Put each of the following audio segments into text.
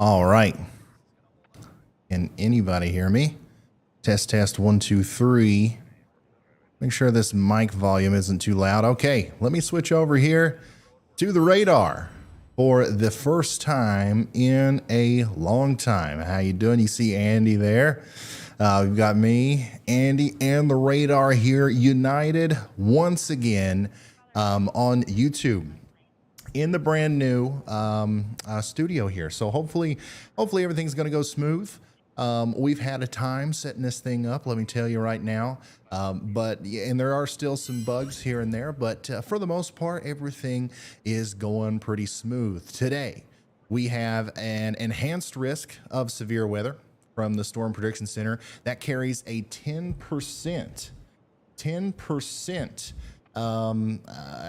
All right. Can anybody hear me? Test, test, 1, 2, 3. Make sure this mic volume isn't too loud. Okay, let me switch over here to the radar for the first time in a long time. How you doing? You see Andy there. We've got me, Andy, and the radar here united once again on YouTube in the brand new studio here. So hopefully everything's going to go smooth. We've had a time setting this thing up, let me tell you right now. And there are still some bugs here and there, but for the most part, everything is going pretty smooth. Today, we have an enhanced risk of severe weather from the Storm Prediction Center that carries a 10%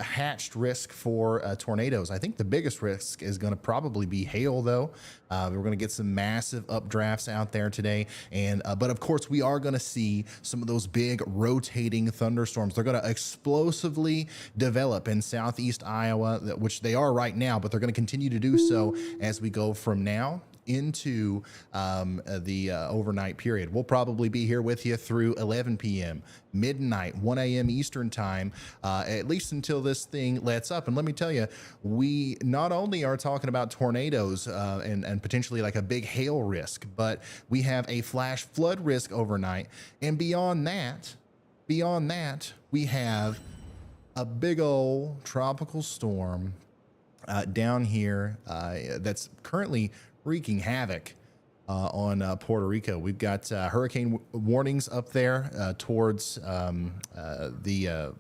hatched risk for tornadoes. I think the biggest risk is going to probably be hail, though. We're going to get some massive updrafts out there today, and but of course we are going to see some of those big rotating thunderstorms. They're going to explosively develop in southeast Iowa, which they are right now, but they're going to continue to do so as we go from now into the overnight period. We'll probably be here with you through 11 p.m., midnight, 1 a.m. Eastern time, at least until this thing lets up. And let me tell you, we not only are talking about tornadoes and potentially like a big hail risk, but we have a flash flood risk overnight. And beyond that, we have a big old tropical storm down here that's currently wreaking havoc on Puerto Rico. We've got hurricane warnings up there towards the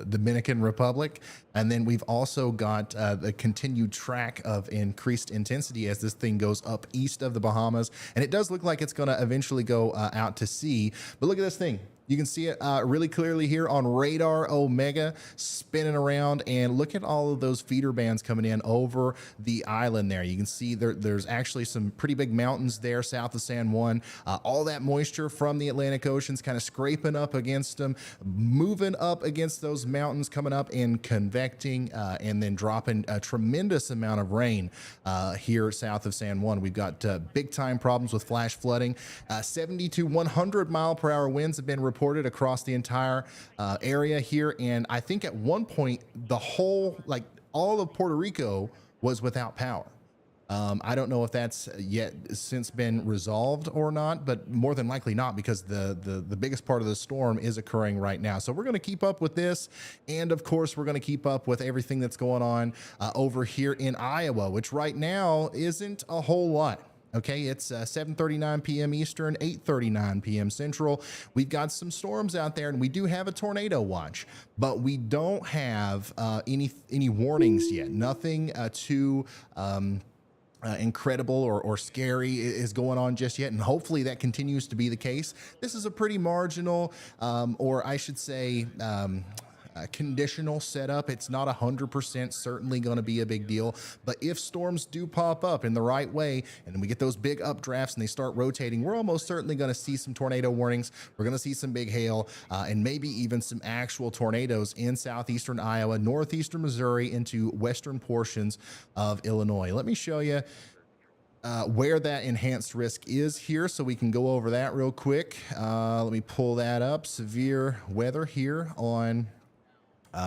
Dominican Republic, and then we've also got the continued track of increased intensity as this thing goes up east of the Bahamas, and it does look like it's going to eventually go out to sea. But look at this thing. You can see it really clearly here on Radar Omega spinning around, and look at all of those feeder bands coming in over the island there. You can see there's actually some pretty big mountains there south of San Juan. All that moisture from the Atlantic Ocean's kind of scraping up against them, moving up against those mountains, coming up and convecting, and then dropping a tremendous amount of rain here south of San Juan. We've got big time problems with flash flooding. 70 to 100 mile per hour winds have been reported across the entire area here, and I think at one point the whole, like all of Puerto Rico was without power. I don't know if that's yet since been resolved or not, but more than likely not, because the biggest part of the storm is occurring right now. So we're going to keep up with this, and of course we're going to keep up with everything that's going on over here in Iowa, which right now isn't a whole lot. Okay, it's 7:39 p.m. Eastern, 8:39 p.m. Central. We've got some storms out there, and we do have a tornado watch, but we don't have any warnings yet. Nothing too incredible or scary is going on just yet, and hopefully that continues to be the case. This is a pretty marginal, or I should say, conditional setup. It's not 100% certainly going to be a big deal, but if storms do pop up in the right way and then we get those big updrafts and they start rotating, we're almost certainly going to see some tornado warnings. We're going to see some big hail, and maybe even some actual tornadoes in southeastern Iowa, northeastern Missouri, into western portions of Illinois. Let me show you where that enhanced risk is here, so we can go over that real quick. Let me pull that up. Severe weather here on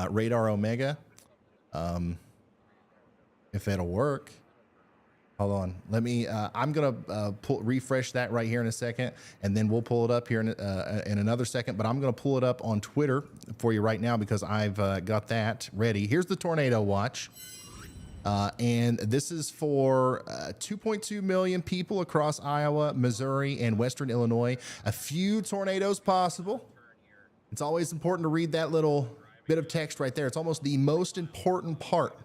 Radar Omega, if that'll work. Hold on, let me I'm gonna refresh that right here in a second, and then we'll pull it up here in another second, but I'm gonna pull it up on Twitter for you right now because I've got that ready. Here's the tornado watch, and this is for 2.2 million people across Iowa, Missouri, and western Illinois. A few tornadoes possible. It's always important to read that little bit of text right there. It's almost the most important part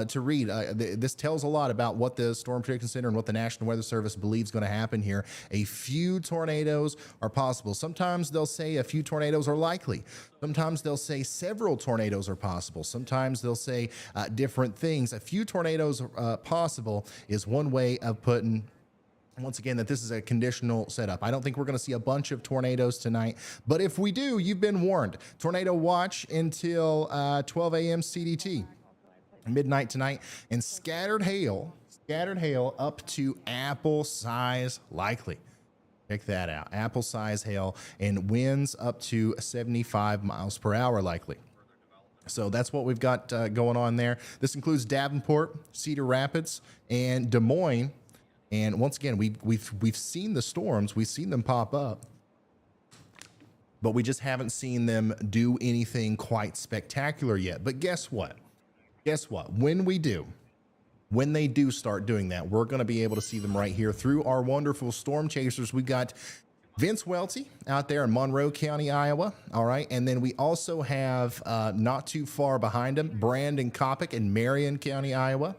to read. This tells a lot about what the Storm Prediction Center and what the National Weather Service believes going to happen here. A few tornadoes are possible. Sometimes they'll say a few tornadoes are likely. Sometimes they'll say several tornadoes are possible. Sometimes they'll say different things. A few tornadoes possible is one way of putting, once again, that this is a conditional setup. I don't think we're going to see a bunch of tornadoes tonight, but if we do, you've been warned. Tornado watch until 12 a.m. CDT. midnight tonight, and scattered hail up to apple size likely. Check that out. Apple size hail and winds up to 75 miles per hour likely. So that's what we've got going on there. This includes Davenport, Cedar Rapids, and Des Moines. And once again, we've seen the storms, we've seen them pop up, but we just haven't seen them do anything quite spectacular yet. But guess what? Guess what? When they do start doing that, we're going to be able to see them right here through our wonderful storm chasers. We got Vince Welty out there in Monroe County, Iowa. All right. And then we also have not too far behind him, Brandon Kopic in Marion County, Iowa.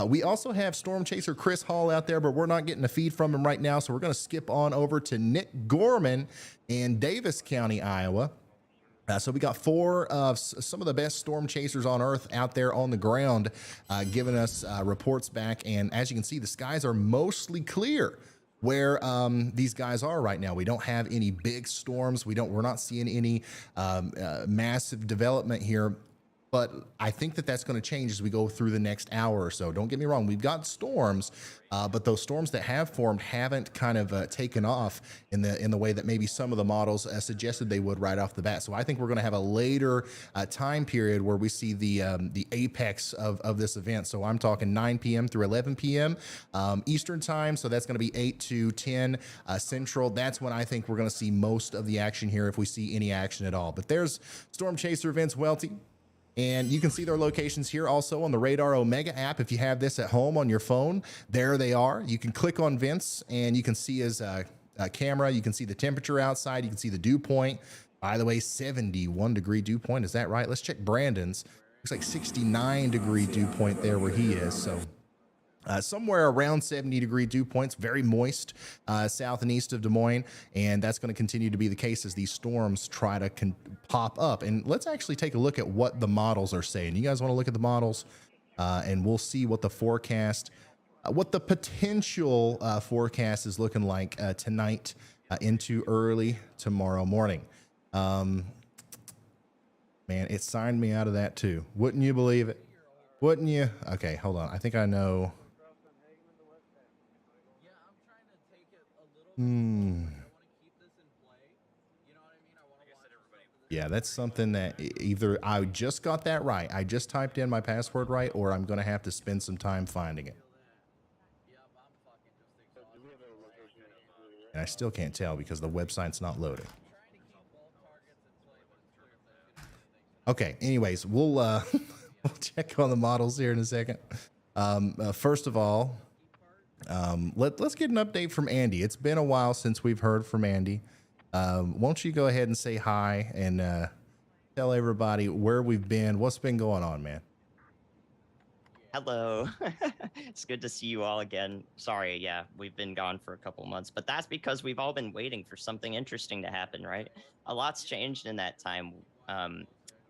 We also have storm chaser Chris Hall out there, but we're not getting a feed from him right now. So we're going to skip on over to Nick Gorman in Davis County, Iowa. So we got four of some of the best storm chasers on earth out there on the ground, giving us reports back. And as you can see, the skies are mostly clear where these guys are right now. We don't have any big storms. We're not seeing any massive development here. But I think that that's going to change as we go through the next hour or so. Don't get me wrong. We've got storms, but those storms that have formed haven't kind of taken off in the way that maybe some of the models suggested they would right off the bat. So I think we're going to have a later time period where we see the apex of this event. So I'm talking 9 p.m. through 11 p.m. Eastern time. So that's going to be 8 to 10 Central. That's when I think we're going to see most of the action here, if we see any action at all. But there's Storm Chaser events, Welty. And you can see their locations here also on the Radar Omega app. If you have this at home on your phone, there they are. You can click on Vince and you can see his camera. You can see the temperature outside. You can see the dew point. By the way, 71 degree dew point. Is that right? Let's check Brandon's. Looks like 69 degree dew point there where he is. So somewhere around 70 degree dew points, very moist south and east of Des Moines. And that's going to continue to be the case as these storms try to pop up. And let's actually take a look at what the models are saying. You guys want to look at the models and we'll see what the forecast, what the potential forecast is looking like tonight into early tomorrow morning. Man, it signed me out of that too. Wouldn't you believe it? Wouldn't you? Okay, hold on. I think I know. Yeah, that's something that either I just got that right, I just typed in my password right, or I'm going to have to spend some time finding it. And I still can't tell because the website's not loading. Okay, anyways, we'll we'll check on the models here in a second. First of all, let's get an update from Andy. It's been a while since we've heard from Andy. Won't you go ahead and say hi and tell everybody where we've been, what's been going on, man? Hello. It's good to see you all again. Sorry, yeah, we've been gone for a couple months, but that's because we've all been waiting for something interesting to happen, right? A lot's changed in that time.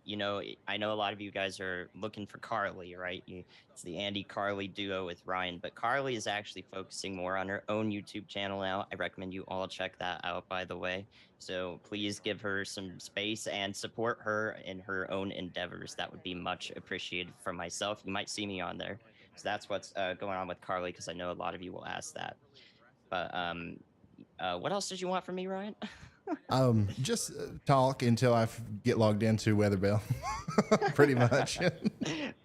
You know, I know a lot of you guys are looking for Carly, right? It's the Andy Carly duo with Ryan, but Carly is actually focusing more on her own YouTube channel now. I recommend you all check that out, by the way. So please give her some space and support her in her own endeavors. That would be much appreciated from myself. You might see me on there. So that's what's going on with Carly, because I know a lot of you will ask that. But what else did you want from me, Ryan? Just talk until I get logged into Weatherbell. Pretty much.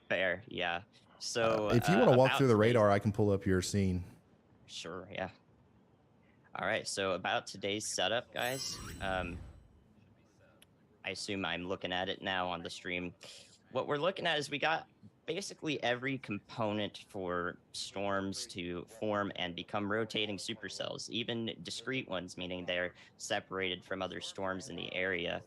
Fair, yeah. So if you want to walk through the radar, I can pull up your scene. Sure, yeah. All right, so about today's setup, guys. I assume I'm looking at it now on the stream. What we're looking at is we got basically every component for storms to form and become rotating supercells, even discrete ones, meaning they're separated from other storms in the area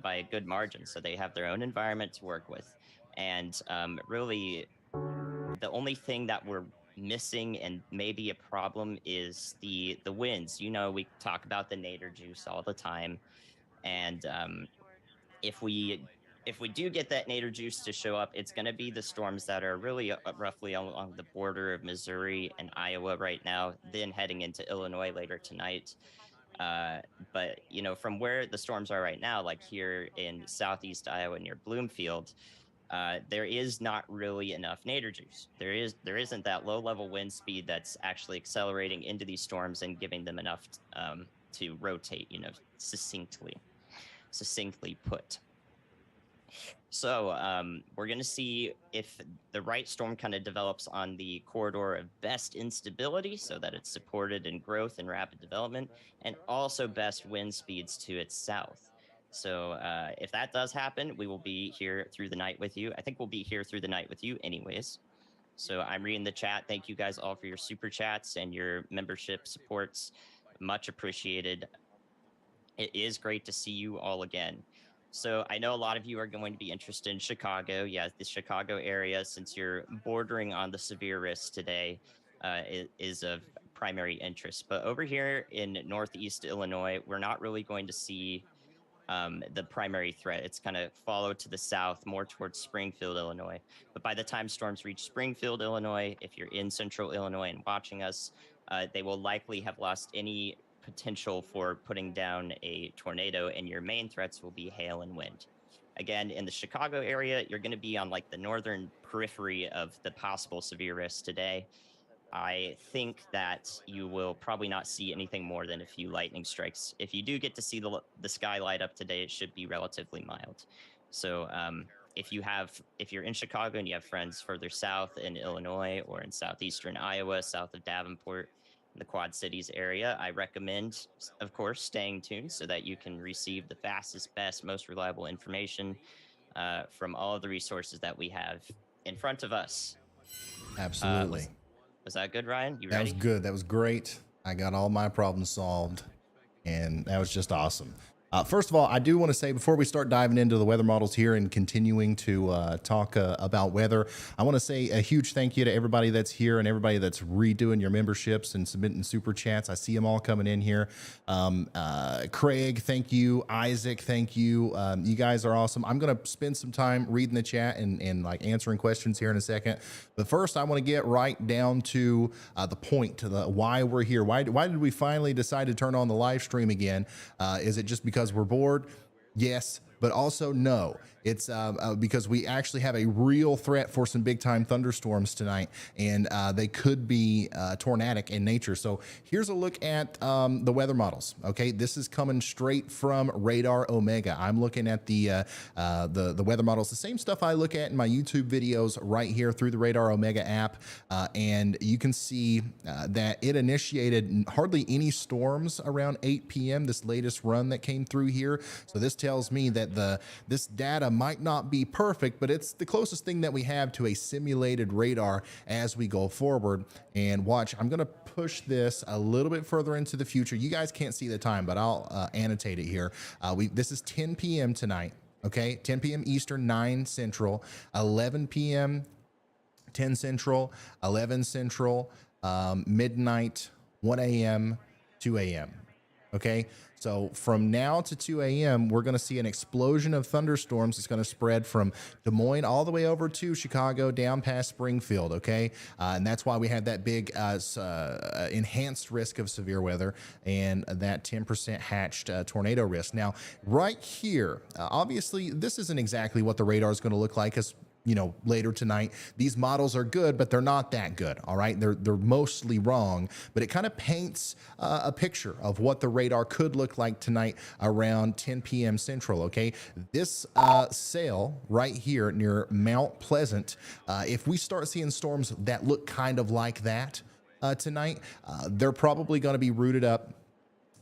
by a good margin. So they have their own environment to work with. And really, the only thing that we're missing and maybe a problem is the winds. You know, we talk about the nadir juice all the time. And if we do get that nadir juice to show up, it's going to be the storms that are really roughly along the border of Missouri and Iowa right now, then heading into Illinois later tonight. But, you know, from where the storms are right now, like here in southeast Iowa near Bloomfield, there is not really enough nadir juice. There isn't that low level wind speed that's actually accelerating into these storms and giving them enough to rotate, succinctly put. So we're going to see if the right storm kind of develops on the corridor of best instability so that it's supported in growth and rapid development, and also best wind speeds to its south. So if that does happen, we will be here through the night with you. I think we'll be here through the night with you anyways. So I'm reading the chat. Thank you guys all for your super chats and your membership supports. Much appreciated. It is great to see you all again. So I know a lot of you are going to be interested in Chicago. Yeah, the Chicago area, since you're bordering on the severe risks today, is of primary interest. But over here in Northeast Illinois, we're not really going to see the primary threat. It's kind of followed to the south, more towards Springfield, Illinois. But by the time storms reach Springfield, Illinois, if you're in central Illinois and watching us, they will likely have lost any potential for putting down a tornado, and your main threats will be hail and wind. Again, in the Chicago area, you're going to be on like the northern periphery of the possible severe risks today. I think that you will probably not see anything more than a few lightning strikes. If you do get to see the sky light up today, it should be relatively mild. So if you're in Chicago and you have friends further south in Illinois or in southeastern Iowa, south of Davenport, the Quad Cities area, I recommend, of course, staying tuned so that you can receive the fastest, best, most reliable information from all of the resources that we have in front of us. Absolutely. Was that good, Ryan? You ready? That was good. That was great. I got all my problems solved, and that was just awesome. First of all, I do want to say before we start diving into the weather models here and continuing to talk about weather, I want to say a huge thank you to everybody that's here and everybody that's redoing your memberships and submitting super chats. I see them all coming in here. Craig, thank you. Isaac, thank you. You guys are awesome. I'm going to spend some time reading the chat and like answering questions here in a second. But first, I want to get right down to the point, to the why we're here. Why did we finally decide to turn on the live stream again? Is it just because we're bored? Yes, but also no. It's because we actually have a real threat for some big time thunderstorms tonight, and they could be tornadic in nature. So here's a look at the weather models. Okay, this is coming straight from Radar Omega. I'm looking at the weather models, the same stuff I look at in my YouTube videos right here through the Radar Omega app, and you can see that it initiated hardly any storms around 8 p.m. this latest run that came through here. So this tells me that this data might not be perfect, but it's the closest thing that we have to a simulated radar as we go forward. And watch, I'm going to push this a little bit further into the future. You guys can't see the time, but I'll annotate it here. This is 10 p.m. tonight. Okay, 10 p.m. Eastern, 9 Central, 11 p.m. 10 Central, 11 Central, midnight, 1 a.m., 2 a.m. Okay, so from now to 2 a.m., we're going to see an explosion of thunderstorms. It's going to spread from Des Moines all the way over to Chicago, down past Springfield, okay? And that's why we had that big enhanced risk of severe weather and that 10% hatched tornado risk. Now, right here, obviously, this isn't exactly what the radar is going to look like, as later tonight. These models are good, but they're not that good. All right, they're mostly wrong, but it kind of paints a picture of what the radar could look like tonight around 10 p.m. Central. Okay, this sail right here near Mount Pleasant, if we start seeing storms that look kind of like that tonight, they're probably going to be rooted up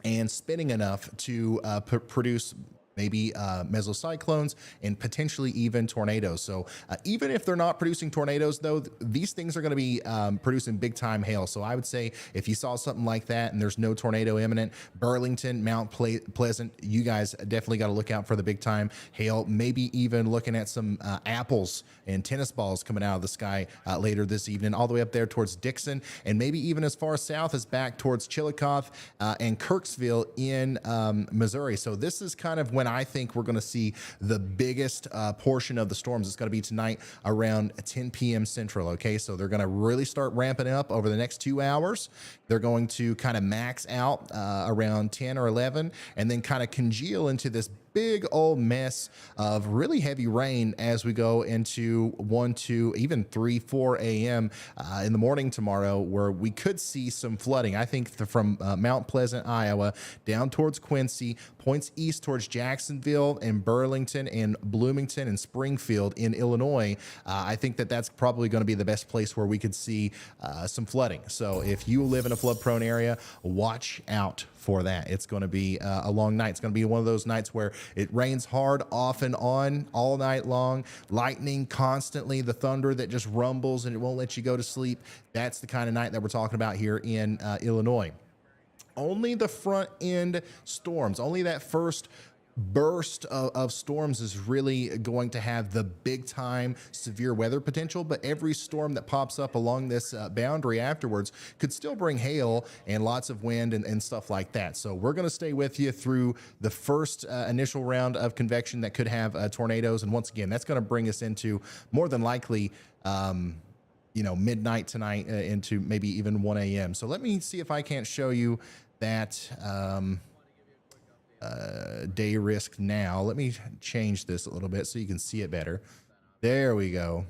and spinning enough to produce maybe mesocyclones and potentially even tornadoes. So even if they're not producing tornadoes, though, these things are going to be producing big time hail. So I would say if you saw something like that and there's no tornado imminent, Burlington, Mount Pleasant, you guys definitely got to look out for the big time hail. Maybe even looking at some apples and tennis balls coming out of the sky later this evening, all the way up there towards Dixon, and maybe even as far south as back towards Chillicothe and Kirksville in Missouri. So this is kind of when I think we're going to see the biggest portion of the storms. It's going to be tonight around 10 p.m. Central. Okay, so they're going to really start ramping up over the next 2 hours. They're going to kind of max out around 10 or 11, and then kind of congeal into this big old mess of really heavy rain as we go into 1, 2, even 3, 4 a.m. In the morning tomorrow, where we could see some flooding. I think from Mount Pleasant, Iowa, down towards Quincy, points east towards Jacksonville and Burlington and Bloomington and Springfield in Illinois. I think that that's probably going to be the best place where we could see some flooding. So if you live in a flood prone area, watch out for that. It's going to be a long night. It's going to be one of those nights where it rains hard off and on all night long, lightning constantly, the thunder that just rumbles and it won't let you go to sleep. That's the kind of night that we're talking about here in Illinois. Only the front end storms, only that first burst of storms is really going to have the big time severe weather potential, but every storm that pops up along this boundary afterwards could still bring hail and lots of wind and stuff like that. So we're going to stay with you through the first initial round of convection that could have tornadoes. And once again, that's going to bring us into more than likely midnight tonight into maybe even 1 a.m. So let me see if I can't show you that day risk now. Let me change this a little bit so you can see it better. There we go.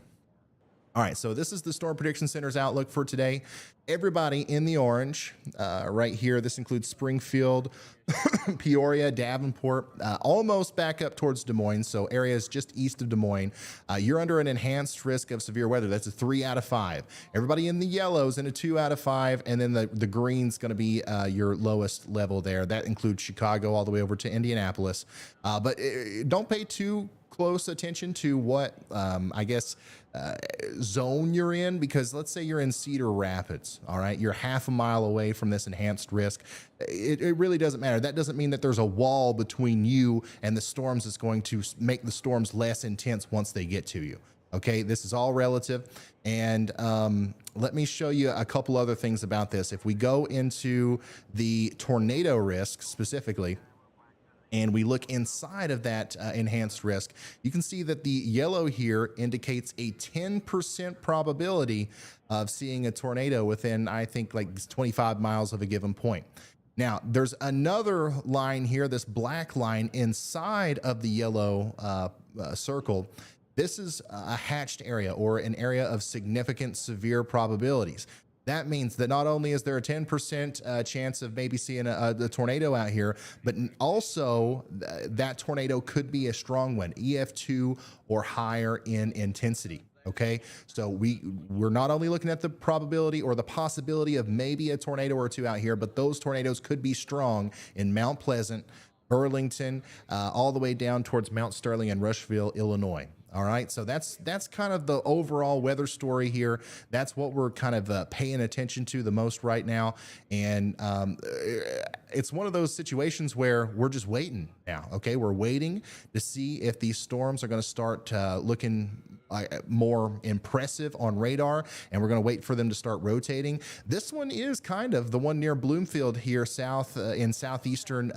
All right, so this is the Storm Prediction Center's outlook for today. Everybody in the orange right here. This includes Springfield, Peoria, Davenport, almost back up towards Des Moines. So areas just east of Des Moines. You're under an enhanced risk of severe weather. That's a 3 out of 5. Everybody in the yellows in a 2 out of 5. And then the green's going to be your lowest level there. That includes Chicago all the way over to Indianapolis. But don't pay too close attention to what zone you're in, because let's say you're in Cedar Rapids. All right, you're half a mile away from this enhanced risk. It really doesn't matter. That doesn't mean that there's a wall between you and the storms that's going to make the storms less intense once they get to you. Okay, this is all relative. And let me show you a couple other things about this. If we go into the tornado risk specifically, and we look inside of that enhanced risk, you can see that the yellow here indicates a 10% probability of seeing a tornado within, I think, like 25 miles of a given point. Now, there's another line here, this black line inside of the yellow circle. This is a hatched area, or an area of significant severe probabilities. That means that not only is there a 10% chance of maybe seeing a tornado out here, but also that tornado could be a strong one, EF2 or higher in intensity. Okay, so we're not only looking at the probability or the possibility of maybe a tornado or two out here, but those tornadoes could be strong in Mount Pleasant, Burlington, all the way down towards Mount Sterling and Rushville, Illinois. All right, so that's kind of the overall weather story here. That's what we're kind of paying attention to the most right now. And it's one of those situations where we're just waiting now. Okay, we're waiting to see if these storms are going to start looking more impressive on radar, and we're going to wait for them to start rotating. This one is kind of the one near Bloomfield here south in southeastern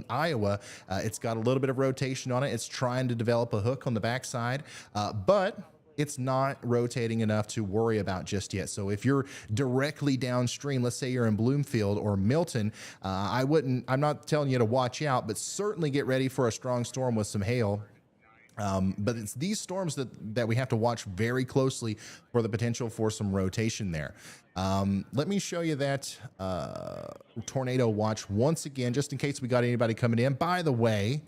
Iowa. It's got a little bit of rotation on it. It's trying to develop a hook on the backside, but it's not rotating enough to worry about just yet. So if you're directly downstream, let's say you're in Bloomfield or Milton, I'm not telling you to watch out, but certainly get ready for a strong storm with some hail. But it's these storms that we have to watch very closely for the potential for some rotation there. Let me show you that tornado watch once again, just in case we got anybody coming in. By the way,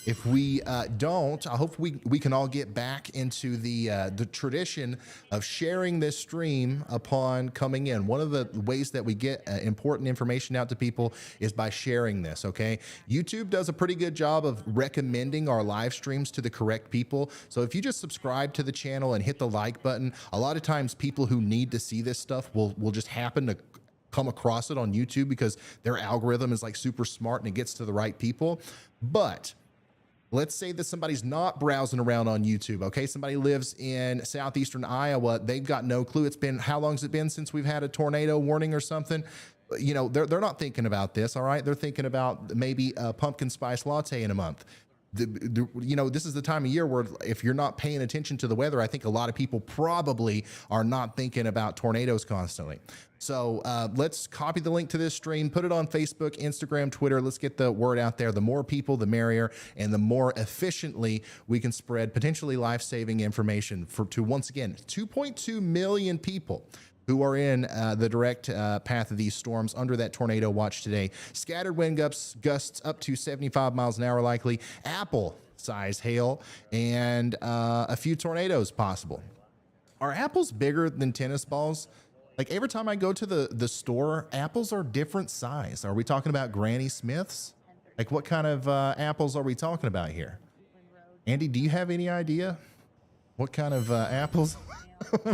if we don't, I hope we can all get back into the tradition of sharing this stream upon coming in. One of the ways that we get important information out to people is by sharing this, okay? YouTube does a pretty good job of recommending our live streams to the correct people. So if you just subscribe to the channel and hit the like button, a lot of times people who need to see this stuff will just happen to come across it on YouTube because their algorithm is like super smart and it gets to the right people. But let's say that somebody's not browsing around on YouTube, okay? Somebody lives in southeastern Iowa. They've got no clue. How long has it been since we've had a tornado warning or something? They're not thinking about this, all right? They're thinking about maybe a pumpkin spice latte in a month. this is the time of year where if you're not paying attention to the weather, I think a lot of people probably are not thinking about tornadoes constantly. So let's copy the link to this stream, put it on Facebook, Instagram, Twitter. Let's get the word out there. The more people, the merrier, and the more efficiently we can spread potentially life-saving information to, once again, 2.2 million people who are in the direct path of these storms under that tornado watch today. Scattered wind gusts up to 75 miles an hour likely, apple-size hail, and a few tornadoes possible. Are apples bigger than tennis balls? Like every time I go to the store, apples are different size. Are we talking about Granny Smiths? Like what kind of apples are we talking about here? Andy, do you have any idea what kind of apples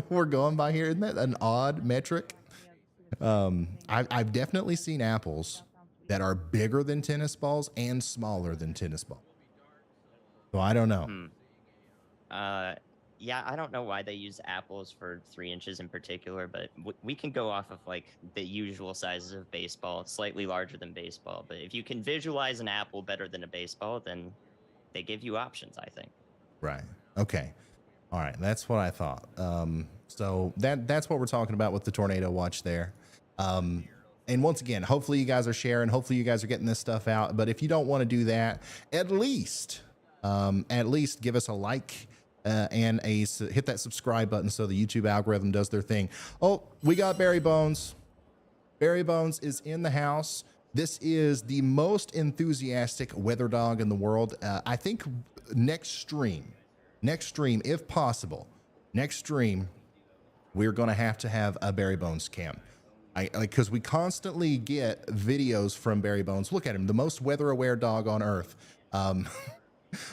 we're going by here? Isn't that an odd metric? I've definitely seen apples that are bigger than tennis balls and smaller than tennis balls. So I don't know. Yeah, I don't know why they use apples for 3 inches in particular, but we can go off of like the usual sizes of baseball, slightly larger than baseball. But if you can visualize an apple better than a baseball, then they give you options, I think. Right. Okay. All right, that's what I thought. So that's what we're talking about with the tornado watch there. And once again, hopefully you guys are sharing. Hopefully you guys are getting this stuff out. But if you don't want to do that, at least give us a like and hit that subscribe button so the YouTube algorithm does their thing. Oh, we got Barry Bones. Barry Bones is in the house. This is the most enthusiastic weather dog in the world. I think next stream, if possible, we're going to have a Barry Bones cam. Because we constantly get videos from Barry Bones. Look at him, the most weather aware dog on earth.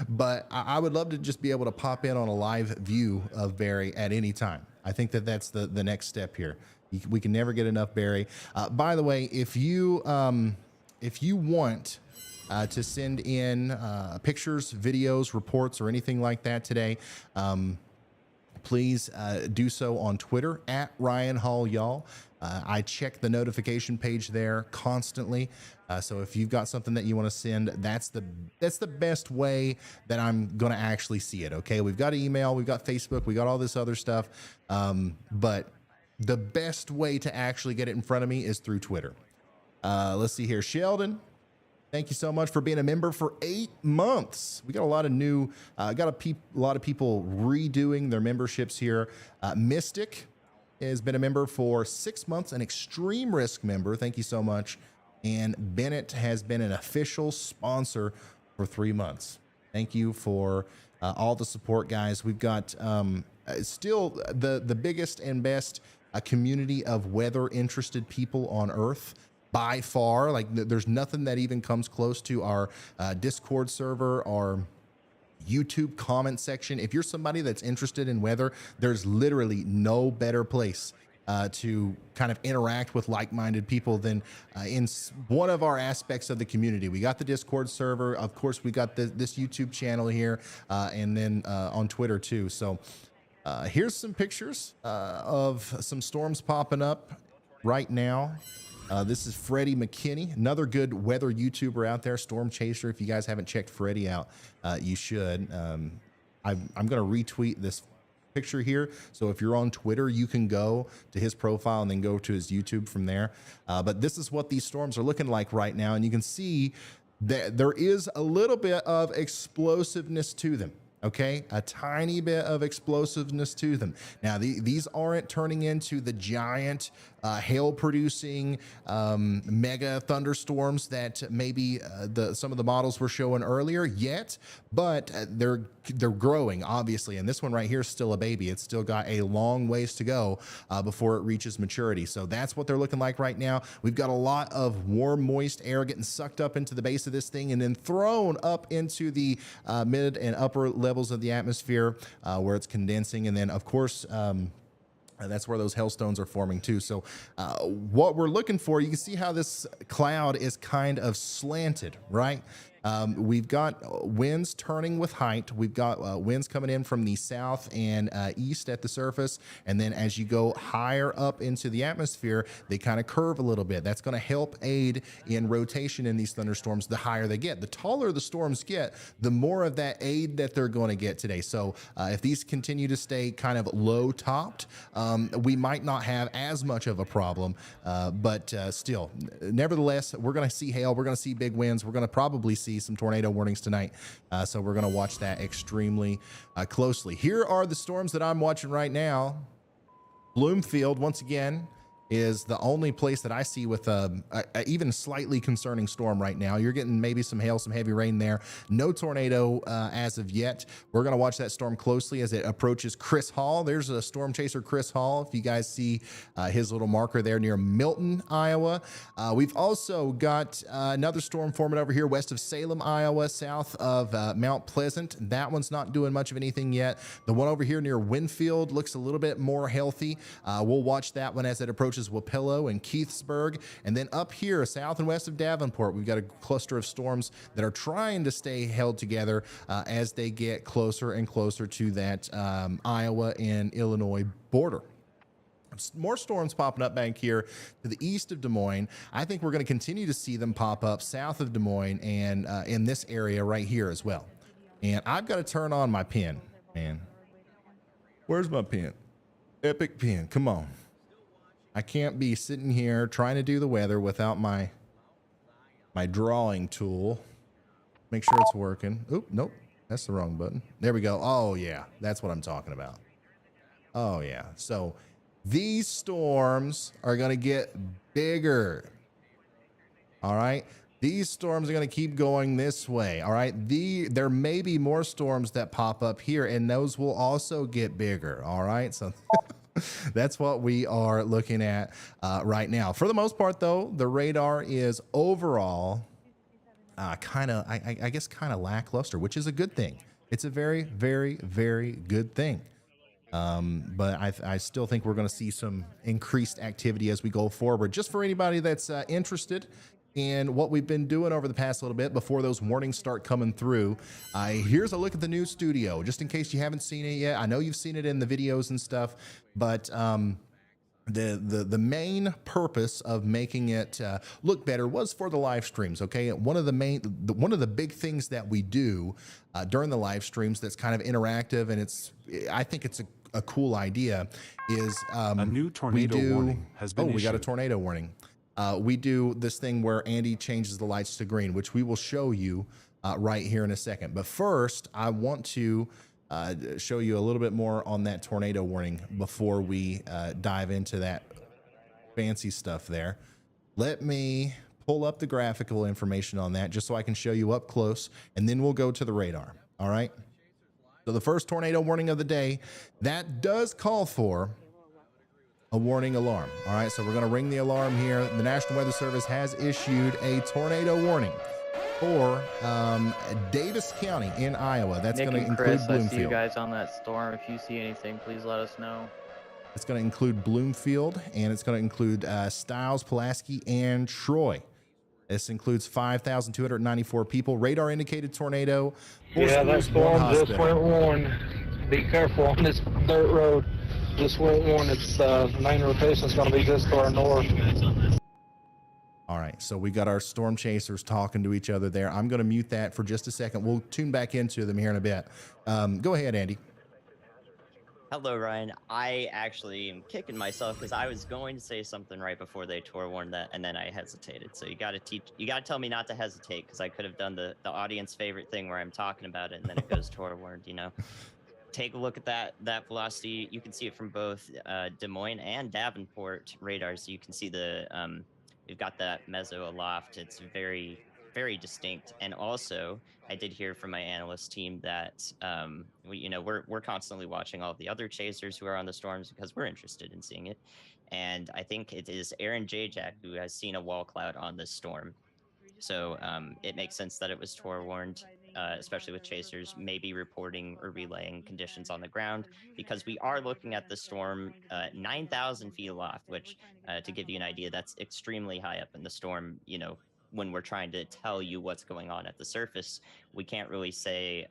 But I would love to just be able to pop in on a live view of Barry at any time. I think that's the next step here. We can never get enough Barry. By the way, if you want to send in pictures, videos, reports, or anything like that today, please do so on Twitter at Ryan Hall Y'all. I check the notification page there constantly. So if you've got something that you want to send, that's the best way that I'm going to actually see it. Okay. We've got email, we've got Facebook, we got all this other stuff. But the best way to actually get it in front of me is through Twitter. Let's see here. Sheldon, thank you so much for being a member for 8 months. We got a lot of new, a lot of people redoing their memberships here. Mystic has been a member for 6 months, an extreme risk member. Thank you so much. And Bennett has been an official sponsor for 3 months. Thank you for all the support, guys. We've got still the biggest and best community of weather interested people on earth. By far, like there's nothing that even comes close to our Discord server, our YouTube comment section. If you're somebody that's interested in weather, there's literally no better place to kind of interact with like-minded people than in one of our aspects of the community. We got the Discord server. Of course, we got this YouTube channel here, and then on Twitter too. So here's some pictures of some storms popping up right now. This is Freddie McKinney, another good weather YouTuber out there, Storm Chaser. If you guys haven't checked Freddie out, you should. I'm going to retweet this picture here. So if you're on Twitter, you can go to his profile and then go to his YouTube from there. But this is what these storms are looking like right now. And you can see that there is a little bit of explosiveness to them. Okay, a tiny bit of explosiveness to them. Now, these aren't turning into the giant hail-producing mega thunderstorms that maybe some of the models were showing earlier yet, but they're growing, obviously. And this one right here is still a baby. It's still got a long ways to go before it reaches maturity. So that's what they're looking like right now. We've got a lot of warm, moist air getting sucked up into the base of this thing and then thrown up into the mid and upper levels of the atmosphere where it's condensing. And then, of course, that's where those hailstones are forming too. So what we're looking for, you can see how this cloud is kind of slanted, right? We've got winds turning with height. We've got winds coming in from the south and east at the surface. And then as you go higher up into the atmosphere, they kind of curve a little bit. That's going to help aid in rotation in these thunderstorms the higher they get. The taller the storms get, the more of that aid that they're going to get today. So if these continue to stay kind of low topped, we might not have as much of a problem. But still, nevertheless, we're going to see hail. We're going to see big winds. We're going to probably see some tornado warnings tonight. So we're going to watch that extremely closely. Here are the storms that I'm watching right now. Bloomfield, once again, is the only place that I see with a even slightly concerning storm right now. You're getting maybe some hail, some heavy rain there. No tornado as of yet. We're going to watch that storm closely as it approaches Chris Hall. There's a storm chaser, Chris Hall. If you guys see his little marker there near Milton, Iowa. We've also got another storm forming over here west of Salem, Iowa, south of Mount Pleasant. That one's not doing much of anything yet. The one over here near Winfield looks a little bit more healthy. We'll watch that one as it approaches Wapello and Keithsburg. And then up here, south and west of Davenport, we've got a cluster of storms that are trying to stay held together as they get closer and closer to that Iowa and Illinois border. More storms popping up back here to the east of Des Moines. I think we're going to continue to see them pop up south of Des Moines and in this area right here as well. And I've got to turn on my pen, man. Where's my pen? Epic pen. Come on. I can't be sitting here trying to do the weather without my drawing tool. Make sure it's working. Oop, nope. That's the wrong button. There we go. Oh, yeah. That's what I'm talking about. Oh, yeah. So these storms are going to get bigger. All right. These storms are going to keep going this way. All right. There may be more storms that pop up here, and those will also get bigger. All right. So that's what we are looking at right now. For the most part, though, the radar is overall kind of, I guess, kind of lackluster, which is a good thing. It's a very, very, very good thing. But I still think we're going to see some increased activity as we go forward. Just for anybody that's interested in what we've been doing over the past little bit before those warnings start coming through, here's a look at the new studio, just in case you haven't seen it yet. I know you've seen it in the videos and stuff, but the main purpose of making it look better was for the live streams. Okay, one of the big things that we do during the live streams that's kind of interactive, and I think it's a cool idea, is a new tornado warning has been issued. We got a tornado warning. We do this thing where Andy changes the lights to green, which we will show you right here in a second. But first, I want to show you a little bit more on that tornado warning before we dive into that fancy stuff there. Let me pull up the graphical information on that just so I can show you up close, and then we'll go to the radar. All right. So the first tornado warning of the day, that does call for a warning alarm. All right, so we're going to ring the alarm here. The National Weather Service has issued a tornado warning for Davis County in Iowa. That's going to include Bloomfield. I see you guys on that storm. If you see anything, please let us know. It's going to include Bloomfield, and it's going to include Stiles, Pulaski, and Troy. This includes 5,294 people. Radar indicated tornado. Yeah, that storm just went warned. Be careful on this dirt road. Just went warned. Its main rotation is going to be just to our north. All right, so we got our storm chasers talking to each other there. I'm going to mute that for just a second. We'll tune back into them here in a bit. Go ahead, Andy. Hello, Ryan. I actually am kicking myself because I was going to say something right before they warned that, and then I hesitated. So you got to tell me not to hesitate, because I could have done the audience favorite thing where I'm talking about it and then it goes warned. You know, take a look at that velocity. You can see it from both Des Moines and Davenport radars. You can see we've got that meso aloft. It's very, very distinct. And also, I did hear from my analyst team that we're constantly watching all of the other chasers who are on the storms because we're interested in seeing it. And I think it is Aaron Jajak who has seen a wall cloud on this storm. So it makes sense that it was warned, especially with chasers maybe reporting or relaying conditions on the ground, because we are looking at the storm 9,000 feet aloft, which to give you an idea, that's extremely high up in the storm, when we're trying to tell you what's going on at the surface, we can't really say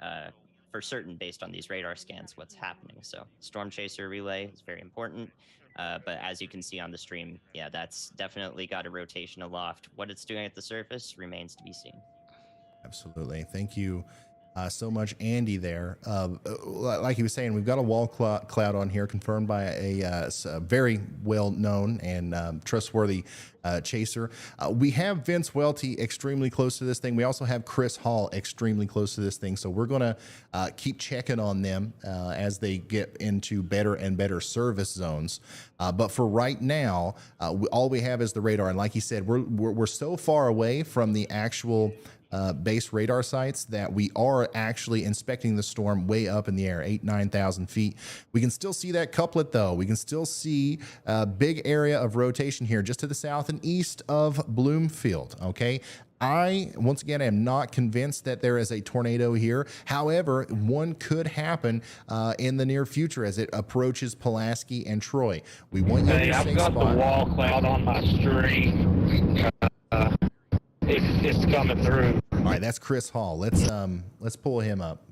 for certain based on these radar scans what's happening. So storm chaser relay is very important. But as you can see on the stream, yeah, that's definitely got a rotation aloft. What it's doing at the surface remains to be seen. Absolutely. Thank you so much, Andy, there. Like he was saying, we've got a wall cloud on here confirmed by a very well-known and trustworthy chaser. We have Vince Welty extremely close to this thing. We also have Chris Hall extremely close to this thing. So we're going to keep checking on them as they get into better and better service zones. But for right now, all we have is the radar. And like he said, we're so far away from the actual base radar sites that we are actually inspecting the storm way up in the air, 9,000 feet. We can still see that couplet though. We can still see a big area of rotation here just to the south and east of Bloomfield. Okay. I, once again, am not convinced that there is a tornado here. However, one could happen in the near future as it approaches Pulaski and Troy. We want you in a safe spot. I've got the wall cloud on my stream. It's coming through. All right, that's Chris Hall. Let's pull him up.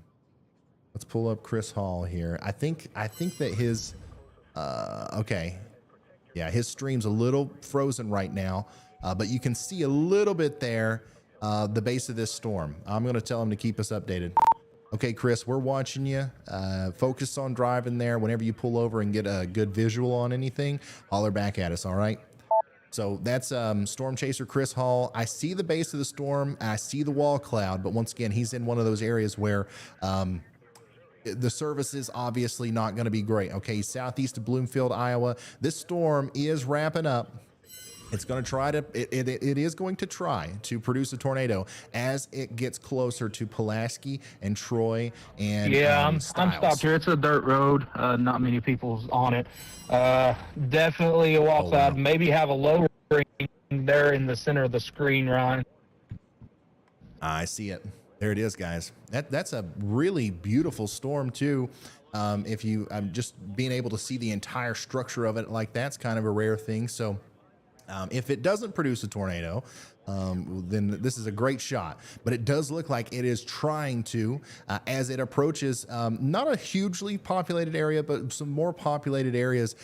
Let's pull up Chris Hall here. I think that his okay. Yeah, his stream's a little frozen right now. But you can see a little bit there, the base of this storm. I'm going to tell him to keep us updated. Okay, Chris, we're watching you. Focus on driving there. Whenever you pull over and get a good visual on anything, holler back at us, all right? So that's Storm Chaser Chris Hall. I see the base of the storm. I see the wall cloud, but once again, he's in one of those areas where the service is obviously not going to be great. Okay, southeast of Bloomfield, Iowa. This storm is wrapping up. It's going to try to, it is going to try to produce a tornado as it gets closer to Pulaski and Troy and yeah, I'm stopped here. It's a dirt road. Not many people's on it. Definitely a wall cloud. Wow. Maybe have a lowering there in the center of the screen, Ryan. I see it. There it is, guys. That's a really beautiful storm too. If you, just being able to see the entire structure of it like that's kind of a rare thing. So if it doesn't produce a tornado, then this is a great shot, but it does look like it is trying to, as it approaches, not a hugely populated area, but some more populated areas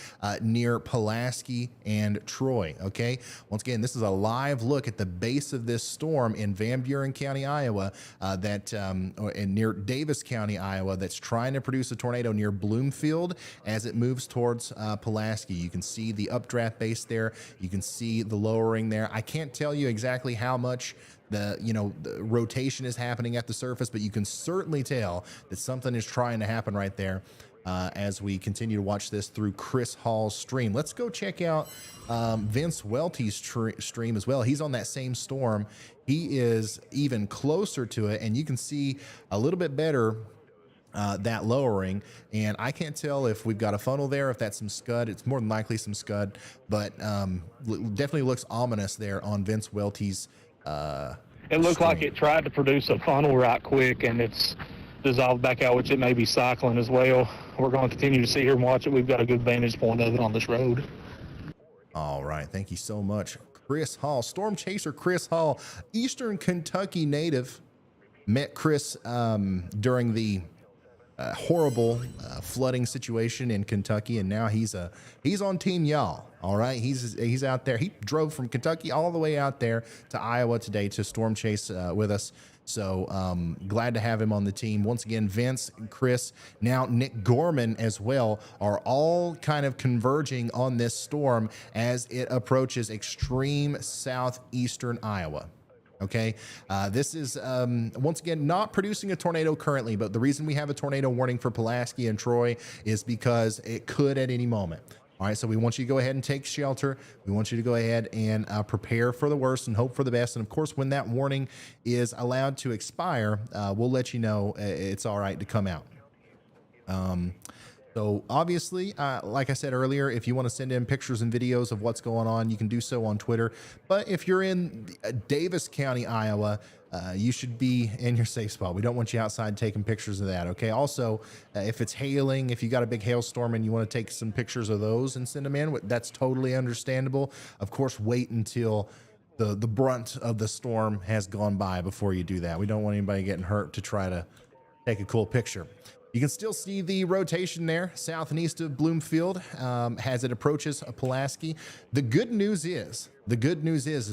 near Pulaski and Troy. Okay. Once again, this is a live look at the base of this storm in Van Buren County, Iowa, and near Davis County, Iowa, that's trying to produce a tornado near Bloomfield as it moves towards Pulaski. You can see the updraft base there. You can see the lowering there. I can't tell you exactly how much the rotation is happening at the surface, but you can certainly tell that something is trying to happen right there as we continue to watch this through Chris Hall's stream. Let's go check out Vince Welty's stream as well. He's on that same storm. He is even closer to it, and you can see a little bit better that lowering, and I can't tell if we've got a funnel there, if that's some scud. It's more than likely some scud, but definitely looks ominous there on Vince Welty's it looked like it tried to produce a funnel right quick, and it's dissolved back out, which it may be cycling as well. We're going to continue to sit here and watch it. We've got a good vantage point of it on this road. All right, thank you so much, Chris Hall. Storm Chaser Chris Hall, Eastern Kentucky native, met Chris during the horrible flooding situation in Kentucky, and now he's on Team Y'all. All right, he's out there. He drove from Kentucky all the way out there to Iowa today to storm chase with us. So glad to have him on the team. Once again, Vince, Chris, now Nick Gorman as well are all kind of converging on this storm as it approaches extreme southeastern Iowa. Okay, this is, once again, not producing a tornado currently, but the reason we have a tornado warning for Pulaski and Troy is because it could at any moment. All right, so we want you to go ahead and take shelter. We want you to go ahead and prepare for the worst and hope for the best. And of course, when that warning is allowed to expire, we'll let you know it's all right to come out. So obviously, like I said earlier, if you want to send in pictures and videos of what's going on, you can do so on Twitter. But if you're in Davis County, Iowa, you should be in your safe spot. We don't want you outside taking pictures of that. Okay. Also, if it's hailing, if you got a big hailstorm and you want to take some pictures of those and send them in, that's totally understandable. Of course, wait until the brunt of the storm has gone by before you do that. We don't want anybody getting hurt to try to take a cool picture. You can still see the rotation there, south and east of Bloomfield, as it approaches Pulaski. The good news is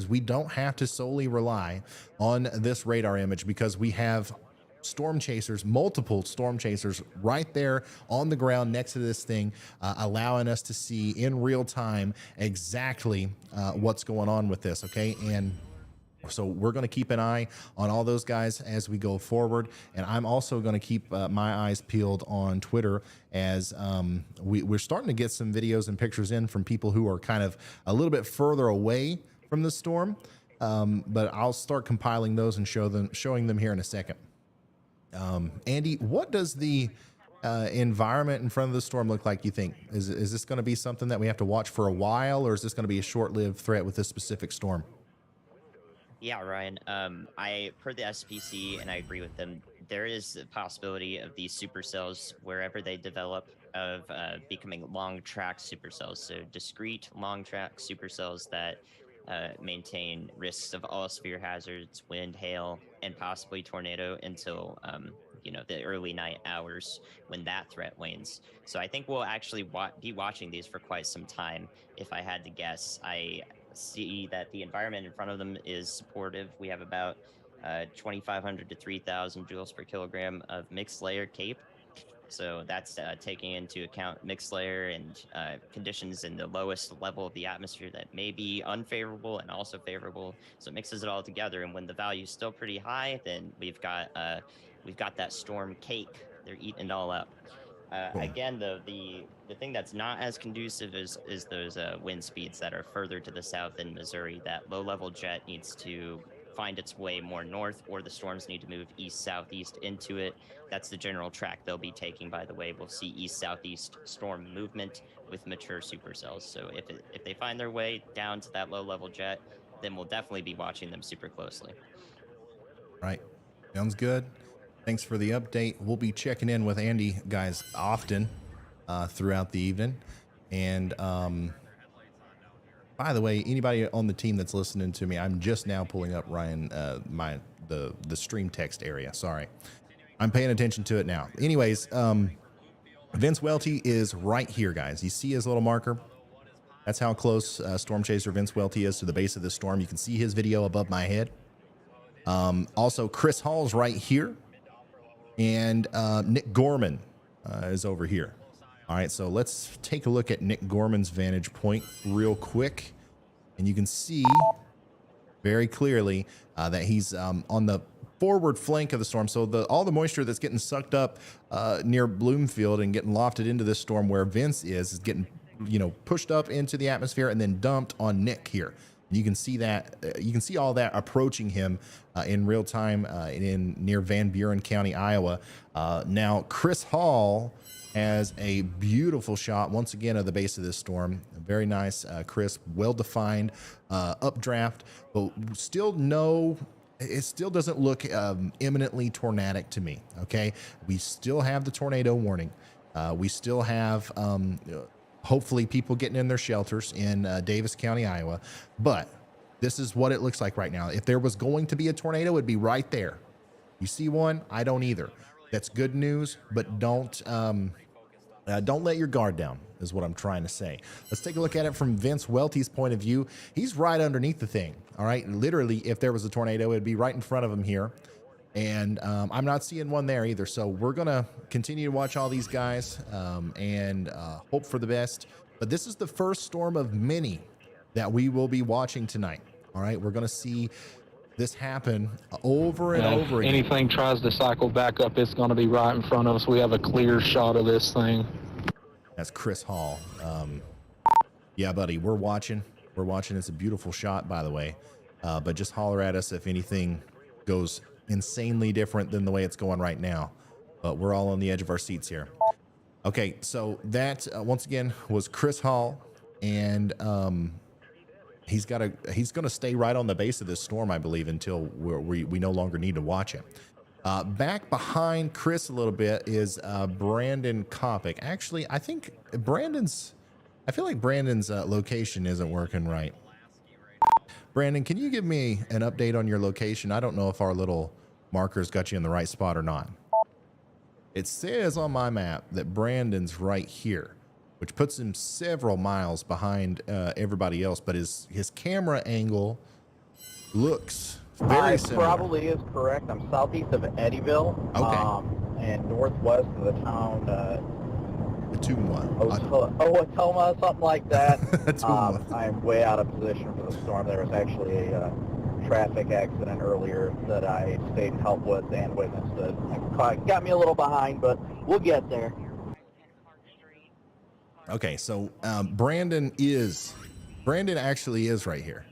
we don't have to solely rely on this radar image, because we have storm chasers, multiple storm chasers right there on the ground next to this thing, allowing us to see in real time exactly what's going on with this. Okay. And so we're going to keep an eye on all those guys as we go forward. And I'm also going to keep my eyes peeled on Twitter as we're starting to get some videos and pictures in from people who are kind of a little bit further away from the storm. But I'll start compiling those and showing them here in a second. Andy, what does the environment in front of the storm look like, you think? Is this going to be something that we have to watch for a while, or is this going to be a short-lived threat with this specific storm? Yeah, Ryan. I heard the SPC and I agree with them. There is a possibility of these supercells, wherever they develop, of becoming long track supercells. So discrete long track supercells that maintain risks of all severe hazards, wind, hail, and possibly tornado until the early night hours when that threat wanes. So I think we'll actually be watching these for quite some time. If I had to guess, I see that the environment in front of them is supportive. We have about 2,500 to 3,000 joules per kilogram of mixed layer CAPE. So that's taking into account mixed layer and conditions in the lowest level of the atmosphere that may be unfavorable and also favorable. So it mixes it all together. And when the value is still pretty high, then we've got that storm cake. They're eating it all up. Again, the thing that's not as conducive is those wind speeds that are further to the south in Missouri. That low-level jet needs to find its way more north, or the storms need to move east-southeast into it. That's the general track they'll be taking, by the way. We'll see east-southeast storm movement with mature supercells. So if they find their way down to that low-level jet, then we'll definitely be watching them super closely. Right. Sounds good. Thanks for the update. We'll be checking in with Andy, guys, often throughout the evening. And by the way, anybody on the team that's listening to me, I'm just now pulling up Ryan, the stream text area. Sorry, I'm paying attention to it now. Anyways, Vince Welty is right here, guys. You see his little marker? That's how close Storm Chaser Vince Welty is to the base of this storm. You can see his video above my head. Also, Chris Hall's right here. And Nick Gorman is over here. All right, so let's take a look at Nick Gorman's vantage point real quick. And you can see very clearly that he's on the forward flank of the storm. So all the moisture that's getting sucked up near Bloomfield and getting lofted into this storm where Vince is getting, pushed up into the atmosphere and then dumped on Nick here. You can see that. You can see all that approaching him in real time near Van Buren County, Iowa. Now, Chris Hall has a beautiful shot once again of the base of this storm. Very nice, crisp, well-defined updraft, but it still doesn't look imminently tornadic to me. Okay, we still have the tornado warning. We still have hopefully people getting in their shelters in Davis County, Iowa. But this is what it looks like right now. If there was going to be a tornado, it'd be right there. You see one? I don't either. That's good news, but don't let your guard down is what I'm trying to say. Let's take a look at it from Vince Welty's point of view. He's right underneath the thing. All right. Literally, if there was a tornado, it'd be right in front of him here. And I'm not seeing one there either. So we're going to continue to watch all these guys and hope for the best. But this is the first storm of many that we will be watching tonight. All right. We're going to see this happen over and over again. Anything tries to cycle back up, it's going to be right in front of us. We have a clear shot of this thing. That's Chris Hall. Yeah, buddy, we're watching. We're watching. It's a beautiful shot, by the way. But just holler at us if anything goes insanely different than the way it's going right now. But we're all on the edge of our seats here. Okay, so that once again was Chris Hall, and he's going to stay right on the base of this storm, I believe, until we no longer need to watch him. Back behind Chris a little bit is Brandon Kopic. Actually, I feel like Brandon's location isn't working right. Brandon, can you give me an update on your location? I don't know if our little markers got you in the right spot or not. It says on my map that Brandon's right here, which puts him several miles behind everybody else, but his camera angle looks very similar. Probably is correct. I'm southeast of Eddyville. Okay. And northwest of the town, Otoma, something like that. I'm way out of position for the storm. There was actually a traffic accident earlier that I stayed and helped with and witnessed it. Got me a little behind, but we'll get there. Okay, so Brandon actually is right here.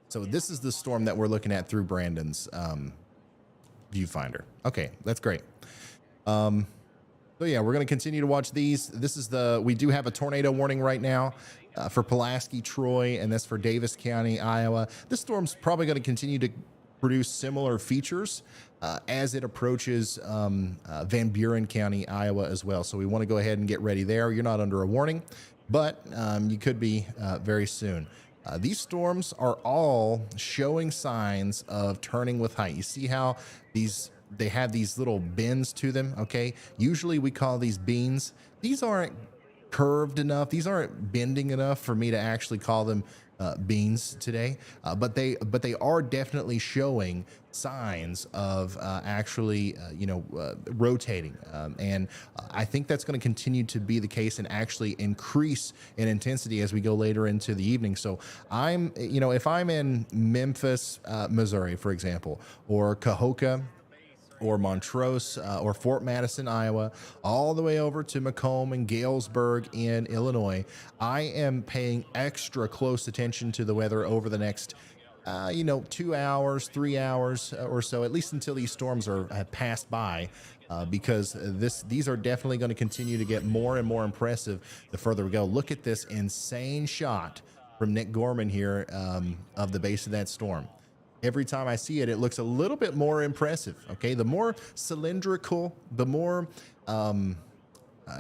So this is the storm that we're looking at through Brandon's viewfinder. Okay, that's great. So yeah, we're going to continue to watch these. We do have a tornado warning right now for Pulaski, Troy, and that's for Davis County, Iowa. This storm's probably going to continue to produce similar features as it approaches Van Buren County, Iowa as well. So we want to go ahead and get ready there. You're not under a warning, but you could be very soon. These storms are all showing signs of turning with height. You see how they have these little bends to them, okay? Usually we call these beans. These aren't curved enough. These aren't bending enough for me to actually call them beans today, but they are definitely showing signs of actually rotating, and I think that's going to continue to be the case and actually increase in intensity as we go later into the evening. So if I'm in Memphis, Missouri, for example, or Cahokia, or Montrose, or Fort Madison, Iowa, all the way over to Macomb and Galesburg in Illinois, I am paying extra close attention to the weather over the next 2 hours, 3 hours or so, at least until these storms have passed by, because these are definitely going to continue to get more and more impressive the further we go. Look at this insane shot from Nick Gorman here of the base of that storm. Every time I see it, it looks a little bit more impressive. Okay, the more cylindrical, the more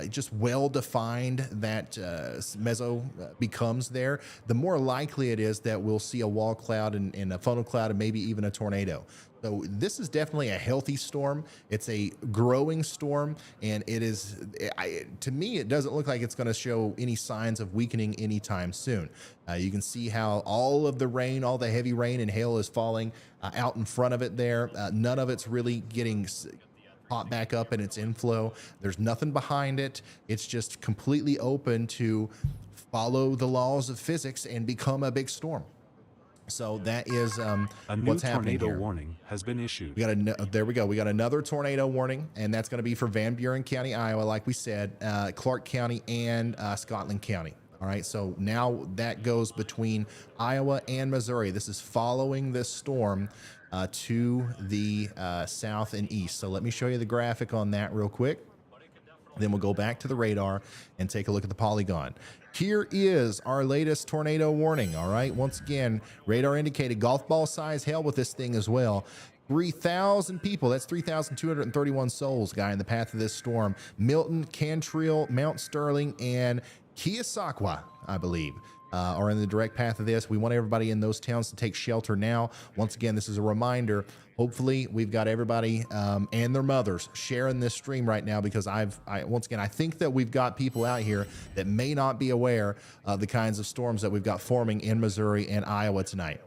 just well-defined that meso becomes there, the more likely it is that we'll see a wall cloud and a funnel cloud and maybe even a tornado. So this is definitely a healthy storm. It's a growing storm, and it is, to me, it doesn't look like it's going to show any signs of weakening anytime soon. You can see how all of the rain, all the heavy rain and hail is falling out in front of it there. None of it's really getting caught back up in its inflow. There's nothing behind it. It's just completely open to follow the laws of physics and become a big storm. So that is what's happening here. A new tornado warning has been issued. There we go. We got another tornado warning, and that's going to be for Van Buren County, Iowa, like we said, Clark County, and Scotland County. All right, so now that goes between Iowa and Missouri. This is following this storm to the south and east. So let me show you the graphic on that real quick. Then we'll go back to the radar and take a look at the polygon. Here is our latest tornado warning. All right, once again, radar indicated golf ball size hail with this thing as well. 3,000 people, that's 3,231 souls, guy, in the path of this storm. Milton, Cantrell, Mount Sterling, and Keosauqua, I believe, are in the direct path of this. We want everybody in those towns to take shelter now. Once again, this is a reminder. Hopefully we've got everybody and their mothers sharing this stream right now, because once again, I think that we've got people out here that may not be aware of the kinds of storms that we've got forming in Missouri and Iowa tonight.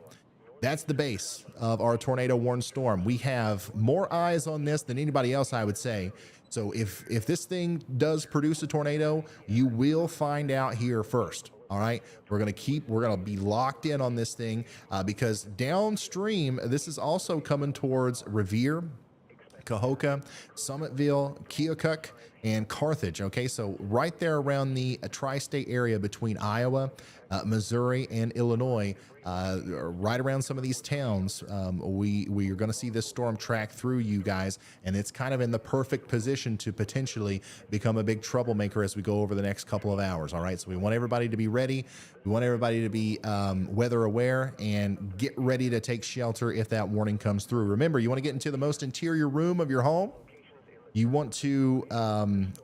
That's the base of our tornado warned storm. We have more eyes on this than anybody else, I would say. So if this thing does produce a tornado, you will find out here first. All right, we're gonna be locked in on this thing because downstream, this is also coming towards Revere, Cahokia, Summitville, Keokuk, and Carthage. Okay, so right there around the tri-state area between Iowa, Missouri, and Illinois, right around some of these towns, we are going to see this storm track through you guys, and it's kind of in the perfect position to potentially become a big troublemaker as we go over the next couple of hours. All right, so we want everybody to be ready. We want everybody to be weather aware and get ready to take shelter if that warning comes through. Remember, you want to get into the most interior room of your home. You want to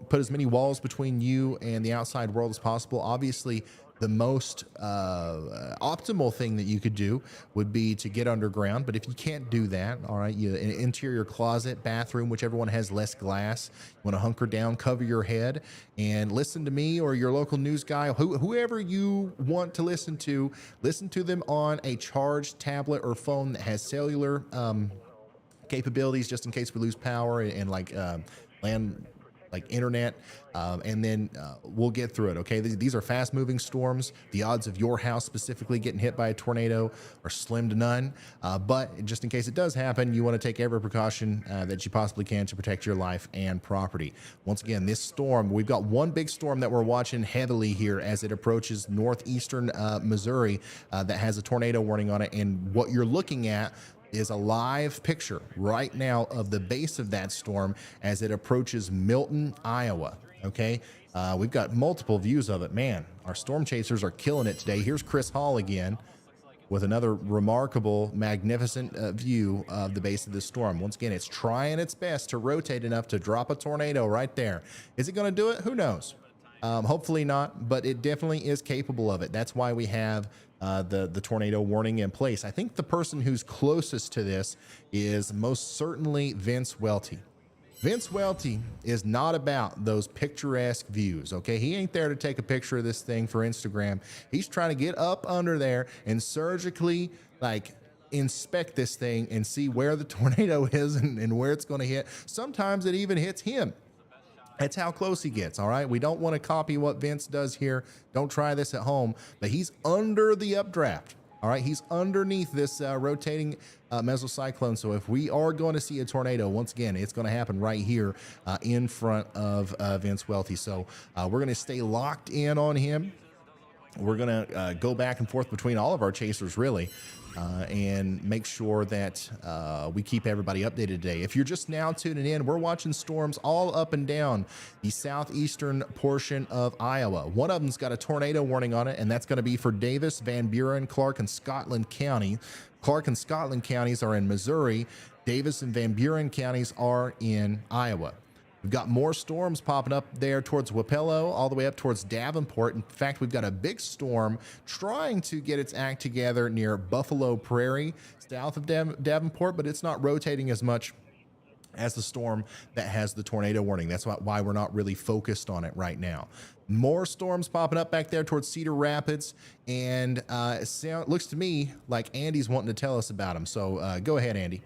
put as many walls between you and the outside world as possible. Obviously, the most optimal thing that you could do would be to get underground. But if you can't do that, all right, you an interior closet, bathroom, whichever one has less glass, you want to hunker down, cover your head, and listen to me or your local news guy, whoever you want to listen to them on a charged tablet or phone that has cellular capabilities, just in case we lose power and like land like internet, and then we'll get through it. Okay, these are fast moving storms. The odds of your house specifically getting hit by a tornado are slim to none, but just in case it does happen, you want to take every precaution that you possibly can to protect your life and property. Once again, this storm, we've got one big storm that we're watching heavily here as it approaches northeastern Missouri that has a tornado warning on it, and what you're looking at is a live picture right now of the base of that storm as it approaches Milton, Iowa. Okay, we've got multiple views of it. Man, our storm chasers are killing it today. Here's Chris Hall again with another remarkable, magnificent view of the base of this storm. Once again, it's trying its best to rotate enough to drop a tornado right there. Is it going to do it? Who knows? Hopefully not, but it definitely is capable of it. That's why we have the tornado warning in place. I think the person who's closest to this is most certainly Vince Welty. Vince Welty is not about those picturesque views, okay? He ain't there to take a picture of this thing for Instagram. He's trying to get up under there and surgically, like, inspect this thing and see where the tornado is and where it's going to hit. Sometimes it even hits him. That's how close he gets, all right? We don't want to copy what Vince does here. Don't try this at home. But he's under the updraft, all right? He's underneath this rotating mesocyclone. So if we are going to see a tornado, once again, it's going to happen right here in front of Vince Welty. So we're going to stay locked in on him. We're going to go back and forth between all of our chasers, really, and make sure that we keep everybody updated today. If you're just now tuning in, we're watching storms all up and down the southeastern portion of Iowa. One of them's got a tornado warning on it, and that's going to be for Davis, Van Buren, Clark, and Scotland County. Clark and Scotland counties are in Missouri. Davis and Van Buren counties are in Iowa. We've got more storms popping up there towards Wapello, all the way up towards Davenport. In fact, we've got a big storm trying to get its act together near Buffalo Prairie, south of Davenport, but it's not rotating as much as the storm that has the tornado warning. That's why we're not really focused on it right now. More storms popping up back there towards Cedar Rapids, and it looks to me like Andy's wanting to tell us about them. So go ahead, Andy.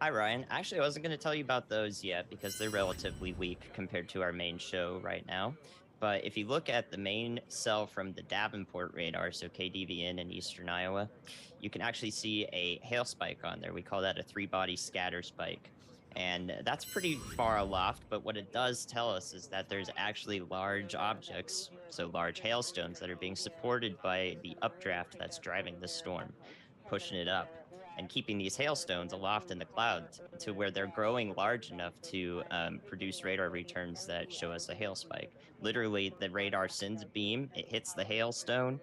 Hi, Ryan. Actually, I wasn't going to tell you about those yet because they're relatively weak compared to our main show right now. But if you look at the main cell from the Davenport radar, so KDVN in eastern Iowa, you can actually see a hail spike on there. We call that a three-body scatter spike. And that's pretty far aloft, but what it does tell us is that there's actually large objects, so large hailstones, that are being supported by the updraft that's driving the storm, pushing it up and keeping these hailstones aloft in the clouds to where they're growing large enough to produce radar returns that show us a hail spike. Literally, the radar sends a beam, it hits the hailstone,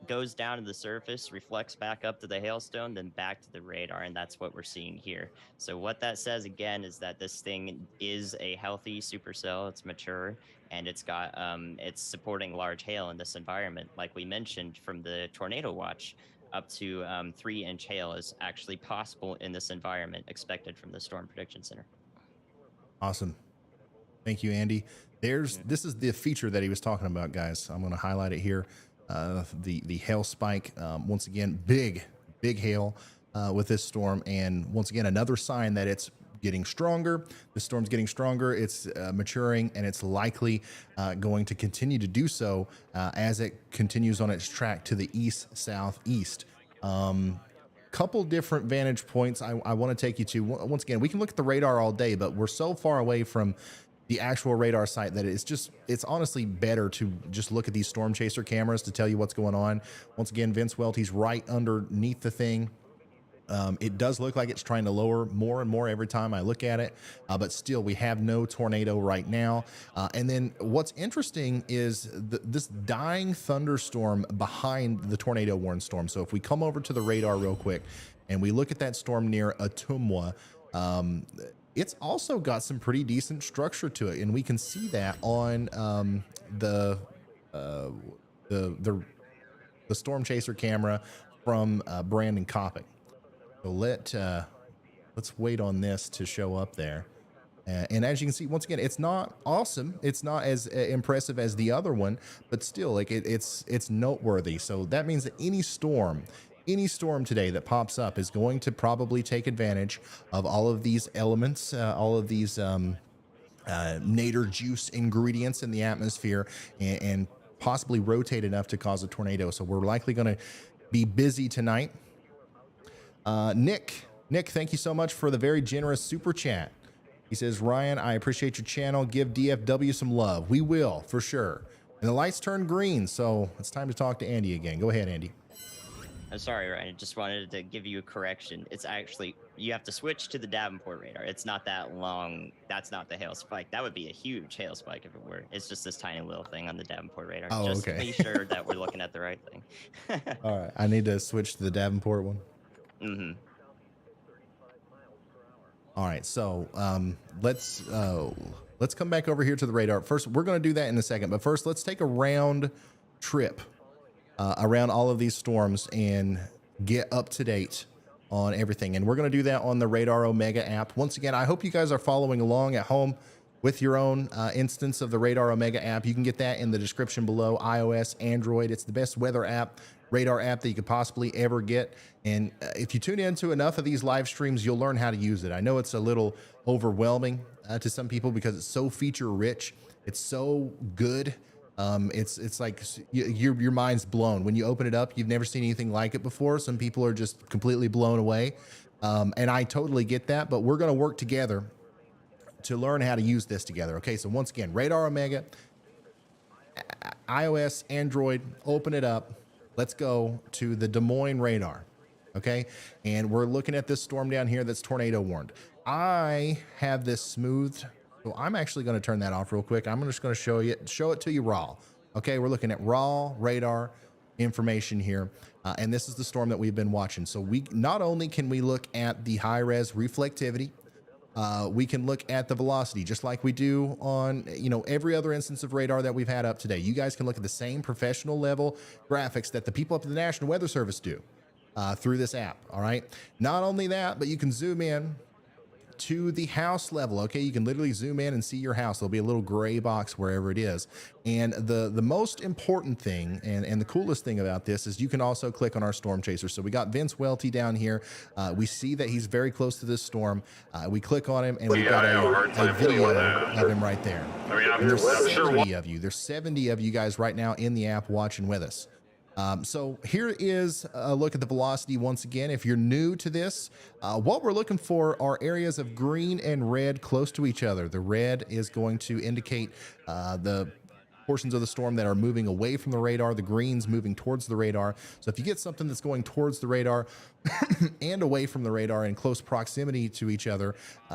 goes down to the surface, reflects back up to the hailstone, then back to the radar, and that's what we're seeing here. So what that says, again, is that this thing is a healthy supercell, it's mature, and it's got it's supporting large hail in this environment. Like we mentioned from the tornado watch, up to 3-inch hail is actually possible in this environment, expected from the Storm Prediction Center. Awesome. Thank you, Andy. This is the feature that he was talking about, guys. I'm going to highlight it here. The hail spike, once again, big hail with this storm. And once again, another sign that it's getting stronger. The storm's getting stronger. It's maturing, and it's likely going to continue to do so as it continues on its track to the east-southeast. Couple different vantage points I want to take you to. Once again, we can look at the radar all day, but we're so far away from the actual radar site that it's honestly better to just look at these storm chaser cameras to tell you what's going on. Once again, Vince Welty's right underneath the thing. It does look like it's trying to lower more and more every time I look at it, but still we have no tornado right now. And then what's interesting is this dying thunderstorm behind the tornado warned storm. So if we come over to the radar real quick and we look at that storm near Ottumwa, it's also got some pretty decent structure to it. And we can see that on the storm chaser camera from Brandon Kopic. So let's wait on this to show up there. And as you can see, once again, it's not awesome. It's not as impressive as the other one, but still, like it's noteworthy. So that means that any storm today that pops up is going to probably take advantage of all of these elements, all of these nadir juice ingredients in the atmosphere, and possibly rotate enough to cause a tornado. So we're likely going to be busy tonight. Nick, thank you so much for the very generous super chat. He says, Ryan, I appreciate your channel. Give DFW some love. We will, for sure. And the lights turn green, so it's time to talk to Andy again. Go ahead, Andy. I'm sorry, Ryan. I just wanted to give you a correction. It's actually, you have to switch to the Davenport radar. It's not that long. That's not the hail spike. That would be a huge hail spike if it were. It's just this tiny little thing on the Davenport radar. Oh, just okay. to be sure that we're looking at the right thing. All right. I need to switch to the Davenport one. Mm-hmm. All right, so let's come back over here to the radar. First, we're going to do that in a second, but first, let's take a round trip around all of these storms and get up to date on everything. And we're going to do that on the Radar Omega app. Once again, I hope you guys are following along at home with your own instance of the Radar Omega app. You can get that in the description below. iOS, Android. It's the best weather app, radar app that you could possibly ever get. And if you tune into enough of these live streams, you'll learn how to use it. I know it's a little overwhelming to some people because it's so feature rich. It's so good. It's like your mind's blown when you open it up. You've never seen anything like it before. Some people are just completely blown away. And I totally get that, but we're going to work together to learn how to use this together. Okay. So once again, Radar Omega, iOS, Android, open it up. Let's go to the Des Moines radar. Okay. And we're looking at this storm down here that's tornado warned. I have this smoothed. So I'm actually going to turn that off real quick. I'm just going to show it to you raw. Okay. We're looking at raw radar information here. And this is the storm that we've been watching. So we not only can we look at the high res reflectivity, we can look at the velocity just like we do on, every other instance of radar that we've had up today. You guys can look at the same professional level graphics that the people up at the National Weather Service do through this app. All right. Not only that, but you can zoom in to the house level. Okay. You can literally zoom in and see your house. There'll be a little gray box wherever it is. And the most important thing and the coolest thing about this is you can also click on our storm chaser. So we got Vince Welty down here. We see that he's very close to this storm. We click on him and we've got a video of him right there. And there's 70 of you. There's 70 of you guys right now in the app watching with us. So here is a look at the velocity once again. If you're new to this, what we're looking for are areas of green and red close to each other. The red is going to indicate the portions of the storm that are moving away from the radar, the green's moving towards the radar. So if you get something that's going towards the radar and away from the radar in close proximity to each other,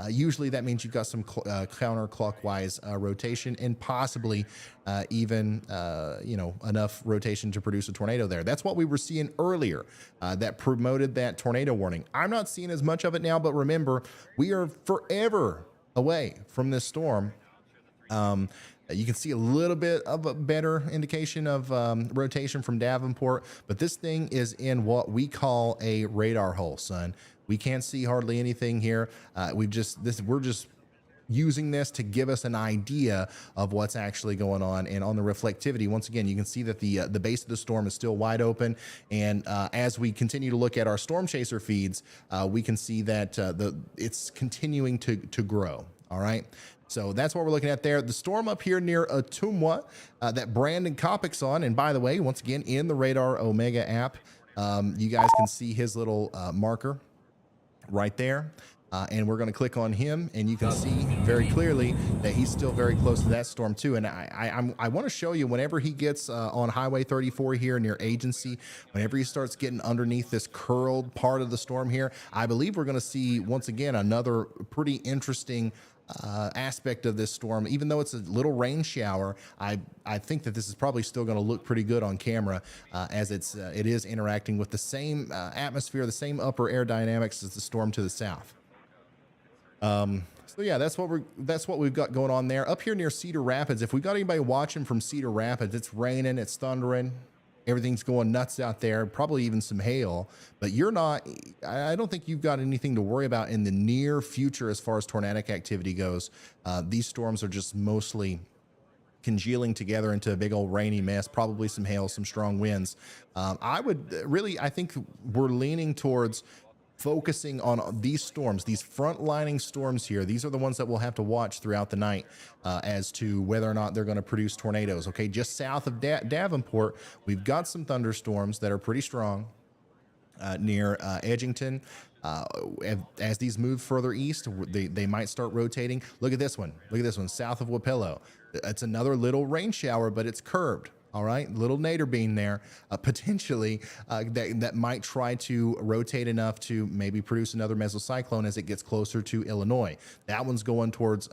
usually that means you've got some counterclockwise rotation and possibly even enough rotation to produce a tornado there. That's what we were seeing earlier that promoted that tornado warning. I'm not seeing as much of it now, but remember, we are forever away from this storm. You can see a little bit of a better indication of rotation from Davenport, but this thing is in what we call a radar hole, son. We can't see hardly anything here. We're just using this to give us an idea of what's actually going on. And on the reflectivity, once again, you can see that the base of the storm is still wide open. And as we continue to look at our storm chaser feeds, we can see that it's continuing to grow. All right. So that's what we're looking at there. The storm up here near Ottumwa that Brandon Kopic's on. And by the way, once again, in the Radar Omega app, you guys can see his little marker right there. And we're going to click on him and you can see very clearly that he's still very close to that storm too. And I want to show you whenever he gets on Highway 34 here near Agency, whenever he starts getting underneath this curled part of the storm here, I believe we're going to see once again another pretty interesting aspect of this storm. Even though it's a little rain shower, I think that this is probably still going to look pretty good on camera as it is interacting with the same atmosphere, the same upper air dynamics as the storm to the south. So yeah, that's what we've got going on there. Up here near Cedar Rapids, if we've got anybody watching from Cedar Rapids, it's raining, it's thundering, everything's going nuts out there, probably even some hail, but I don't think you've got anything to worry about in the near future as far as tornadic activity goes. These storms are just mostly congealing together into a big old rainy mess, probably some hail, some strong winds. I think we're leaning towards focusing on these storms, these front-lining storms here. These are the ones that we'll have to watch throughout the night as to whether or not they're going to produce tornadoes. Okay, just south of Davenport, we've got some thunderstorms that are pretty strong near Edgington. As these move further east, they might start rotating. Look at this one. Look at this one, south of Wapello. It's another little rain shower, but it's curved. All right, little nader bean there, potentially that might try to rotate enough to maybe produce another mesocyclone as it gets closer to Illinois. That one's going towards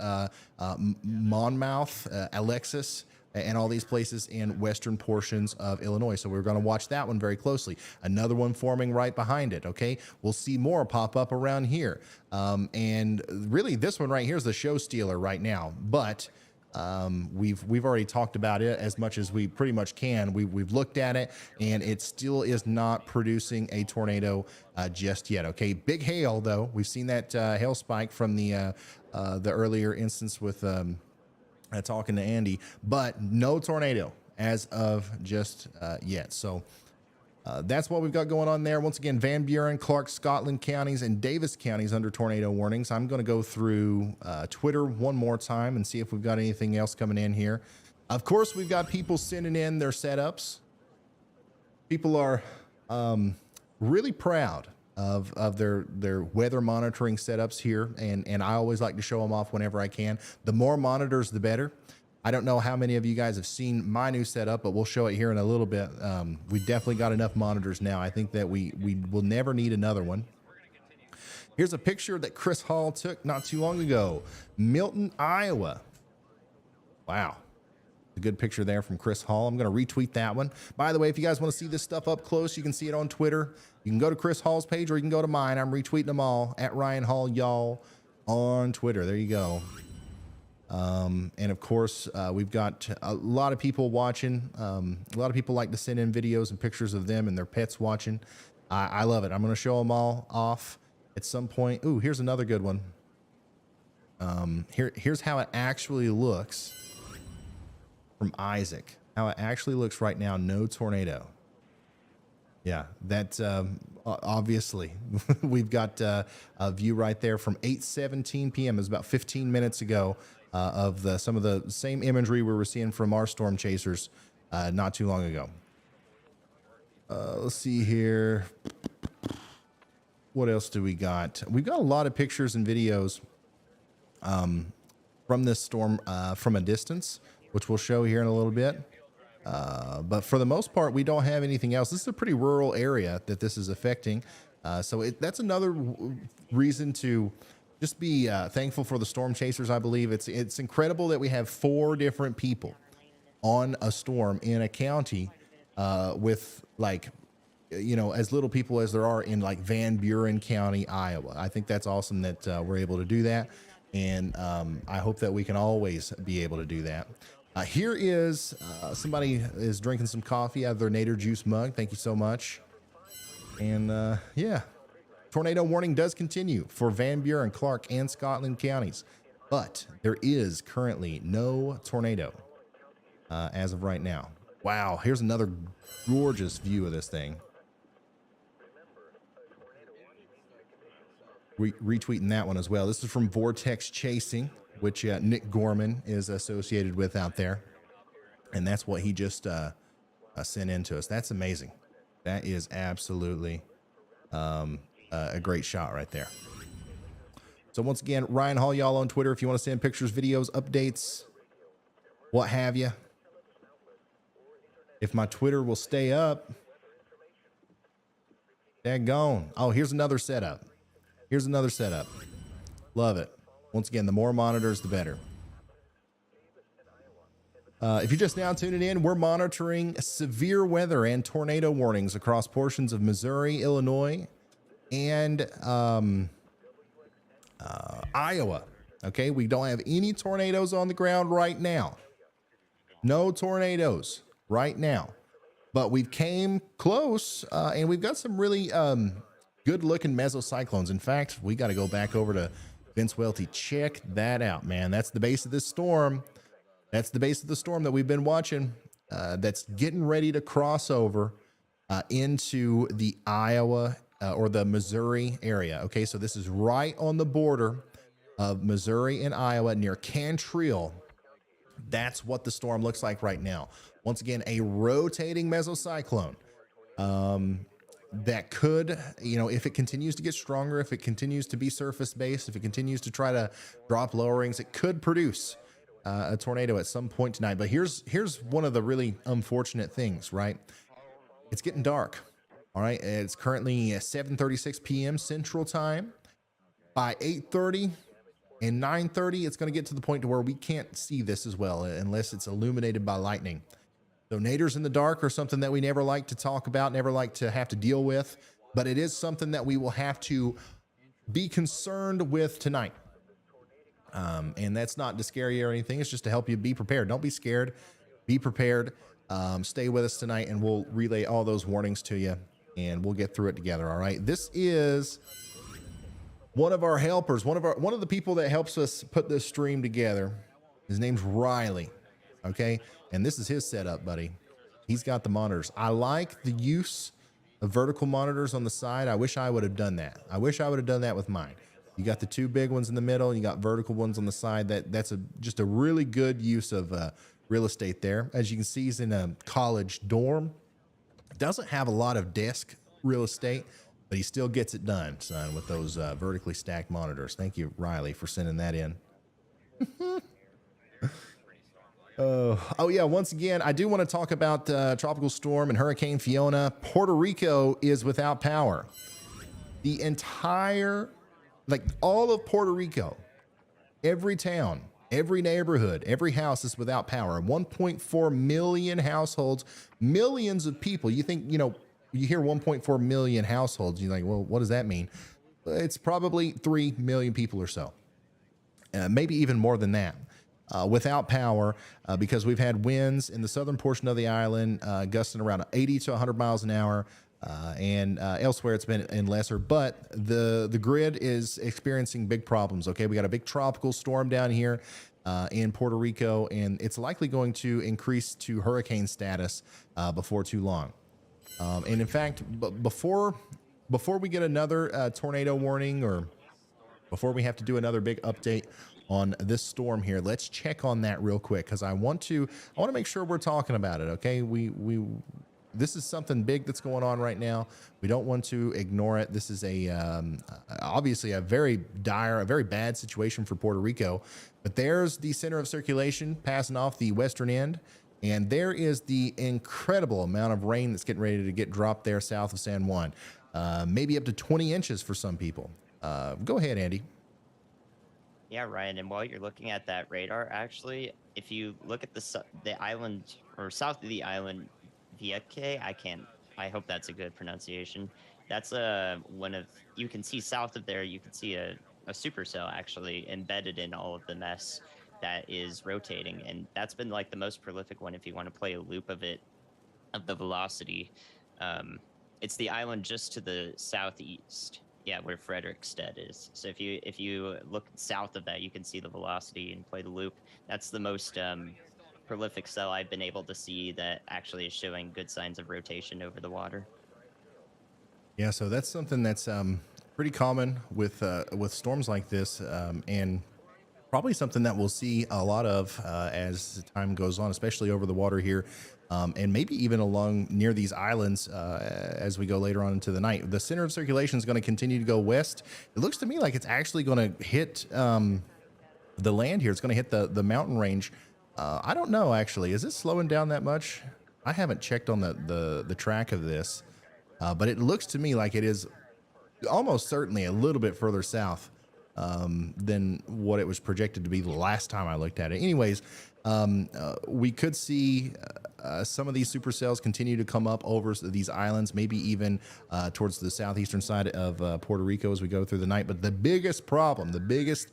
Monmouth, Alexis, and all these places in western portions of Illinois. So we're going to watch that one very closely. Another one forming right behind it. Okay, we'll see more pop up around here. And really, this one right here is the show stealer right now, but we've already talked about it as much as we pretty much can. We've looked at it, and it still is not producing a tornado just yet. Okay, big hail though. We've seen that hail spike from the earlier instance with talking to Andy, but no tornado as of just yet. So that's what we've got going on there. Once again, Van Buren, Clark, Scotland counties, and Davis counties under tornado warnings. I'm going to go through Twitter one more time and see if we've got anything else coming in here. Of course, we've got people sending in their setups. People are really proud of their weather monitoring setups here, and I always like to show them off whenever I can. The more monitors, the better. I don't know how many of you guys have seen my new setup, but we'll show it here in a little bit. We definitely got enough monitors now. I think that we will never need another one. Here's a picture that Chris Hall took not too long ago. Milton, Iowa. Wow. A good picture there from Chris Hall. I'm going to retweet that one. By the way, if you guys want to see this stuff up close, you can see it on Twitter. You can go to Chris Hall's page or you can go to mine. I'm retweeting them all at Ryan Hall, y'all, on Twitter. There you go. And of course, we've got a lot of people watching. A lot of people like to send in videos and pictures of them and their pets watching. I love it. I'm going to show them all off at some point. Ooh, here's another good one. Here's how it actually looks from Isaac. How it actually looks right now. No tornado. Yeah, that's obviously we've got a view right there from 8:17 p.m. It was about 15 minutes ago. Of some of the same imagery we were seeing from our storm chasers not too long ago. Let's see here. What else do we got? We've got a lot of pictures and videos from this storm from a distance, which we'll show here in a little bit. But for the most part, we don't have anything else. This is a pretty rural area that this is affecting. So that's another reason to just be thankful for the storm chasers. I believe it's incredible that we have 4 different people on a storm in a county with as little people as there are in like Van Buren County, Iowa. I think that's awesome that we're able to do that. And I hope that we can always be able to do that. Here is somebody is drinking some coffee out of their Nader juice mug. Thank you so much. And yeah. Tornado warning does continue for Van Buren, Clark, and Scotland counties, but there is currently no tornado as of right now. Wow, here's another gorgeous view of this thing. Retweeting that one as well. This is from Vortex Chasing, which Nick Gorman is associated with out there, and that's what he just sent in to us. That's amazing. That is absolutely a great shot right there. So once again, Ryan Hall, y'all on Twitter, if you want to send pictures, videos, updates, what have you. If my Twitter will stay up. Daggone. Oh, here's another setup. Here's another setup. Love it. Once again, the more monitors, the better. If you're just now tuning in, we're monitoring severe weather and tornado warnings across portions of Missouri, Illinois, and Iowa. Okay, we don't have any tornadoes on the ground right now. No tornadoes right now. But we've came close, and we've got some really good-looking mesocyclones. In fact, we got to go back over to Vince Welty. Check that out, man. That's the base of this storm. That's the base of the storm that we've been watching. That's getting ready to cross over into the Iowa or the Missouri area. Okay, so this is right on the border of Missouri and Iowa near Cantrell. That's what the storm looks like right now. Once again, a rotating mesocyclone that could, if it continues to get stronger, if it continues to be surface based, if it continues to try to drop lowerings, it could produce a tornado at some point tonight. But here's one of the really unfortunate things, right? It's getting dark. All right. It's currently 7:36 p.m. Central Time. By 8:30 and 9:30, it's going to get to the point to where we can't see this as well unless it's illuminated by lightning. So naders in the dark are something that we never like to talk about, never like to have to deal with, but it is something that we will have to be concerned with tonight. And that's not to scare you or anything. It's just to help you be prepared. Don't be scared. Be prepared. Stay with us tonight, and we'll relay all those warnings to you, and we'll get through it together. All right. This is one of our helpers, one of the people that helps us put this stream together. His name's Riley. Okay. And this is his setup, buddy. He's got the monitors. I like the use of vertical monitors on the side. I wish I would have done that. I wish I would have done that with mine. You got the two big ones in the middle, and you got vertical ones on the side. That's just a really good use of real estate there. As you can see, he's in a college dorm. Doesn't have a lot of desk real estate, but he still gets it done, son, with those vertically stacked monitors. Thank you, Riley, for sending that in. Oh yeah, once again, I do want to talk about Tropical Storm and Hurricane Fiona. Puerto Rico is without power. The entire, all of Puerto Rico, every town, every neighborhood, every house is without power. 1.4 million households, millions of people. You think, you hear 1.4 million households, you're like, well, what does that mean? It's probably 3 million people or so, maybe even more than that. Without power, because we've had winds in the southern portion of the island gusting around 80 to 100 miles an hour, and elsewhere it's been in lesser. But the grid is experiencing big problems. Okay, we got a big tropical storm down here in Puerto Rico, and it's likely going to increase to hurricane status before too long. And in fact, before we get another tornado warning, or before we have to do another big update on this storm here, let's check on that real quick, because I want to make sure we're talking about it. Okay, this is something big that's going on right now. We don't want to ignore it. This is obviously a very dire, a very bad situation for Puerto Rico. But there's the center of circulation passing off the western end, and there is the incredible amount of rain that's getting ready to get dropped there south of San Juan, maybe up to 20 inches for some people. Go ahead, Andy. Yeah, Ryan. And while you're looking at that radar, actually, if you look at the island, or south of the island, Vieque, I hope that's a good pronunciation. That's you can see south of there, you can see a supercell actually embedded in all of the mess that is rotating. And that's been the most prolific one if you want to play a loop of it, of the velocity. It's the island just to the southeast. Yeah, where Frederickstead is. So if you look south of that, you can see the velocity and play the loop. That's the most prolific cell I've been able to see that actually is showing good signs of rotation over the water. Yeah, so that's something that's pretty common with storms like this, and probably something that we'll see a lot of as time goes on, especially over the water here. And maybe even along near these islands as we go later on into the night. The center of circulation is going to continue to go west. It looks to me like it's actually going to hit the land here. It's going to hit the mountain range. I don't know, actually. Is it slowing down that much? I haven't checked on the track of this, but it looks to me like it is almost certainly a little bit further south than what it was projected to be the last time I looked at it. Anyways, we could see some of these supercells continue to come up over these islands, maybe even towards the southeastern side of Puerto Rico as we go through the night. But the biggest problem, the biggest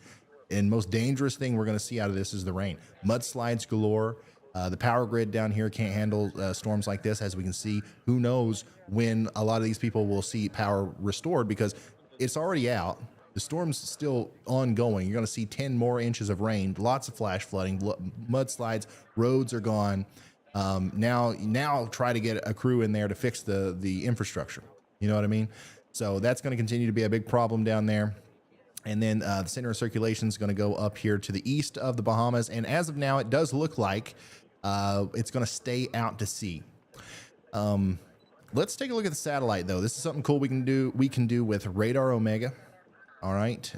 and most dangerous thing we're going to see out of this is the rain. Mudslides galore. The power grid down here can't handle storms like this. As we can see, who knows when a lot of these people will see power restored, because it's already out. The storm's still ongoing. You're going to see 10 more inches of rain, lots of flash flooding, mudslides, roads are gone. Now try to get a crew in there to fix the infrastructure. You know what I mean? So that's going to continue to be a big problem down there. And then the center of circulation is going to go up here to the east of the Bahamas. And as of now, it does look like it's going to stay out to sea. Let's take a look at the satellite, though. This is something cool we can do with Radar Omega. All right.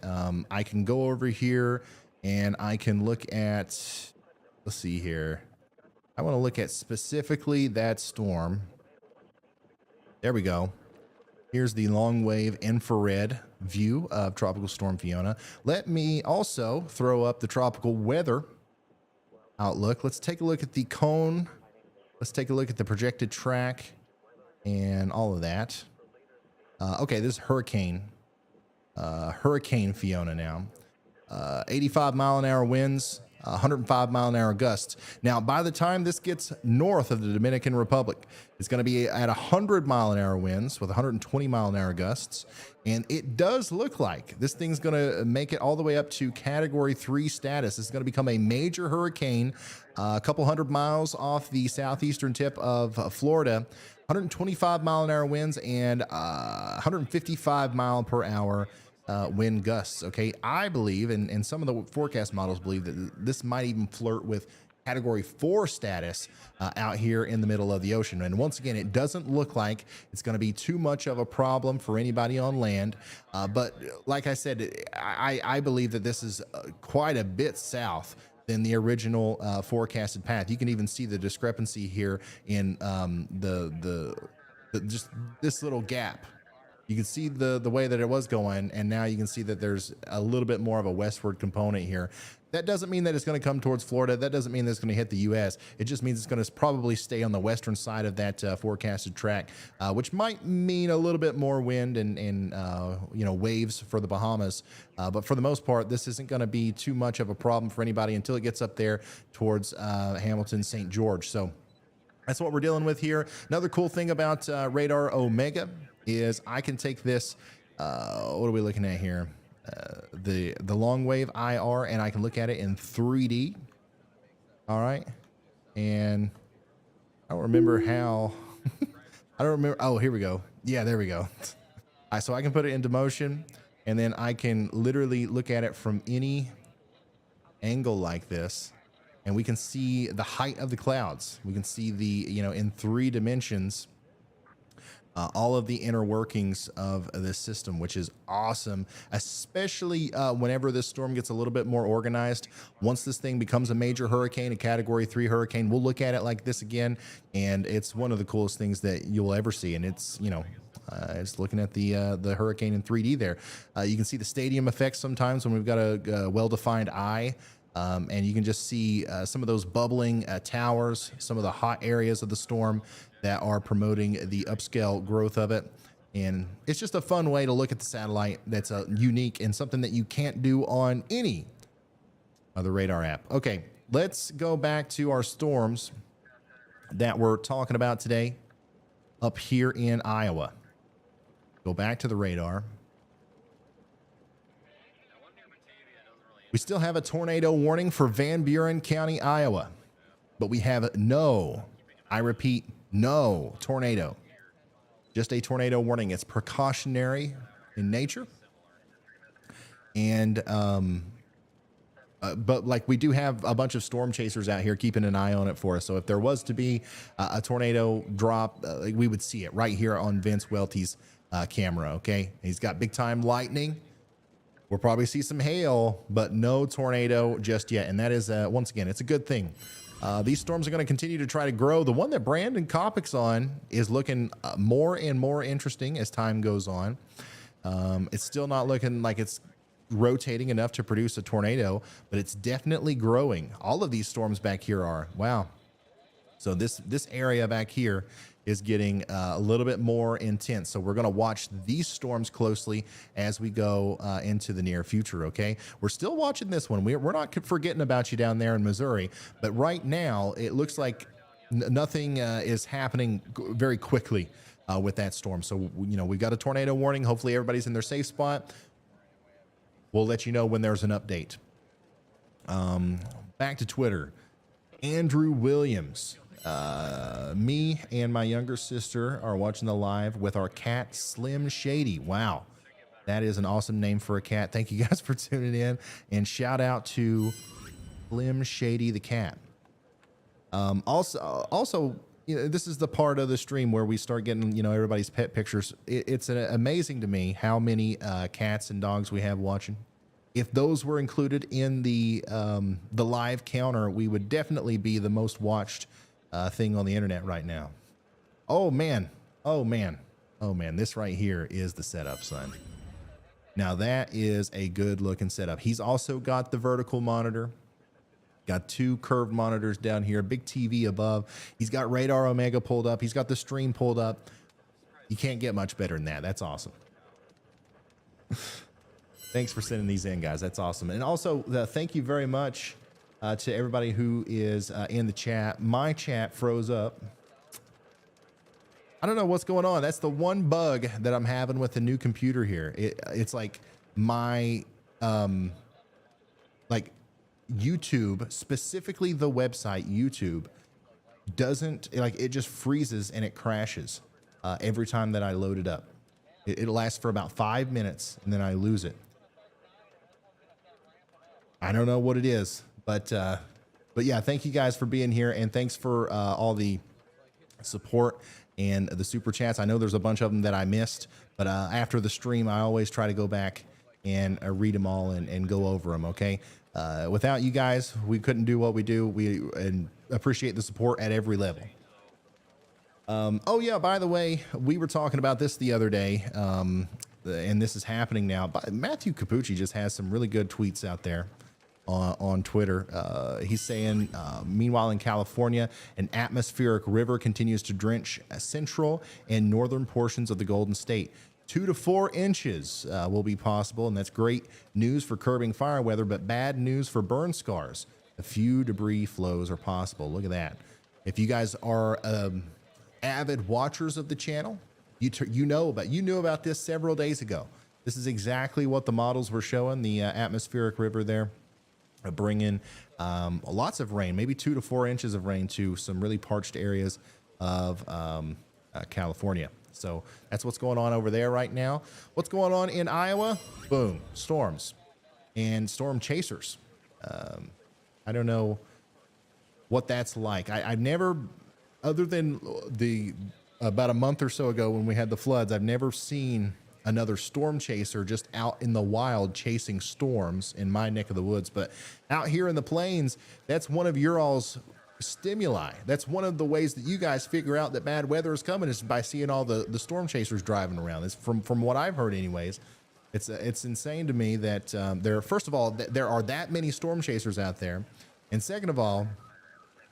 I can go over here and I can look at, let's see here. I want to look at specifically that storm. There we go. Here's the long wave infrared view of Tropical Storm Fiona. Let me also throw up the tropical weather outlook. Let's take a look at the cone. Let's take a look at the projected track and all of that. Okay, this is Hurricane Fiona now. 85 mile an hour winds, 105 mile an hour gusts. Now, by the time this gets north of the Dominican Republic, it's going to be at 100 mile an hour winds with 120 mile an hour gusts. And it does look like this thing's going to make it all the way up to Category 3 status. It's going to become a major hurricane, a couple hundred miles off the southeastern tip of Florida. 125 mile an hour winds and 155 mile per hour wind gusts. Okay, I believe, and some of the forecast models believe that this might even flirt with Category 4 status out here in the middle of the ocean. And once again, it doesn't look like it's going to be too much of a problem for anybody on land. But like I said, I believe that this is quite a bit south than the original forecasted path. You can even see the discrepancy here in just this little gap. You can see the way that it was going, and now you can see that there's a little bit more of a westward component here. That doesn't mean that it's going to come towards Florida. That doesn't mean that it's going to hit the U.S. It just means it's going to probably stay on the western side of that forecasted track, which might mean a little bit more wind and waves for the Bahamas. But for the most part, this isn't going to be too much of a problem for anybody until it gets up there towards Hamilton, St. George. So that's what we're dealing with here. Another cool thing about Radar Omega is I can take this, what are we looking at here? The long wave IR, and I can look at it in 3D. All right. And I don't remember how, I don't remember. Oh, here we go. Yeah, there we go. So I can put it into motion, and then I can literally look at it from any angle like this, and we can see the height of the clouds. We can see the, in 3 dimensions, all of the inner workings of this system, which is awesome, especially whenever this storm gets a little bit more organized. Once this thing becomes a major hurricane, a Category 3 hurricane, we'll look at it like this again, and it's one of the coolest things that you'll ever see. And it's, it's looking at the hurricane in 3D there. You can see the stadium effects sometimes when we've got a well-defined eye. And you can just see some of those bubbling towers, some of the hot areas of the storm that are promoting the upscale growth of it. And it's just a fun way to look at the satellite that's unique and something that you can't do on any other radar app. Okay, let's go back to our storms that we're talking about today up here in Iowa. Go back to the radar. We still have a tornado warning for Van Buren County, Iowa, but we have no, I repeat, no tornado, just a tornado warning. It's precautionary in nature. And, but like we do have a bunch of storm chasers out here keeping an eye on it for us. So if there was to be a tornado drop, we would see it right here on Vince Welty's camera. Okay. He's got big time lightning. We'll probably see some hail, but no tornado just yet. And that is, once again, it's a good thing. These storms are going to continue to try to grow. The one that Brandon Kopic's on is looking more and more interesting as time goes on. It's still not looking like it's rotating enough to produce a tornado, but it's definitely growing. All of these storms back here are. Wow. So this area back here is getting a little bit more intense. So we're going to watch these storms closely as we go into the near future. Okay, we're still watching this one. We're not forgetting about you down there in Missouri, but right now it looks like nothing is happening very quickly with that storm. So we've got a tornado warning. Hopefully everybody's in their safe spot. We'll let you know when there's an update. Back to Twitter. Andrew Williams. Me and my younger sister are watching the live with our cat Slim Shady. Wow, that is an awesome name for a cat. Thank you guys for tuning in, and shout out to Slim Shady the cat. Also, this is the part of the stream where we start getting everybody's pet pictures. It's amazing to me how many cats and dogs we have watching. If those were included in the live counter, we would definitely be the most watched thing on the internet right now. Oh man, this right here is the setup, son. Now that is a good looking setup. He's also got the vertical monitor, got 2 curved monitors down here, big TV above. He's got Radar Omega pulled up. He's got the stream pulled up. You can't get much better than that. That's awesome. Thanks for sending these in, guys. That's awesome. And also thank you very much to everybody who is in the chat. My chat froze up. I don't know what's going on. That's the one bug that I'm having with the new computer here. It's like my like YouTube, specifically the website YouTube, doesn't it just freezes and it crashes every time that I load it up. It'll last for about 5 minutes and then I lose it. I don't know what it is. But yeah, thank you guys for being here, and thanks for all the support and the super chats. I know there's a bunch of them that I missed, but after the stream, I always try to go back and read them all and go over them. Okay, without you guys, we couldn't do what we do. We appreciate the support at every level. Oh yeah, by the way, we were talking about this the other day, and this is happening now. But Matthew Capucci just has some really good tweets out there on Twitter. He's saying, meanwhile in California, an atmospheric river continues to drench central and northern portions of the Golden State. 2 to 4 inches will be possible, and that's great news for curbing fire weather, but bad news for burn scars. A few debris flows are possible. Look at that. If you guys are avid watchers of the channel, you know about this several days ago. This is exactly what the models were showing, the atmospheric river there. Bring in lots of rain, maybe 2 to 4 inches of rain to some really parched areas of California. So that's what's going on over there right now. What's going on in Iowa? Boom, storms and storm chasers. I don't know what that's like. I've never, other than about a month or so ago when we had the floods, I've never seen another storm chaser just out in the wild chasing storms in my neck of the woods. But out here in the plains, that's one of your all's stimuli. That's one of the ways that you guys figure out that bad weather is coming, is by seeing all the storm chasers driving around. It's from what I've heard anyways. It's insane to me that first of all, there are that many storm chasers out there, and second of all,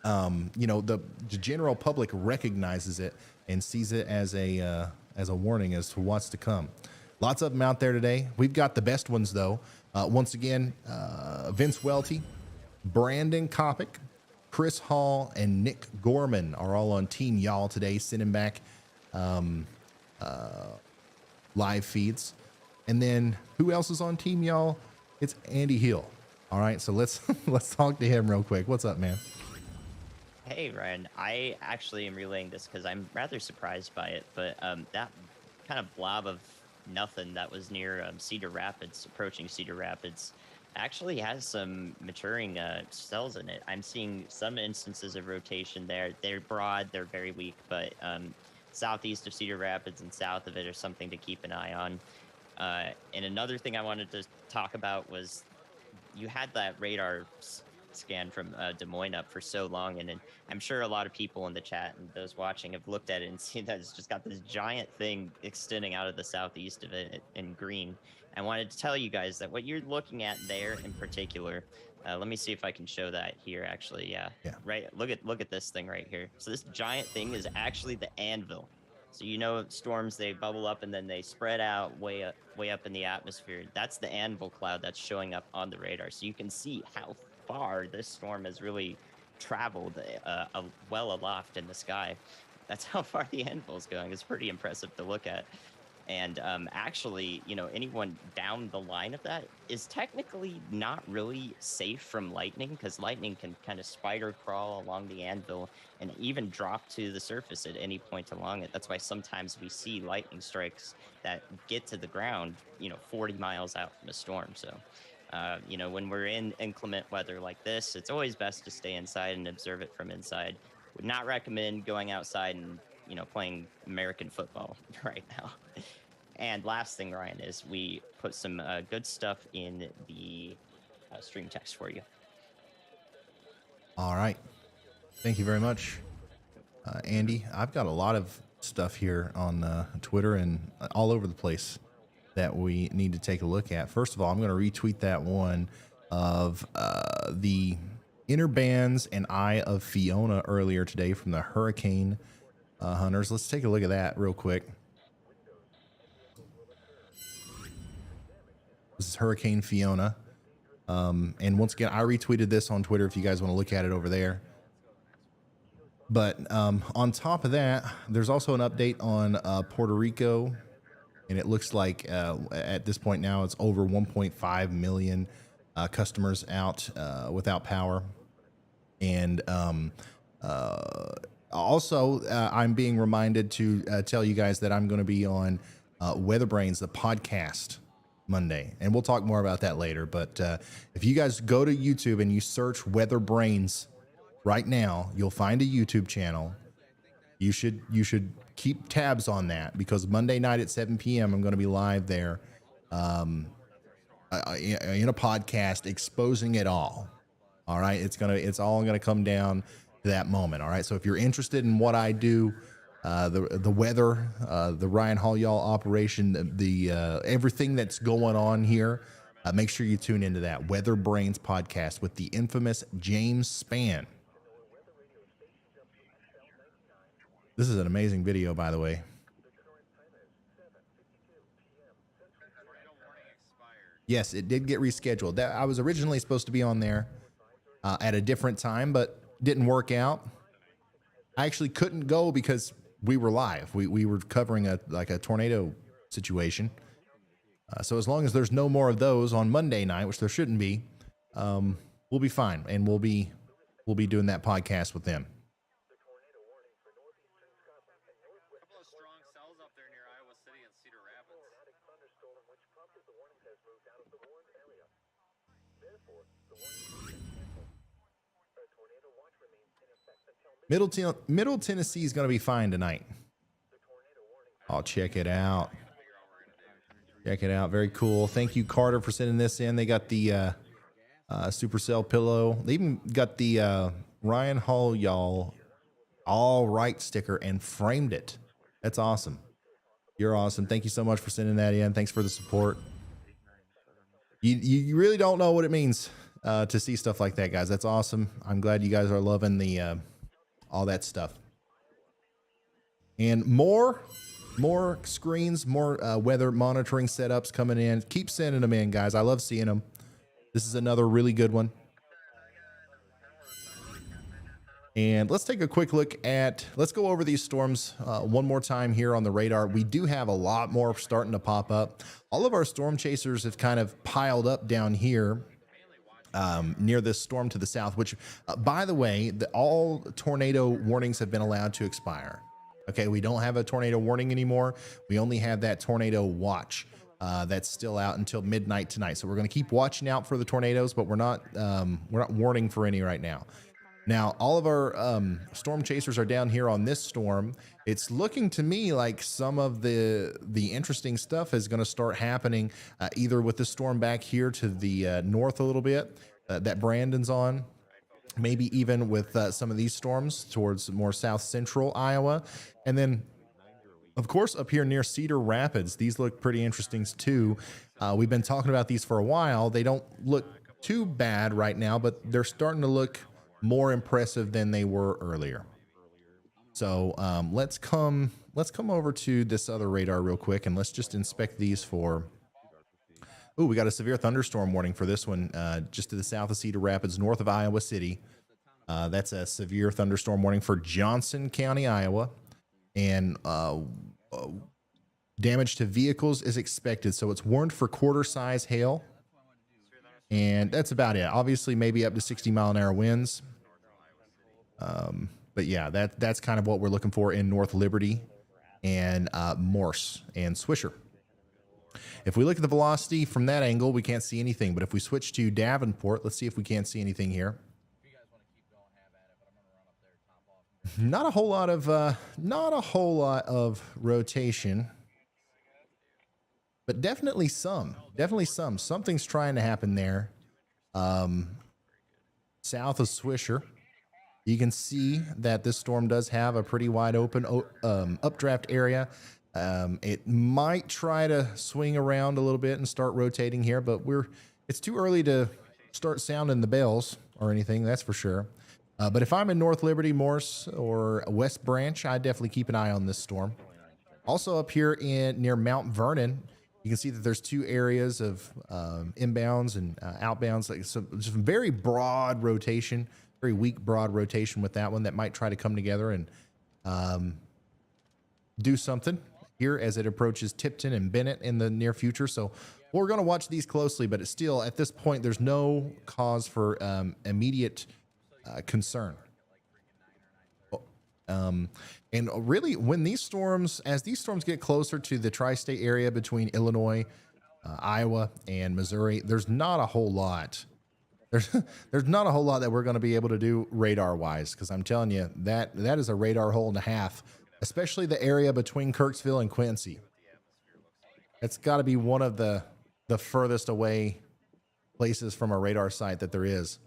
the general public recognizes it and sees it as a warning as to what's to come. Lots of them out there today. We've got the best ones though. Once again, Vince Welty, Brandon Kopic, Chris Hall, and Nick Gorman are all on Team Y'all today, sending back live feeds. And then who else is on Team Y'all? It's Andy Hill. All right, so let's talk to him real quick. What's up, man? Hey, Ryan. I actually am relaying this because I'm rather surprised by it, but that kind of blob of nothing that was near Cedar Rapids, approaching Cedar Rapids, actually has some maturing cells in it. I'm seeing some instances of rotation there. They're broad, they're very weak, but southeast of Cedar Rapids and south of it are something to keep an eye on. And another thing I wanted to talk about was you had that radar scan from Des Moines up for so long, and I'm sure a lot of people in the chat and those watching have looked at it and seen that it's just got this giant thing extending out of the southeast of it in green. I wanted to tell you guys that what you're looking at there in particular, let me see if I can show that here. Actually, yeah. Right. Look at this thing right here. So this giant thing is actually the anvil. So storms, they bubble up and then they spread out way up in the atmosphere. That's the anvil cloud that's showing up on the radar. So you can see how far this storm has really traveled well aloft in the sky. That's how far the anvil is going. It's pretty impressive to look at. And actually, anyone down the line of that is technically not really safe from lightning, because lightning can kind of spider crawl along the anvil and even drop to the surface at any point along it. That's why sometimes we see lightning strikes that get to the ground, 40 miles out from a storm. So, when we're in inclement weather like this, it's always best to stay inside and observe it from inside. Would not recommend going outside and playing American football right now. And last thing, Ryan, is we put some good stuff in the stream text for you. All right. Thank you very much, Andy. I've got a lot of stuff here on Twitter and all over the place that we need to take a look at. First of all, I'm going to retweet that one of the inner bands and Eye of Fiona earlier today from the Hurricane Hunters. Let's take a look at that real quick. This is Hurricane Fiona. And once again, I retweeted this on Twitter if you guys want to look at it over there. But on top of that, there's also an update on Puerto Rico. And it looks like at this point now, it's over 1.5 million customers out without power. And also, I'm being reminded to tell you guys that I'm going to be on Weather Brains, the podcast, Monday, and we'll talk more about that later. But if you guys go to YouTube and you search Weather Brains right now, you'll find a YouTube channel. You should keep tabs on that, because Monday night at 7 p.m. I'm going to be live there in a podcast exposing it all. All right, it's all gonna come down to that moment. All right, so if you're interested in what I do, the weather, the Ryan Hall Y'all operation, the everything that's going on here, make sure you tune into that Weather Brains podcast with the infamous James Spann. This is an amazing video, by the way. Yes, it did get rescheduled. I was originally supposed to be on there at a different time, but didn't work out. I actually couldn't go because we were live. We were covering a tornado situation. So as long as there's no more of those on Monday night, which there shouldn't be, we'll be fine, and we'll be doing that podcast with them. Middle Tennessee is going to be fine tonight. I'll check it out. Check it out. Very cool. Thank you, Carter, for sending this in. They got the Supercell pillow. They even got the Ryan Hall Y'all all right sticker and framed it. That's awesome. You're awesome. Thank you so much for sending that in. Thanks for the support. You really don't know what it means to see stuff like that, guys. That's awesome. I'm glad you guys are loving the all that stuff. And more screens, more weather monitoring setups coming in. Keep sending them in, guys. I love seeing them. This is another really good one. And let's take a quick look let's go over these storms one more time here on the radar. We do have a lot more starting to pop up. All of our storm chasers have kind of piled up down here near this storm to the south, which, by the way, all tornado warnings have been allowed to expire. Okay, we don't have a tornado warning anymore. We only have that tornado watch that's still out until midnight tonight. So we're going to keep watching out for the tornadoes, but we're not warning for any right now. Now, all of our storm chasers are down here on this storm. It's looking to me like some of the interesting stuff is going to start happening either with the storm back here to the north a little bit that Brandon's on, maybe even with some of these storms towards more south central Iowa. And then, of course, up here near Cedar Rapids, these look pretty interesting too. We've been talking about these for a while. They don't look too bad right now, but they're starting to look more impressive than they were earlier. So let's come over to this other radar real quick, and let's just inspect these for. Oh, we got a severe thunderstorm warning for this one, just to the south of Cedar Rapids, north of Iowa City. That's a severe thunderstorm warning for Johnson County, Iowa, and damage to vehicles is expected. So it's warned for quarter-size hail, and that's about it. Obviously, maybe up to 60-mile-an-hour winds. But yeah, that's kind of what we're looking for in North Liberty and Morse and Swisher. If we look at the velocity from that angle, we can't see anything. But if we switch to Davenport, let's see if we can't see anything here. Not a whole lot of rotation, but definitely some. Something's trying to happen there. South of Swisher. You can see that this storm does have a pretty wide open updraft area. It might try to swing around a little bit and start rotating here, but it's too early to start sounding the bells or anything, that's for sure. But if I'm in North Liberty, Morse, or West Branch, I definitely keep an eye on this storm. Also up here near Mount Vernon, you can see that there's two areas of inbounds and outbounds, like some very broad rotation. Very weak, broad rotation with that one that might try to come together and do something here as it approaches Tipton and Bennett in the near future. So we're going to watch these closely, but it's still, at this point, there's no cause for immediate concern. And really, as these storms get closer to the tri-state area between Illinois, Iowa, and Missouri, there's not a whole lot. There's not a whole lot that we're going to be able to do radar wise, because I'm telling you that is a radar hole and a half, especially the area between Kirksville and Quincy. It's got to be one of the furthest away places from a radar site that there is.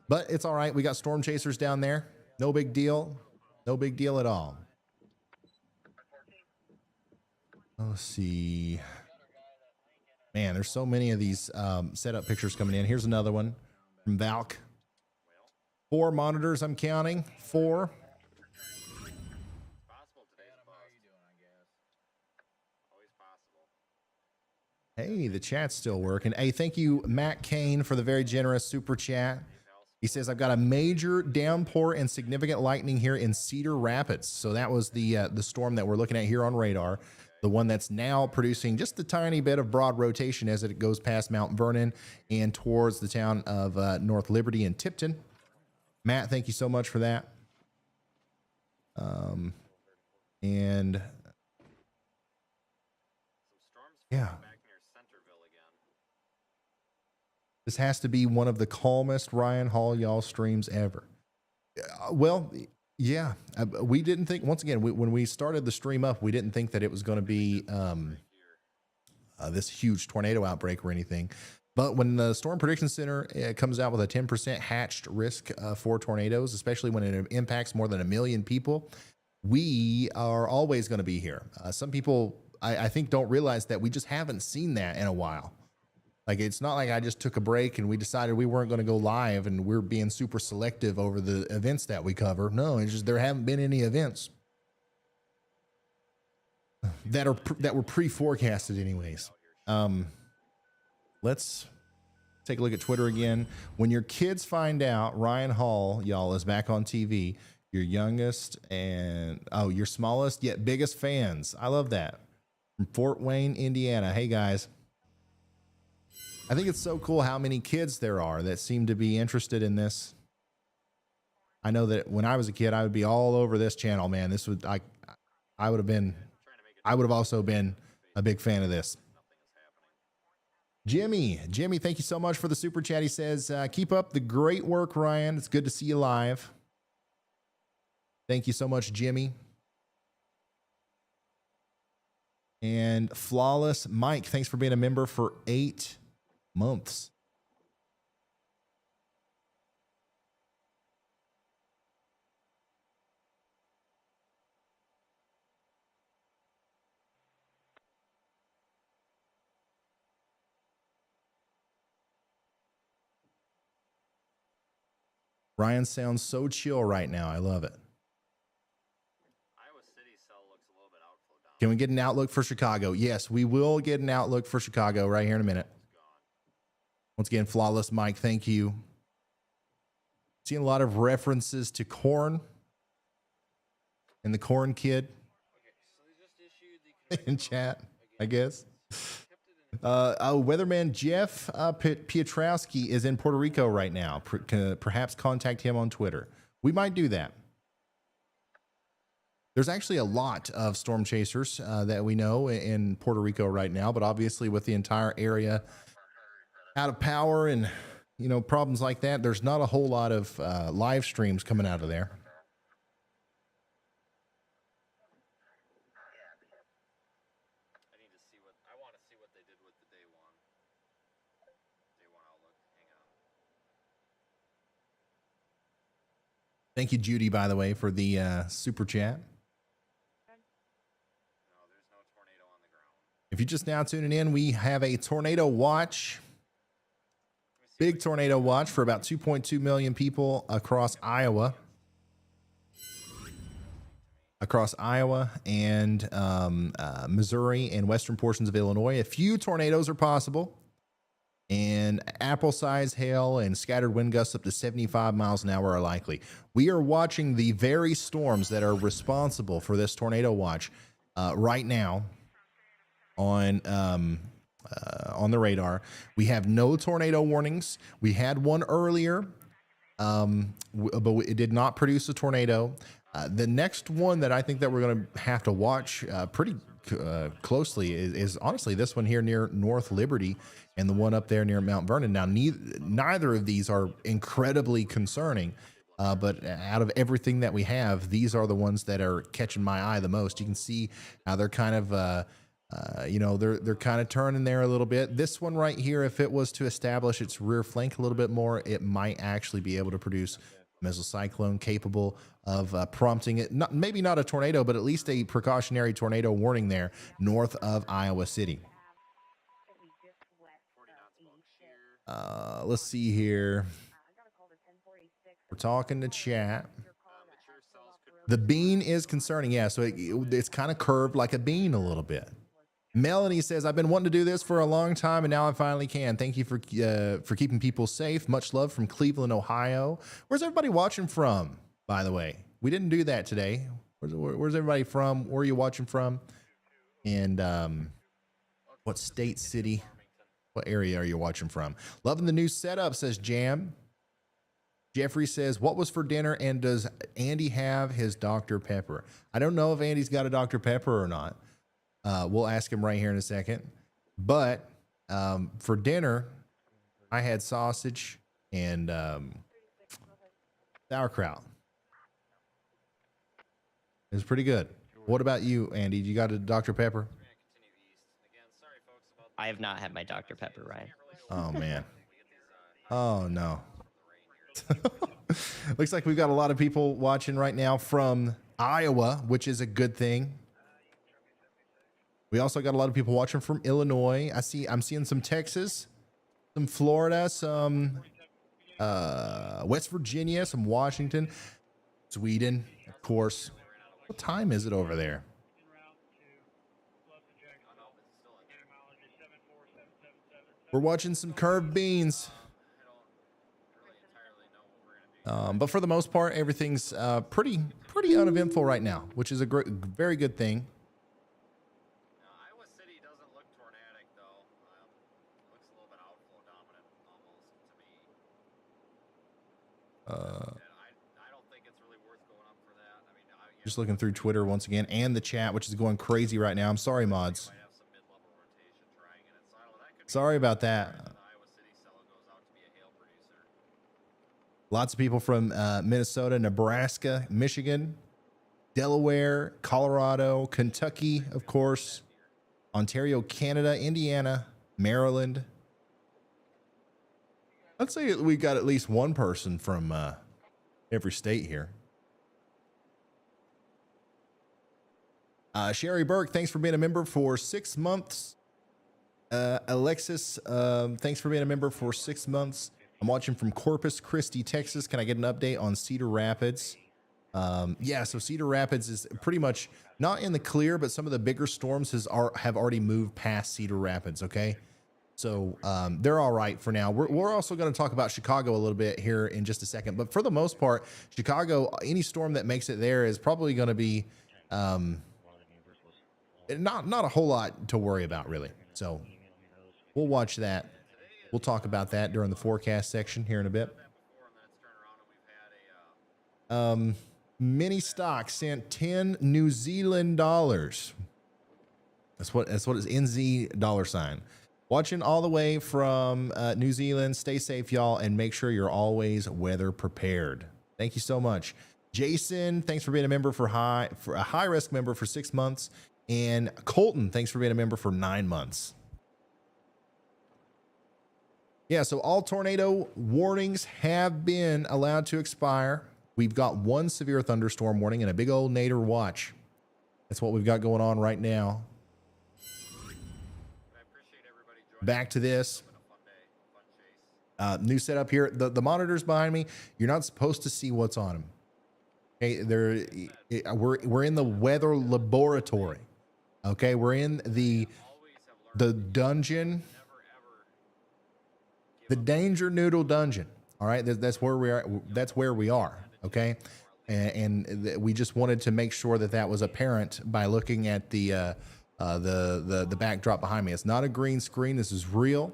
But it's all right. We got storm chasers down there. No big deal. No big deal at all. Let's see. Man, there's so many of these setup pictures coming in. Here's another one from Valk. 4 monitors, I'm counting. 4. Hey, the chat's still working. Hey, thank you, Matt Kane, for the very generous super chat. He says, I've got a major downpour and significant lightning here in Cedar Rapids. So that was the storm that we're looking at here on radar. The one that's now producing just a tiny bit of broad rotation as it goes past Mount Vernon and towards the town of North Liberty and Tipton. Matt, thank you so much for that. And yeah, this has to be one of the calmest Ryan Hall y'all streams ever. Well, yeah, we didn't think, once again, when we started the stream up, we didn't think that it was going to be this huge tornado outbreak or anything. But when the Storm Prediction Center comes out with a 10% hatched risk for tornadoes, especially when it impacts more than 1 million people, we are always going to be here. Some people, I think, don't realize that we just haven't seen that in a while. Like, it's not like I just took a break and we decided we weren't going to go live and we're being super selective over the events that we cover. No, it's just there haven't been any events that were pre-forecasted anyways. Let's take a look at Twitter again. When your kids find out Ryan Hall, y'all, is back on TV, your youngest and your smallest yet biggest fans. I love that. From Fort Wayne, Indiana. Hey guys. I think it's so cool how many kids there are that seem to be interested in this. I know that when I was a kid, I would be all over this channel, man. This would I would have also been a big fan of this. Jimmy, thank you so much for the super chat. He says, keep up the great work, Ryan. It's good to see you live. Thank you so much, Jimmy. And Flawless Mike, thanks for being a member for 8 months. Ryan sounds so chill right now. I love it. Can we get an outlook for Chicago? Yes, we will get an outlook for Chicago right here in a minute. Once again, Flawless Mike, thank you. Seeing a lot of references to Corn and the Corn Kid in chat, I guess. Weatherman Jeff Pietrowski is in Puerto Rico right now. Perhaps contact him on Twitter. We might do that. There's actually a lot of storm chasers that we know in Puerto Rico right now, but obviously with the entire area out of power and, you know, problems like that, there's not a whole lot of live streams coming out of there. Thank you, Judy, by the way, for the super chat. If you're just now tuning in, we have a tornado watch. Big tornado watch for about 2.2 million people across Iowa. Across Iowa and Missouri and western portions of Illinois. A few tornadoes are possible. And apple-sized hail and scattered wind gusts up to 75 miles an hour are likely. We are watching the very storms that are responsible for this tornado watch right now on the radar. We have no tornado warnings. We had one earlier, but it did not produce a tornado. The next one that I think that we're going to have to watch pretty closely is honestly this one here near North Liberty and the one up there near Mount Vernon. Now, neither of these are incredibly concerning, but out of everything that we have, these are the ones that are catching my eye the most. You can see how they're kind of, you know, they're kind of turning there a little bit. This one right here, if it was to establish its rear flank a little bit more, it might actually be able to produce a mesocyclone capable of prompting it, maybe not a tornado, but at least a precautionary tornado warning there north of Iowa City. Let's see here. We're talking to chat. The bean is concerning. Yeah, so it's kind of curved like a bean a little bit. Melanie says, I've been wanting to do this for a long time, and now I finally can. Thank you for keeping people safe. Much love from Cleveland, Ohio. Where's everybody watching from, by the way? We didn't do that today. Where's everybody from? Where are you watching from? And what state, city, what area are you watching from? Loving the new setup, says Jam. Jeffrey says, what was for dinner, and does Andy have his Dr. Pepper? I don't know if Andy's got a Dr. Pepper or not. We'll ask him right here in a second. But for dinner, I had sausage and sauerkraut. It was pretty good. What about you, Andy? You got a Dr. Pepper? I have not had my Dr. Pepper, Ryan. Oh, man. Oh, no. Looks like we've got a lot of people watching right now from Iowa, which is a good thing. We also got a lot of people watching from Illinois. I'm seeing some Texas, some Florida, some West Virginia, some Washington, Sweden, of course. What time is it over there? We're watching some curved beans. But for the most part, everything's pretty uneventful right now, which is a very good thing. Iowa City doesn't look tornadic, though. Looks a little bit outflow dominant, almost to me. I don't think it's really worth going up for that. I mean, Just looking through Twitter once again and the chat, which is going crazy right now. I'm sorry, mods. Sorry about that. Lots of people from Minnesota, Nebraska, Michigan, Delaware, Colorado, Kentucky, of course, Ontario, Canada, Indiana, Maryland. I'd say we got at least one person from every state here. Sherry Burke, thanks for being a member for 6 months. Alexis, thanks for being a member for 6 months. I'm watching from Corpus Christi, Texas. Can I get an update on Cedar Rapids? Yeah, so Cedar Rapids is pretty much not in the clear, but some of the bigger storms have already moved past Cedar Rapids, okay? So they're all right for now. We're also going to talk about Chicago a little bit here in just a second. But for the most part, Chicago, any storm that makes it there is probably going to be not a whole lot to worry about, really. So we'll watch that. We'll talk about that during the forecast section here in a bit. Mini Stock sent 10 New Zealand dollars. That's what it's NZ dollar sign. Watching all the way from New Zealand. Stay safe, y'all, and make sure you're always weather prepared. Thank you so much. Jason, thanks for being a member for a high risk member for 6 months. And Colton, thanks for being a member for 9 months. Yeah, so all tornado warnings have been allowed to expire. We've got one severe thunderstorm warning and a big old nadir watch. That's what we've got going on right now. Back to this. New setup here. The monitors behind me, you're not supposed to see what's on them. Okay, we're in the weather laboratory. Okay, we're in the dungeon. The Danger Noodle Dungeon. All right, that's where we are. That's where we are. Okay, and we just wanted to make sure that was apparent by looking at the backdrop behind me. It's not a green screen. This is real.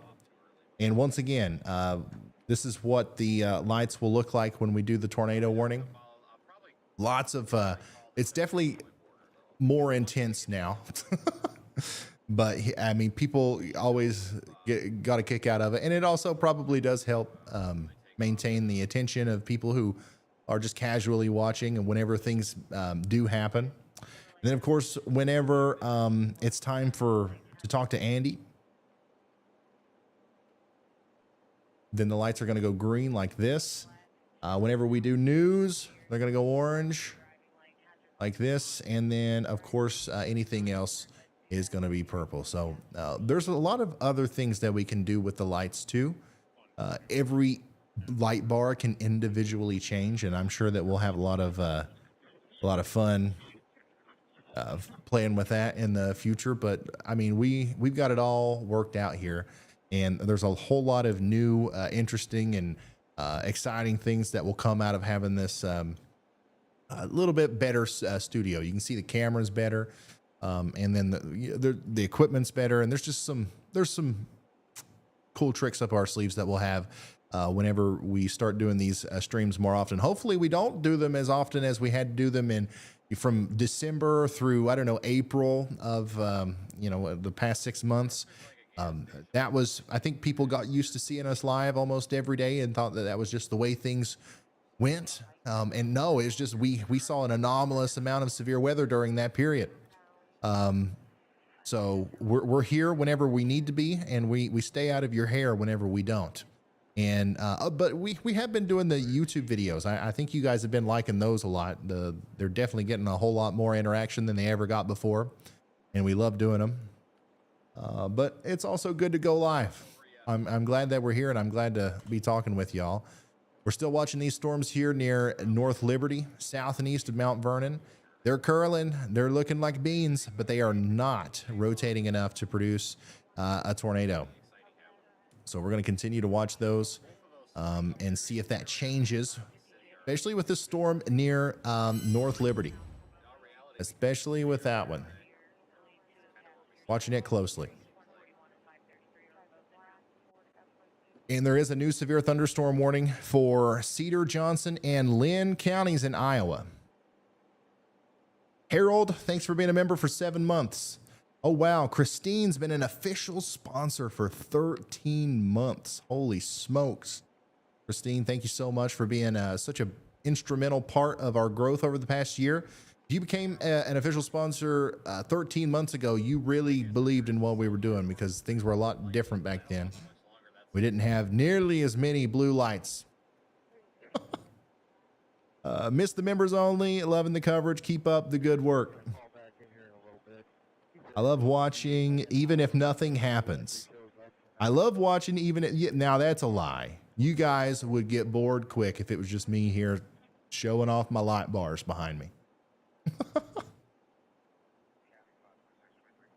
And once again, this is what the lights will look like when we do the tornado warning. Lots of. It's definitely more intense now. But I mean, people always got a kick out of it. And it also probably does help maintain the attention of people who are just casually watching and whenever things do happen. And then, of course, whenever it's time to talk to Andy, then the lights are going to go green like this. Whenever we do news, they're going to go orange like this. And then, of course, anything else is going to be purple. So there's a lot of other things that we can do with the lights too. Every light bar can individually change, and I'm sure that we'll have a lot of fun playing with that in the future. But I mean, we've got it all worked out here, and there's a whole lot of new, interesting and exciting things that will come out of having this a little bit better studio. You can see the cameras better. And then the equipment's better, and there's some cool tricks up our sleeves that we'll have whenever we start doing these streams more often. Hopefully we don't do them as often as we had to do them from December through, I don't know, April of the past 6 months. I think people got used to seeing us live almost every day and thought that was just the way things went. And no, it's just we saw an anomalous amount of severe weather during that period. So we're here whenever we need to be, and we stay out of your hair whenever we don't. And but we have been doing the YouTube videos. I think you guys have been liking those a lot. They're definitely getting a whole lot more interaction than they ever got before, and we love doing them. But it's also good to go live. I'm glad that we're here, and I'm glad to be talking with y'all. We're still watching these storms here near North Liberty, south and east of Mount Vernon. They're curling, they're looking like beans, but they are not rotating enough to produce a tornado. So we're going to continue to watch those and see if that changes, especially with this storm near North Liberty, especially with that one. Watching it closely. And there is a new severe thunderstorm warning for Cedar, Johnson, and Lynn counties in Iowa. Harold, thanks for being a member for 7 months. Oh, wow. Christine's been an official sponsor for 13 months. Holy smokes. Christine, thank you so much for being such an instrumental part of our growth over the past year. If you became an official sponsor 13 months ago, you really believed in what we were doing because things were a lot different back then. We didn't have nearly as many blue lights. Miss the members only, loving the coverage. Keep up the good work. I love watching even if nothing happens. I love watching even if, now that's a lie. You guys would get bored quick if it was just me here showing off my light bars behind me.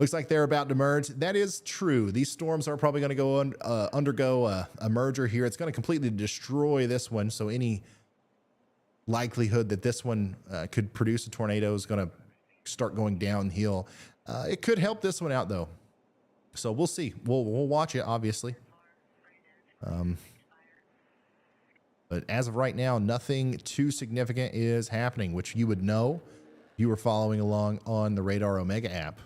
Looks like they're about to merge. That is true. These storms are probably going to undergo a merger here. It's going to completely destroy this one. So any likelihood that this one could produce a tornado is going to start going downhill. It could help this one out though. So we'll see. We'll watch it, obviously. But as of right now, nothing too significant is happening, which you would know if you were following along on the Radar Omega app.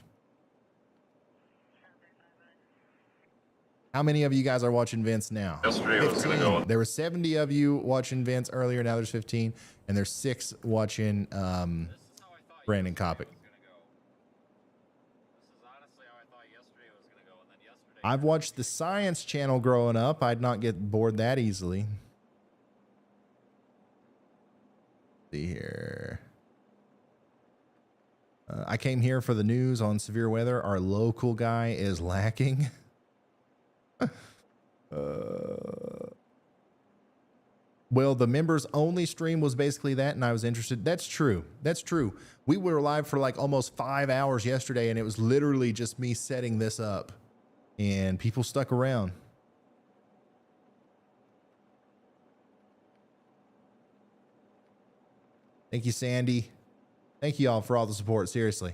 How many of you guys are watching Vince now? Yesterday 15. Was gonna go. There were 70 of you watching Vince earlier. Now there's 15, and there's 6 watching Brandon Kopic. I've watched the Science Channel growing up. I'd not get bored that easily. See here. I came here for the news on severe weather. Our local guy is lacking. Well, the members only stream was basically that, and I was interested. That's true. That's true. We were live for like almost 5 hours yesterday, and it was literally just me setting this up, and people stuck around. Thank you, Sandy. Thank you all for all the support. Seriously.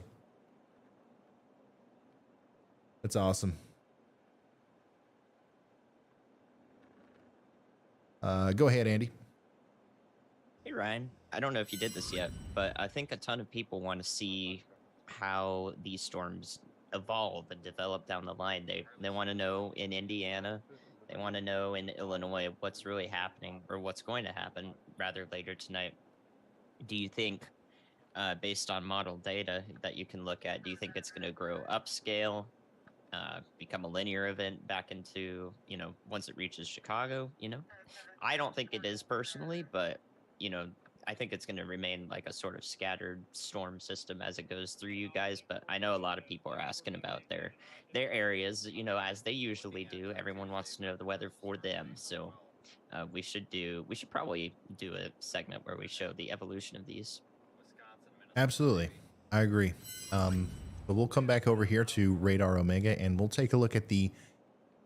That's awesome. Go ahead, Andy. Hey, Ryan. I don't know if you did this yet, but I think a ton of people want to see how these storms evolve and develop down the line. They want to know in Indiana, they want to know in Illinois what's really happening or what's going to happen rather later tonight. Do you think, based on model data that you can look at, do you think it's going to grow upscale, become a linear event back into, once it reaches Chicago, I don't think it is personally, but, I think it's going to remain like a sort of scattered storm system as it goes through you guys. But I know a lot of people are asking about their areas, as they usually do. Everyone wants to know the weather for them. So we should probably do a segment where we show the evolution of these. Absolutely. I agree. But we'll come back over here to Radar Omega and we'll take a look at the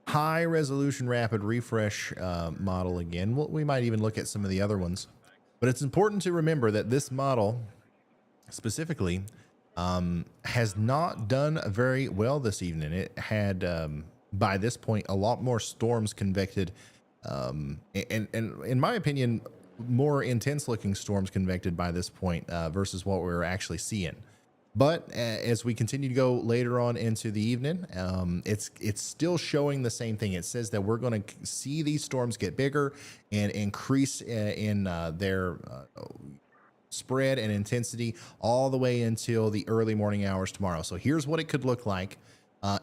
high resolution rapid refresh model again. We might even look at some of the other ones, but it's important to remember that this model specifically has not done very well this evening. It had, by this point, a lot more storms convected, and in my opinion, more intense looking storms convected by this point versus what we're actually seeing. But as we continue to go later on into the evening, it's still showing the same thing. It says that we're going to see these storms get bigger and increase in their spread and intensity all the way until the early morning hours tomorrow. So here's what it could look like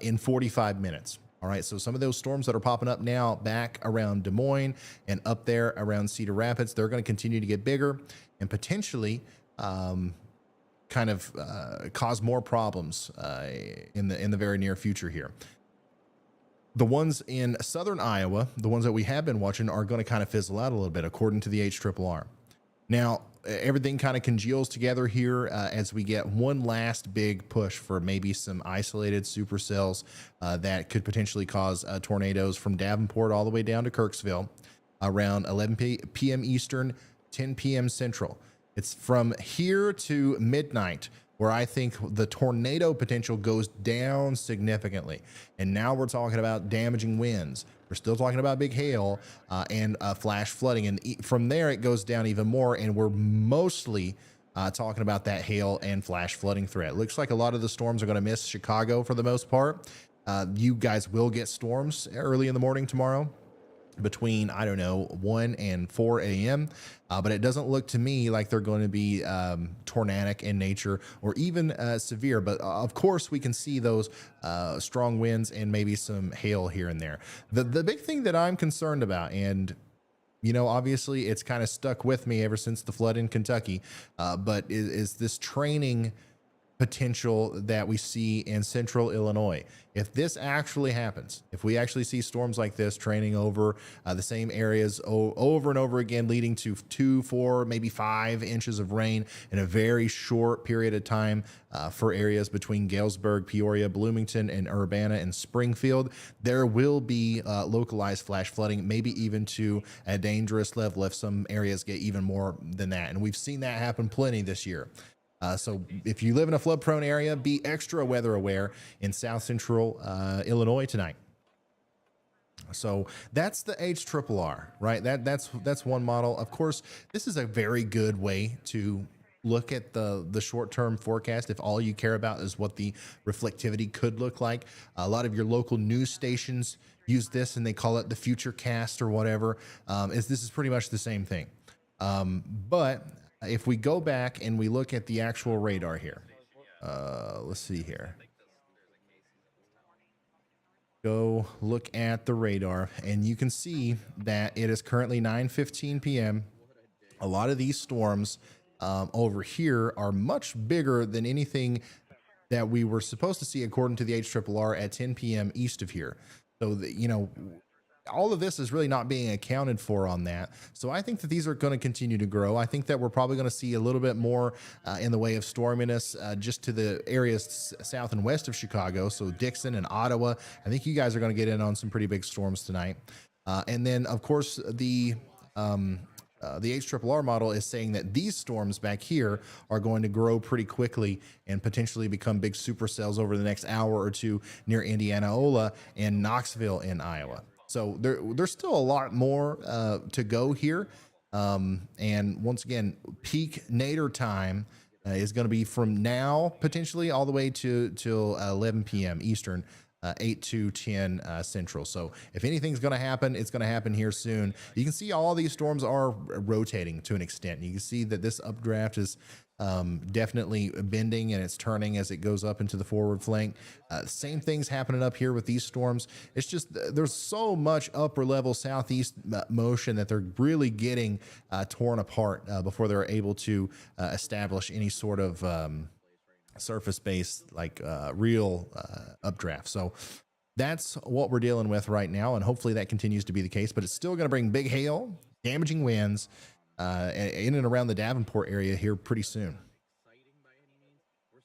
in 45 minutes. All right, so some of those storms that are popping up now back around Des Moines and up there around Cedar Rapids, they're going to continue to get bigger and potentially kind of cause more problems in the very near future here. The ones in southern Iowa, the ones that we have been watching, are going to kind of fizzle out a little bit, according to the HRRR. Now, everything kind of congeals together here as we get one last big push for maybe some isolated supercells that could potentially cause tornadoes from Davenport all the way down to Kirksville around 11 p.m. Eastern, 10 p.m. Central. It's from here to midnight where I think the tornado potential goes down significantly. And now we're talking about damaging winds. We're still talking about big hail and flash flooding. And from there, it goes down even more. And we're mostly talking about that hail and flash flooding threat. Looks like a lot of the storms are going to miss Chicago for the most part. You guys will get storms early in the morning tomorrow between, 1 and 4 a.m. But it doesn't look to me like they're going to be tornadic in nature or even severe. But of course, we can see those strong winds and maybe some hail here and there. The big thing that I'm concerned about, and obviously it's kind of stuck with me ever since the flood in Kentucky, but is this training potential that we see in central Illinois. If this actually happens, if we actually see storms like this training over the same areas over and over again, leading to 2, 4, maybe 5 inches of rain in a very short period of time for areas between Galesburg, Peoria, Bloomington, and Urbana and Springfield, there will be localized flash flooding, maybe even to a dangerous level if some areas get even more than that. And we've seen that happen plenty this year. So if you live in a flood prone area, be extra weather aware in South Central Illinois tonight. So that's the HRRR, right? That's one model. Of course, this is a very good way to look at the short-term forecast if all you care about is what the reflectivity could look like. A lot of your local news stations use this and they call it the future cast or whatever. This is pretty much the same thing. But if we go back and we look at the actual radar here, let's see here. Go look at the radar and you can see that it is currently 9:15 p.m. A lot of these storms over here are much bigger than anything that we were supposed to see according to the HRRR at 10 p.m. east of here. So, all of this is really not being accounted for on that. So I think that these are going to continue to grow. I think that we're probably going to see a little bit more in the way of storminess just to the areas south and west of Chicago. So Dixon and Ottawa, I think you guys are going to get in on some pretty big storms tonight. And then, of course, the HRRR model is saying that these storms back here are going to grow pretty quickly and potentially become big supercells over the next hour or two near Indianola and Knoxville in Iowa. So there's still a lot more to go here. And once again, peak nadir time is going to be from now potentially all the way till 11 p.m. Eastern, 8 to 10 Central. So if anything's going to happen, it's going to happen here soon. You can see all these storms are rotating to an extent. You can see that this updraft is definitely bending and it's turning as it goes up into the forward flank. Same things happening up here with these storms. It's just there's so much upper level southeast motion that they're really getting torn apart before they're able to establish any sort of surface based like real updraft. So that's what we're dealing with right now, and hopefully that continues to be the case. But it's still going to bring big hail, damaging winds in and around the Davenport area here pretty soon.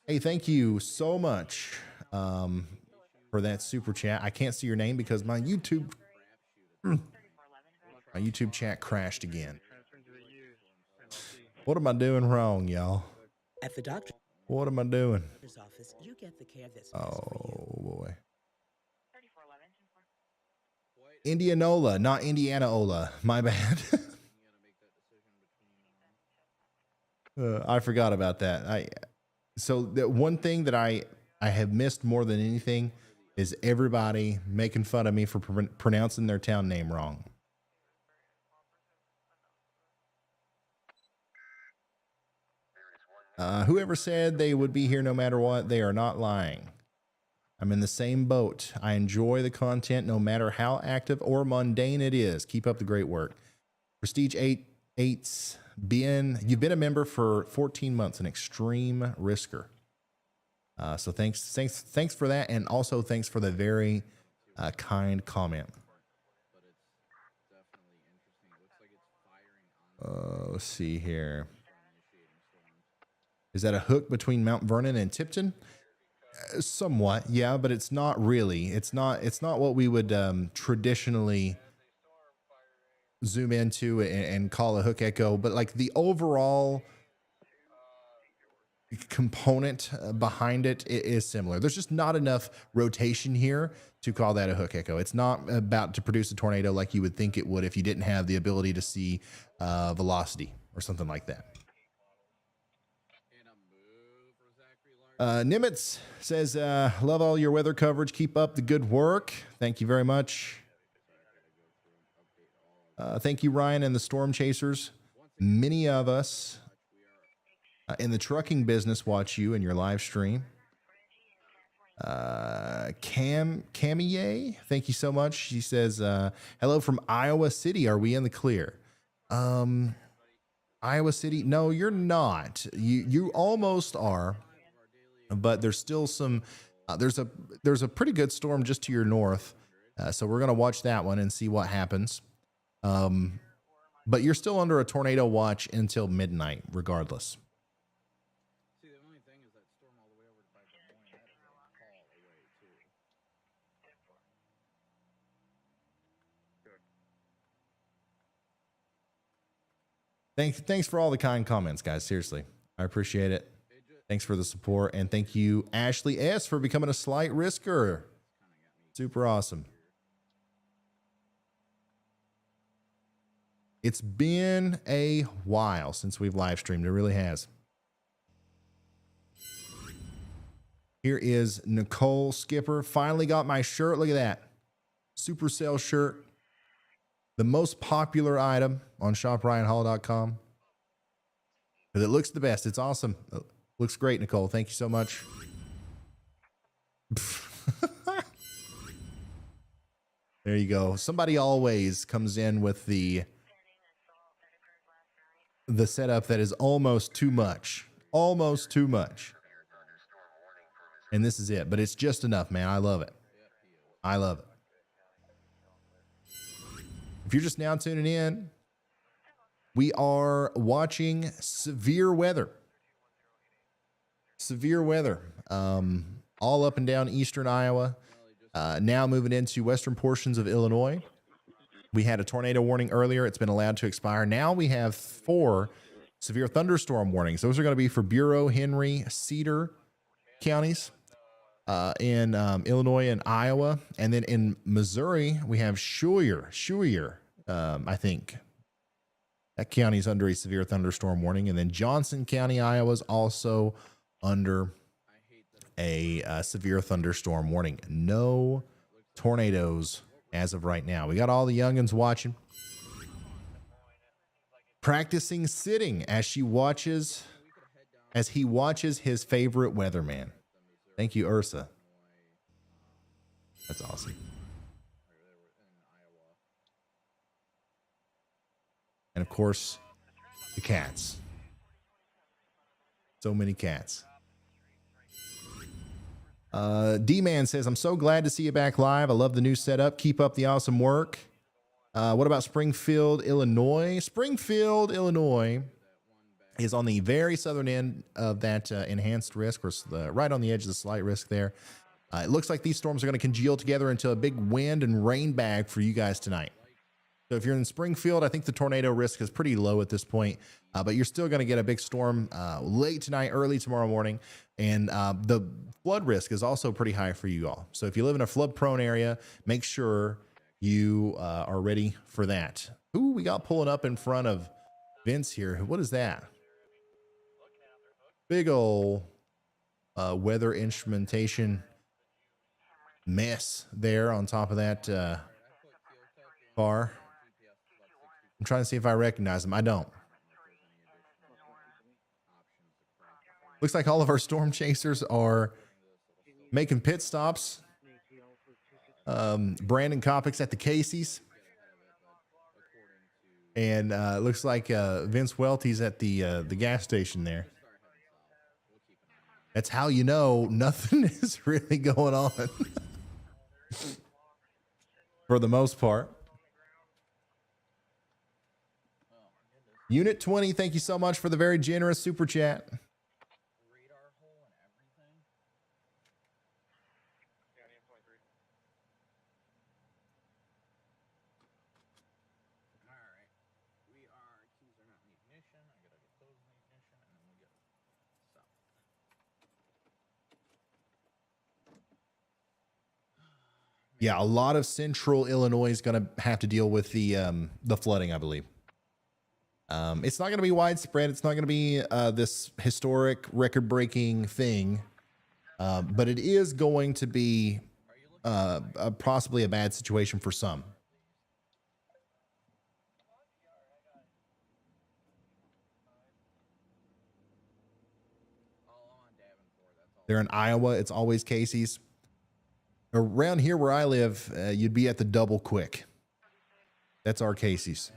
Hey, thank you so much for that super chat. I can't see your name because my YouTube chat crashed again. What am I doing wrong, y'all? At the doctor's What am I doing? office, you get the care that's best for you. Oh boy. Indianola, not Indianaola. My bad. I forgot about that. So the one thing that I have missed more than anything is everybody making fun of me for pronouncing their town name wrong. Whoever said they would be here no matter what, they are not lying. I'm in the same boat. I enjoy the content no matter how active or mundane it is. Keep up the great work. Prestige 8's you've been a member for 14 months, an extreme risker. So thanks for that, and also thanks for the very kind comment. Let's see here. Is that a hook between Mount Vernon and Tipton? Somewhat, yeah, but it's not really. It's not what we would traditionally zoom into and call a hook echo, but like the overall component behind it is similar. There's just not enough rotation here to call that a hook echo. It's not about to produce a tornado like you would think it would if you didn't have the ability to see velocity or something like that. Nimitz says, love all your weather coverage. Keep up the good work. Thank you very much. Thank you, Ryan and the Storm Chasers. Many of us in the trucking business watch you in your live stream. Camier, thank you so much. She says, hello from Iowa City. Are we in the clear? Iowa City? No, you're not. You almost are. but there's still some, there's a pretty good storm just to your north. So we're going to watch that one and see what happens. But you're still under a tornado watch until midnight, regardless. See, the only thing is that storm all the way over to Pikeville, that is a haul away too. Thanks for all the kind comments, guys. Seriously, I appreciate it. Thanks for the support, and thank you, Ashley S, for becoming a slight risker. Super awesome. It's been a while since we've live streamed. It really has. Here is Nicole Skipper. Finally got my shirt. Look at that. Supercell shirt. The most popular item on shopryanhall.com. Because it looks the best. It's awesome. It looks great, Nicole. Thank you so much. There you go. Somebody always comes in with the setup that is almost too much. Almost too much. And this is it. But it's just enough, man. I love it. I love it. If you're just now tuning in, we are watching severe weather. Severe weather. All up and down eastern Iowa. Now moving into western portions of Illinois. We had a tornado warning earlier. It's been allowed to expire. Now we have 4 severe thunderstorm warnings. Those are going to be for Bureau, Henry, Cedar counties in Illinois and Iowa. And then in Missouri, we have Schuyler, I think. That county is under a severe thunderstorm warning. And then Johnson County, Iowa is also under a severe thunderstorm warning. No tornadoes as of right now. We got all the youngins watching, practicing sitting as he watches his favorite weatherman. Thank you, Ursa. That's awesome. And of course, the cats. So many cats. D-Man says, I'm so glad to see you back live. I love the new setup. Keep up the awesome work. What about Springfield, Illinois? Springfield, Illinois is on the very southern end of that enhanced risk, or right on the edge of the slight risk there. It looks like these storms are going to congeal together into a big wind and rain bag for you guys tonight. So if you're in Springfield, I think the tornado risk is pretty low at this point, but you're still going to get a big storm late tonight, early tomorrow morning. And the flood risk is also pretty high for you all. So if you live in a flood prone area, make sure you are ready for that. Who we got pulling up in front of Vince here? What is that? Big ol' weather instrumentation mess there on top of that car. I'm trying to see if I recognize them. I don't. Looks like all of our storm chasers are making pit stops. Brandon Kopic's at the Casey's. And it looks like Vince Welty's at the gas station there. That's how you know nothing is really going on. For the most part. Unit 20, thank you so much for the very generous super chat. Yeah, a lot of central Illinois is going to have to deal with the flooding, I believe. It's not going to be widespread. It's not going to be this historic record-breaking thing, but it is going to be possibly a bad situation for some. They're in Iowa. It's always Casey's. Around here where I live, you'd be at the Double Quick. That's our Casey's.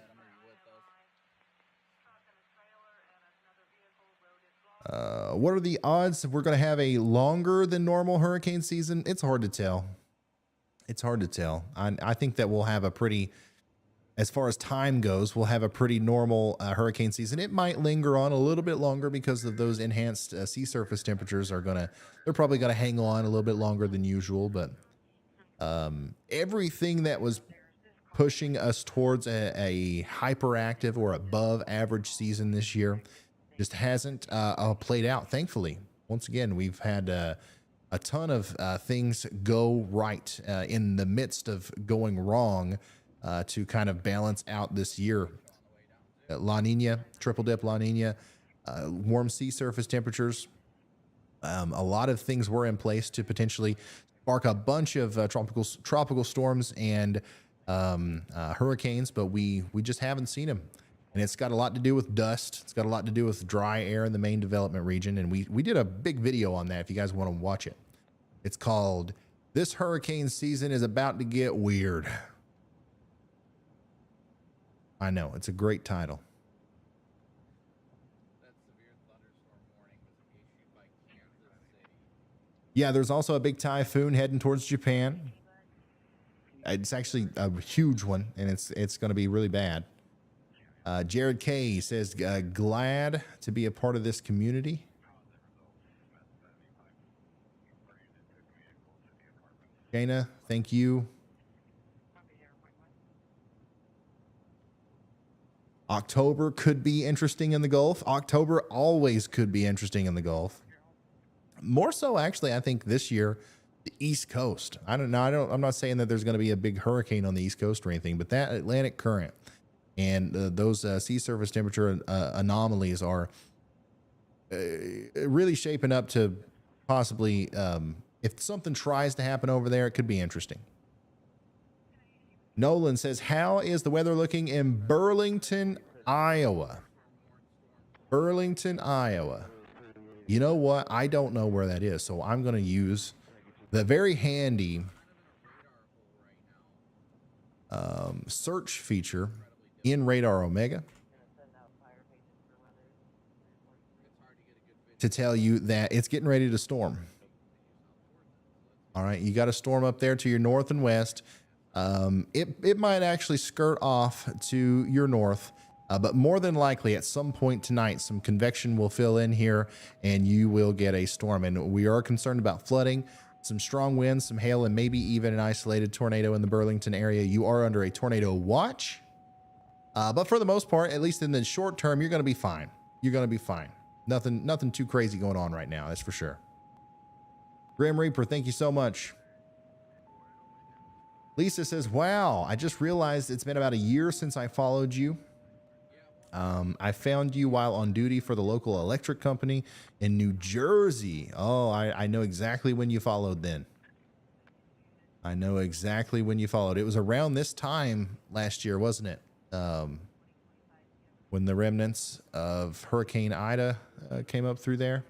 What are the odds we're going to have a longer than normal hurricane season? It's hard to tell. It's hard to tell. I think that we'll have a pretty, as far as time goes, we'll have a pretty normal hurricane season. It might linger on a little bit longer because of those enhanced sea surface temperatures they're probably going to hang on a little bit longer than usual. But everything that was pushing us towards a hyperactive or above average season this year just hasn't played out, thankfully. Once again, we've had a ton of things go right in the midst of going wrong to kind of balance out this year. La Nina, triple dip La Nina, warm sea surface temperatures. A lot of things were in place to potentially spark a bunch of tropical storms and hurricanes, but we just haven't seen them. And it's got a lot to do with dust. It's got a lot to do with dry air in the main development region. And we did a big video on that if you guys want to watch it. It's called "This Hurricane Season is About to Get Weird." I know, it's a great title. Yeah, there's also a big typhoon heading towards Japan. It's actually a huge one, and it's going to be really bad. Jared K says, glad to be a part of this community. Shayna, thank you. October could be interesting in the Gulf. October always could be interesting in the Gulf. More so, actually, I think this year, the East Coast. I don't know. I'm not saying that there's going to be a big hurricane on the East Coast or anything, but that Atlantic current and those sea surface temperature anomalies are really shaping up to possibly, if something tries to happen over there, it could be interesting. Nolan says, how is the weather looking in Burlington, Iowa? Burlington, Iowa. You know what? I don't know where that is, so I'm going to use the very handy search feature in Radar Omega to tell you that it's getting ready to storm. All right, you got a storm up there to your north and west. It might actually skirt off to your north, but more than likely at some point tonight, some convection will fill in here and you will get a storm. And we are concerned about flooding, some strong winds, some hail, and maybe even an isolated tornado in the Burlington area. You are under a tornado watch. But for the most part, at least in the short term, you're going to be fine. You're going to be fine. Nothing too crazy going on right now. That's for sure. Grim Reaper, thank you so much. Lisa says, wow, I just realized it's been about a year since I followed you. I found you while on duty for the local electric company in New Jersey. Oh, I know exactly when you followed then. I know exactly when you followed. It was around this time last year, wasn't it? When the remnants of Hurricane Ida came up through there.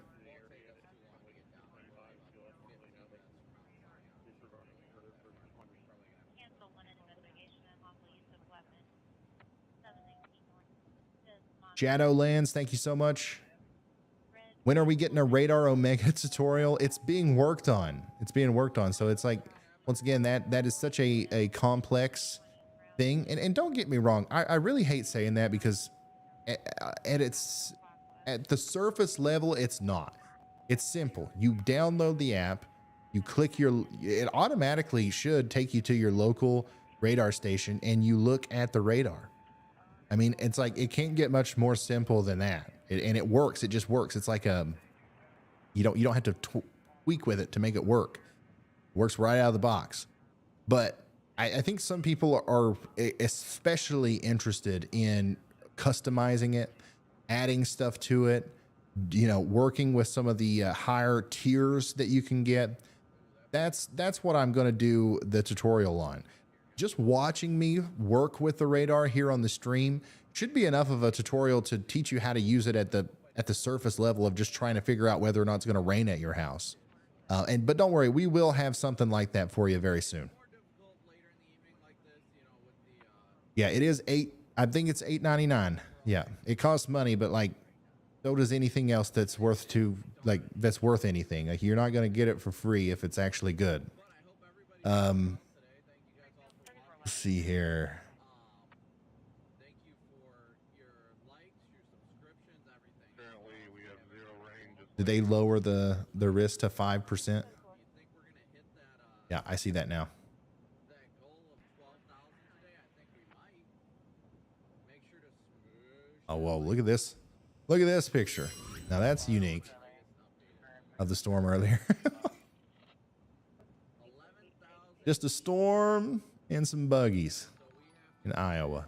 Shadowlands, thank you so much. When are we getting a Radar Omega tutorial? It's being worked on. It's being worked on. So it's like, once again, that is such a complex thing. And don't get me wrong, I really hate saying that because at the surface level, it's not. It's simple. You download the app, you click it automatically should take you to your local radar station and you look at the radar. I mean, it's like, it can't get much more simple than that. And it works. It just works. It's like, you don't have to tweak with it to make it work. It works right out of the box. But I think some people are especially interested in customizing it, adding stuff to it, working with some of the higher tiers that you can get. That's what I'm going to do the tutorial on. Just watching me work with the radar here on the stream should be enough of a tutorial to teach you how to use it at the surface level of just trying to figure out whether or not it's going to rain at your house. But don't worry, we will have something like that for you very soon. Yeah, it is I think it's $8.99. Yeah, it costs money, but like So does anything else that's worth anything. Like, you're not going to get it for free if it's actually good. Let's see here. Did they lower the risk to 5%? Yeah, I see that now. Oh, well, look at this. Look at this picture. Now that's unique of the storm earlier. Just a storm and some buggies in Iowa.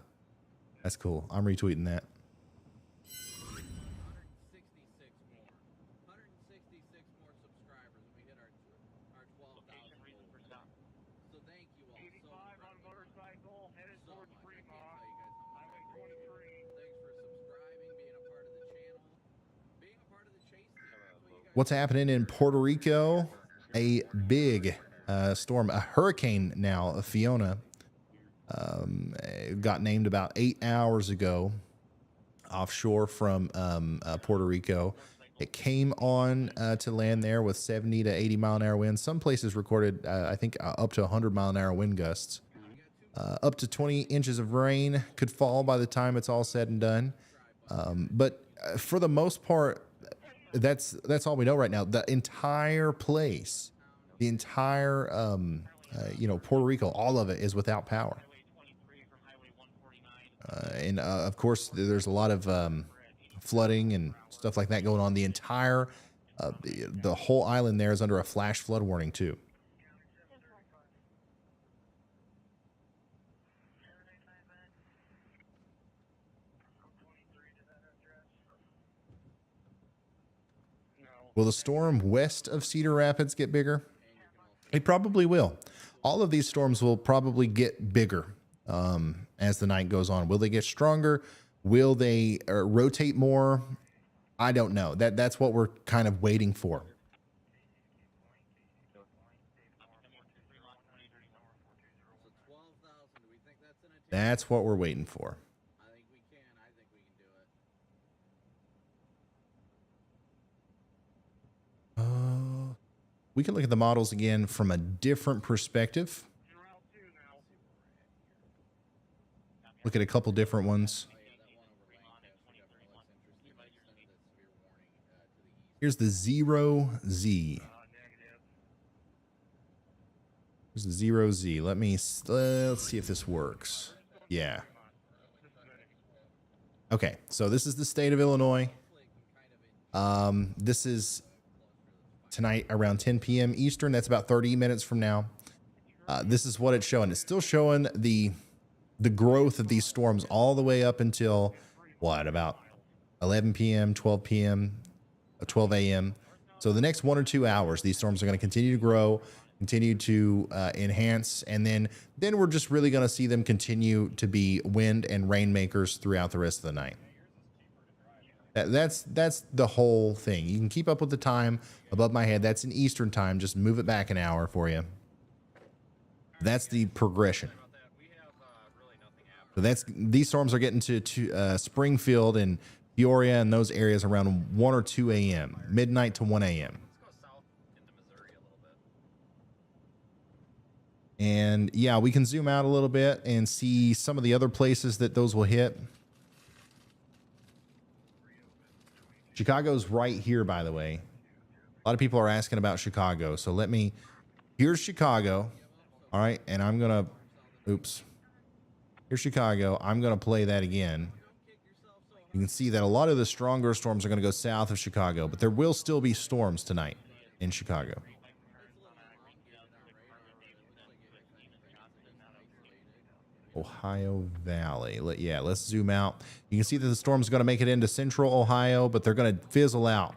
That's cool. I'm retweeting that. What's happening in Puerto Rico? A big storm, a hurricane now, a Fiona, got named about 8 hours ago offshore from Puerto Rico. It came on to land there with 70 to 80 mile an hour winds. Some places recorded, I think, up to 100 mile an hour wind gusts. Up to 20 inches of rain could fall by the time it's all said and done. But for the most part, that's all we know right now. The entire place, the entire, Puerto Rico, all of it is without power. And of course, there's a lot of flooding and stuff like that going on. The entire, the whole island there is under a flash flood warning too. Will the storm west of Cedar Rapids get bigger? It probably will. All of these storms will probably get bigger as the night goes on. Will they get stronger? Will they rotate more? I don't know. That's what we're kind of waiting for. That's what we're waiting for. We can look at the models again from a different perspective. Look at a couple different ones. Here's the 0Z. Here's the 0Z. Let's see if this works. Yeah. Okay, so this is the state of Illinois. This is tonight around 10 p.m. Eastern. That's about 30 minutes from now. This is what it's showing. It's still showing the growth of these storms all the way up until what, about 11 p.m., 12 p.m., 12 a.m. So the next 1 or 2 hours, these storms are going to continue to grow, continue to enhance, and then we're just really going to see them continue to be wind and rain makers throughout the rest of the night. That's the whole thing. You can keep up with the time above my head. That's in Eastern time. Just move it back an hour for you. That's the progression. So these storms are getting to Springfield and Peoria and those areas around 1 or 2 a.m., midnight to 1 a.m. And yeah, we can zoom out a little bit and see some of the other places that those will hit. Chicago's right here, by the way. A lot of people are asking about Chicago. So here's Chicago. All right. And I'm going to, here's Chicago. I'm going to play that again. You can see that a lot of the stronger storms are going to go south of Chicago, but there will still be storms tonight in Chicago. Ohio Valley. Let's zoom out. You can see that the storm's going to make it into central Ohio, but they're going to fizzle out.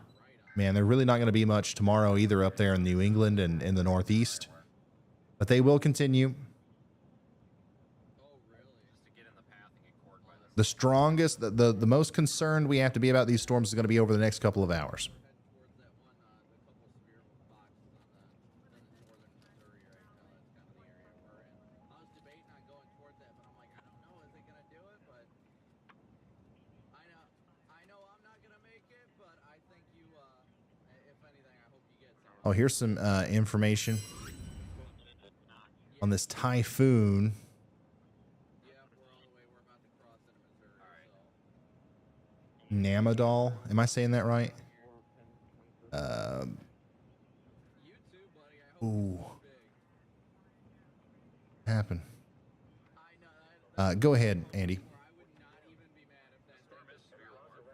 Man, they're really not going to be much tomorrow either up there in New England and in the Northeast. But they will continue. The strongest, the most concerned we have to be about these storms is going to be over the next couple of hours. Oh, here's some information on this typhoon. Namadol. Am I saying that right? Ooh. Happened. Go ahead, Andy.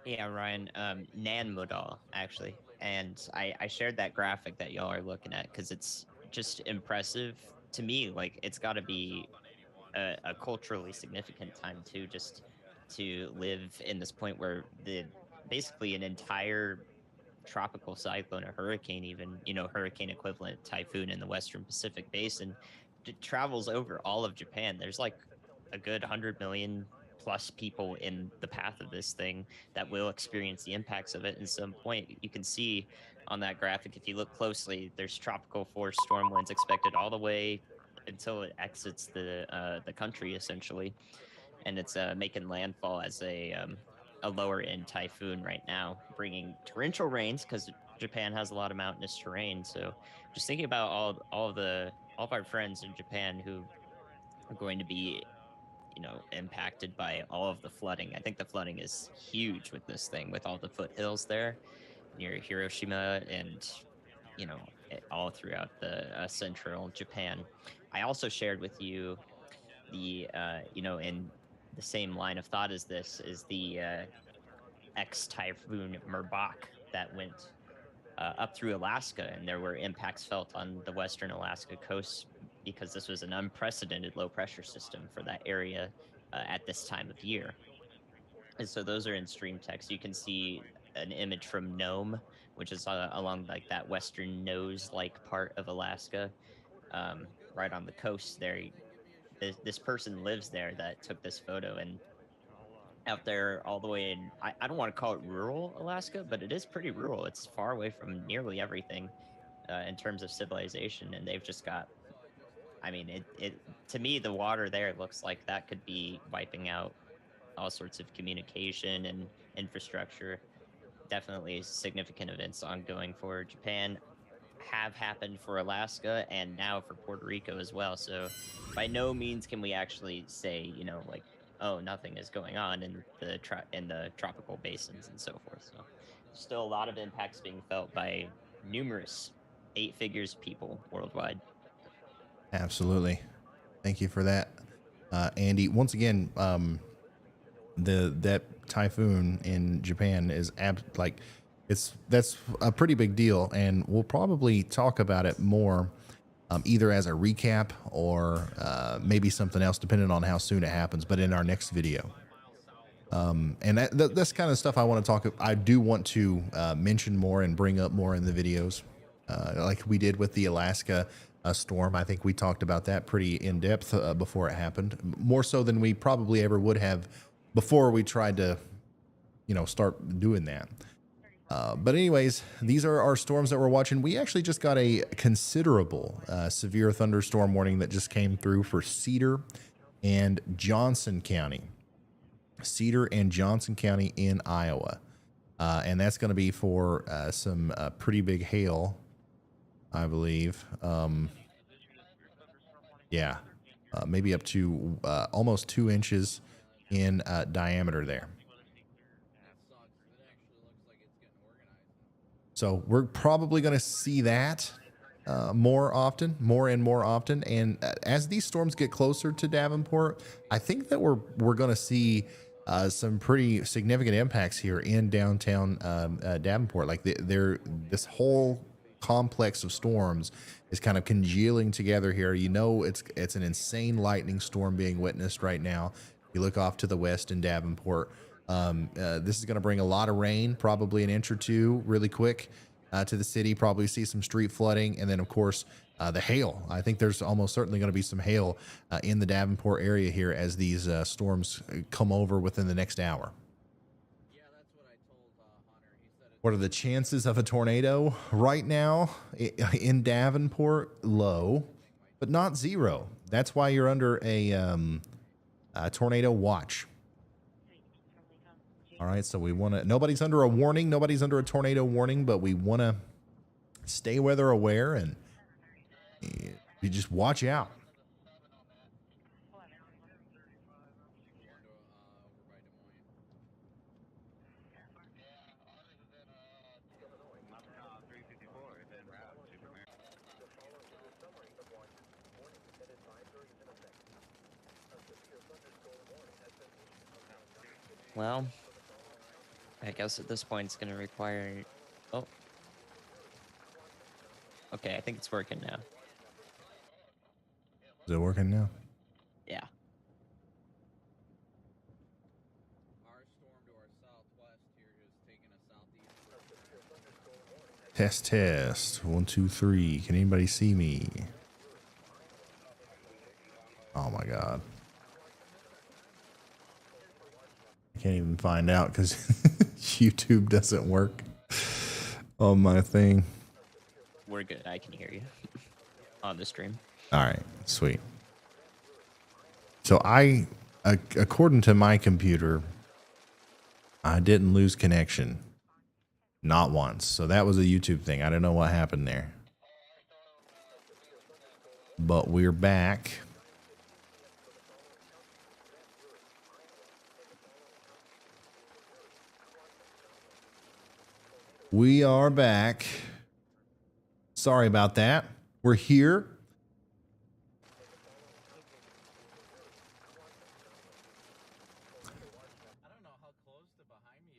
Yeah, Ryan, Nanmodal, actually. And I shared that graphic that y'all are looking at because it's just impressive to me. Like, it's got to be a culturally significant time, too, just to live in this point where basically an entire tropical cyclone, a hurricane, even, hurricane equivalent typhoon in the Western Pacific Basin, travels over all of Japan. There's like a good 100 million plus people in the path of this thing that will experience the impacts of it at some point. You can see on that graphic, if you look closely, there's tropical force storm winds expected all the way until it exits the country, essentially, and it's making landfall as a lower end typhoon right now, bringing torrential rains because Japan has a lot of mountainous terrain. So just thinking about all of our friends in Japan who are going to be impacted by all of the flooding. I think the flooding is huge with this thing, with all the foothills there near Hiroshima and all throughout the central Japan. I also shared with you the in the same line of thought as this is the ex typhoon Merbach that went up through Alaska, and there were impacts felt on the western Alaska coast because this was an unprecedented low pressure system for that area at this time of year. And so those are in stream text. You can see an image from Nome, which is along like that western nose-like part of Alaska, right on the coast there. This person lives there that took this photo, and out there all the way in, I don't want to call it rural Alaska, but it is pretty rural. It's far away from nearly everything in terms of civilization, and they've just got, I mean, it to me, the water there looks like that could be wiping out all sorts of communication and infrastructure. Definitely significant events ongoing for Japan, have happened for Alaska, and now for Puerto Rico as well. So by no means can we actually say, like, oh, nothing is going on in the tropical basins and so forth. So still a lot of impacts being felt by numerous 8 figures of people worldwide. Absolutely. Thank you for that, Andy. Once again, that typhoon in Japan is that's a pretty big deal, and we'll probably talk about it more, either as a recap or maybe something else, depending on how soon it happens, but in our next video. And that's kind of stuff I do want to mention more and bring up more in the videos, like we did with the Alaska storm. I think we talked about that pretty in depth before it happened, more so than we probably ever would have before we tried to, start doing that. But anyways, these are our storms that we're watching. We actually just got a considerable severe thunderstorm warning that just came through for Cedar and Johnson County. Cedar and Johnson County in Iowa. And that's going to be for some pretty big hail, I believe. Yeah, maybe up to almost 2 inches in diameter there. So we're probably going to see that more and more often. And as these storms get closer to Davenport, I think that we're going to see some pretty significant impacts here in downtown Davenport. Like this whole complex of storms is kind of congealing together here. It's an insane lightning storm being witnessed right now. You look off to the west in Davenport. This is going to bring a lot of rain, probably an inch or two really quick to the city, probably see some street flooding. And then, of course, the hail. I think there's almost certainly going to be some hail in the Davenport area here as these storms come over within the next hour. What are the chances of a tornado right now in Davenport? Low, but not zero. That's why you're under a tornado watch. All right, so we want to, nobody's under a warning, nobody's under a tornado warning, but we want to stay weather aware, and you just watch out. Well, I guess at this point it's going to require... Oh. Okay, I think it's working now. Is it working now? Yeah. Test, test. 1, 2, 3. Can anybody see me? Oh my God. I can't even find out because YouTube doesn't work on my thing. We're good. I can hear you on the stream. All right, sweet. So according to my computer, I didn't lose connection. Not once. So that was a YouTube thing. I don't know what happened there. But we're back. We are back. Sorry about that. We're here.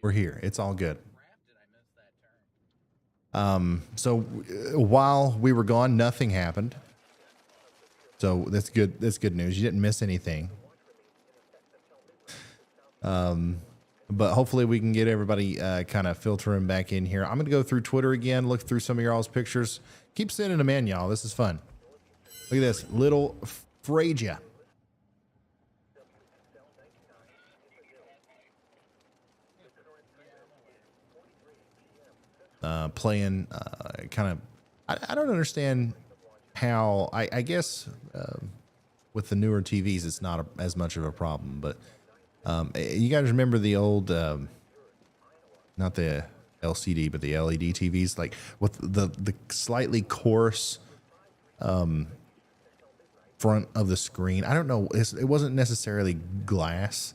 We're here. It's all good. So while we were gone, nothing happened. So that's good. That's good news. You didn't miss anything. But hopefully we can get everybody kind of filtering back in here. I'm going to go through Twitter again, look through some of y'all's pictures. Keep sending them in, y'all. This is fun. Look at this. Little Fragia. Playing kind of... I don't understand how... I guess with the newer TVs, it's not as much of a problem, but... you guys remember the old, not the LCD, but the LED TVs, like with the slightly coarse front of the screen? I don't know. It wasn't necessarily glass,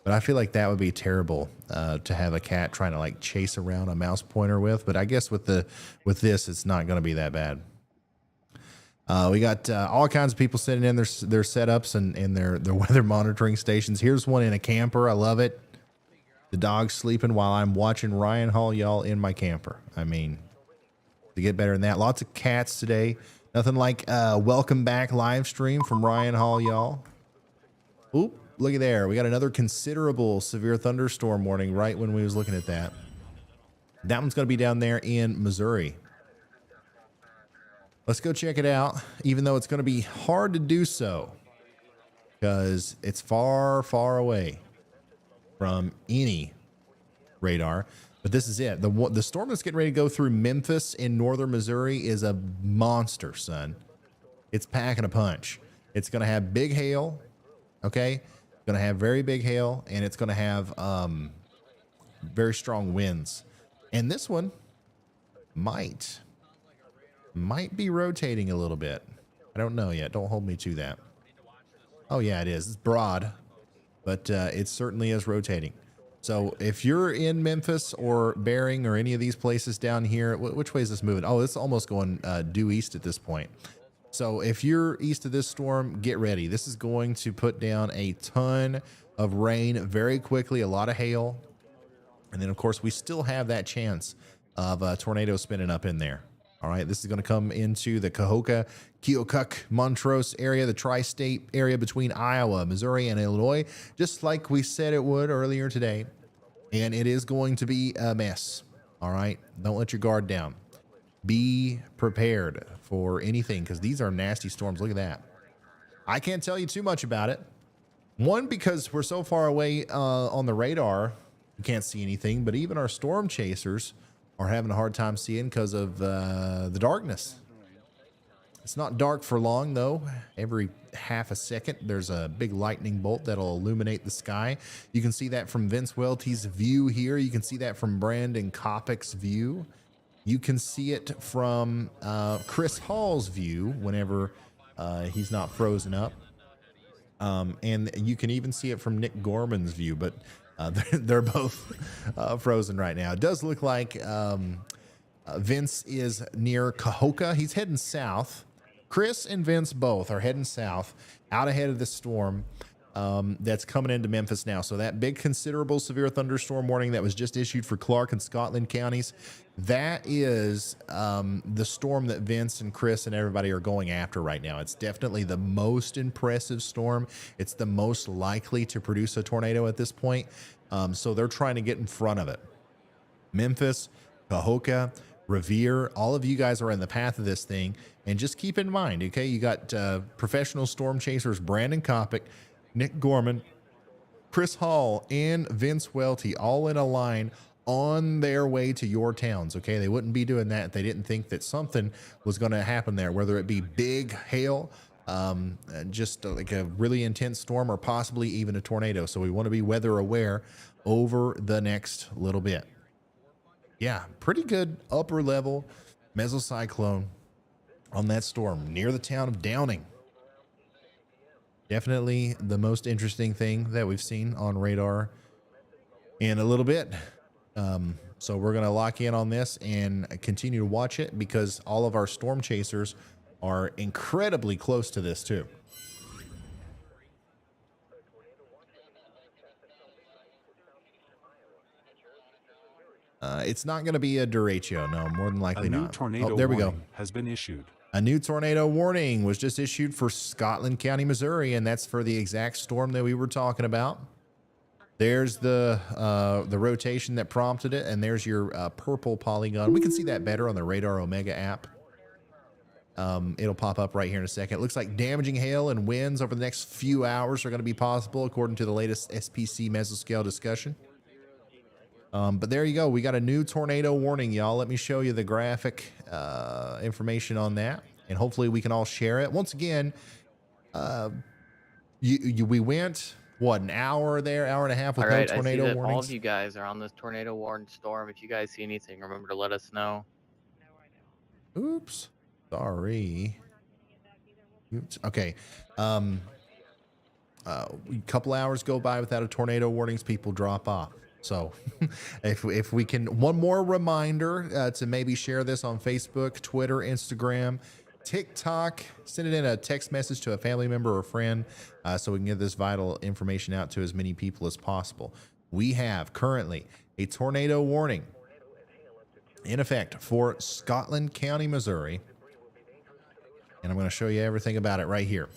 but I feel like that would be terrible to have a cat trying to like chase around a mouse pointer with. But I guess with this, it's not going to be that bad. We got all kinds of people sending in their setups and their weather monitoring stations. Here's one in a camper. I love it. The dog's sleeping while I'm watching Ryan Hall, y'all, in my camper. I mean, to get better than that. Lots of cats today. Nothing like welcome back live stream from Ryan Hall, y'all. Oop, look at there. We got another considerable severe thunderstorm warning right when we was looking at that. That one's going to be down there in Missouri. Let's go check it out, even though it's going to be hard to do so because it's far, far away from any radar. But this is it. The storm that's getting ready to go through Memphis in northern Missouri is a monster, son. It's packing a punch. It's going to have big hail, okay? It's going to have very big hail, and it's going to have very strong winds. And this one might be rotating a little bit. I don't know yet. Don't hold me to that. Oh yeah, it is. It's broad, but it certainly is rotating. So if you're in Memphis or Bering or any of these places down here, which way is this moving? Oh, it's almost going due east at this point. So if you're east of this storm, get ready. This is going to put down a ton of rain very quickly, a lot of hail. And then of course we still have that chance of a tornado spinning up in there. All right, this is going to come into the Cahokia, Keokuk, Montrose area, the tri-state area between Iowa, Missouri, and Illinois, just like we said it would earlier today. And it is going to be a mess. All right, don't let your guard down. Be prepared for anything because these are nasty storms. Look at that. I can't tell you too much about it. One, because we're so far away on the radar, you can't see anything, but even our storm chasers are having a hard time seeing because of the darkness. It's not dark for long, though. Every half a second, there's a big lightning bolt that'll illuminate the sky. You can see that from Vince Welty's view here. You can see that from Brandon Kopick's view. You can see it from Chris Hall's view whenever he's not frozen up. And you can even see it from Nick Gorman's view, but they're both frozen right now. It does look like Vince is near Cahokia. He's heading south. Chris and Vince both are heading south, out ahead of the storm that's coming into Memphis now. So that big, considerable severe thunderstorm warning that was just issued for Clark and Scotland counties, that is the storm that Vince and Chris and everybody are going after right now. It's definitely the most impressive storm. It's the most likely to produce a tornado at this point. So they're trying to get in front of it. Memphis, Cahokia, Revere, all of you guys are in the path of this thing. And just keep in mind, okay, you got professional storm chasers Brandon Kopic, Nick Gorman, Chris Hall, and Vince Welty all in a line on their way to your towns, okay? They wouldn't be doing that if they didn't think that something was going to happen there, whether it be big hail, just like a really intense storm, or possibly even a tornado. So we want to be weather aware over the next little bit. Yeah, pretty good upper level mesocyclone on that storm near the town of Downing. Definitely the most interesting thing that we've seen on radar in a little bit. So we're going to lock in on this and continue to watch it, because all of our storm chasers are incredibly close to this too. It's not going to be a derecho. No, more than likely not. A new not. tornado there we go. warning has been issued. A new tornado warning was just issued for Scotland County, Missouri, and that's for the exact storm that we were talking about. There's the rotation that prompted it, and there's your purple polygon. We can see that better on the Radar Omega app. It'll pop up right here in a second. It looks like damaging hail and winds over the next few hours are going to be possible, according to the latest SPC mesoscale discussion. But there you go. We got a new tornado warning, y'all. Let me show you the graphic information on that, and hopefully we can all share it. Once again, we went, what, an hour there, hour and a half with no tornado I see that warnings? all of you guys are on this tornado warned storm. If you guys see anything, remember to let us know. Oops. Sorry. Oops. Okay. A couple hours go by without a tornado warnings, people drop off. So if we can, one more reminder to maybe share this on Facebook, Twitter, Instagram, TikTok, send it in a text message to a family member or friend so we can get this vital information out to as many people as possible. We have currently a tornado warning in effect for Scotland County, Missouri. And I'm going to show you everything about it right here.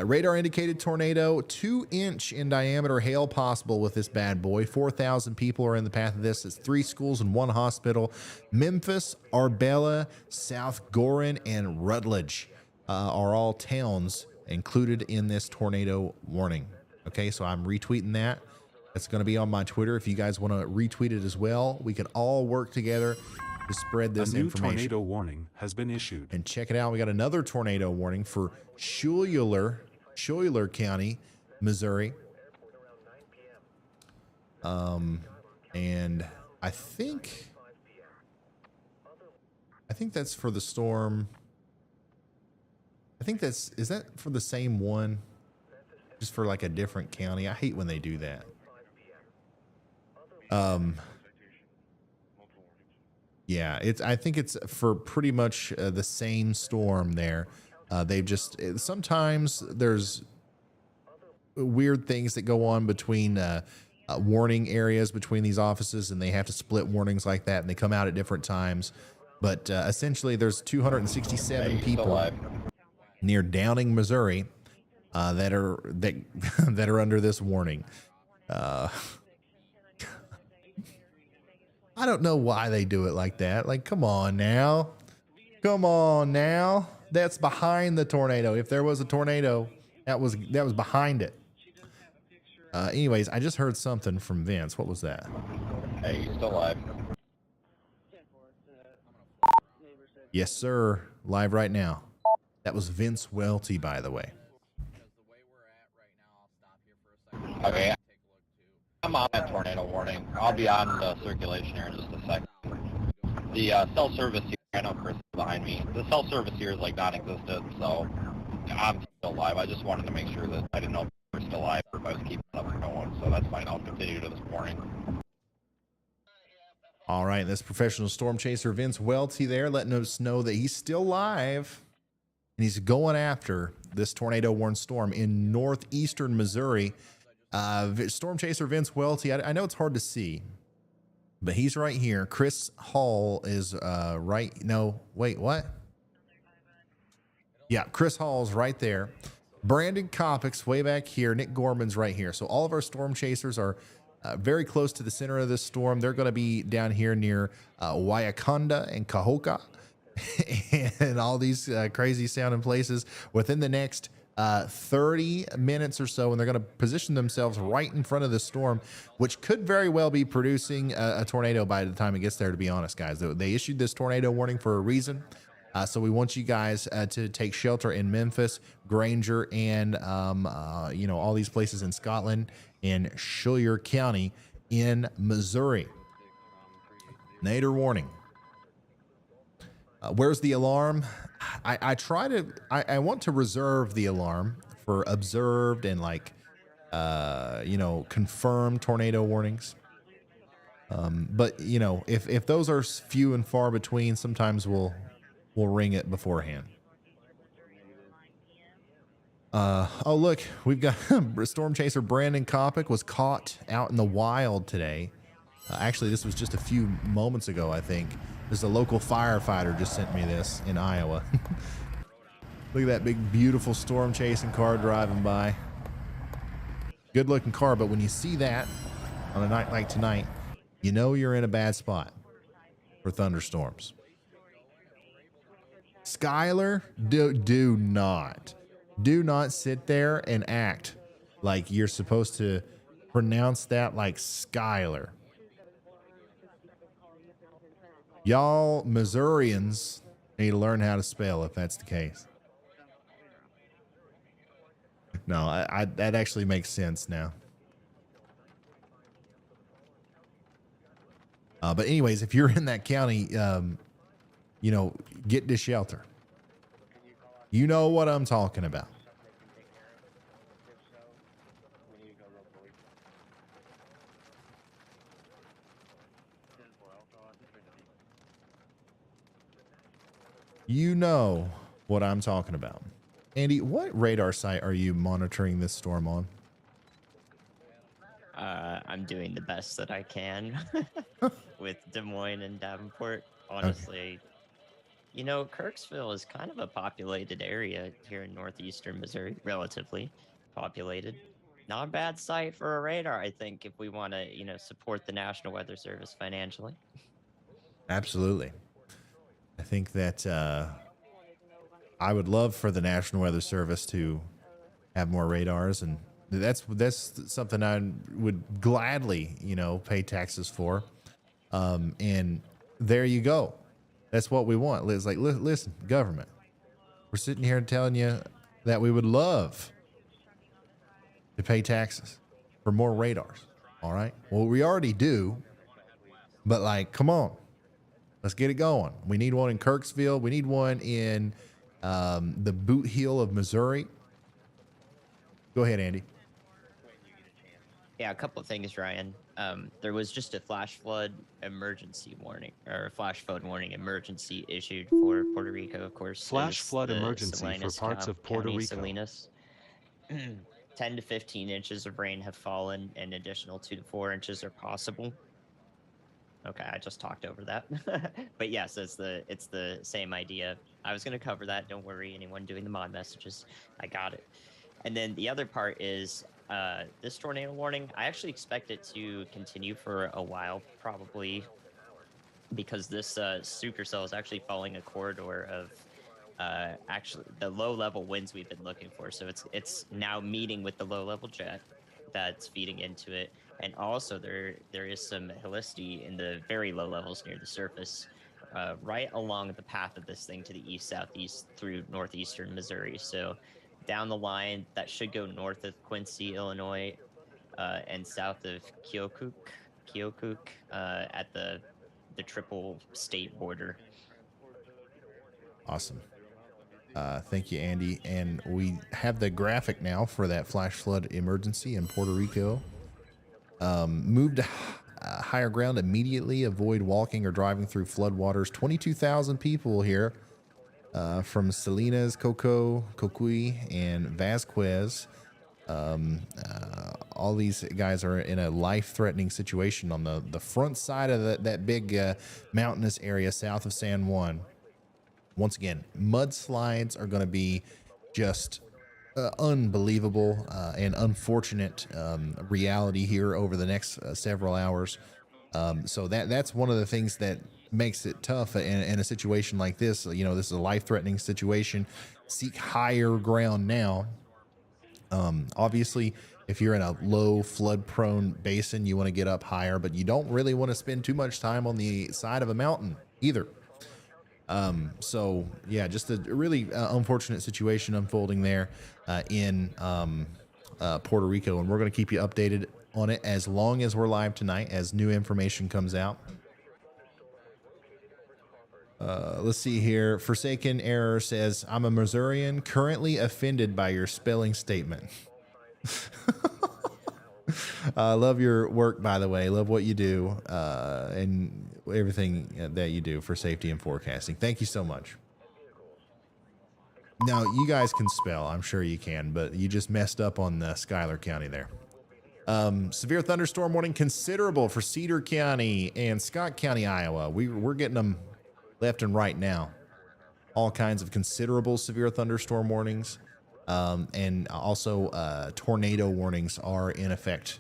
Radar indicated tornado, 2-inch in diameter hail possible with this bad boy. 4,000 people are in the path of this. It's 3 schools and 1 hospital. Memphis, Arbella, South Gorin, and Rutledge are all towns included in this tornado warning. Okay, so I'm retweeting that. It's going to be on my Twitter. If you guys want to retweet it as well, we can all work together to spread this information. A new tornado warning has been issued. And check it out. We got another tornado warning for Schuyler County, Missouri. And I think that's for the storm. Is that for the same one? Just for like a different county? I hate when they do that. Yeah, I think it's for pretty much the same storm there. They've just, sometimes there's weird things that go on between warning areas between these offices, and they have to split warnings like that, and they come out at different times. But essentially, there's 267 people near Downing, Missouri, that are under this warning. I don't know why they do it like that. Like, come on now. That's behind the tornado. If there was a tornado, that was behind it. Anyways, I just heard something from Vince. What was that? Hey, you still live? Yes, sir. Live right now. That was Vince Welty, by the way. Okay. I'm on that tornado warning. I'll be on the circulation here in just a second. The cell service here, I know Chris is behind me. The cell service here is like non-existent, so I'm still live. I just wanted to make sure that I didn't know if we were still live or if I was keeping up or going, so that's fine. I'll continue to this morning. All right, that's professional storm chaser Vince Welty there, letting us know that he's still live and he's going after this tornado-warned storm in northeastern Missouri. Storm chaser Vince Welty, I know it's hard to see, but he's right here. Chris Hall is right. No, wait, what? Yeah, Chris Hall's right there. Brandon Kopic's way back here. Nick Gorman's right here. So all of our storm chasers are very close to the center of this storm. They're going to be down here near Waiakanda and Kahoka and all these crazy sounding places within the next 30 minutes or so, and they're going to position themselves right in front of the storm, which could very well be producing a tornado by the time it gets there, to be honest, guys. They issued this tornado warning for a reason. So we want you guys to take shelter in Memphis, Granger, and all these places in Scotland and Schuyler County in Missouri. Nader warning. Where's the alarm? I want to reserve the alarm for observed and confirmed tornado warnings. But if those are few and far between, sometimes we'll ring it beforehand. Oh, look, we've got storm chaser Brandon Kopic was caught out in the wild today. Actually, this was just a few moments ago, I think. There's a local firefighter just sent me this in Iowa. Look at that big, beautiful storm chasing car driving by. Good looking car, but when you see that on a night like tonight, you know you're in a bad spot for thunderstorms. Skylar, do not sit there and act like you're supposed to pronounce that like Skylar. Y'all Missourians need to learn how to spell if that's the case. No, that actually makes sense now. But anyways, if you're in that county, get to shelter. You know what I'm talking about. You know what I'm talking about. Andy, what radar site are you monitoring this storm on? I'm doing the best that I can with Des Moines and Davenport. Honestly, Kirksville is kind of a populated area here in northeastern Missouri, relatively populated. Not a bad site for a radar, I think, if we want to, support the National Weather Service financially. Absolutely. I think that I would love for the National Weather Service to have more radars, and that's something I would gladly, pay taxes for. And there you go. That's what we want. It's like, listen, government, we're sitting here telling you that we would love to pay taxes for more radars. All right. Well, we already do, but come on, let's get it going. We need one in Kirksville. We need one in the Boot Heel of Missouri. Go ahead, Andy. Yeah, a couple of things, Ryan. There was just a flash flood emergency warning, or a flash flood warning emergency issued for Puerto Rico, of course. Flash flood emergency for parts of Puerto Rico. Salinas. 10 to 15 inches of rain have fallen, and additional 2 to 4 inches are possible. Okay, I just talked over that. But yes, it's the same idea. I was going to cover that. Don't worry, anyone doing the mod messages. I got it. And then the other part is this tornado warning. I actually expect it to continue for a while, probably, because this supercell is actually following a corridor of actually the low-level winds we've been looking for. So it's now meeting with the low-level jet that's feeding into it. And also there is some helicity in the very low levels near the surface, right along the path of this thing to the east-southeast through northeastern Missouri. So down the line, that should go north of Quincy, Illinois, and south of Keokuk at the the triple state border. Awesome. Thank you, Andy. And we have the graphic now for that flash flood emergency in Puerto Rico. Move to higher ground immediately. Avoid walking or driving through floodwaters. 22,000 people here from Salinas, Coco, Cocuy, and Vasquez. All these guys are in a life-threatening situation on the front side of that big mountainous area south of San Juan. Once again, mudslides are going to be just unbelievable and unfortunate reality here over the next several hours. So that's one of the things that makes it tough in a situation like this. You know, this is a life-threatening situation. Seek higher ground now. Obviously, if you're in a low flood-prone basin, you want to get up higher, but you don't really want to spend too much time on the side of a mountain either. So yeah, just a really unfortunate situation unfolding there in Puerto Rico, and we're going to keep you updated on it as long as we're live tonight, as new information comes out. Let's see here. Forsaken Error says, I'm a Missourian currently offended by your spelling statement. I love your work, by the way. Love what you do and everything that you do for safety and forecasting. Thank you so much. Now, you guys can spell. I'm sure you can, but you just messed up on Schuyler County there. Severe thunderstorm warning considerable for Cedar County and Scott County, Iowa. We're getting them left and right now. All kinds of considerable severe thunderstorm warnings. And also tornado warnings are in effect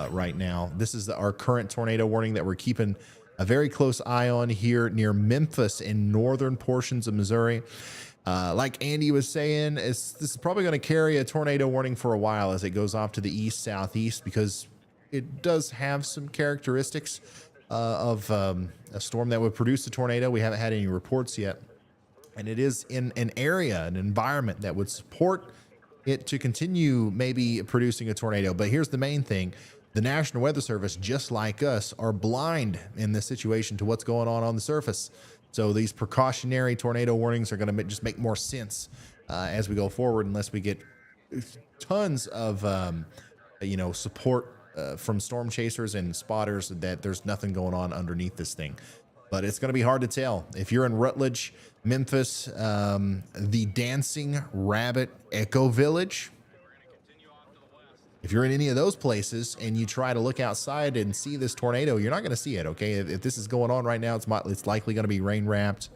right now. This is our current tornado warning that we're keeping a very close eye on here near Memphis in northern portions of Missouri. Like Andy was saying, this is probably going to carry a tornado warning for a while as it goes off to the east southeast, because it does have some characteristics of a storm that would produce a tornado. We haven't had any reports yet. And it is in an area, an environment that would support it to continue maybe producing a tornado. But here's the main thing. The National Weather Service, just like us, are blind in this situation to what's going on the surface. So these precautionary tornado warnings are going to just make more sense as we go forward, unless we get tons of, support from storm chasers and spotters that there's nothing going on underneath this thing. But it's going to be hard to tell. If you're in Rutledge, Memphis, the Dancing Rabbit Echo Village, if you're in any of those places and you try to look outside and see this tornado, you're not going to see it, okay? If this is going on right now, it's likely going to be rain-wrapped.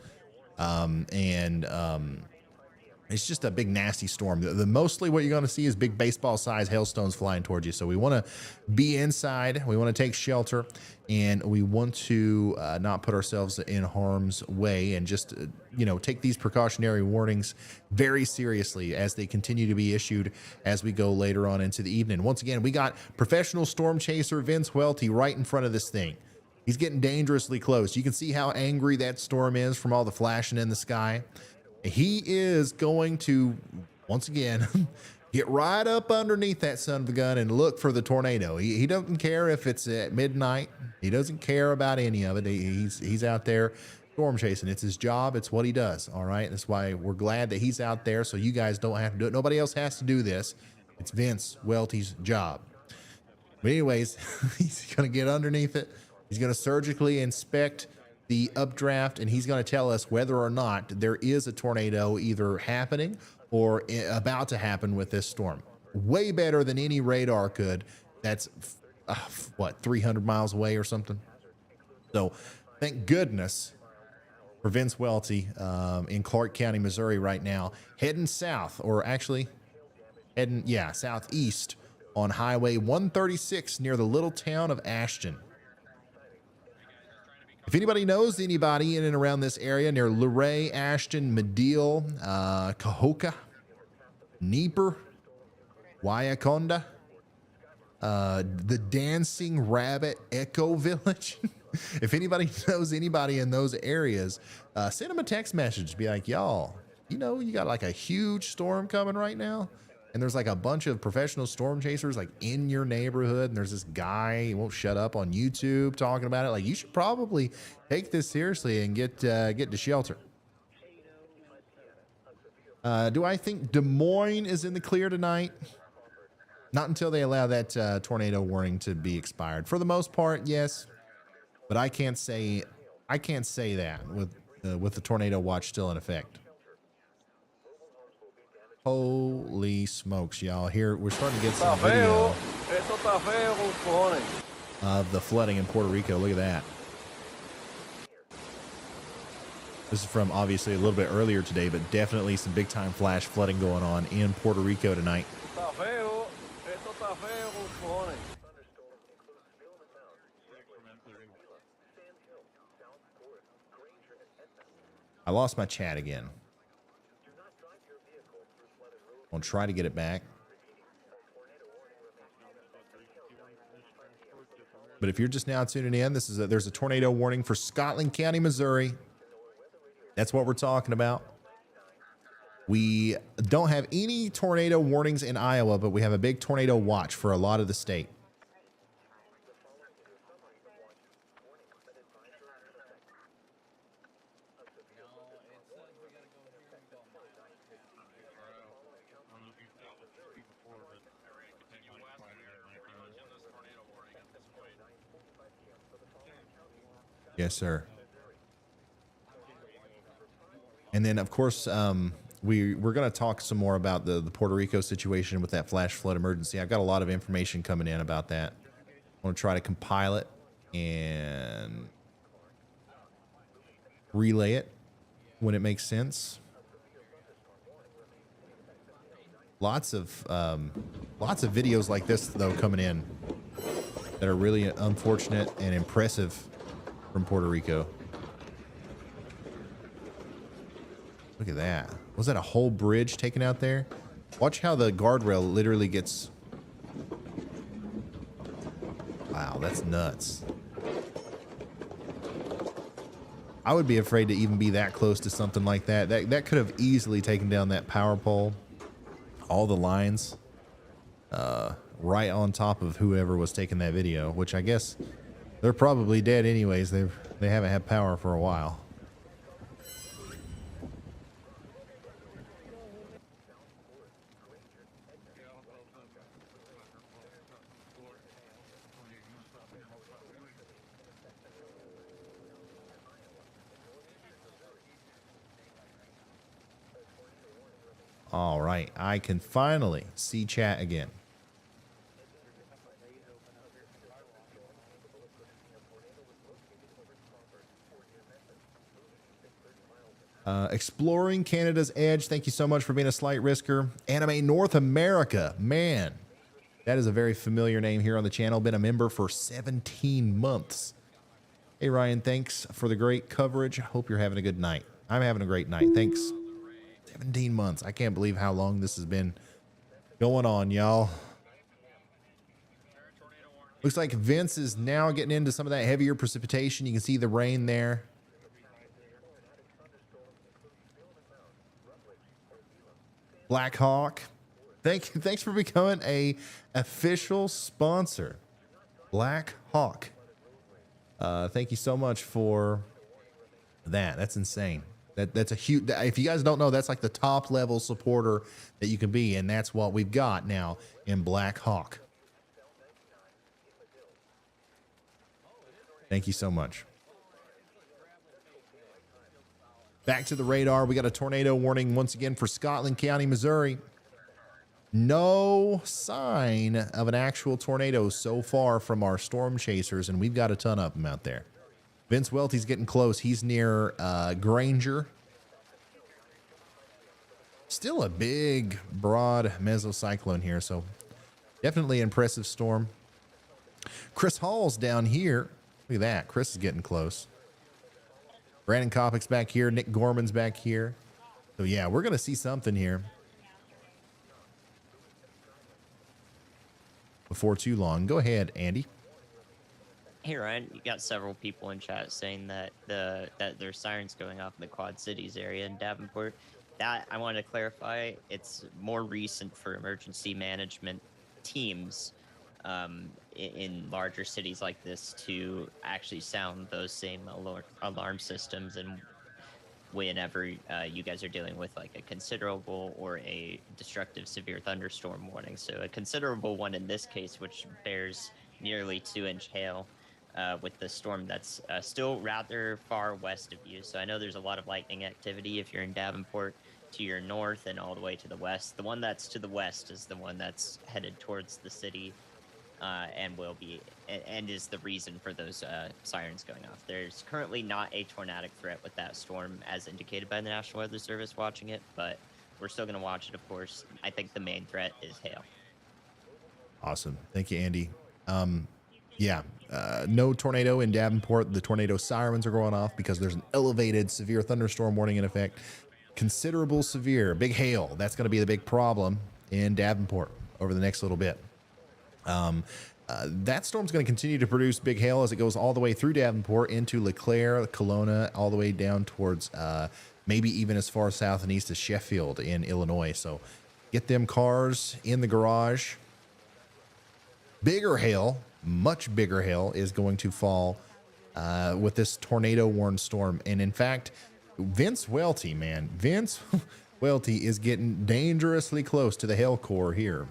It's just a big nasty storm. Mostly what you're going to see is big baseball-sized hailstones flying towards you. So we want to be inside. We want to take shelter, and we want to not put ourselves in harm's way, and just take these precautionary warnings very seriously as they continue to be issued as we go later on into the evening. Once again, we got professional storm chaser Vince Welty right in front of this thing. He's getting dangerously close. You can see how angry that storm is from all the flashing in the sky. He is going to, once again, get right up underneath that son of a gun and look for the tornado. He doesn't care if it's at midnight. He doesn't care about any of it. He's out there storm chasing. It's his job. It's what he does. All right. That's why we're glad that he's out there, so you guys don't have to do it. Nobody else has to do this. It's Vince Welty's job. But anyways, he's going to get underneath it. He's going to surgically inspect the updraft, and he's going to tell us whether or not there is a tornado either happening or about to happen with this storm. Way better than any radar could. That's 300 miles away or something. So thank goodness for Vince Welty in Clark County, Missouri right now, heading south, or actually heading southeast on Highway 136 near the little town of Ashton. If anybody knows anybody in and around this area near Luray, Ashton, Medill, Cahokia, Nieper, Wyaconda, the Dancing Rabbit Echo Village, if anybody knows anybody in those areas, send them a text message. Be like, y'all, you got like a huge storm coming right now, and there's like a bunch of professional storm chasers like in your neighborhood, and there's this guy, he won't shut up on YouTube talking about it. Like, you should probably take this seriously and get to shelter. Do I think Des Moines is in the clear tonight? Not until they allow that tornado warning to be expired. For the most part, yes, but I can't say that with the tornado watch still in effect. Holy smokes, y'all! Here we're starting to get some video of the flooding in Puerto Rico. Look at that. This is from obviously a little bit earlier today, but definitely some big time flash flooding going on in Puerto Rico tonight. I lost my chat again. I'll try to get it back. But if you're just now tuning in, there's a tornado warning for Scotland County, Missouri. That's what we're talking about. We don't have any tornado warnings in Iowa, but we have a big tornado watch for a lot of the state. Yes, sir. And then, of course, we're going to talk some more about the Puerto Rico situation with that flash flood emergency. I've got a lot of information coming in about that. I want to try to compile it and relay it when it makes sense. Lots of videos like this, though, coming in that are really unfortunate and impressive from Puerto Rico. Look at that. Was that a whole bridge taken out there? Watch how the guardrail literally gets... Wow, that's nuts. I would be afraid to even be that close to something like that. That could have easily taken down that power pole. All the lines. Right on top of whoever was taking that video, which I guess they're probably dead anyways. They haven't had power for a while. All right, I can finally see chat again. Exploring Canada's Edge, thank you so much for being a slight risker. Anime North America, man, that is a very familiar name here on the channel. Been a member for 17 months. Hey Ryan, thanks for the great coverage. Hope you're having a good night. I'm having a great night. Thanks. 17 months. I can't believe how long this has been going on, y'all. Looks like Vince is now getting into some of that heavier precipitation. You can see the rain there. Black Hawk, thanks for becoming a official sponsor. Black Hawk. Thank you so much for that. That's insane. That's a huge, if you guys don't know, that's like the top level supporter that you can be, and that's what we've got now in Black Hawk. Thank you so much. Back to the radar. We got a tornado warning once again for Scotland County, Missouri. No sign of an actual tornado so far from our storm chasers, and we've got a ton of them out there. Vince Welty's getting close. He's near Granger. Still a big, broad mesocyclone here, so definitely impressive storm. Chris Hall's down here. Look at that. Chris is getting close. Brandon Kopic's back here. Nick Gorman's back here. So, yeah, we're going to see something here before too long. Go ahead, Andy. Hey Ryan, you got several people in chat saying that there's sirens going off in the Quad Cities area in Davenport. that I wanted to clarify. It's more recent for emergency management teams in larger cities like this to actually sound those same alarm systems, and whenever you guys are dealing with like a considerable or a destructive severe thunderstorm warning. So a considerable one in this case, which bears nearly 2-inch hail, with the storm that's still rather far west of you. So I know there's a lot of lightning activity if you're in Davenport to your north and all the way to the west. The one that's to the west is the one that's headed towards the city, and will be, and is the reason for those sirens going off. There's currently not a tornadic threat with that storm as indicated by the National Weather Service watching it, but we're still going to watch it, of course. I think the main threat is hail. Awesome. Thank you, Andy. Yeah, no tornado in Davenport. The tornado sirens are going off because there's an elevated severe thunderstorm warning in effect. Considerable severe, big hail. That's going to be the big problem in Davenport over the next little bit. That storm's going to continue to produce big hail as it goes all the way through Davenport into LeClaire, Kelowna, all the way down towards maybe even as far south and east as Sheffield in Illinois. So get them cars in the garage. Bigger hail, much bigger hail is going to fall with this tornado warned storm. And in fact, Vince Welty, man, Vince Welty is getting dangerously close to the hail core here.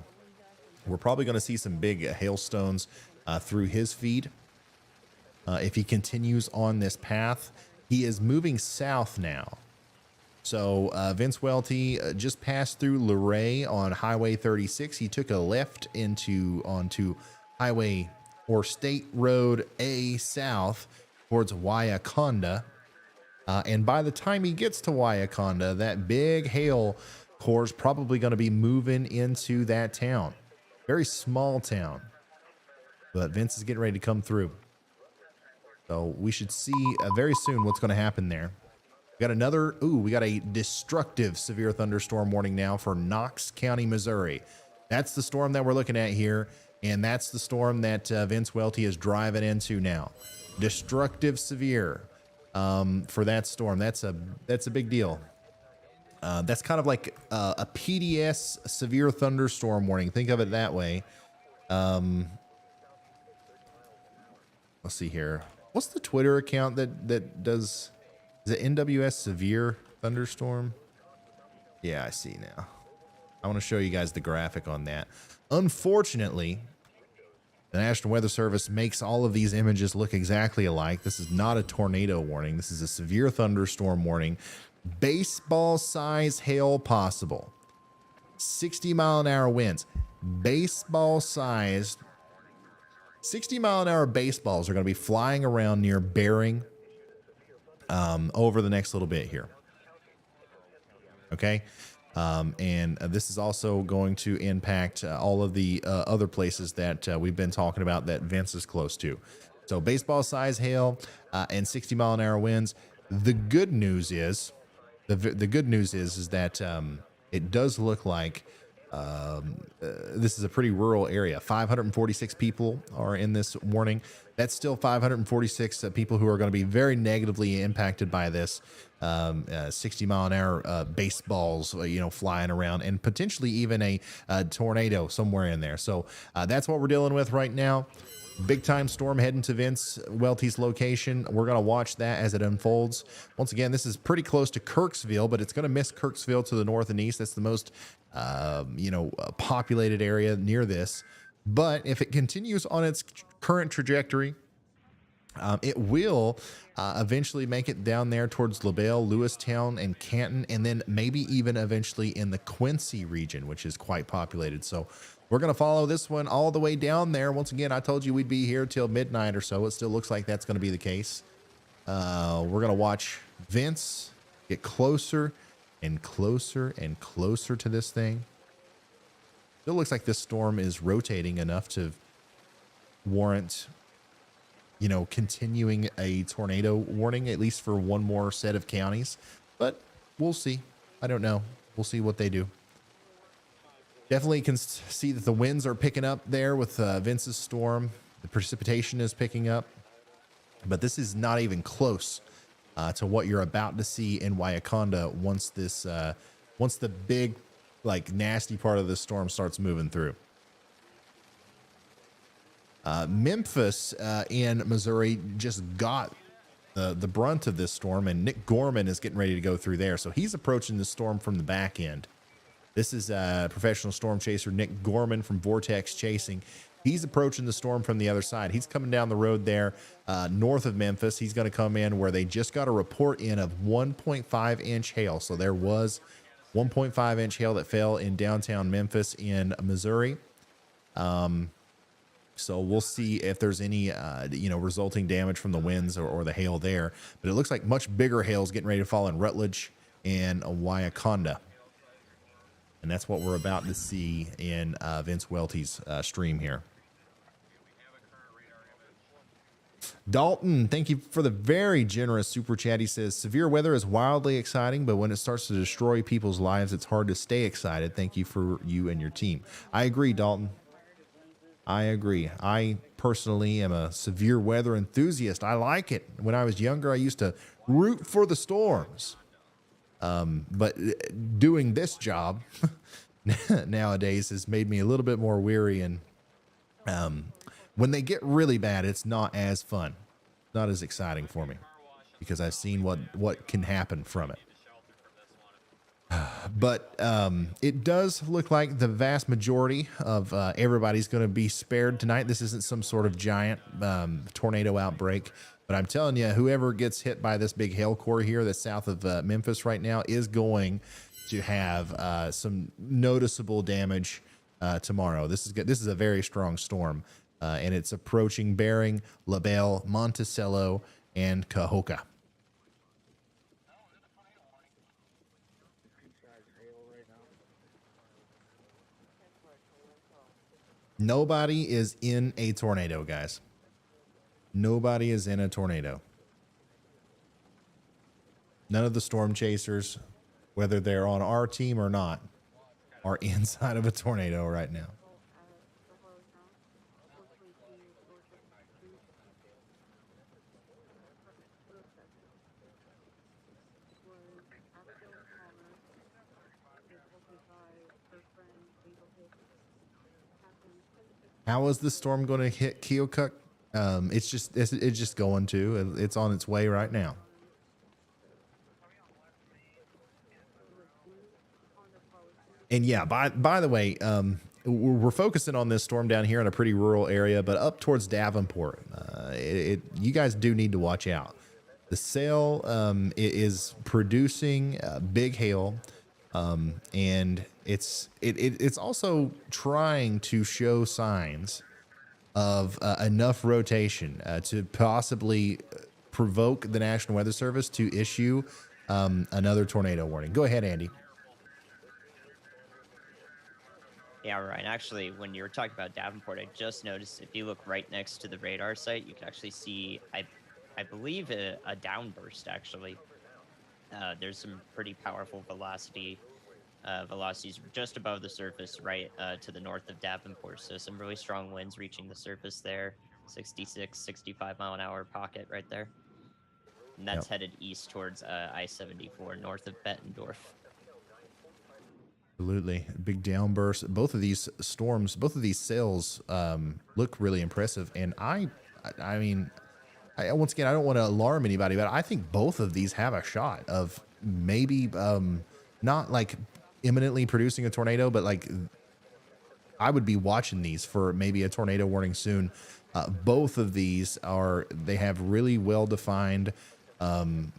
We're probably going to see some big hailstones through his feed if he continues on this path. He is moving south now. So Vince Welty just passed through Luray on Highway 36. He took a left onto Highway or State Road A south towards Waiakonda. And by the time he gets to Waiakonda, that big hail core is probably going to be moving into that town. Very small town, but Vince is getting ready to come through. So we should see very soon what's going to happen there. We got a destructive severe thunderstorm warning now for Knox County, Missouri. That's the storm that we're looking at here, and that's the storm that Vince Welty is driving into now. Destructive severe for that storm. That's a big deal. That's kind of like a PDS severe thunderstorm warning. Think of it that way. Let's see here. What's the Twitter account that does? Is it NWS severe thunderstorm? Yeah, I see now. I want to show you guys the graphic on that. Unfortunately, the National Weather Service makes all of these images look exactly alike. This is not a tornado warning. This is a severe thunderstorm warning. Baseball size hail possible. 60-mile-an-hour winds. Baseball sized 60-mile-an-hour baseballs are going to be flying around near Bering over the next little bit here. Okay. And this is also going to impact all of the other places that we've been talking about that Vince is close to. So baseball size hail and 60-mile-an-hour winds. The good news is that it does look like this is a pretty rural area. 546 people are in this warning. That's still 546 people who are going to be very negatively impacted by this 60-mile-an-hour baseballs, flying around, and potentially even a tornado somewhere in there. So that's what we're dealing with right now. Big time storm heading to Vince Welty's location. We're going to watch that as it unfolds. Once again, this is pretty close to Kirksville, but it's going to miss Kirksville to the north and east. That's the most, populated area near this. But if it continues on its current trajectory, it will eventually make it down there towards LaBelle, Lewistown, and Canton, and then maybe even eventually in the Quincy region, which is quite populated. So we're going to follow this one all the way down there. Once again, I told you we'd be here till midnight or so. It still looks like that's going to be the case. We're going to watch Vince get closer and closer and closer to this thing. Still looks like this storm is rotating enough to warrant, continuing a tornado warning, at least for one more set of counties. But we'll see. I don't know. We'll see what they do. Definitely can see that the winds are picking up there with Vince's storm. The precipitation is picking up. But this is not even close to what you're about to see in Waiakonda once this once the big, like, nasty part of the storm starts moving through. Memphis in Missouri just got the brunt of this storm, and Nick Gorman is getting ready to go through there. So he's approaching the storm from the back end. This is professional storm chaser Nick Gorman from Vortex Chasing. He's approaching the storm from the other side. He's coming down the road there north of Memphis. He's going to come in where they just got a report in of 1.5 inch hail. So there was 1.5 inch hail that fell in downtown Memphis in Missouri. So we'll see if there's any, resulting damage from the winds or the hail there. But it looks like much bigger hail is getting ready to fall in Rutledge and Wauconda. And that's what we're about to see in Vince Welty's stream here. Dalton, thank you for the very generous super chat. He says, severe weather is wildly exciting, but when it starts to destroy people's lives, it's hard to stay excited. Thank you for you and your team. I agree, Dalton. I agree. I personally am a severe weather enthusiast. I like it. When I was younger, I used to root for the storms. But doing this job nowadays has made me a little bit more weary. And when they get really bad, it's not as fun, not as exciting for me, because I've seen what can happen from it. But it does look like the vast majority of everybody's going to be spared tonight. This isn't some sort of giant tornado outbreak, but I'm telling you, whoever gets hit by this big hail core here that's south of Memphis right now is going to have some noticeable damage tomorrow. This is a very strong storm, and it's approaching Bering, LaBelle, Monticello, and Cahokia. Nobody is in a tornado, guys. Nobody is in a tornado. None of the storm chasers, whether they're on our team or not, are inside of a tornado right now. How is the storm going to hit Keokuk? It's just going to. It's on its way right now. And yeah, by the way, we're focusing on this storm down here in a pretty rural area, but up towards Davenport, you guys do need to watch out. The sail is producing big hail, and it's also trying to show signs of enough rotation to possibly provoke the National Weather Service to issue another tornado warning. Go ahead, Andy. Yeah, Ryan, actually, when you were talking about Davenport, I just noticed if you look right next to the radar site, you can actually see, I believe, a downburst, actually. There's some pretty powerful velocities just above the surface, right to the north of Davenport. So some really strong winds reaching the surface there, 66, 65 mile an hour pocket right there. And that's headed east towards I-74 north of Bettendorf. Absolutely. Big downburst. Both of these storms, both of these sails look really impressive. And I mean, once again, I don't want to alarm anybody, but I think both of these have a shot of maybe not like imminently producing a tornado, but like I would be watching these for maybe a tornado warning soon. Both of these they have really well-defined kind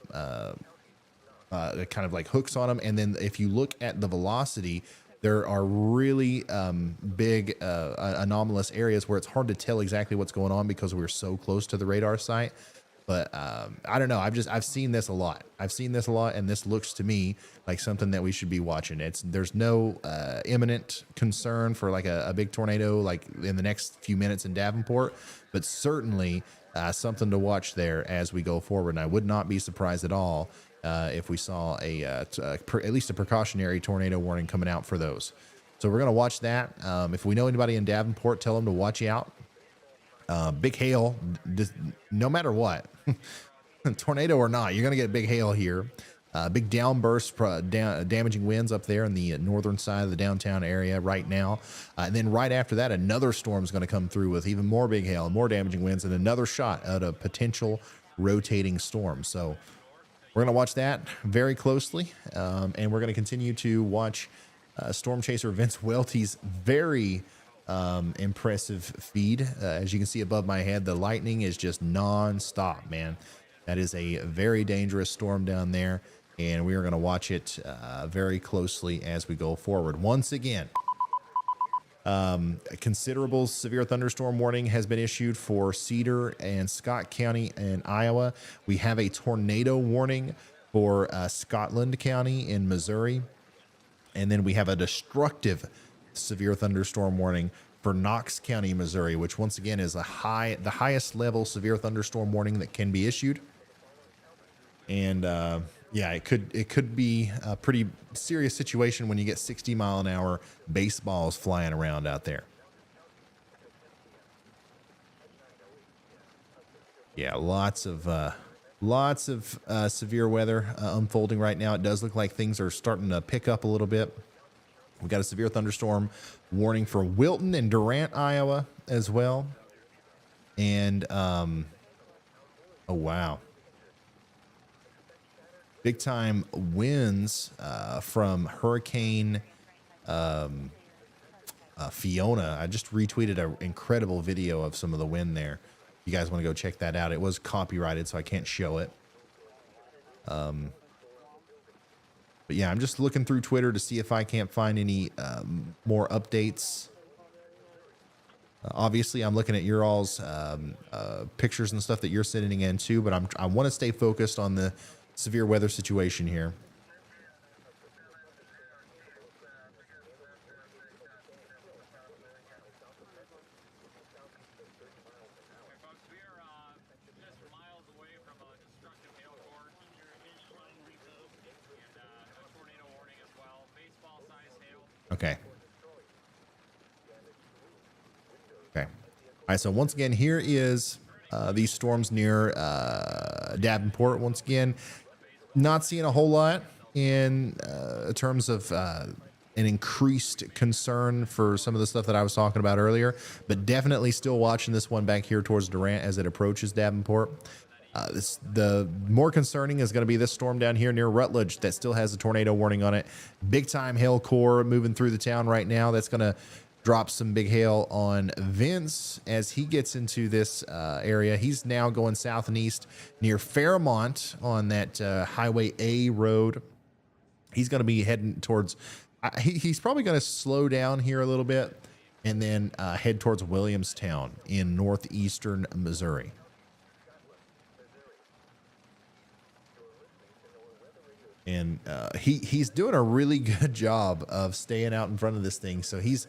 of like hooks on them. And then if you look at the velocity, there are really big anomalous areas where it's hard to tell exactly what's going on because we're so close to the radar site. But I don't know. I've seen this a lot. And this looks to me like something that we should be watching. There's no imminent concern for like a big tornado like in the next few minutes in Davenport, but certainly something to watch there as we go forward. And I would not be surprised at all if we saw at least a precautionary tornado warning coming out for those. So we're going to watch that. If we know anybody in Davenport, tell them to watch out. Big hail, no matter what, tornado or not, you're going to get big hail here. Big downburst, damaging winds up there in the northern side of the downtown area right now. And then right after that, another storm is going to come through with even more big hail, more damaging winds, and another shot at a potential rotating storm. So we're going to watch that very closely, and we're going to continue to watch Storm Chaser Vince Welty's very impressive feed. As you can see above my head, the lightning is just non-stop, man. That is a very dangerous storm down there, and we are going to watch it very closely as we go forward. Once again, a considerable severe thunderstorm warning has been issued for Cedar and Scott County in Iowa. We have a tornado warning for Scotland County in Missouri. And then we have a destructive severe thunderstorm warning for Knox County, Missouri, which once again is the highest level severe thunderstorm warning that can be issued. And yeah, it could be a pretty serious situation when you get 60-mile-an-hour baseballs flying around out there. Yeah, lots of severe weather unfolding right now. It does look like things are starting to pick up a little bit. We've got a severe thunderstorm warning for Wilton and Durant, Iowa as well. And oh wow. Big time winds from Hurricane Fiona. I just retweeted an incredible video of some of the wind there. You guys want to go check that out. It was copyrighted, so I can't show it. But yeah, I'm just looking through Twitter to see if I can't find any more updates. Obviously, I'm looking at your all's pictures and stuff that you're sending in too, but I want to stay focused on the severe weather situation here. Okay. Okay. All right. So once again, here is these storms near Davenport. Once again, not seeing a whole lot in terms of an increased concern for some of the stuff that I was talking about earlier, but definitely still watching this one back here towards Durant as it approaches Davenport. The more concerning is going to be this storm down here near Rutledge that still has a tornado warning on it. Big time hail core moving through the town right now. That's going to drop some big hail on Vince as he gets into this area. He's now going south and east near Fairmont on that Highway A road. He's going to be heading towards, he's probably going to slow down here a little bit and then head towards Williamstown in northeastern Missouri. And he's doing a really good job of staying out in front of this thing. So he's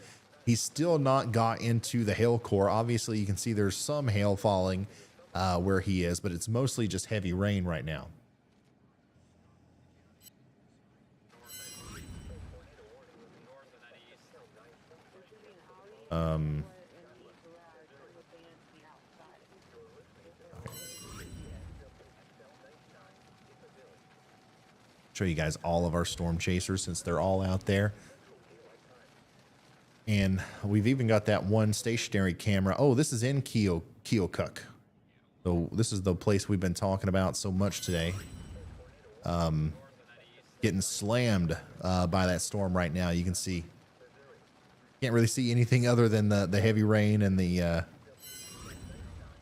still not got into the hail core. Obviously, you can see there's some hail falling where he is, but it's mostly just heavy rain right now. Show you guys all of our storm chasers since they're all out there. And we've even got that one stationary camera. Oh, this is in Keokuk. So this is the place we've been talking about so much today. Getting slammed by that storm right now. You can see, can't really see anything other than the heavy rain and the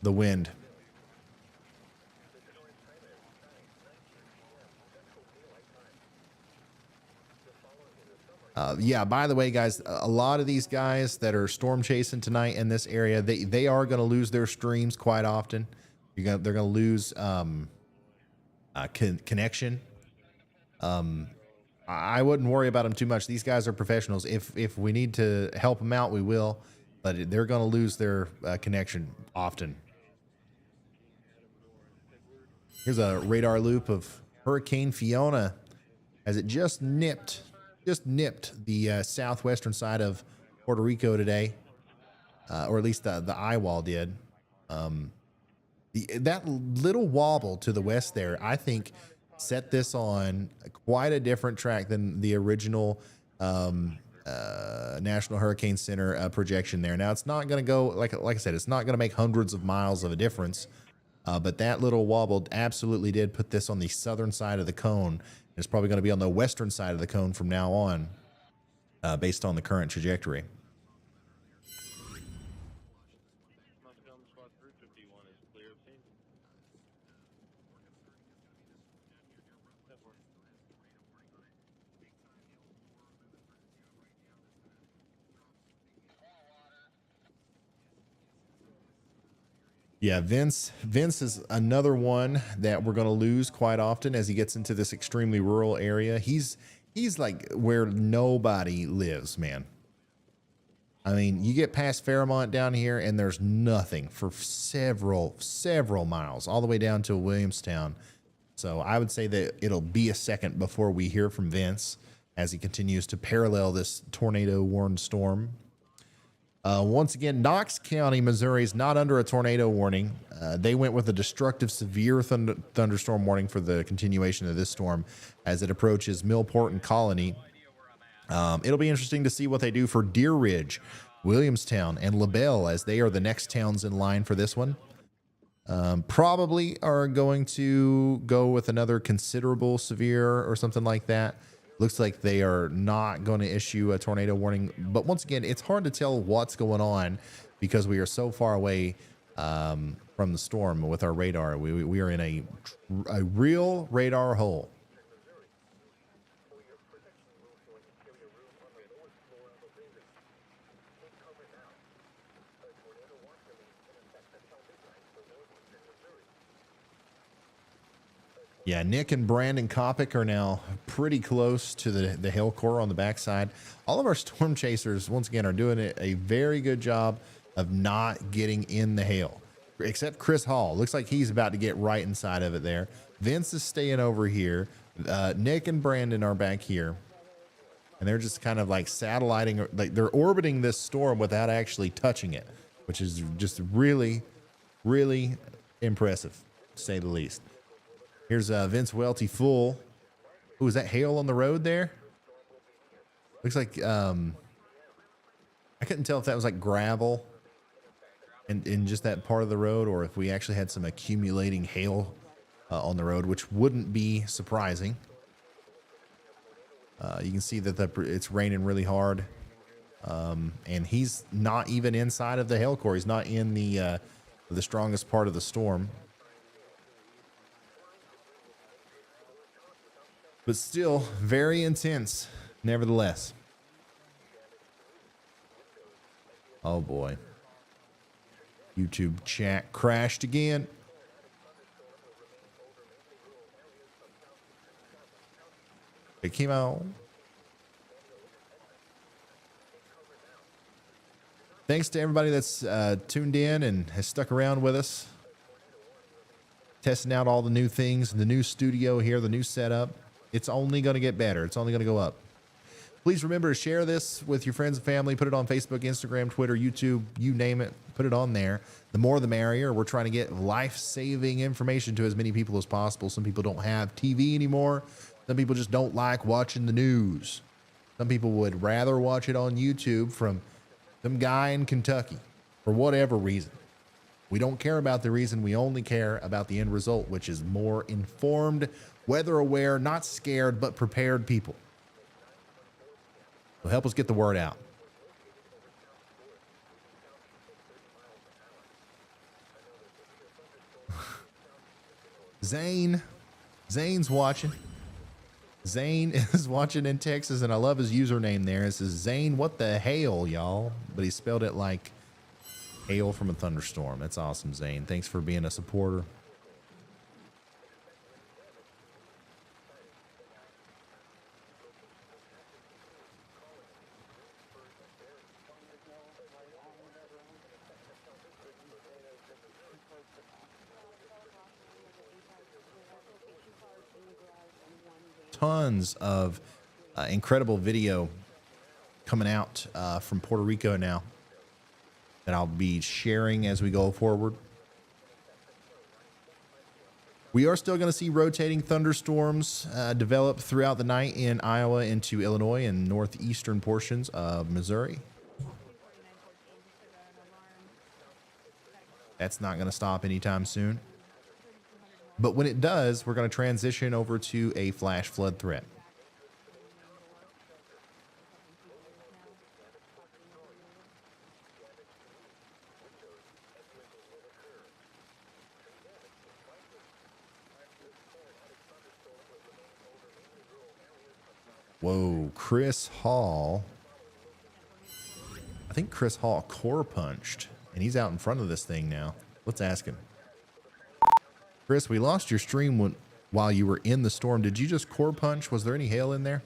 wind. Yeah, by the way, guys, a lot of these guys that are storm chasing tonight in this area, they are going to lose their streams quite often. They're going to lose connection. I wouldn't worry about them too much. These guys are professionals. If we need to help them out, we will. But they're going to lose their connection often. Here's a radar loop of Hurricane Fiona as it just nipped the southwestern side of Puerto Rico today, or at least the eye wall did. That little wobble to the west there, I think, set this on quite a different track than the original National Hurricane Center projection there. Now it's not going to go like I said, it's not going to make hundreds of miles of a difference, but that little wobble absolutely did put this on the southern side of the cone. It's probably going to be on the western side of the cone from now on, based on the current trajectory. Yeah, Vince is another one that we're going to lose quite often as he gets into this extremely rural area. He's like where nobody lives, man. I mean, you get past Fairmont down here and there's nothing for several miles all the way down to Williamstown. So I would say that it'll be a second before we hear from Vince as he continues to parallel this tornado warned storm. Once again, Knox County, Missouri is not under a tornado warning. They went with a destructive severe thunderstorm warning for the continuation of this storm as it approaches Millport and Colony. It'll be interesting to see what they do for Deer Ridge, Williamstown, and LaBelle as they are the next towns in line for this one. Probably are going to go with another considerable severe or something like that. Looks like they are not going to issue a tornado warning. But once again, it's hard to tell what's going on because we are so far away from the storm with our radar. We are in a real radar hole. Yeah, Nick and Brandon Kopic are now pretty close to the hail core on the backside. All of our storm chasers, once again, are doing a very good job of not getting in the hail, except Chris Hall. Looks like he's about to get right inside of it there. Vince is staying over here. Nick and Brandon are back here. And they're just kind of like satelliting, like they're orbiting this storm without actually touching it, which is just really, really impressive, to say the least. Here's Vince Welty full. Ooh, is that hail on the road there? Looks like I couldn't tell if that was like gravel in just that part of the road or if we actually had some accumulating hail on the road, which wouldn't be surprising. You can see that it's raining really hard. And he's not even inside of the hail core. He's not in the strongest part of the storm. But still very intense, nevertheless. Oh boy. YouTube chat crashed again. It came out. Thanks to everybody that's tuned in and has stuck around with us. Testing out all the new things, the new studio here, the new setup. It's only going to get better. It's only going to go up. Please remember to share this with your friends and family. Put it on Facebook, Instagram, Twitter, YouTube, you name it. Put it on there. The more the merrier. We're trying to get life-saving information to as many people as possible. Some people don't have TV anymore. Some people just don't like watching the news. Some people would rather watch it on YouTube from some guy in Kentucky for whatever reason. We don't care about the reason. We only care about the end result, which is more informed, weather aware, not scared, but prepared people. So help us get the word out. Zane's watching. Zane is watching in Texas, and I love his username there. It says Zane, what the hail, y'all? But he spelled it like hail from a thunderstorm. That's awesome, Zane. Thanks for being a supporter. Tons of incredible video coming out from Puerto Rico now that I'll be sharing as we go forward. We are still going to see rotating thunderstorms develop throughout the night in Iowa into Illinois and northeastern portions of Missouri. That's not going to stop anytime soon. But when it does, we're going to transition over to a flash flood threat. Whoa, Chris Hall. I think Chris Hall core punched, and he's out in front of this thing now. Let's ask him. Chris, we lost your stream while you were in the storm. Did you just core punch? Was there any hail in there?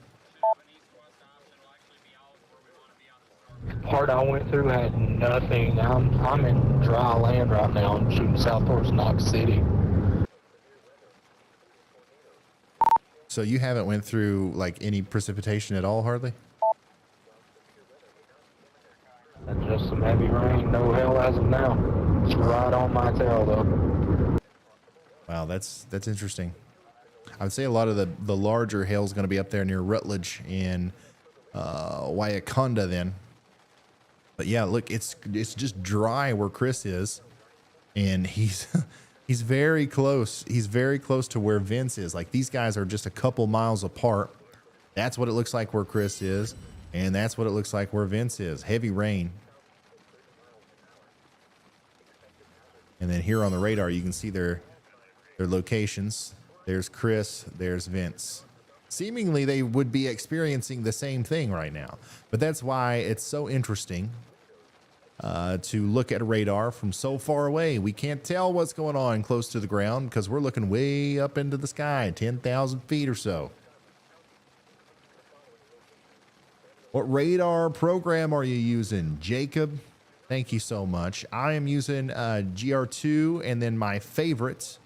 Part I went through had nothing. I'm in dry land right now. I'm shooting south towards Knox City. So you haven't went through like any precipitation at all, hardly? And just some heavy rain. No hail as of now. It's right on my tail though. Wow, that's interesting. I would say a lot of the larger hail is going to be up there near Rutledge and Waiakonda then. But yeah, look, it's just dry where Chris is, and he's he's very close. He's very close to where Vince is. Like, these guys are just a couple miles apart. That's what it looks like where Chris is, and that's what it looks like where Vince is. Heavy rain. And then here on the radar, you can see their locations. There's Chris, there's Vince. Seemingly they would be experiencing the same thing right now, but that's why it's so interesting to look at a radar from so far away. We can't tell what's going on close to the ground because we're looking way up into the sky, 10,000 feet or so. What radar program are you using, Jacob? Thank you so much. I am using GR2 and then my favorite,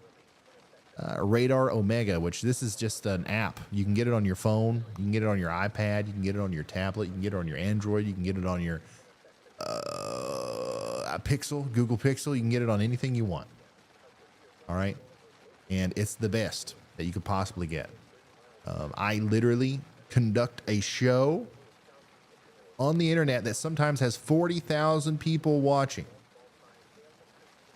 Radar Omega, which this is just an app. You can get it on your phone. You can get it on your iPad. You can get it on your tablet. You can get it on your Android. You can get it on your Pixel, Google Pixel. You can get it on anything you want. All right. And it's the best that you could possibly get. I literally conduct a show on the internet that sometimes has 40,000 people watching.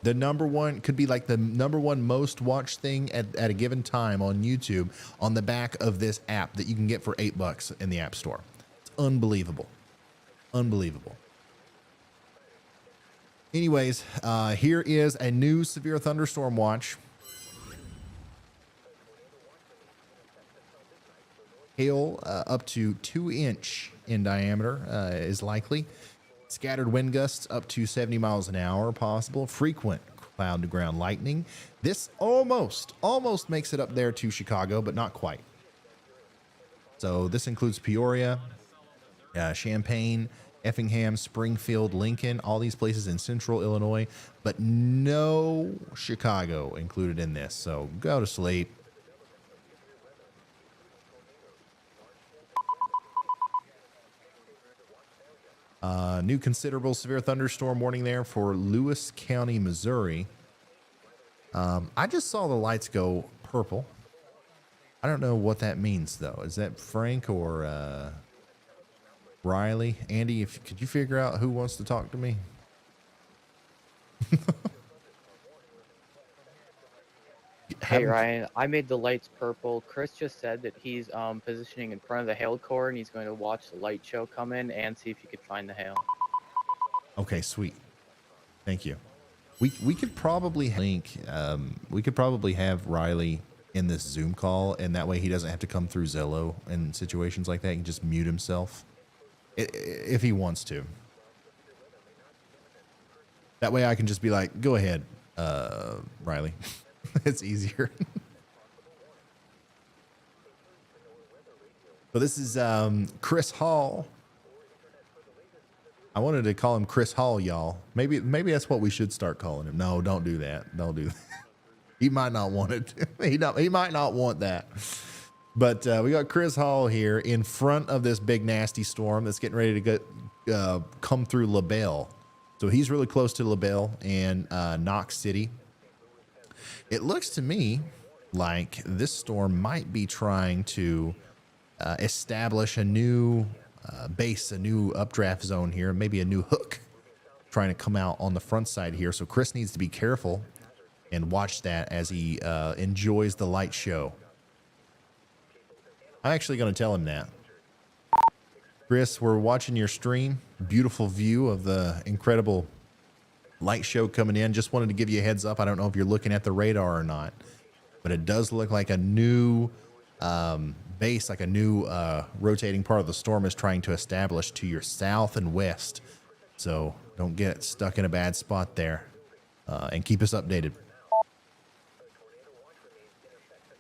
The number one could be like the number one most watched thing at a given time on YouTube on the back of this app that you can get for $8 in the App Store. It's unbelievable. Unbelievable. Anyways, here is a new severe thunderstorm watch. Hail up to 2-inch in diameter is likely. Scattered wind gusts up to 70 miles an hour possible. Frequent cloud to ground lightning. This almost makes it up there to Chicago, but not quite. So this includes Peoria, Champaign, Effingham, Springfield, Lincoln, all these places in central Illinois, but no Chicago included in this. So go to sleep. New considerable severe thunderstorm warning there for Lewis County, Missouri. I just saw the lights go purple. I don't know what that means though. Is that Frank or Riley? Andy, could you figure out who wants to talk to me? Hey Ryan, I made the lights purple. Chris just said that he's positioning in front of the hail core and he's going to watch the light show come in and see if he could find the hail. Okay, sweet. Thank you. We could probably link. We could probably have Riley in this Zoom call, and that way he doesn't have to come through Zello in situations like that. He can just mute himself if he wants to. That way I can just be like, go ahead, Riley. It's easier. So this is Chris Hall. I wanted to call him Chris Hall, y'all. Maybe that's what we should start calling him. No, don't do that. Don't do that. He might not want it. He might not want that. But we got Chris Hall here in front of this big nasty storm that's getting ready to come through LaBelle. So he's really close to LaBelle and Knox City. It looks to me like this storm might be trying to establish a new base, a new updraft zone here, maybe a new hook trying to come out on the front side here. So Chris needs to be careful and watch that as he enjoys the light show. I'm actually going to tell him that. Chris, we're watching your stream. Beautiful view of the incredible light show coming in. Just wanted to give you a heads up. I don't know if you're looking at the radar or not, but it does look like a new base, like a new rotating part of the storm is trying to establish to your south and west. So don't get stuck in a bad spot there, and keep us updated.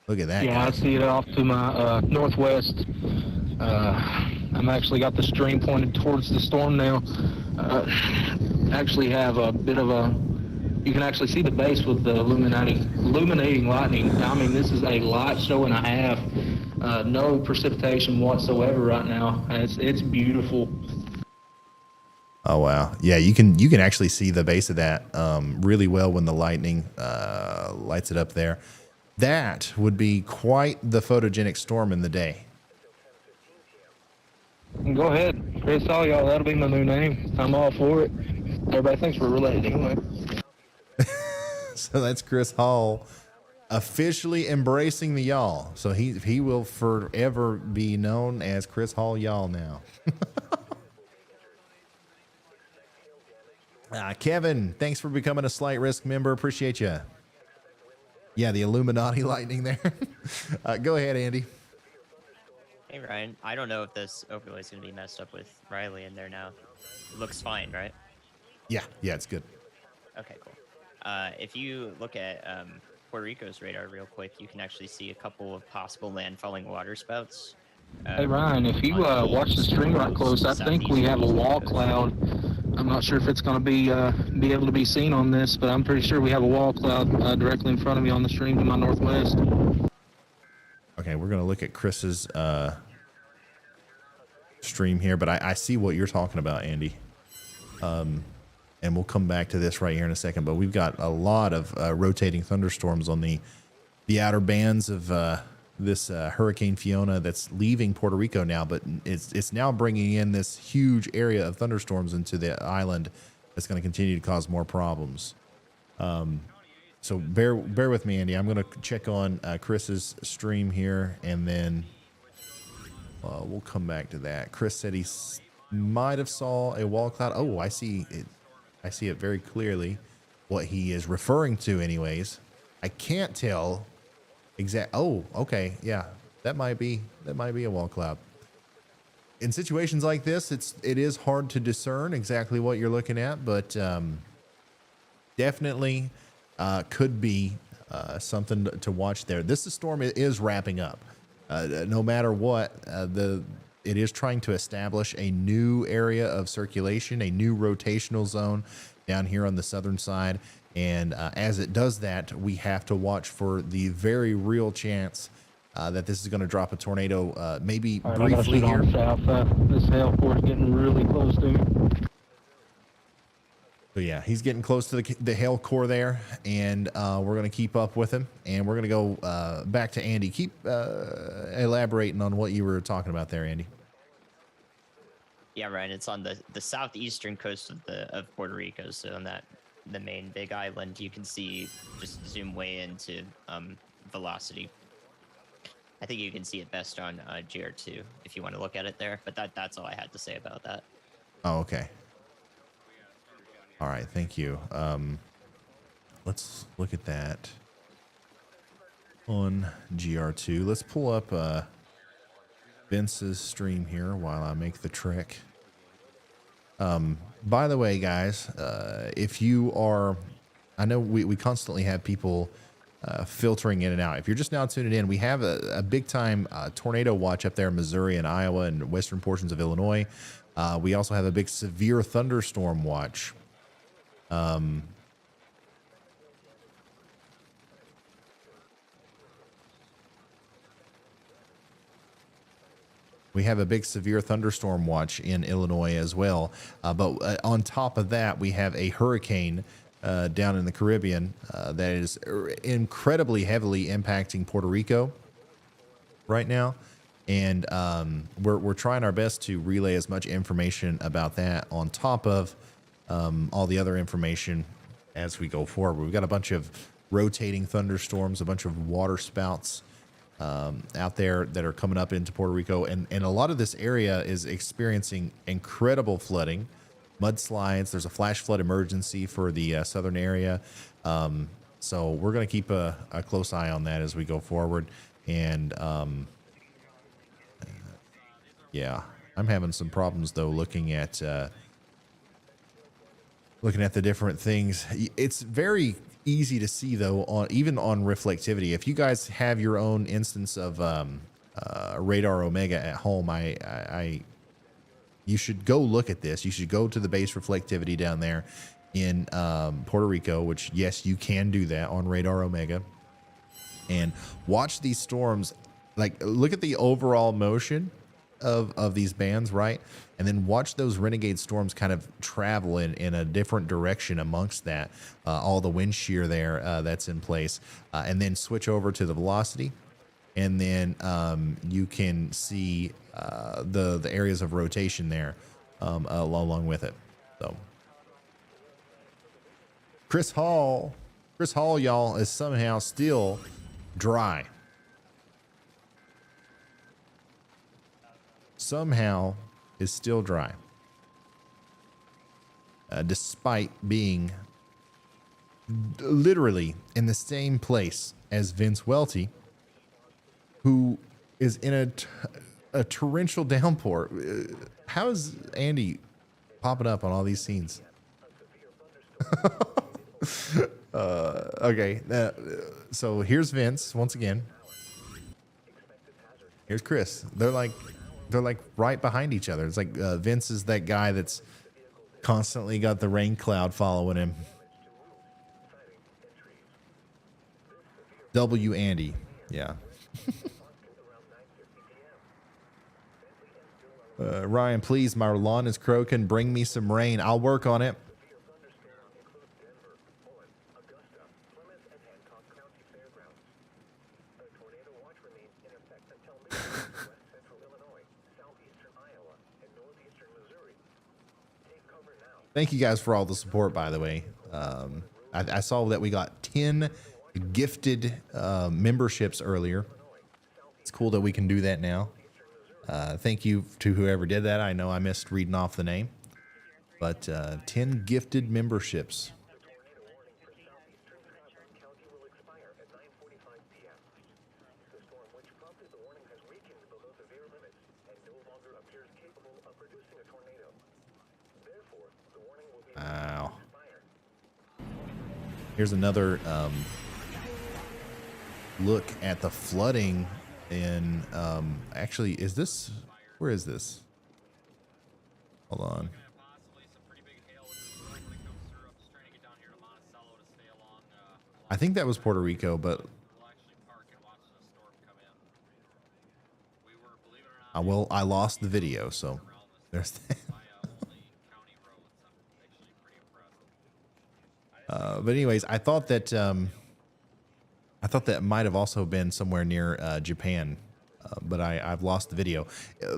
Look at that. Yeah, guys. I see it off to my northwest. I'm actually got the stream pointed towards the storm now. Actually have a bit of a, you can actually see the base with the illuminating lightning. I mean, this is a light show and a half. No precipitation whatsoever right now. It's beautiful. Oh wow, yeah, you can actually see the base of that really well when the lightning lights it up there. That would be quite the photogenic storm in the day. Go ahead, Chris. All y'all, that'll be my new name. I'm all for it. Everybody thinks we're related anyway. So that's Chris Hall officially embracing the y'all. So he will forever be known as Chris Hall y'all now. Kevin, thanks for becoming a Slight Risk member. Appreciate you. Yeah, the Illuminati lightning there. Go ahead, Andy. Hey, Ryan. I don't know if this overlay is going to be messed up with Riley in there now. It looks fine, right? Yeah, it's good. Okay, cool. If you look at Puerto Rico's radar real quick, you can actually see a couple of possible landfalling water spouts. Hey, Ryan, if you watch the stream right close, I think we have a wall cloud. I'm not sure if it's going to be able to be seen on this, but I'm pretty sure we have a wall cloud directly in front of me on the stream to my northwest. Okay, we're going to look at Chris's stream here, but I see what you're talking about, Andy. And we'll come back to this right here in a second, but we've got a lot of rotating thunderstorms on the outer bands of this Hurricane Fiona that's leaving Puerto Rico now, but it's now bringing in this huge area of thunderstorms into the island that's going to continue to cause more problems. So bear with me, Andy. I'm going to check on Chris's stream here, and then we'll come back to that. Chris said he might have saw a wall cloud. Oh, I see it. I see it very clearly what he is referring to anyways. I can't tell exact. Oh, okay. Yeah, that might be a wall cloud. In situations like this, it is hard to discern exactly what you're looking at, but definitely could be something to watch there. This storm is wrapping up. No matter what, it is trying to establish a new area of circulation, a new rotational zone down here on the southern side. And as it does that, we have to watch for the very real chance that this is going to drop a tornado, maybe briefly here. South, this hail force getting really close to me. So yeah, he's getting close to the hail core there, and we're going to keep up with him, and we're going to go back to Andy. Keep elaborating on what you were talking about there, Andy. Yeah, Ryan, it's on the southeastern coast of Puerto Rico, so on the main big island, you can see, just zoom way into velocity. I think you can see it best on GR2 if you want to look at it there, but that's all I had to say about that. Oh, okay. All right, thank you. Let's look at that on GR2. Let's pull up Vince's stream here while I make the trek. By the way, guys, if you are, I know we constantly have people filtering in and out. If you're just now tuning in, we have a big time tornado watch up there in Missouri and Iowa and western portions of Illinois. We also have a big severe thunderstorm watch. We have a big severe thunderstorm watch in Illinois as well. But on top of that, we have a hurricane down in the Caribbean that is incredibly heavily impacting Puerto Rico right now. And we're trying our best to relay as much information about that on top of all the other information as we go forward. We've got a bunch of rotating thunderstorms, a bunch of water spouts out there that are coming up into Puerto Rico. And a lot of this area is experiencing incredible flooding, mudslides. There's a flash flood emergency for the southern area. So we're going to keep a close eye on that as we go forward. And yeah, I'm having some problems though looking at the different things. It's very easy to see though, even on reflectivity. If you guys have your own instance of Radar Omega at home, you should go look at this. You should go to the base reflectivity down there in Puerto Rico, which yes, you can do that on Radar Omega, and watch these storms. Like, look at the overall motion of these bands, right? And then watch those renegade storms kind of travel in a different direction amongst that, all the wind shear there that's in place, and then switch over to the velocity, and then you can see the areas of rotation there along with it. So Chris Hall, y'all, is somehow still dry. Somehow is still dry, despite being literally in the same place as Vince Welty, who is in a torrential downpour. How is Andy popping up on all these scenes? Okay, so here's Vince once again. Here's Chris. They're like right behind each other. It's like Vince is that guy that's constantly got the rain cloud following him. W Andy. Yeah. Ryan, please, my lawn is croaking. Bring me some rain. I'll work on it. Thank you guys for all the support, by the way. I saw that we got 10 gifted memberships earlier. It's cool that we can do that now. Thank you to whoever did that. I know I missed reading off the name, but 10 gifted memberships. Wow. Here's another look at the flooding in actually, is this, where is this? Hold on. I think that was Puerto Rico, but well, I lost the video, so there's that. But anyways, I thought that might have also been somewhere near Japan, but I've lost the video.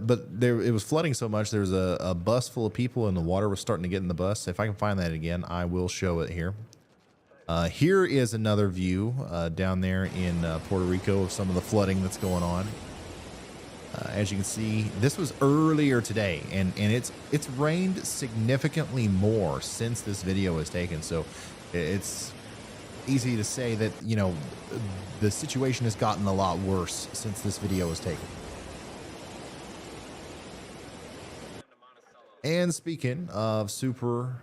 But it was flooding so much. There was a bus full of people, and the water was starting to get in the bus. If I can find that again, I will show it here. Here is another view down there in Puerto Rico of some of the flooding that's going on. As you can see, this was earlier today, and it's rained significantly more since this video was taken. So it's easy to say that, you know, the situation has gotten a lot worse since this video was taken. And speaking of super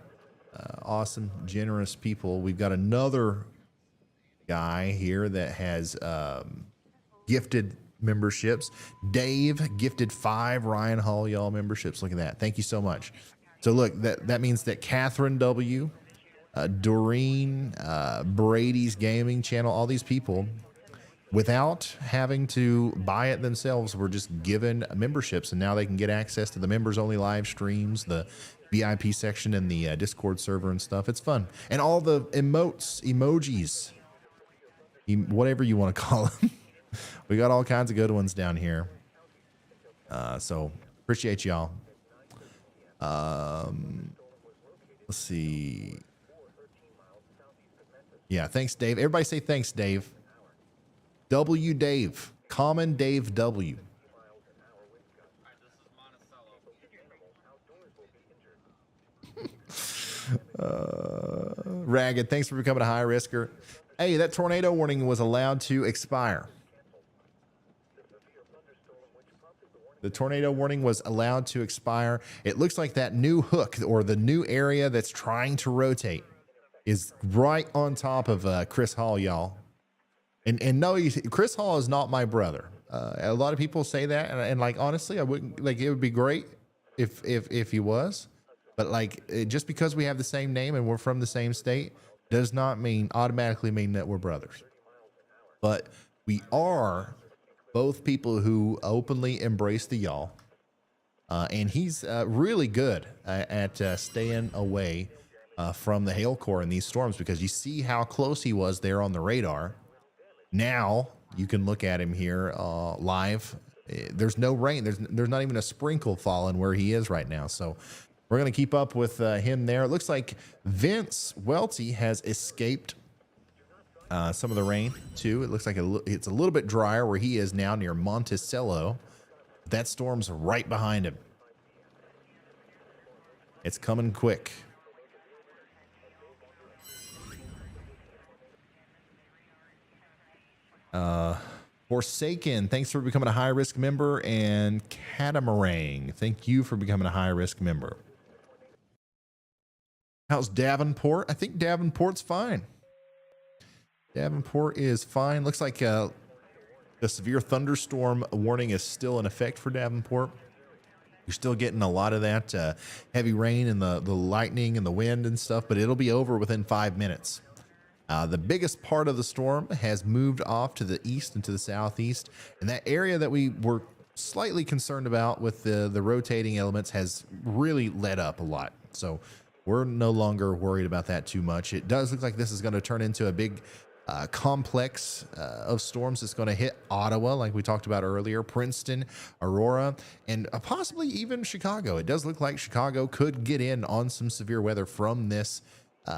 awesome, generous people, we've got another guy here that has gifted memberships. Dave gifted 5 Ryan Hall, y'all, memberships. Look at that. Thank you so much. So look, that means that Catherine W, Doreen, Brady's Gaming Channel, all these people without having to buy it themselves. We're just given memberships, and now they can get access to the members only live streams, the VIP section in the Discord server and stuff. It's fun. And all the emotes, emojis, whatever you want to call them. We got all kinds of good ones down here. So appreciate y'all. Let's see. Yeah, thanks, Dave. Everybody say thanks, Dave. W Dave. Common Dave W. Ragged, thanks for becoming a high risker. Hey, that tornado warning was allowed to expire. The tornado warning was allowed to expire. It looks like that new hook or the new area that's trying to rotate is right on top of Chris Hall, y'all. And no, Chris Hall is not my brother. A lot of people say that, and like honestly, I wouldn't like. It would be great if he was, but like just because we have the same name and we're from the same state does not automatically mean that we're brothers. But we are both people who openly embrace the y'all, and he's really good at staying away from the hail core in these storms, because you see how close he was there on the radar. Now you can look at him here live. There's no rain. There's not even a sprinkle falling where he is right now. So we're going to keep up with him there. It looks like Vince Welty has escaped some of the rain too. It looks like it's a little bit drier where he is now near Monticello. That storm's right behind him. It's coming quick. Forsaken, thanks for becoming a high risk member, and Catamarang, thank you for becoming a high risk member. How's Davenport? I think Davenport's fine. Davenport is fine. Looks like the severe thunderstorm warning is still in effect for Davenport. You're still getting a lot of that heavy rain and the lightning and the wind and stuff, but it'll be over within 5 minutes. The biggest part of the storm has moved off to the east and to the southeast, and that area that we were slightly concerned about with the rotating elements has really let up a lot. So we're no longer worried about that too much. It does look like this is going to turn into a big complex of storms that's going to hit Ottawa, like we talked about earlier, Princeton, Aurora, and possibly even Chicago. It does look like Chicago could get in on some severe weather from this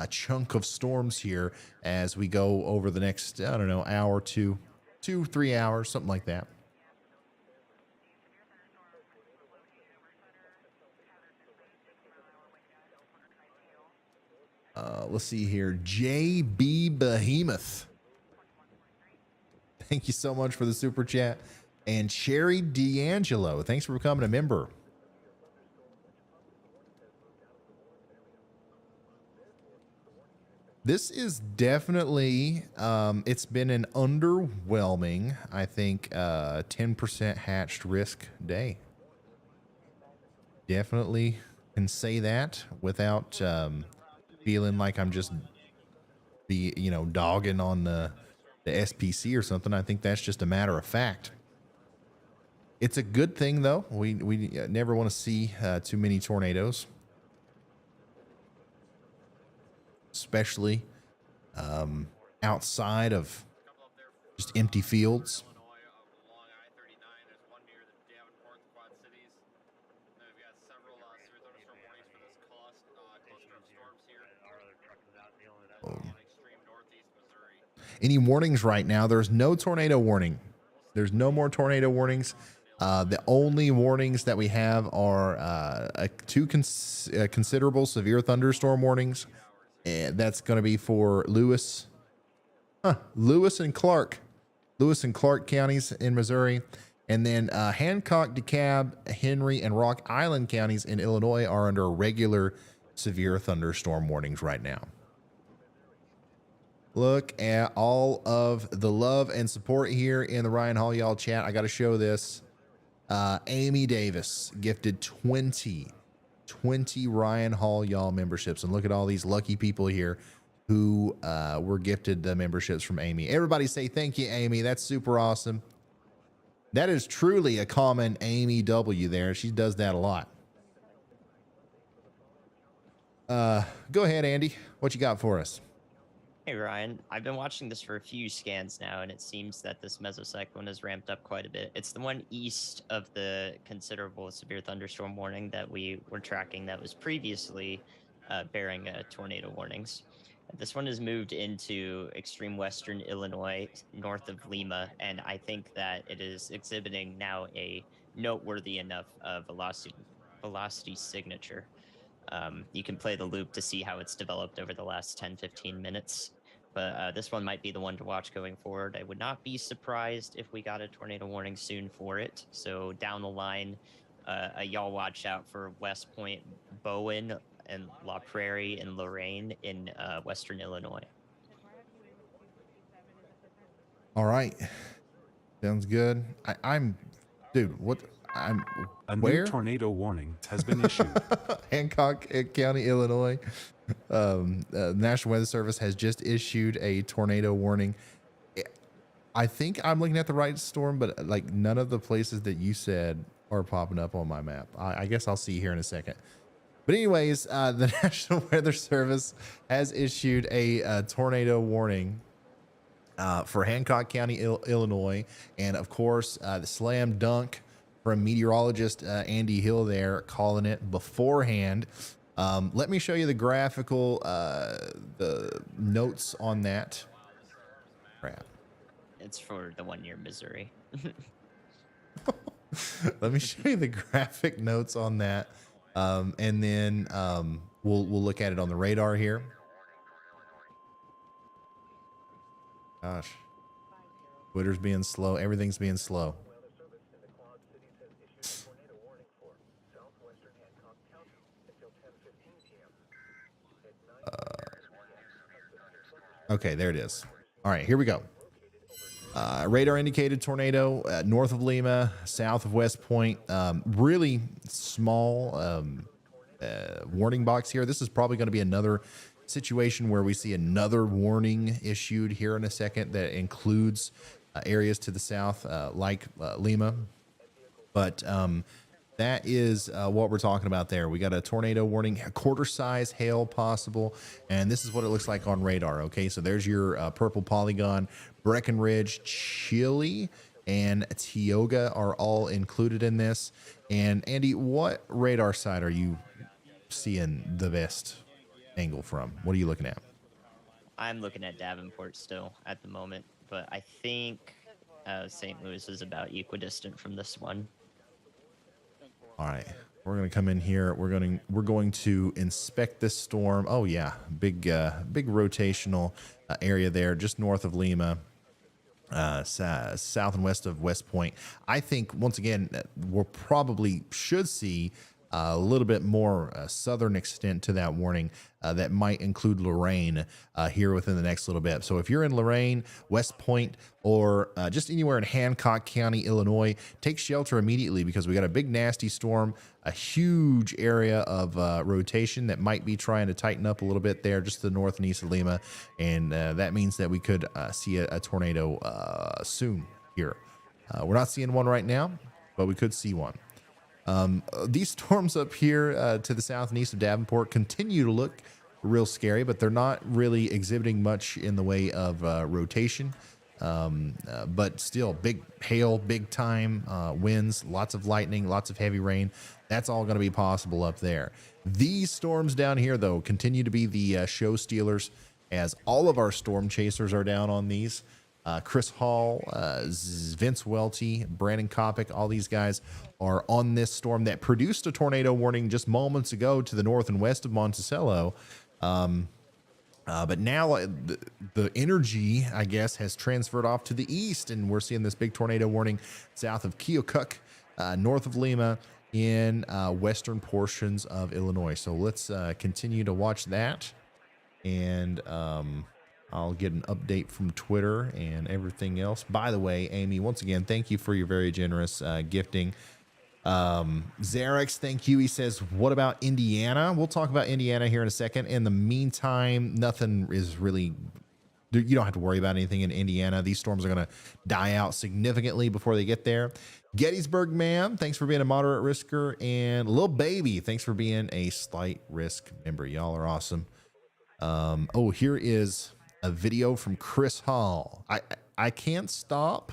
chunk of storms here as we go over the next, I don't know, hour, 3 hours, something like that. Let's see here. JB Behemoth. Thank you so much for the super chat. And Sherry D'Angelo, thanks for becoming a member. This is definitely, it's been an underwhelming, I think, 10% hatched risk day. Definitely can say that without feeling like I'm just dogging on the SPC or something. I think that's just a matter of fact. It's a good thing, though. We never want to see too many tornadoes. Especially outside of just empty fields. Any warnings right now? There's no tornado warning. There's no more tornado warnings. The only warnings that we have are two considerable severe thunderstorm warnings. And that's going to be for Lewis and Clark counties in Missouri. And then Hancock, DeKalb, Henry, and Rock Island counties in Illinois are under regular severe thunderstorm warnings right now. Look at all of the love and support here in the Ryan Hall y'all chat. I got to show this. Amy Davis gifted 20 Ryan Hall y'all memberships, and look at all these lucky people here who were gifted the memberships from Amy. Everybody say thank you, Amy. That's super awesome. That is truly a common Amy W there. She does that a lot. Go ahead, Andy. What you got for us? Hey, Ryan. I've been watching this for a few scans now, and it seems that this mesocyclone has ramped up quite a bit. It's the one east of the considerable severe thunderstorm warning that we were tracking that was previously bearing tornado warnings. This one has moved into extreme western Illinois, north of Lima, and I think that it is exhibiting now a noteworthy enough velocity signature. You can play the loop to see how it's developed over the last 10-15 minutes, but this one might be the one to watch going forward. I would not be surprised if we got a tornado warning soon for it. So down the line, y'all watch out for West Point, Bowen, and La Prairie and Lorain in western Illinois. All right. Sounds good. I'm dude, what a where? New tornado warning has been issued. Hancock County, Illinois. National Weather Service has just issued a tornado warning. I think I'm looking at the right storm, but like none of the places that you said are popping up on my map. I guess I'll see here in a second. But anyways, the National Weather Service has issued a tornado warning for Hancock County, Illinois. And of course, the slam dunk from meteorologist Andy Hill there calling it beforehand. Let me show you the graphical, the notes on that. Crap. It's for the 1 year Missouri. Let me show you the graphic notes on that. And then we'll look at it on the radar here. Gosh, Twitter's being slow. Everything's being slow. Okay, there it is. All right, here we go. Radar indicated tornado north of Lima, south of West Point. Really small warning box here. This is probably going to be another situation where we see another warning issued here in a second that includes areas to the south like Lima. But that is what we're talking about there. We got a tornado warning, quarter size hail possible. And this is what it looks like on radar. Okay, so there's your purple polygon. Breckenridge, Chile, and Tioga are all included in this. And Andy, what radar side are you seeing the best angle from? What are you looking at? I'm looking at Davenport still at the moment, but I think St. Louis is about equidistant from this one. All right, we're going to come in here. We're going to inspect this storm. Oh yeah, big rotational area there, just north of Lima, south and west of West Point. I think once again we'll probably should see a little bit more southern extent to that warning that might include Lorain here within the next little bit. So if you're in Lorain, West Point, or just anywhere in Hancock County, Illinois, take shelter immediately because we got a big nasty storm, a huge area of rotation that might be trying to tighten up a little bit there just to the north and east of Lima. And that means that we could see a tornado soon here. We're not seeing one right now, but we could see one. These storms up here to the south and east of Davenport continue to look real scary, but they're not really exhibiting much in the way of rotation. But still, big hail, big time winds, lots of lightning, lots of heavy rain. That's all going to be possible up there. These storms down here, though, continue to be the show stealers, as all of our storm chasers are down on these. Chris Hall, Vince Welty, Brandon Kopic, all these guys are on this storm that produced a tornado warning just moments ago to the north and west of Monticello. But now the energy, I guess, has transferred off to the east, and we're seeing this big tornado warning south of Keokuk, north of Lima, in western portions of Illinois. So let's continue to watch that, and I'll get an update from Twitter and everything else. By the way, Amy, once again, thank you for your very generous gifting. Xerix, thank you. He says, what about Indiana? We'll talk about Indiana here in a second. In the meantime, nothing is really, you don't have to worry about anything in Indiana. These storms are going to die out significantly before they get there. Gettysburg, ma'am, thanks for being a moderate risker. And Lil Baby, thanks for being a slight risk member. Y'all are awesome. Oh, here is a video from Chris Hall. I can't stop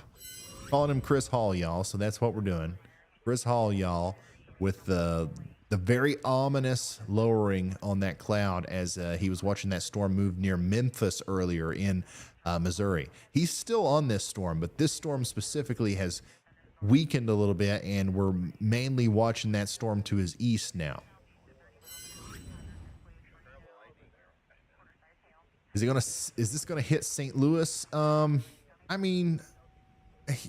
calling him Chris Hall, y'all. So that's what we're doing. Chris Hall, y'all, with the very ominous lowering on that cloud as he was watching that storm move near Memphis earlier in Missouri. He's still on this storm, but this storm specifically has weakened a little bit, and we're mainly watching that storm to his east now. Is this gonna hit St. Louis? I mean,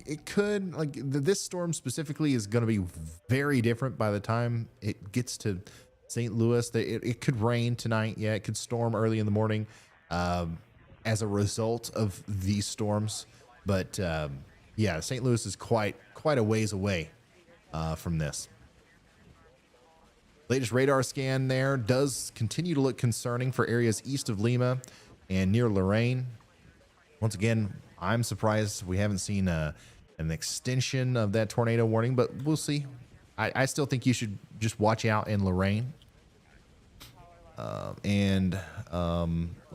it could. Like this storm specifically is going to be very different by the time it gets to St. Louis. It could rain tonight. Yeah, it could storm early in the morning as a result of these storms. But yeah, St. Louis is quite a ways away from this. Latest radar scan there does continue to look concerning for areas east of Lima and near Lorraine. Once again, I'm surprised we haven't seen an extension of that tornado warning, but we'll see. I still think you should just watch out in Lorraine. Let's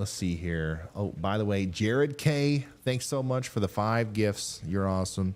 see here. Oh, by the way, Jared K, thanks so much for the 5 gifts. You're awesome.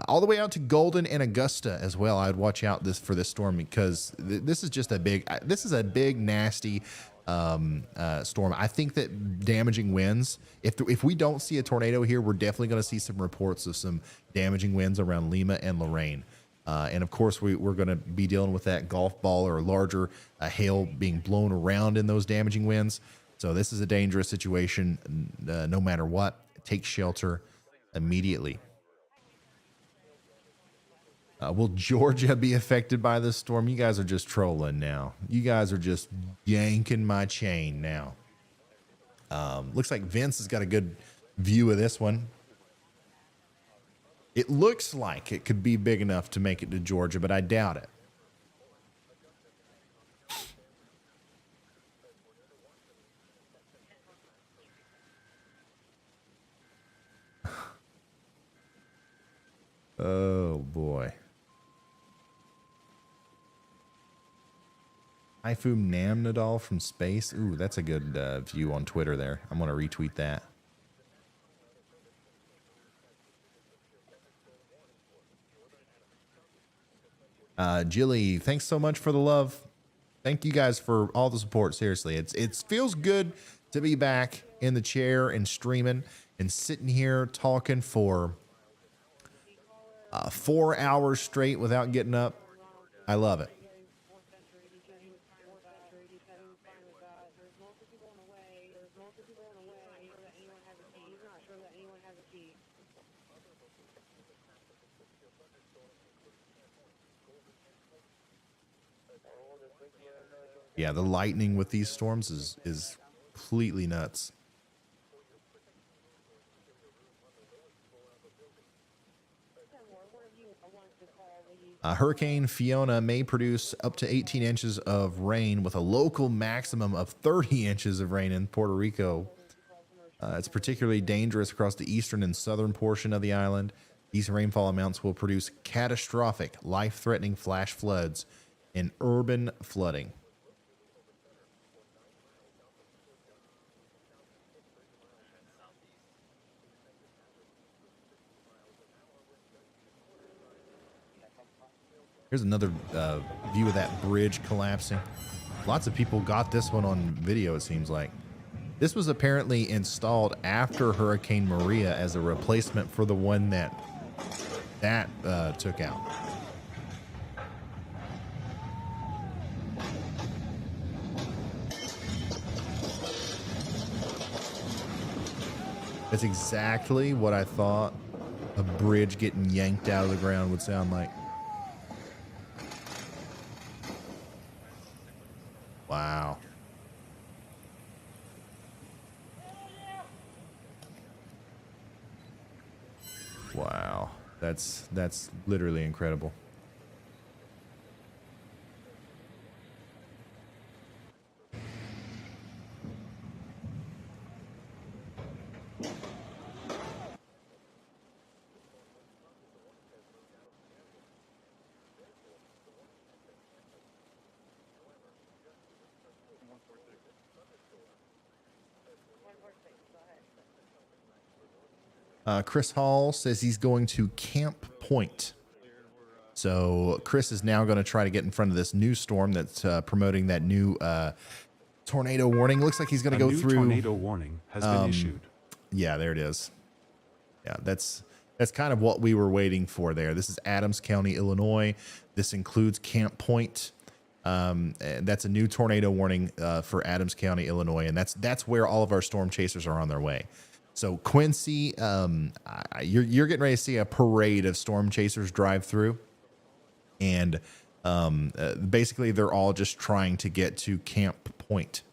All the way out to Golden and Augusta as well. I'd watch out for this storm because this is just a big nasty storm. I think that damaging winds, if we don't see a tornado here, we're definitely going to see some reports of some damaging winds around Lima and Lorraine. And of course, we're going to be dealing with that golf ball or larger hail being blown around in those damaging winds. So this is a dangerous situation no matter what. Take shelter immediately. Will Georgia be affected by this storm? You guys are just trolling now. You guys are just yanking my chain now. Looks like Vince has got a good view of this one. It looks like it could be big enough to make it to Georgia, but I doubt it. Oh boy. Typhoon Namnadal from space. Ooh, that's a good view on Twitter there. I'm going to retweet that. Jilly, thanks so much for the love. Thank you guys for all the support. Seriously, it feels good to be back in the chair and streaming and sitting here talking for 4 hours straight without getting up. I love it. Yeah, the lightning with these storms is completely nuts. Hurricane Fiona may produce up to 18 inches of rain with a local maximum of 30 inches of rain in Puerto Rico. It's particularly dangerous across the eastern and southern portion of the island. These rainfall amounts will produce catastrophic, life-threatening flash floods and urban flooding. Here's another view of that bridge collapsing. Lots of people got this one on video, it seems like. This was apparently installed after Hurricane Maria as a replacement for the one that took out. That's exactly what I thought a bridge getting yanked out of the ground would sound like. Wow. Wow. That's literally incredible. Chris Hall says he's going to Camp Point. So Chris is now going to try to get in front of this new storm that's promoting that new tornado warning. Looks like he's going to go through. Tornado warning has been issued. Yeah, there it is. Yeah, that's kind of what we were waiting for there. This is Adams County, Illinois. This includes Camp Point. And that's a new tornado warning for Adams County, Illinois, and that's where all of our storm chasers are on their way. So Quincy, you're getting ready to see a parade of storm chasers drive through, and basically they're all just trying to get to Camp Point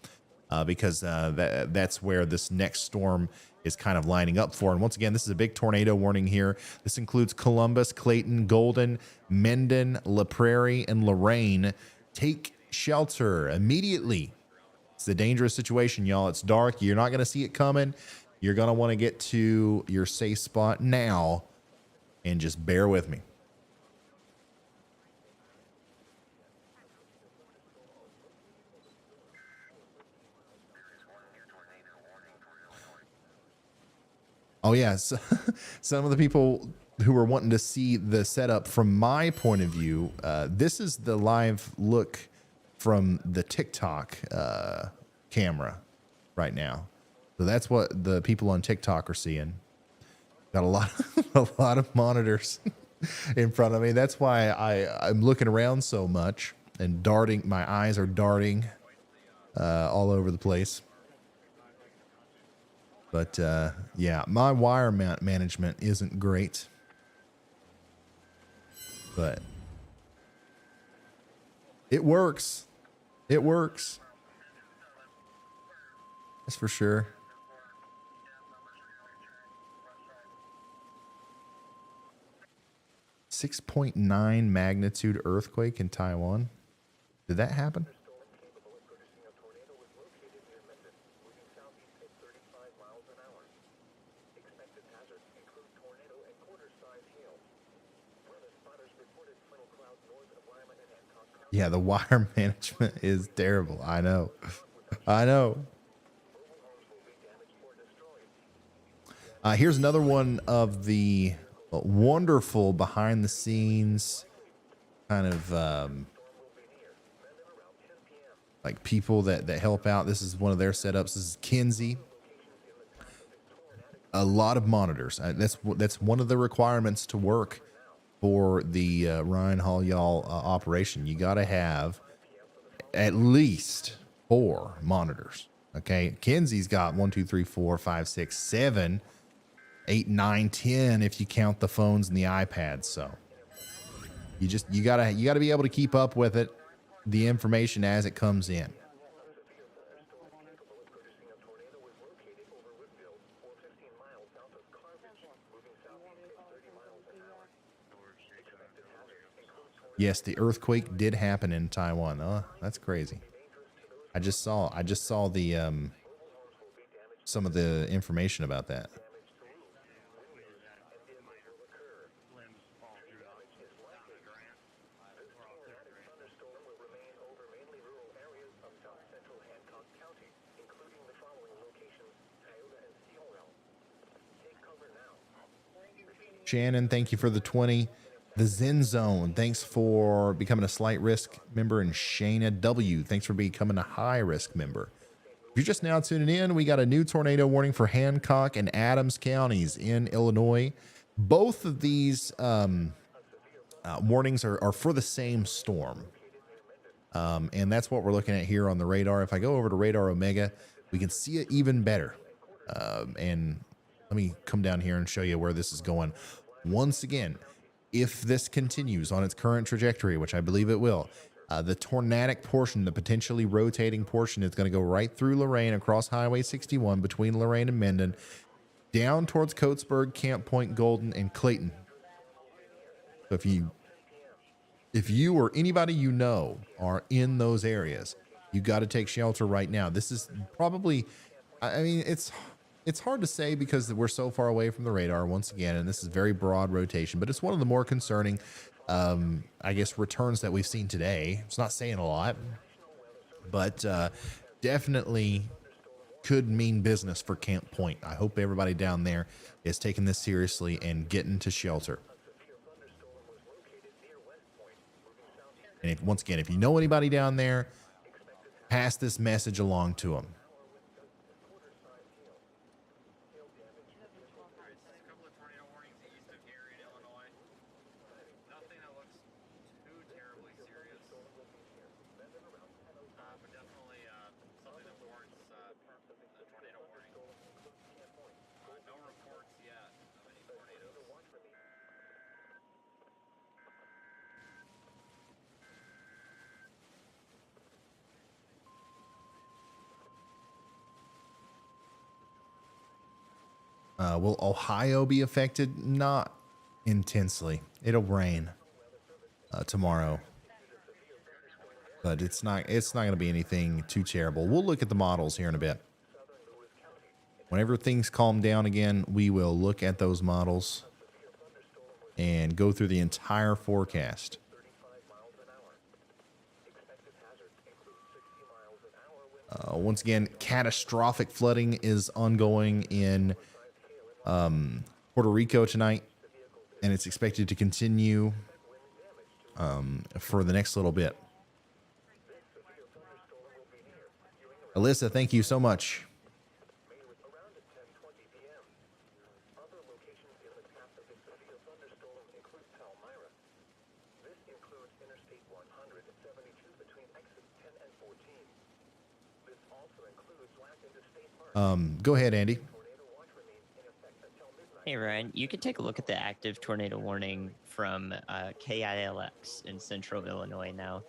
because that's where this next storm is kind of lining up for. And once again, this is a big tornado warning here. This includes Columbus, Clayton, Golden, Mendon, La Prairie, and Lorain. Take shelter immediately. It's a dangerous situation, y'all. It's dark. You're not going to see it coming. You're going to want to get to your safe spot now, and just bear with me. Oh, yeah. So, some of the people who were wanting to see the setup from my point of view, this is the live look from the TikTok camera right now. So that's what the people on TikTok are seeing. Got a lot of monitors in front of me. That's why I'm looking around so much and darting. My eyes are darting all over the place. But yeah, my wire management isn't great. But it works. It works. That's for sure. .9 magnitude earthquake in Taiwan. Did that happen? Yeah, the wire management is terrible. I know. I know. Here's another one of the wonderful behind the scenes kind of like people that help out. This is one of their setups. This is Kinsey. A lot of monitors. That's one of the requirements to work for the Ryan Hall Y'all operation. You got to have at least 4 monitors. Okay. Kinsey's got 1, 2, 3, 4, 5, 6, 7, 8, 9, 10 if you count the phones and the iPads. So you gotta be able to keep up with it, the information as it comes in. Yes, the earthquake did happen in Taiwan. Oh, that's crazy. I just saw the some of the information about that. Shannon, thank you for the 20. The Zen Zone, thanks for becoming a slight risk member. And Shayna W, thanks for becoming a high risk member. If you're just now tuning in, we got a new tornado warning for Hancock and Adams counties in Illinois. Both of these warnings are for the same storm. And that's what we're looking at here on the radar. If I go over to Radar Omega, we can see it even better. And let me come down here and show you where this is going. Once again, if this continues on its current trajectory, which I believe it will, the tornadic portion, the potentially rotating portion, is going to go right through Lorain, across Highway 61 between Lorain and Mendon, down towards Coatesburg, Camp Point, Golden, and Clayton. So if you or anybody you know are in those areas, you got to take shelter right now. This is probably, I mean, it's hard to say because we're so far away from the radar once again, and this is very broad rotation, but it's one of the more concerning, I guess, returns that we've seen today. It's not saying a lot, but definitely could mean business for Camp Point. I hope everybody down there is taking this seriously and getting to shelter. And once again, if you know anybody down there, pass this message along to them. Will Ohio be affected? Not intensely. It'll rain tomorrow, but it's not going to be anything too terrible. We'll look at the models here in a bit. Whenever things calm down again, we will look at those models and go through the entire forecast. Once again, catastrophic flooding is ongoing in Puerto Rico tonight, and it's expected to continue for the next little bit. Alyssa, thank you so much. Go ahead, Andy. Hey, Ryan, you could take a look at the active tornado warning from KILX in central Illinois now.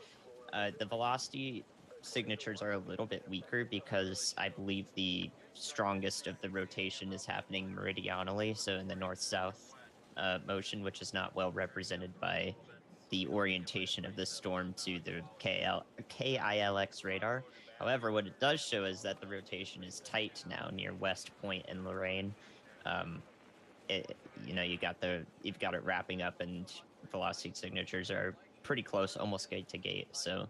The velocity signatures are a little bit weaker because I believe the strongest of the rotation is happening meridionally, so in the north-south motion, which is not well represented by the orientation of the storm to the KILX radar. However, what it does show is that the rotation is tight now near West Point and Lorain. You've got it wrapping up, and velocity signatures are pretty close, almost gate to gate. So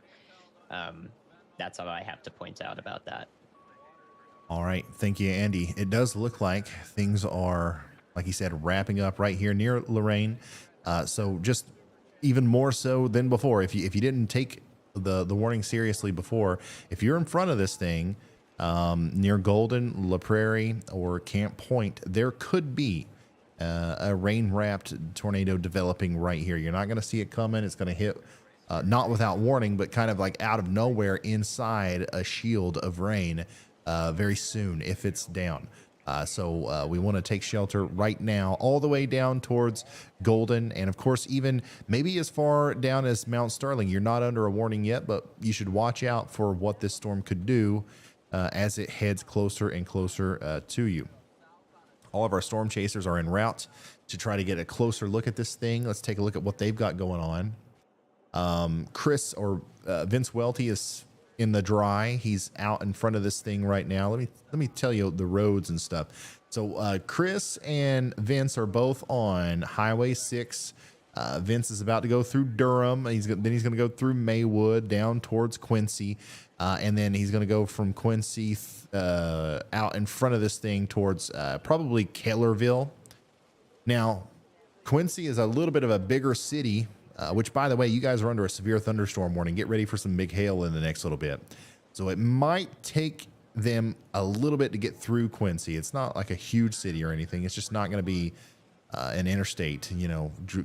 that's all I have to point out about that. All right, thank you, Andy. It does look like things are, like you said, wrapping up right here near Lorain. So just even more so than before. If you didn't take the warning seriously before, if you're in front of this thing near Golden, La Prairie, or Camp Point, there could be a rain-wrapped tornado developing right here. You're not going to see it coming. It's going to hit not without warning, but kind of like out of nowhere inside a shield of rain very soon if it's down. So we want to take shelter right now all the way down towards Golden, and of course even maybe as far down as Mount Sterling. You're not under a warning yet, but you should watch out for what this storm could do as it heads closer and closer to you. All of our storm chasers are en route to try to get a closer look at this thing. Let's take a look at what they've got going on. Vince Welty is in the dry. He's out in front of this thing right now. Let me tell you the roads and stuff. So Chris and Vince are both on Highway 6. Vince is about to go through Durham. Then he's going to go through Maywood down towards Quincy, and then he's going to go from Quincy out in front of this thing towards probably Kellerville. Now, Quincy is a little bit of a bigger city. Which, by the way, you guys are under a severe thunderstorm warning. Get ready for some big hail in the next little bit. So it might take them a little bit to get through Quincy. It's not like a huge city or anything. It's just not going to be an interstate,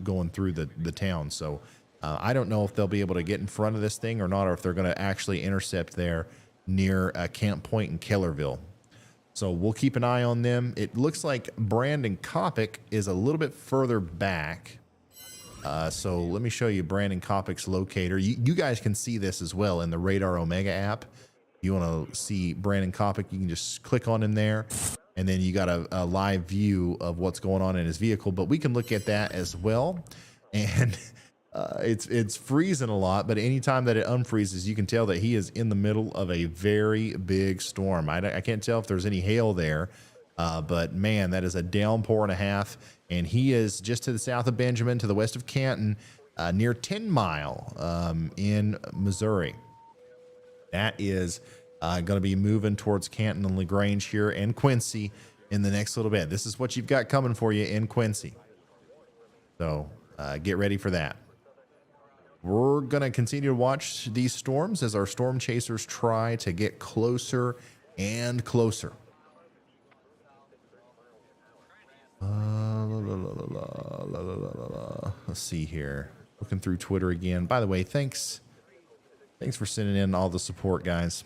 going through the town. So I don't know if they'll be able to get in front of this thing or not, or if they're going to actually intercept there near Camp Point in Kellerville. So we'll keep an eye on them. It looks like Brandon Kopic is a little bit further back. So let me show you Brandon Kopic's locator. You guys can see this as well in the Radar Omega app. If you want to see Brandon Kopic, you can just click on him there, and then you got a live view of what's going on in his vehicle. But we can look at that as well. And it's freezing a lot, but anytime that it unfreezes, you can tell that he is in the middle of a very big storm. I can't tell if there's any hail there, but man, that is a downpour and a half. And he is just to the south of Benjamin, to the west of Canton, near 10 Mile in Missouri. That is Going to be moving towards Canton and LaGrange here and Quincy in the next little bit. This is what you've got coming for you in Quincy. So get ready for that. We're going to continue to watch these storms as our storm chasers try to get closer and closer. Let's see here. Looking through Twitter again. By the way, thanks for sending in all the support, guys.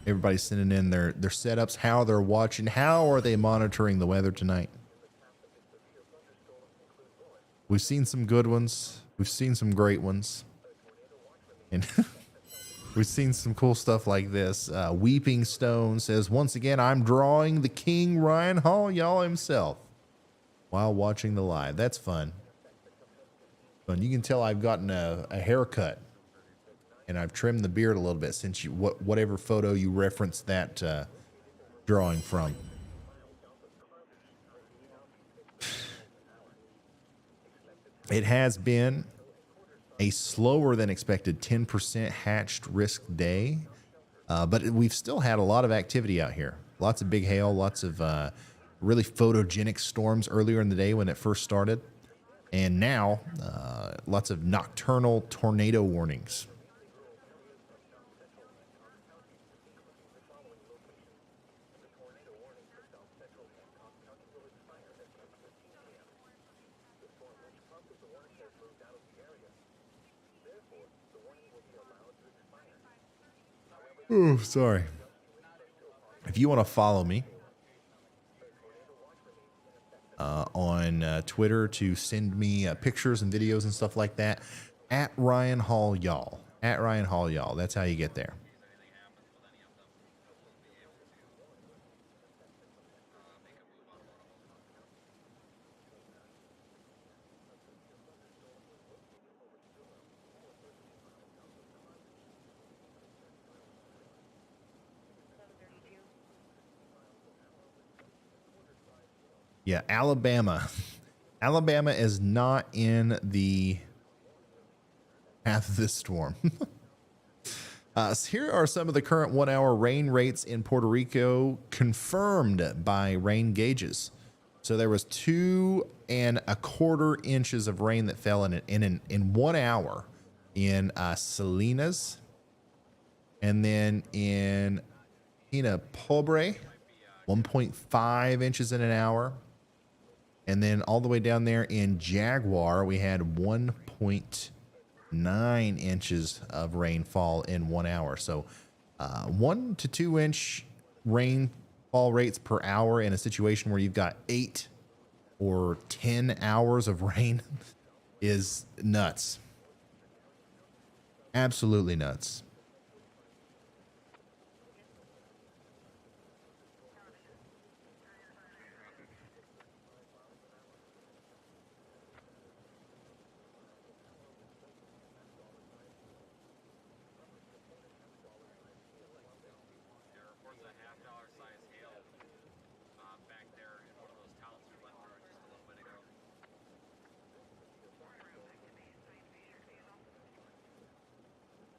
Everybody's sending in their setups, how they're watching, how are they monitoring the weather tonight. We've seen some good ones. We've seen some great ones. And we've seen some cool stuff like this. Weeping Stone says, once again, I'm drawing the King Ryan Hall, y'all himself, while watching the live. That's fun. Fun. You can tell I've gotten a haircut, and I've trimmed the beard a little bit since whatever photo you referenced that drawing from. It has been a slower than expected 10% hatched risk day, but we've still had a lot of activity out here. Lots of big hail, lots of really photogenic storms earlier in the day when it first started. And now, lots of nocturnal tornado warnings. Oh, sorry. If you want to follow me on Twitter to send me pictures and videos and stuff like that, at Ryan Hall Y'all. At Ryan Hall Y'all. That's how you get there. Yeah, Alabama. Alabama is not in the path of this storm. So here are some of the current 1 hour rain rates in Puerto Rico confirmed by rain gauges. So there was 2.25 inches of rain that fell in 1 hour in Salinas, and then in Pina Pobre, 1.5 inches in an hour. And then all the way down there in Jaguar, we had 1.9 inches of rainfall in 1 hour. So 1 to 2 inch rainfall rates per hour in a situation where you've got 8 or 10 hours of rain is nuts. Absolutely nuts.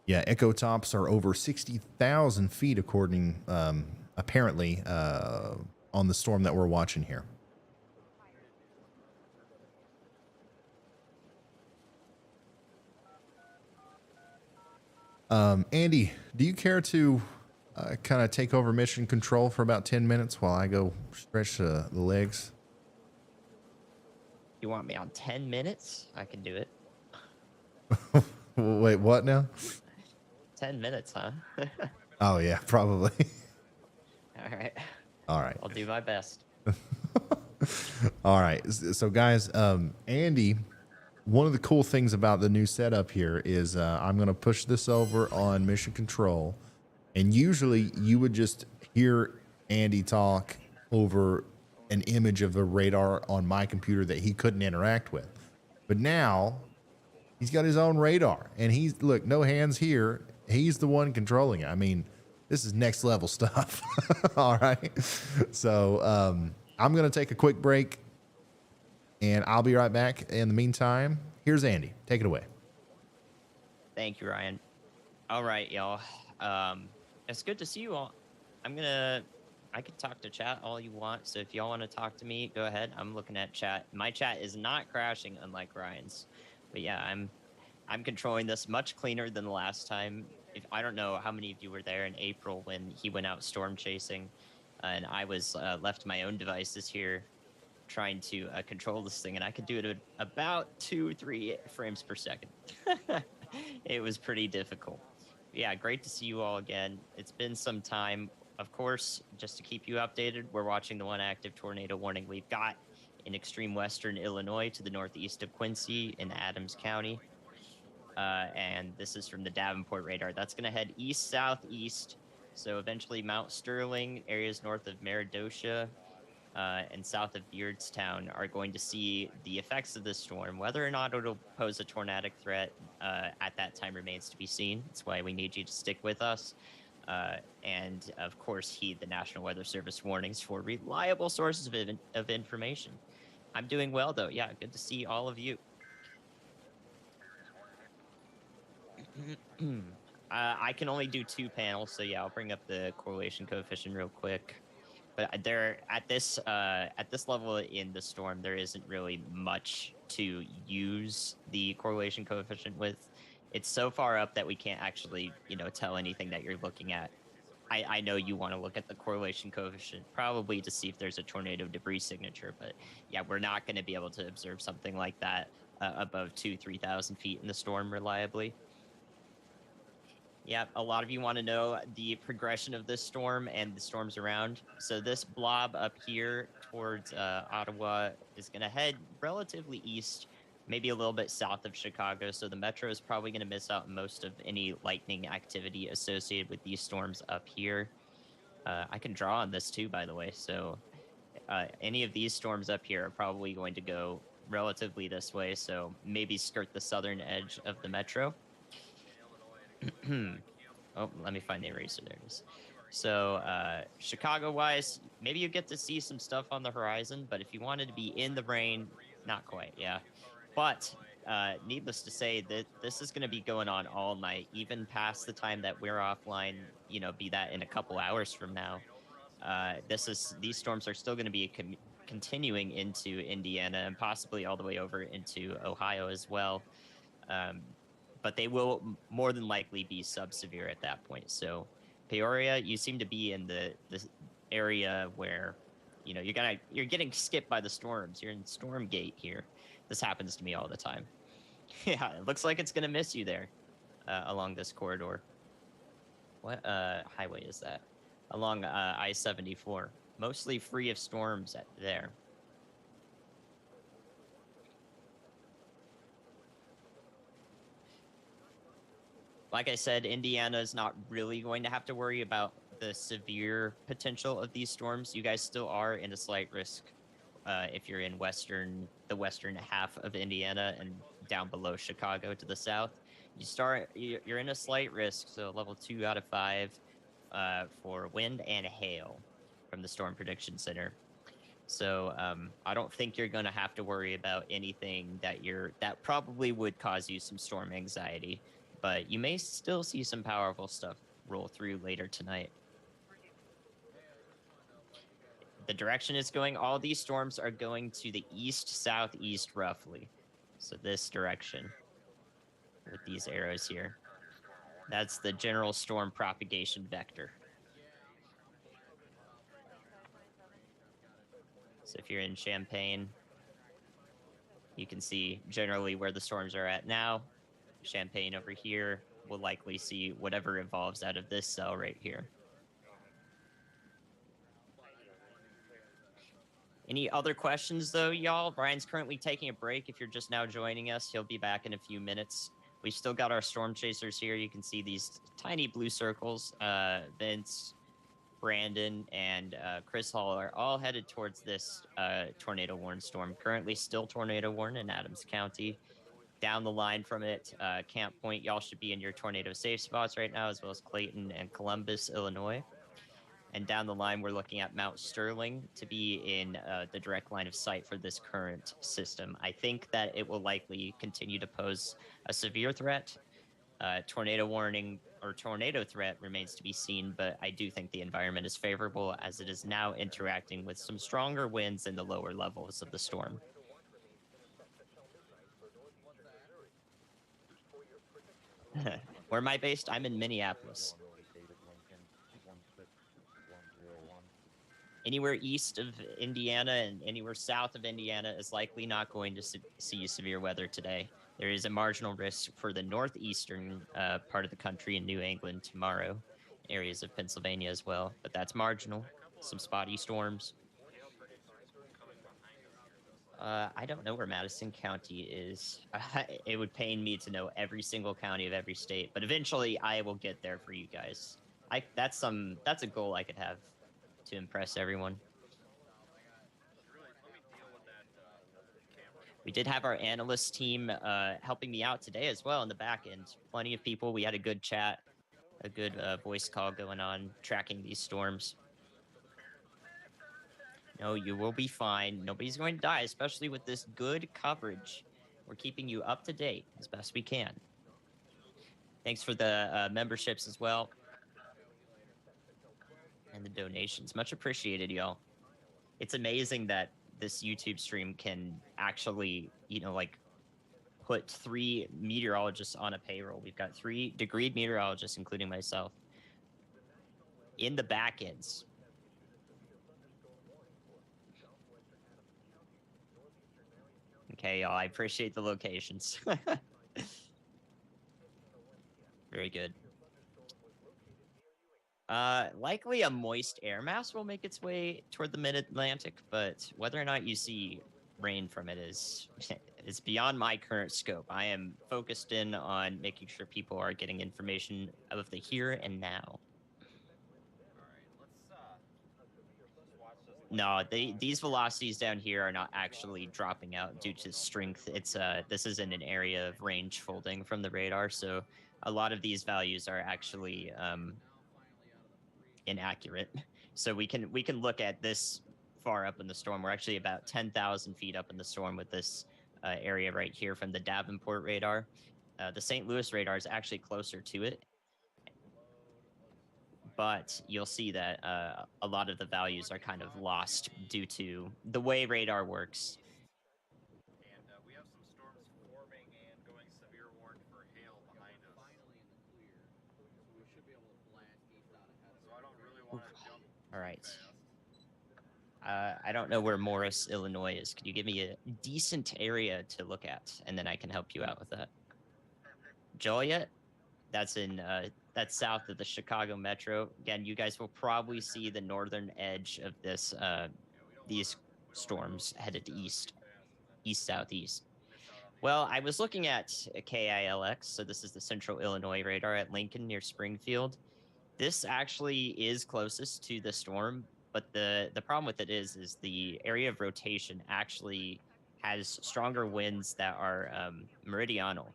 Yeah, echo tops are over 60,000 feet, according, apparently, on the storm that we're watching here. Andy, do you care to kind of take over mission control for about 10 minutes while I go stretch the legs? You want me on 10 minutes? I can do it. Wait, what now? 10 minutes, huh? Oh, yeah, probably. All right. All right. I'll do my best. All right. So, guys, Andy, one of the cool things about the new setup here is I'm going to push this over on mission control. And usually you would just hear Andy talk over an image of a radar on my computer that he couldn't interact with. But now he's got his own radar, and look, no hands here. He's the one controlling it. I mean, this is next level stuff. All right. So I'm going to take a quick break, and I'll be right back. In the meantime, here's Andy. Take it away. Thank you, Ryan. All right, y'all. It's good to see you all. I could talk to chat all you want. So if y'all want to talk to me, go ahead. I'm looking at chat. My chat is not crashing, unlike Ryan's. But yeah, I'm controlling this much cleaner than the last time. If I don't know how many of you were there in April when he went out storm chasing, and I was left to my own devices here, trying to control this thing, and I could do it at about 2-3 frames per second. It was pretty difficult. Yeah, great to see you all again. It's been some time. Of course, just to keep you updated, we're watching the one active tornado warning we've got in extreme western Illinois to the northeast of Quincy in Adams County. And this is from the Davenport radar. That's going to head east-southeast. So eventually Mount Sterling, areas north of Meredosia, and south of Beardstown are going to see the effects of this storm. Whether or not it'll pose a tornadic threat at that time remains to be seen. That's why we need you to stick with us. And of course, heed the National Weather Service warnings for reliable sources of information. I'm doing well, though. Yeah, good to see all of you. I can only do 2 panels, so yeah, I'll bring up the correlation coefficient real quick. But there, at this level in the storm, there isn't really much to use the correlation coefficient with. It's so far up that we can't actually, tell anything that you're looking at. I know you want to look at the correlation coefficient probably to see if there's a tornado debris signature, but yeah, we're not going to be able to observe something like that above 2,000-3,000 feet in the storm reliably. Yeah, a lot of you want to know the progression of this storm and the storms around. So this blob up here towards Ottawa is going to head relatively east, maybe a little bit south of Chicago. So the metro is probably going to miss out most of any lightning activity associated with these storms up here. I can draw on this too, by the way. So any of these storms up here are probably going to go relatively this way. So maybe skirt the southern edge of the metro. Oh, let me find the eraser. There it is. So Chicago-wise, maybe you get to see some stuff on the horizon, but if you wanted to be in the rain, not quite, yeah. But needless to say, that this is going to be going on all night, even past the time that we're offline, be that in a couple hours from now. These storms are still going to be continuing into Indiana and possibly all the way over into Ohio as well. But they will more than likely be sub-severe at that point. So Peoria, you seem to be in the area where, you're getting skipped by the storms. You're in Storm Gate here. This happens to me all the time. Yeah, it looks like it's going to miss you there along this corridor. What highway is that? Along I-74. Mostly free of storms there. Like I said, Indiana is not really going to have to worry about the severe potential of these storms. You guys still are in a slight risk if you're in the western half of Indiana and down below Chicago to the south. You're in a slight risk, so level 2 out of 5 for wind and hail from the Storm Prediction Center. So I don't think you're going to have to worry about anything that probably would cause you some storm anxiety. But you may still see some powerful stuff roll through later tonight. The direction it's going, all these storms are going to the east-southeast roughly. So this direction with these arrows here. That's the general storm propagation vector. So if you're in Champaign, you can see generally where the storms are at now. Champaign over here will likely see whatever evolves out of this cell right here. Any other questions, though, y'all? Brian's currently taking a break. If you're just now joining us, he'll be back in a few minutes. We've still got our storm chasers here. You can see these tiny blue circles. Vince, Brandon, and Chris Hall are all headed towards this tornado warned storm. Currently still tornado warned in Adams County. Down the line from it, Camp Point, y'all should be in your tornado safe spots right now, as well as Clayton and Columbus, Illinois. And down the line, we're looking at Mount Sterling to be in the direct line of sight for this current system. I think that it will likely continue to pose a severe threat. Tornado warning or tornado threat remains to be seen, but I do think the environment is favorable as it is now interacting with some stronger winds in the lower levels of the storm. Where am I based? I'm in Minneapolis. Anywhere east of Indiana and anywhere south of Indiana is likely not going to see severe weather today. There is a marginal risk for the northeastern part of the country in New England tomorrow, areas of Pennsylvania as well, but that's marginal. Some spotty storms. I don't know where Madison County is. It would pain me to know every single county of every state, but eventually I will get there for you guys. That's a goal I could have to impress everyone. We did have our analyst team helping me out today as well in the back end. Plenty of people. We had a good chat, a good voice call going on, tracking these storms. No, you will be fine. Nobody's going to die, especially with this good coverage. We're keeping you up to date as best we can. Thanks for the memberships as well. And the donations. Much appreciated, y'all. It's amazing that this YouTube stream can actually, like put 3 meteorologists on a payroll. We've got 3 degreed meteorologists, including myself, in the back ends. Okay, y'all, I appreciate the locations. Very good. Likely a moist air mass will make its way toward the mid-Atlantic, but whether or not you see rain from it is beyond my current scope. I am focused in on making sure people are getting information of the here and now. No, these velocities down here are not actually dropping out due to strength. It's this is in an area of range folding from the radar, so a lot of these values are actually inaccurate. So we can look at this far up in the storm. We're actually about 10,000 feet up in the storm with this area right here from the Davenport radar. The St. Louis radar is actually closer to it, but you'll see that a lot of the values are kind of lost due to the way radar works. And we have some storms forming and going severe warned for hail behind us. So we should be able to blast east out ahead. So I don't really want to jump. All right. I don't know where Morris, Illinois is. Could you give me a decent area to look at, and then I can help you out with that? Joliet? That's in that's south of the Chicago Metro. Again, you guys will probably see the northern edge of this these storms headed east, southeast. Well, I was looking at KILX, so this is the Central Illinois radar at Lincoln near Springfield. This actually is closest to the storm, but the problem with it is the area of rotation actually has stronger winds that are meridional.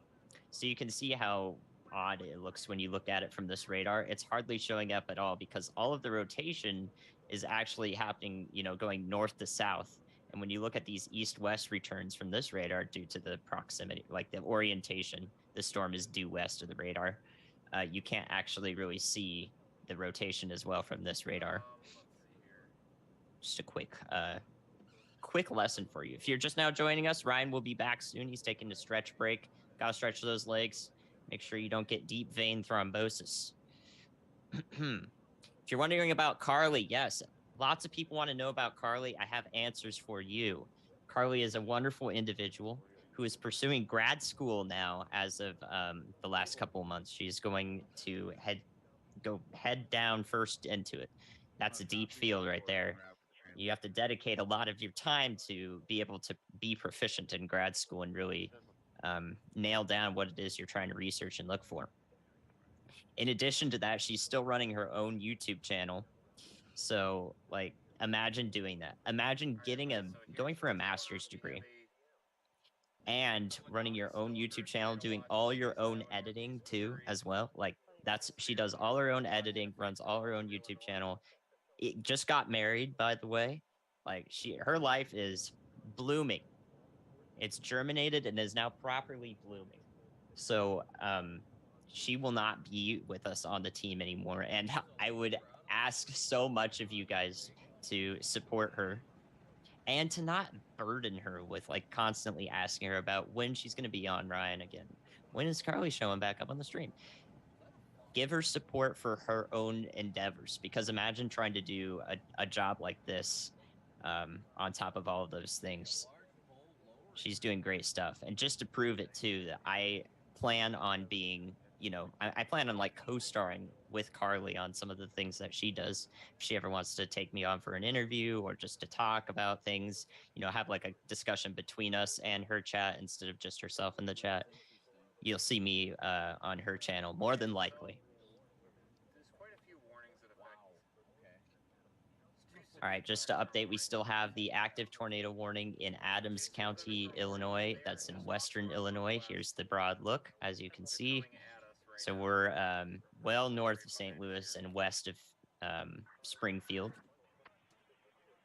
So you can see how odd it looks when you look at it from this radar. It's hardly showing up at all because all of the rotation is actually happening, going north to south. And when you look at these east-west returns from this radar due to the proximity, like the orientation, the storm is due west of the radar. You can't actually really see the rotation as well from this radar. Just a quick lesson for you. If you're just now joining us, Ryan will be back soon. He's taking a stretch break. Gotta stretch those legs. Make sure you don't get deep vein thrombosis. If you're wondering about Carly, yes, lots of people want to know about Carly. I have answers for you. Carly is a wonderful individual who is pursuing grad school now as of the last couple of months. She's going to go head down first into it. That's a deep field right there. You have to dedicate a lot of your time to be able to be proficient in grad school and really nail down what it is you're trying to research and look for. In addition to that, she's still running her own YouTube channel. So, like, imagine doing that. Imagine going for a master's degree and running your own YouTube channel, doing all your own editing too, as well. Like, she does all her own editing, runs all her own YouTube channel. It just got married, by the way. Like, her life is blooming. It's germinated and is now properly blooming. So, she will not be with us on the team anymore. And I would ask so much of you guys to support her and to not burden her with like constantly asking her about when she's going to be on Ryan again. When is Carly showing back up on the stream? Give her support for her own endeavors, because imagine trying to do a job like this on top of all of those things. She's doing great stuff. And just to prove it too, that I plan on being, I plan on like co-starring with Carly on some of the things that she does. If she ever wants to take me on for an interview or just to talk about things, have like a discussion between us and her chat instead of just herself in the chat, you'll see me on her channel more than likely. All right, just to update, we still have the active tornado warning in Adams County, Illinois. That's in western Illinois. Here's the broad look, as you can see. So we're well north of St. Louis and west of Springfield.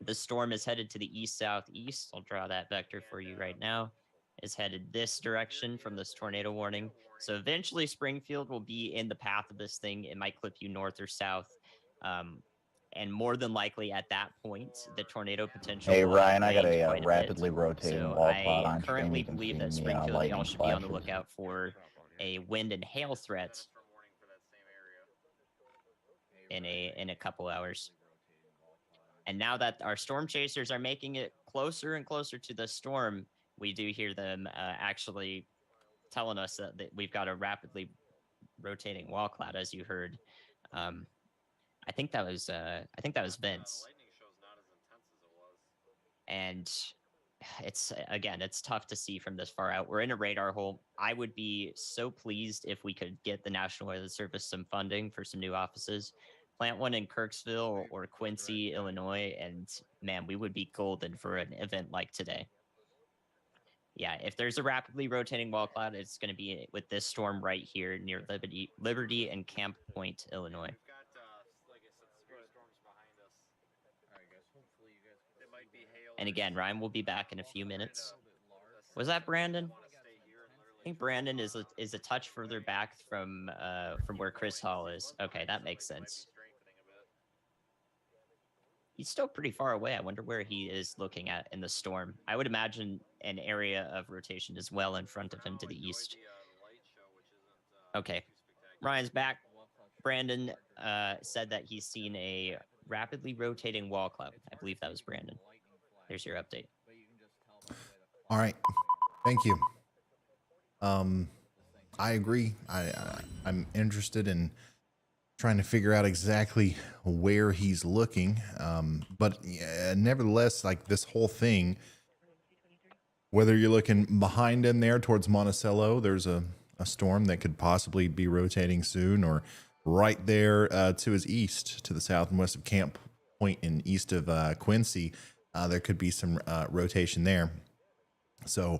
The storm is headed to the east-southeast. I'll draw that vector for you right now. Is headed this direction from this tornado warning. So eventually Springfield will be in the path of this thing. It might clip you north or south. And more than likely at that point, the tornado potential. Hey Ryan, I got a rapidly rotating so wall cloud I on stream. currently You can believe see that me, Springfield, y'all should be on the lightning lookout for a wind and hail threat in a couple hours. And now that our storm chasers are making it closer and closer to the storm, we do hear them actually telling us that we've got a rapidly rotating wall cloud, as you heard. I think that was Vince. And it's tough to see from this far out. We're in a radar hole. I would be so pleased if we could get the National Weather Service some funding for some new offices. Plant one in Kirksville or Quincy, Illinois, and man, we would be golden for an event like today. Yeah, if there's a rapidly rotating wall cloud, it's going to be with this storm right here near Liberty and Camp Point, Illinois. And again, Ryan will be back in a few minutes. Was that Brandon? I think Brandon is a touch further back from where Chris Hall is. Okay, that makes sense. He's still pretty far away. I wonder where he is looking at in the storm. I would imagine an area of rotation is well in front of him to the east. Okay, Ryan's back. Brandon said that he's seen a rapidly rotating wall cloud. I believe that was Brandon. Here's your update. All right. Thank you. I agree. I'm interested in trying to figure out exactly where he's looking. But nevertheless, like this whole thing, whether you're looking behind him there towards Monticello, there's a storm that could possibly be rotating soon, or right there to his east, to the south and west of Camp Point and east of Quincy, there could be some rotation there. So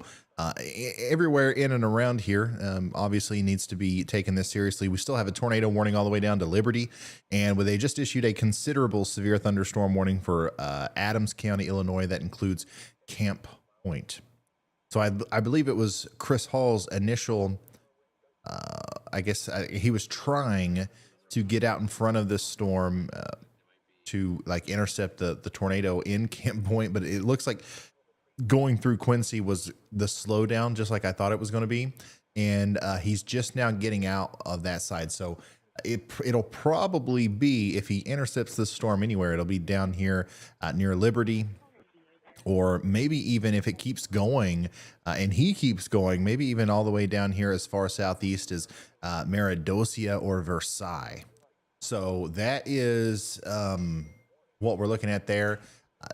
everywhere in and around here, obviously needs to be taken this seriously. We still have a tornado warning all the way down to Liberty, and they just issued a considerable severe thunderstorm warning for Adams County, Illinois. That includes Camp Point. So I believe it was Chris Hall's initial, I guess he was trying to get out in front of this storm to like intercept the tornado in Camp Point, but it looks like going through Quincy was the slowdown, just like I thought it was going to be. And he's just now getting out of that side. So it'll probably be, if he intercepts this storm anywhere, it'll be down here near Liberty, or maybe even if it keeps going and he keeps going, maybe even all the way down here as far southeast as Meridosia or Versailles. So that is what we're looking at there.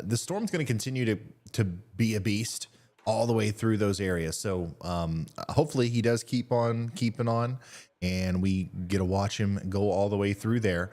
The storm's going to continue to be a beast all the way through those areas. So hopefully he does keep on keeping on, and we get to watch him go all the way through there.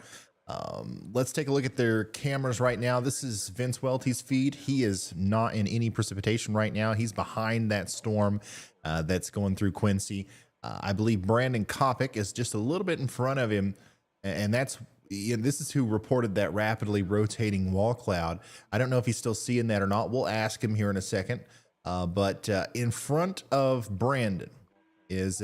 Let's take a look at their cameras right now. This is Vince Welty's feed. He is not in any precipitation right now. He's behind that storm that's going through Quincy. I believe Brandon Kopic is just a little bit in front of him, and this is who reported that rapidly rotating wall cloud. I don't know if he's still seeing that or not. We'll ask him here in a second. But in front of Brandon is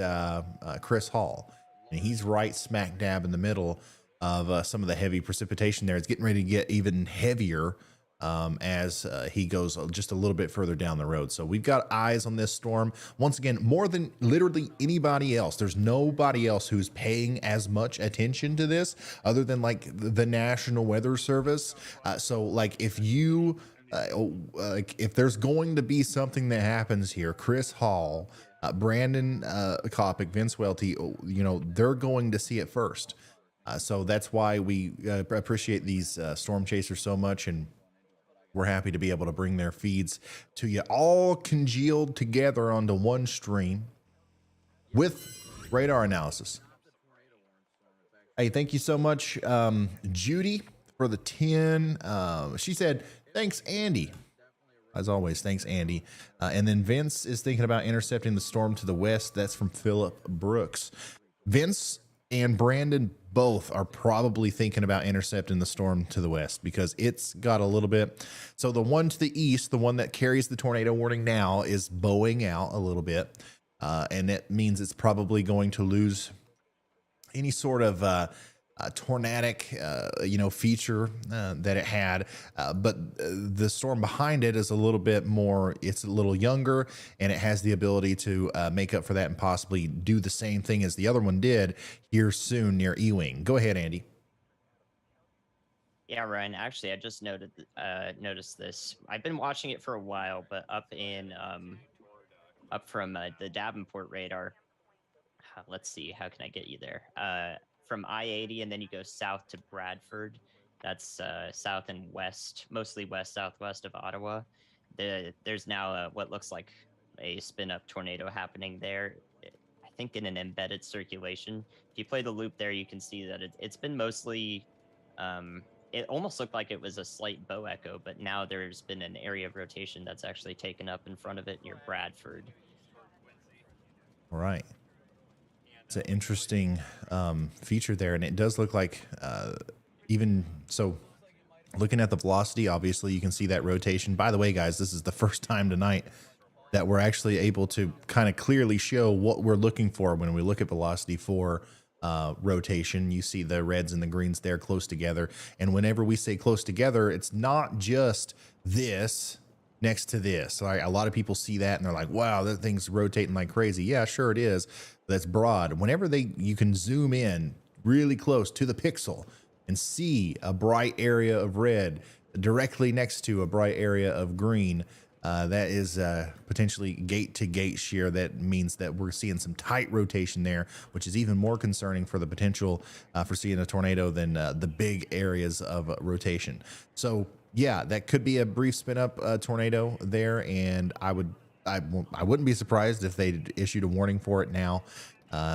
Chris Hall. and he's right smack dab in the middle of some of the heavy precipitation there. It's getting ready to get even heavier as he goes just a little bit further down the road. So we've got eyes on this storm. Once again, more than literally anybody else. There's nobody else who's paying as much attention to this other than like the National Weather Service. So like if you, like if there's going to be something that happens here, Chris Hall, Brandon Kopic, Vince Welty, you know, they're going to see it first. So that's why we appreciate these storm chasers so much, and we're happy to be able to bring their feeds to you all congealed together onto one stream with radar analysis. Hey, thank you so much, Judy, for the 10. She said, thanks, Andy. As always, thanks, Andy. And then Vince is thinking about intercepting the storm to the west. That's from Philip Brooks. Vince and Brandon both are probably thinking about intercepting the storm to the west because it's got a little bit. So the one to the east, the one that carries the tornado warning now, is bowing out a little bit. And that means it's probably going to lose any sort of tornadic, feature that it had. But the storm behind it is a little bit more, it's a little younger, and it has the ability to make up for that and possibly do the same thing as the other one did here soon near Ewing. Go ahead, Andy. Yeah, Ryan. Actually, I just noticed this. I've been watching it for a while, but up from the Davenport radar. Let's see, how can I get you there? From I-80, and then you go south to Bradford. That's south and west, mostly west southwest of Ottawa. There's now what looks like a spin-up tornado happening there. I think in an embedded circulation. If you play the loop there, you can see that it's been mostly. It almost looked like it was a slight bow echo, but now there's been an area of rotation that's actually taken up in front of it near Bradford. All right. It's an interesting feature there, and it does look like even so, looking at the velocity, obviously you can see that rotation. By the way, guys, this is the first time tonight that we're actually able to kind of clearly show what we're looking for when we look at velocity for rotation. You see the reds and the greens there close together, and whenever we say close together, it's not just this next to this. So a lot of people see that and they're like, wow, that thing's rotating like crazy. Yeah, sure it is. That's broad. Whenever you can zoom in really close to the pixel and see a bright area of red directly next to a bright area of green, that is potentially gate to gate shear. That means that we're seeing some tight rotation there, which is even more concerning for the potential for seeing a tornado than the big areas of rotation. So yeah, that could be a brief spin up tornado there, and I wouldn't be surprised if they issued a warning for it now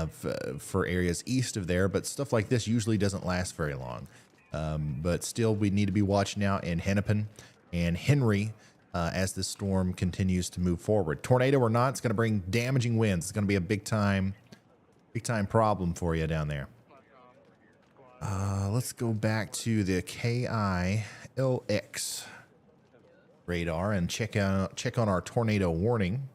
for areas east of there. But stuff like this usually doesn't last very long. But still, we need to be watching out in Hennepin and Henry as this storm continues to move forward. Tornado or not, it's going to bring damaging winds. It's going to be a big time problem for you down there. Let's go back to the KILX radar and check on our tornado warning.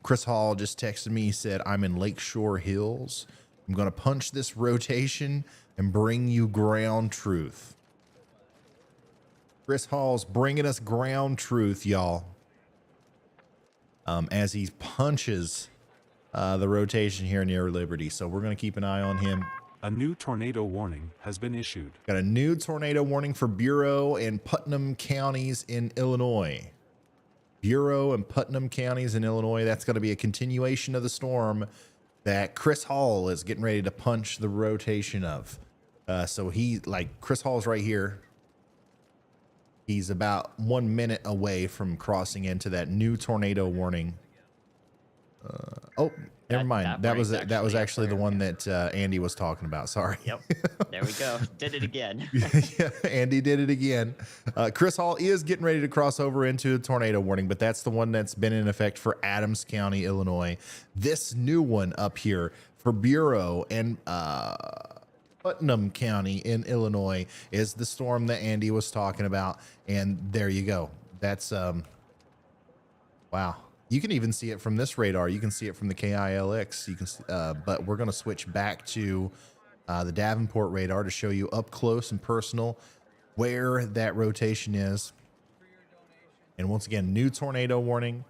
Chris Hall just texted me. He said, I'm in Lakeshore Hills. I'm going to punch this rotation and bring you ground truth. Chris Hall's bringing us ground truth, y'all. As he punches the rotation here near Liberty. So we're going to keep an eye on him. A new tornado warning has been issued. Got a new tornado warning for Bureau and Putnam counties in Illinois. Bureau and Putnam counties in Illinois. That's going to be a continuation of the storm that Chris Hall is getting ready to punch the rotation of. So Chris Hall's right here. He's about 1 minute away from crossing into that new tornado warning. Never mind. That was actually the one that Andy was talking about. Sorry. Yep. There we go. Did it again. Yeah, Andy did it again. Chris Hall is getting ready to cross over into a tornado warning, but that's the one that's been in effect for Adams County, Illinois. This new one up here for Bureau and Putnam County in Illinois is the storm that Andy was talking about. And there you go. That's wow. You can even see it from this radar. You can see it from the KILX. You can, but we're going to switch back to the Davenport radar to show you up close and personal where that rotation is. And once again, new tornado warning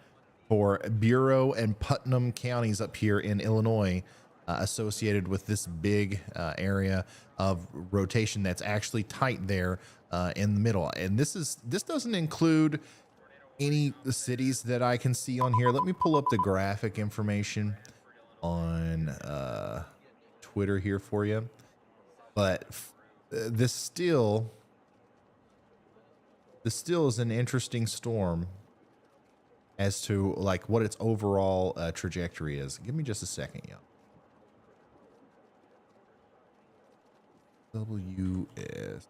for Bureau and Putnam counties up here in Illinois, associated with this big area of rotation that's actually tight there in the middle. And this doesn't include any cities that I can see on here. Let me pull up the graphic information on Twitter here for you. But this still is an interesting storm as to like what its overall trajectory is. Give me just a second, yeah. WS.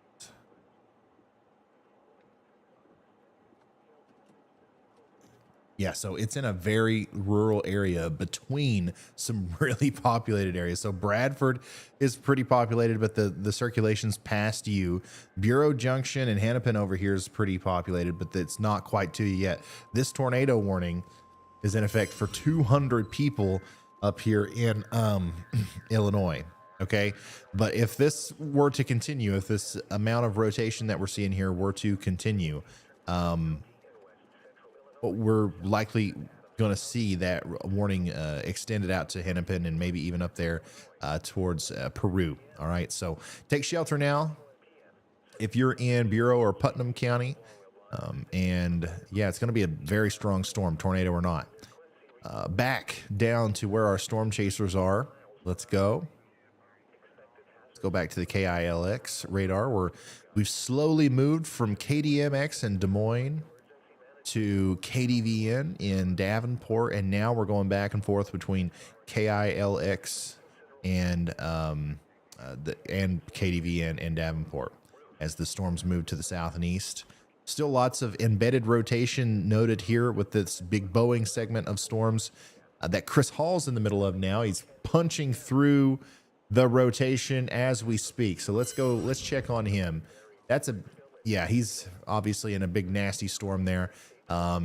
Yeah, so it's in a very rural area between some really populated areas. So Bradford is pretty populated, but the circulation's past you. Bureau Junction and Hennepin over here is pretty populated, but it's not quite to you yet. This tornado warning is in effect for 200 people up here in Illinois. Okay, but if this were to continue, if this amount of rotation that we're seeing here were to continue, we're likely going to see that warning extended out to Hennepin and maybe even up there towards Peru. All right, so take shelter now if you're in Bureau or Putnam County. And yeah, it's going to be a very strong storm, tornado or not. Back down to where our storm chasers are. Let's go. Let's go back to the KILX radar where we've slowly moved from KDMX in Des Moines to KDVN in Davenport, and now we're going back and forth between KILX and KDVN and Davenport as the storms move to the south and east. Still lots of embedded rotation noted here with this big Boeing segment of storms that Chris Hall's in the middle of now. He's punching through the rotation as we speak. So let's check on him. He's obviously in a big nasty storm there.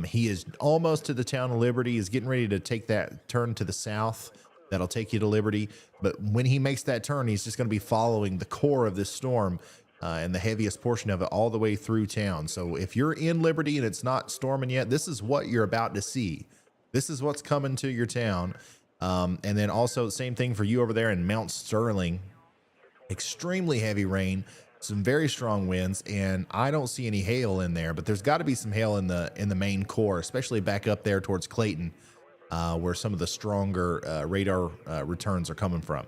He is almost to the town of Liberty. He's getting ready to take that turn to the south. That'll take you to Liberty. But when he makes that turn, he's just going to be following the core of this storm and the heaviest portion of it all the way through town. So if you're in Liberty and it's not storming yet, this is what you're about to see. This is what's coming to your town. And then also the same thing for you over there in Mount Sterling. Extremely heavy rain. Some very strong winds, and I don't see any hail in there, but there's got to be some hail in the main core, especially back up there towards Clayton, where some of the stronger radar returns are coming from.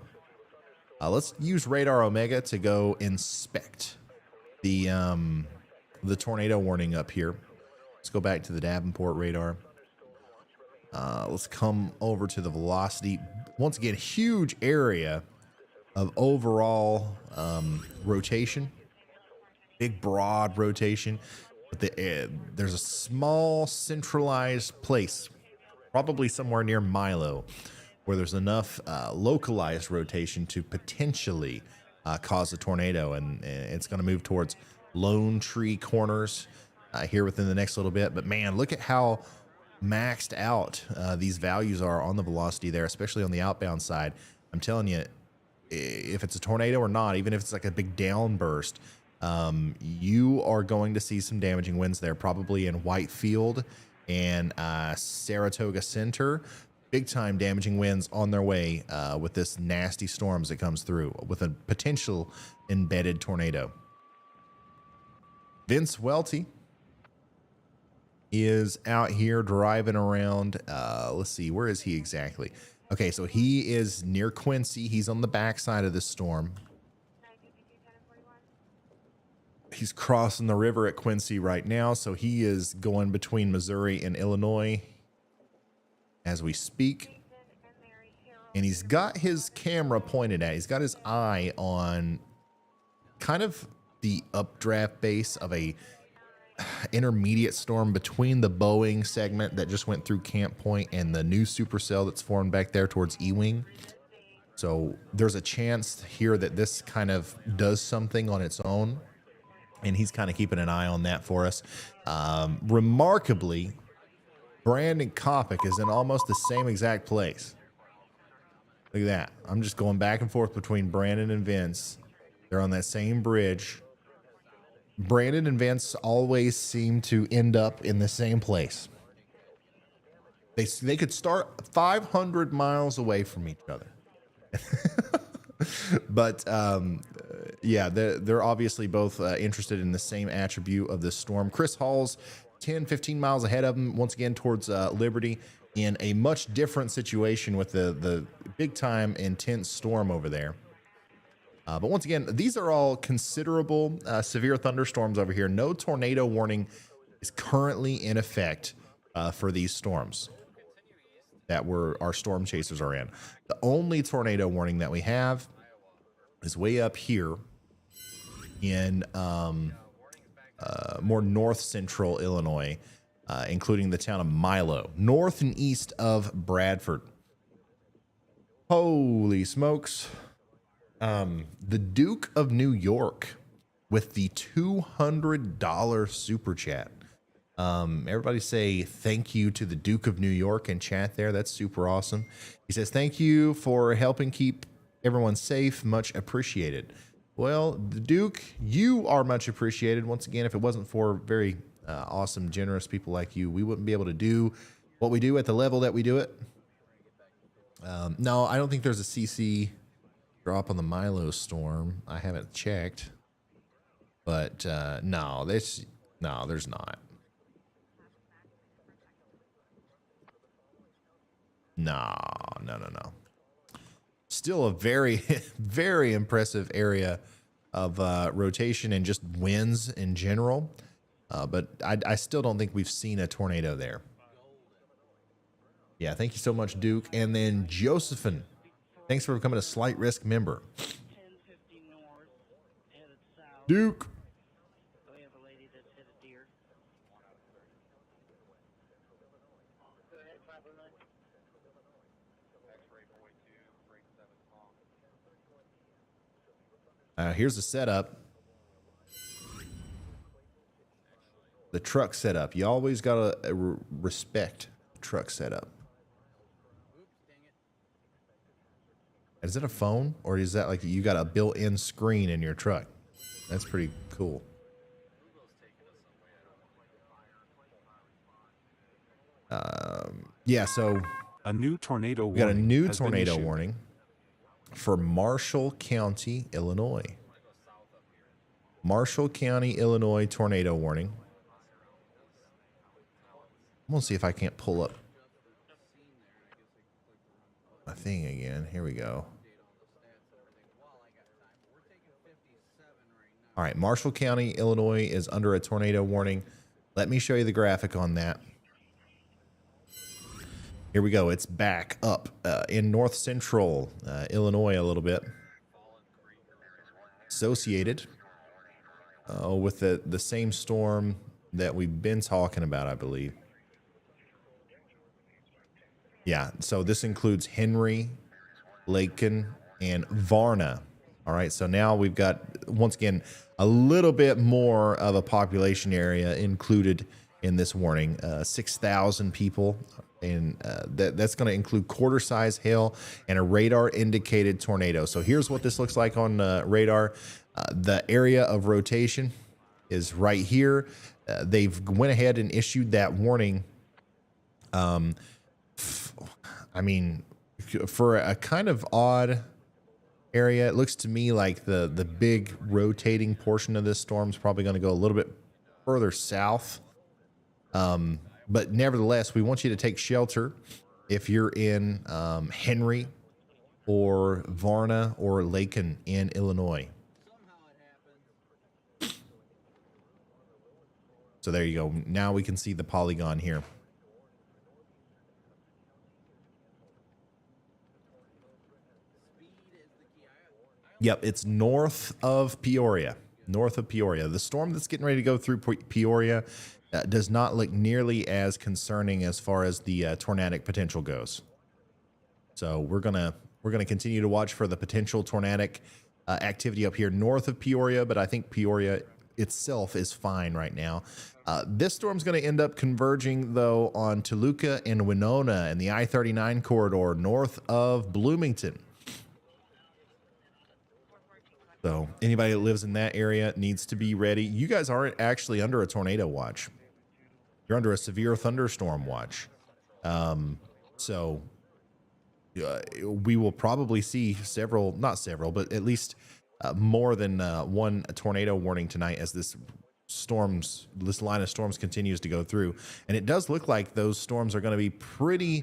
Let's use Radar Omega to go inspect the tornado warning up here. Let's go back to the Davenport radar. Let's come over to the velocity. Once again, huge area of overall rotation, big broad rotation, but there's a small centralized place, probably somewhere near Milo, where there's enough localized rotation to potentially cause a tornado, and it's going to move towards Lone Tree Corners here within the next little bit. But man, look at how maxed out these values are on the velocity there, especially on the outbound side. I'm telling you, if it's a tornado or not, even if it's like a big downburst, you are going to see some damaging winds there, probably in Whitefield and Saratoga Center. Big time damaging winds on their way with this nasty storms that comes through with a potential embedded tornado. Vince Welty is out here driving around. Let's see, where is he exactly? Okay, so he is near Quincy. He's on the backside of this storm. He's crossing the river at Quincy right now, so he is going between Missouri and Illinois as we speak. And he's got his camera pointed at, he's got his eye on kind of the updraft base of a intermediate storm between the Boeing segment that just went through Camp Point and the new supercell that's formed back there towards Ewing. So there's a chance here that this kind of does something on its own, and he's kind of keeping an eye on that for us. Remarkably, Brandon Kopic is in almost the same exact place. Look at that. I'm just going back and forth between Brandon and Vince. They're on that same bridge. Brandon and Vince always seem to end up in the same place. They could start 500 miles away from each other. But yeah, they're obviously both interested in the same attribute of this storm. Chris Hall's 10, 15 miles ahead of him, once again towards Liberty, in a much different situation with the big time intense storm over there. But once again, these are all considerable severe thunderstorms over here. No tornado warning is currently in effect for these storms that our storm chasers are in. The only tornado warning that we have is way up here in more north central Illinois, including the town of Milo, north and east of Bradford. Holy smokes. The Duke of New York with the $200 super chat. Everybody say thank you to the Duke of New York in chat there. That's super awesome. He says, thank you for helping keep everyone safe. Much appreciated. Well, the Duke, you are much appreciated. Once again, if it wasn't for very awesome, generous people like you, we wouldn't be able to do what we do at the level that we do it. No, I don't think there's a CC drop on the Milo storm. I haven't checked, but no, there's not. No. Still a very, very impressive area of rotation and just winds in general. But I still don't think we've seen a tornado there. Yeah, thank you so much, Duke. And then Josephine, thanks for becoming a Slight Risk member. Duke. Here's the setup. The truck setup. You always got to respect the truck setup. Is it a phone, or is that like you got a built-in screen in your truck? That's pretty cool. Yeah, so a new tornado we got a warning new has been tornado issued. warning for Marshall County, Illinois. Marshall County, Illinois tornado warning. I'm gonna see if I can't pull up my thing again. Here we go. All right, Marshall County, Illinois is under a tornado warning. Let me show you the graphic on that. Here we go. It's back up in north central Illinois a little bit. Associated with the same storm that we've been talking about, I believe. Yeah, so this includes Henry, Lakin, and Varna. All right, so now we've got, once again, a little bit more of a population area included in this warning. 6,000 people, and that's going to include quarter-size hail and a radar-indicated tornado. So here's what this looks like on radar. The area of rotation is right here. They've went ahead and issued that warning. I mean, for a kind of odd area, it looks to me like the big rotating portion of this storm is probably going to go a little bit further south. But nevertheless, we want you to take shelter if you're in Henry or Varna or Lakin in Illinois. So there you go. Now we can see the polygon here. Yep, it's north of Peoria. North of Peoria. The storm that's getting ready to go through Peoria does not look nearly as concerning as far as the tornadic potential goes. So we're gonna continue to watch for the potential tornadic activity up here north of Peoria, but I think Peoria itself is fine right now. This storm's going to end up converging, though, on Toluca and Winona and the I-39 corridor north of Bloomington. So anybody that lives in that area needs to be ready. You guys aren't actually under a tornado watch. You're under a severe thunderstorm watch. So we will probably see several, not several, but at least more than one tornado warning tonight as this line of storms continues to go through. And it does look like those storms are going to be pretty,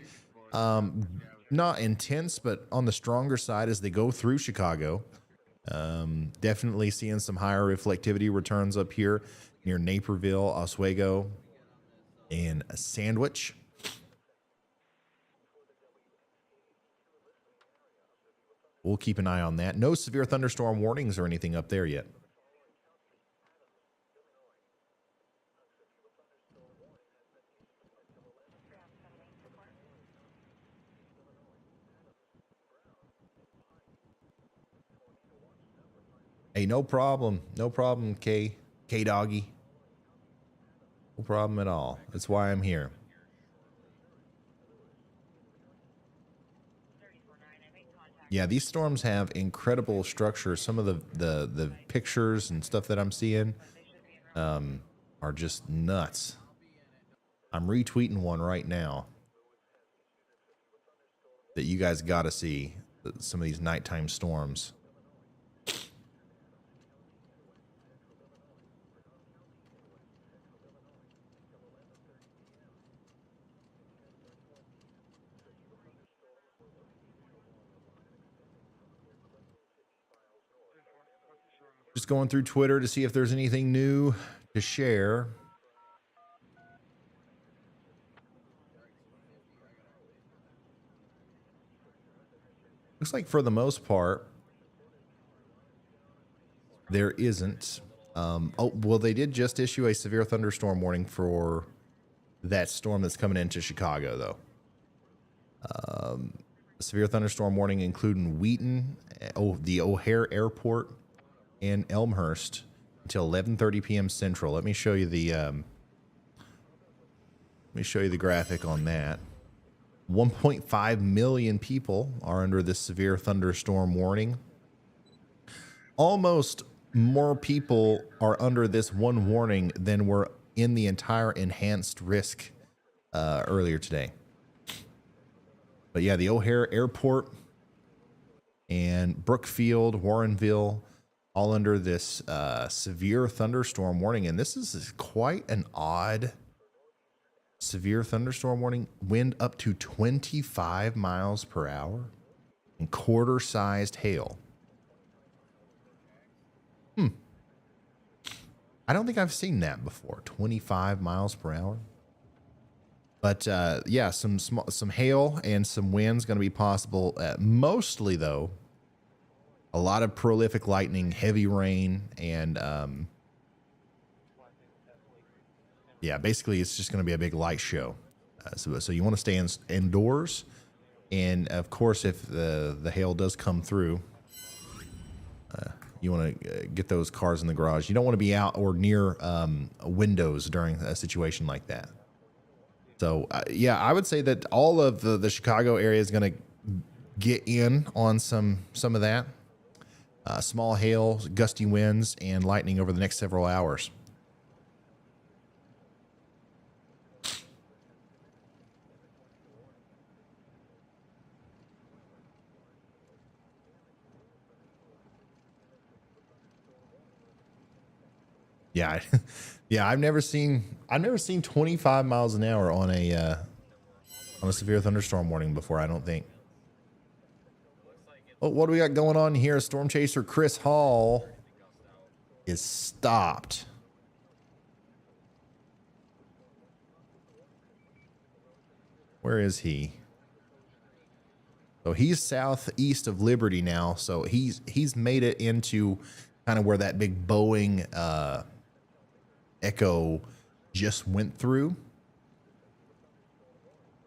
not intense, but on the stronger side as they go through Chicago. Definitely seeing some higher reflectivity returns up here near Naperville, Oswego, and Sandwich. We'll keep an eye on that. No severe thunderstorm warnings or anything up there yet. Hey, no problem. No problem, K Doggy. No problem at all. That's why I'm here. Yeah, these storms have incredible structure. Some of the pictures and stuff that I'm seeing are just nuts. I'm retweeting one right now that you guys got to see, some of these nighttime storms. Just going through Twitter to see if there's anything new to share. Looks like for the most part, there isn't. Oh, well, they did just issue a severe thunderstorm warning for that storm that's coming into Chicago, though. Severe thunderstorm warning including Wheaton, the O'Hare Airport, and Elmhurst until 11:30 p.m. Central. Let me show you the graphic on that. 1.5 million people are under this severe thunderstorm warning. Almost more people are under this one warning than were in the entire enhanced risk earlier today. But yeah, the O'Hare Airport and Brookfield, Warrenville, all under this severe thunderstorm warning. And this is quite an odd severe thunderstorm warning. Wind up to 25 miles per hour and quarter-sized hail. I don't think I've seen that before. 25 miles per hour. But yeah, some hail and some winds going to be possible. Mostly, though, a lot of prolific lightning, heavy rain, and yeah, basically it's just going to be a big light show. So you want to stay indoors, and of course, if the hail does come through, you want to get those cars in the garage. You don't want to be out or near windows during a situation like that. So yeah, I would say that all of the Chicago area is going to get in on some of that. Small hail, gusty winds, and lightning over the next several hours. Yeah, yeah. I've never seen 25 miles an hour on a severe thunderstorm warning before. I don't think. Oh, what do we got going on here? Storm chaser Chris Hall is stopped. Where is he? So he's southeast of Liberty now. So he's made it into kind of where that big Boeing Echo just went through.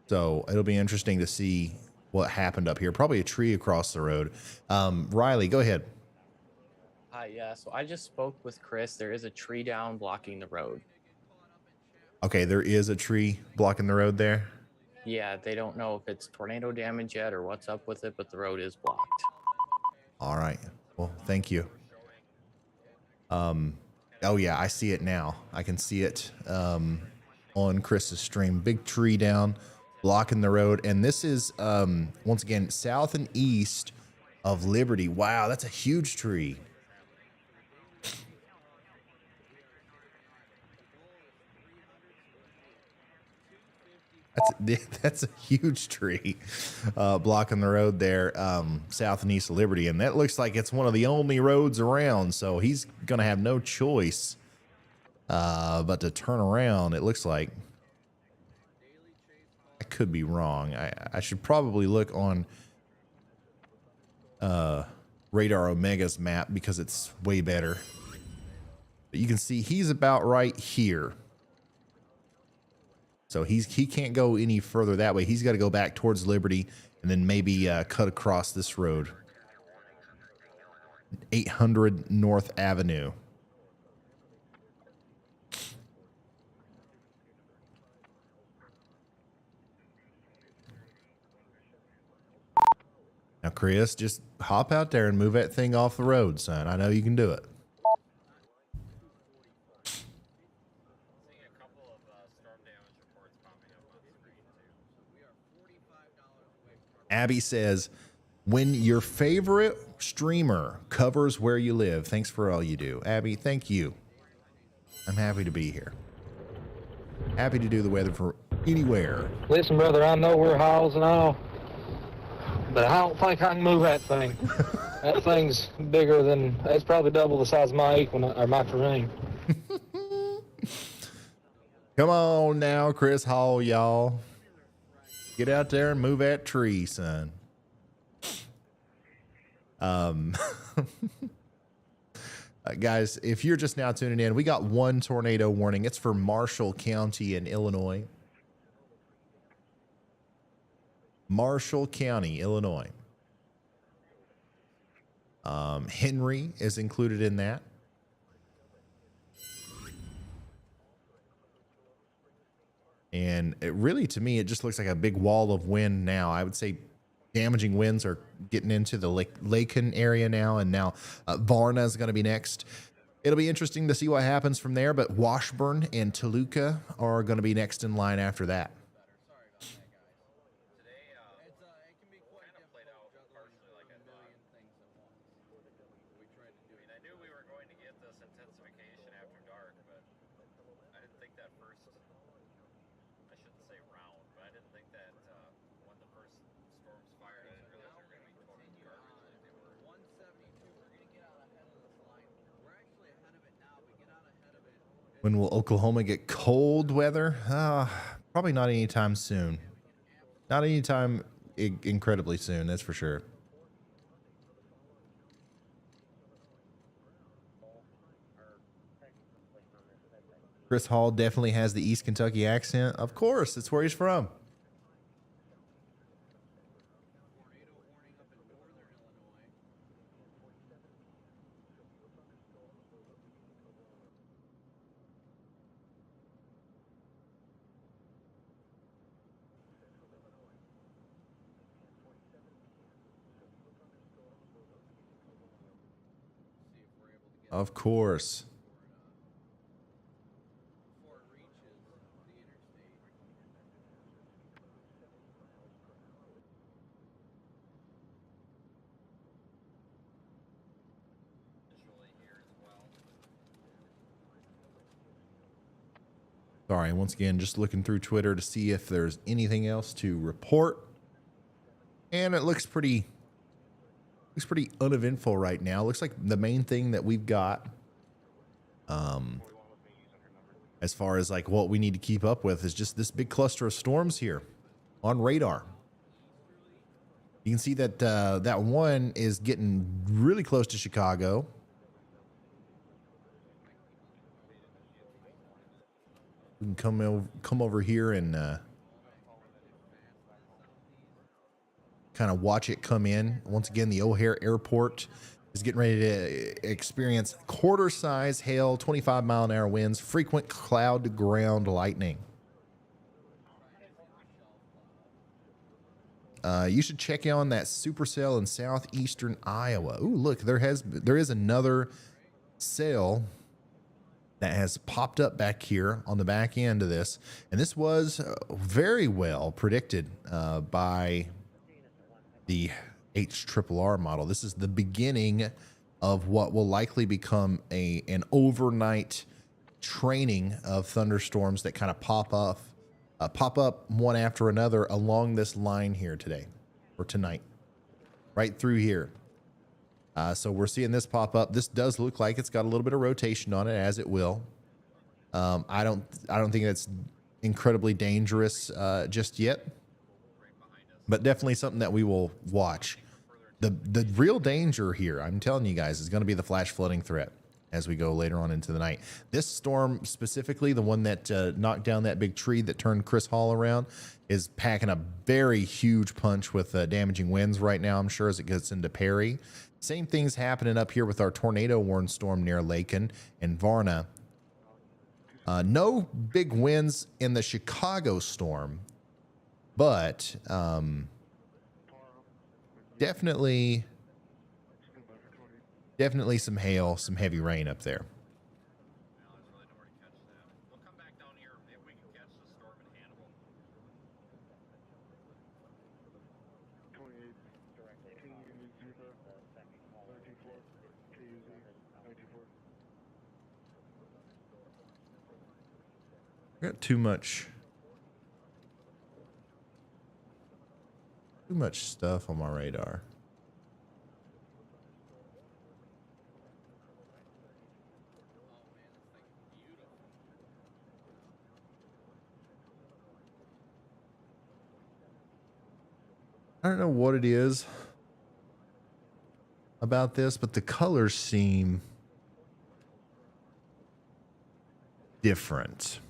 So it'll be interesting to see what happened up here. Probably a tree across the road. Riley, go ahead. Yeah, so I just spoke with Chris. There is a tree down blocking the road. Okay, there is a tree blocking the road there. Yeah, they don't know if it's tornado damage yet or what's up with it, but the road is blocked. All right. Well, thank you. Oh yeah, I see it now. I can see it on Chris's stream. Big tree down, blocking the road. And this is, once again, south and east of Liberty. Wow, that's a huge tree. That's a huge tree blocking the road there, south and east of Liberty. And that looks like it's one of the only roads around. So he's going to have no choice but to turn around, it looks like. I could be wrong. I should probably look on Radar Omega's map because it's way better. But you can see he's about right here. So he can't go any further that way. He's got to go back towards Liberty and then maybe cut across this road. 800 North Avenue. Now, Chris, just hop out there and move that thing off the road, son. I know you can do it. Abby says, when your favorite streamer covers where you live, thanks for all you do. Abby, thank you. I'm happy to be here. Happy to do the weather for anywhere. Listen, brother, I know we're hauls and all, but I don't think I can move that thing. That thing's bigger than, it's probably double the size of my Equinox or my Terrain. Come on now, Chris Hall, y'all. Get out there and move that tree, son. Guys, if you're just now tuning in, we got one tornado warning. It's for Marshall County in Illinois. Marshall County, Illinois. Henry is included in that. And it really, to me, it just looks like a big wall of wind now. I would say damaging winds are getting into the Laken area now, and now Varna is going to be next. It'll be interesting to see what happens from there, but Washburn and Toluca are going to be next in line after that. When will Oklahoma get cold weather? Probably not anytime soon. Not anytime incredibly soon, that's for sure. Chris Hall definitely has the East Kentucky accent. Of course, it's where he's from. Of course. Sorry, once again, just looking through Twitter to see if there's anything else to report. And it looks pretty uneventful right now. Looks like the main thing that we've got as far as like what we need to keep up with is just this big cluster of storms here on radar. You can see that that one is getting really close to Chicago. We can come over here and kind of watch it come in. Once again, the O'Hare Airport is getting ready to experience quarter-size hail, 25-mile-an-hour winds, frequent cloud-to-ground lightning. You should check out on that supercell in southeastern Iowa. Ooh, look, there is another cell that has popped up back here on the back end of this, and this was very well predicted by the HRRR model. This is the beginning of what will likely become an overnight training of thunderstorms that kind of pop up one after another along this line here today or tonight, right through here. So we're seeing this pop up. This does look like it's got a little bit of rotation on it, as it will. I don't think that's incredibly dangerous just yet, but definitely something that we will watch. The real danger here, I'm telling you guys, is going to be the flash flooding threat as we go later on into the night. This storm specifically, the one that knocked down that big tree that turned Chris Hall around, is packing a very huge punch with damaging winds right now, I'm sure, as it gets into Perry. Same thing's happening up here with our tornado warned storm near Laken and Varna. No big winds in the Chicago storm, but definitely some hail, some heavy rain up there. We'll come back down here if we can catch the storm in Hannibal. I got too much stuff on my radar. I don't know what it is about this, but the colors seem different.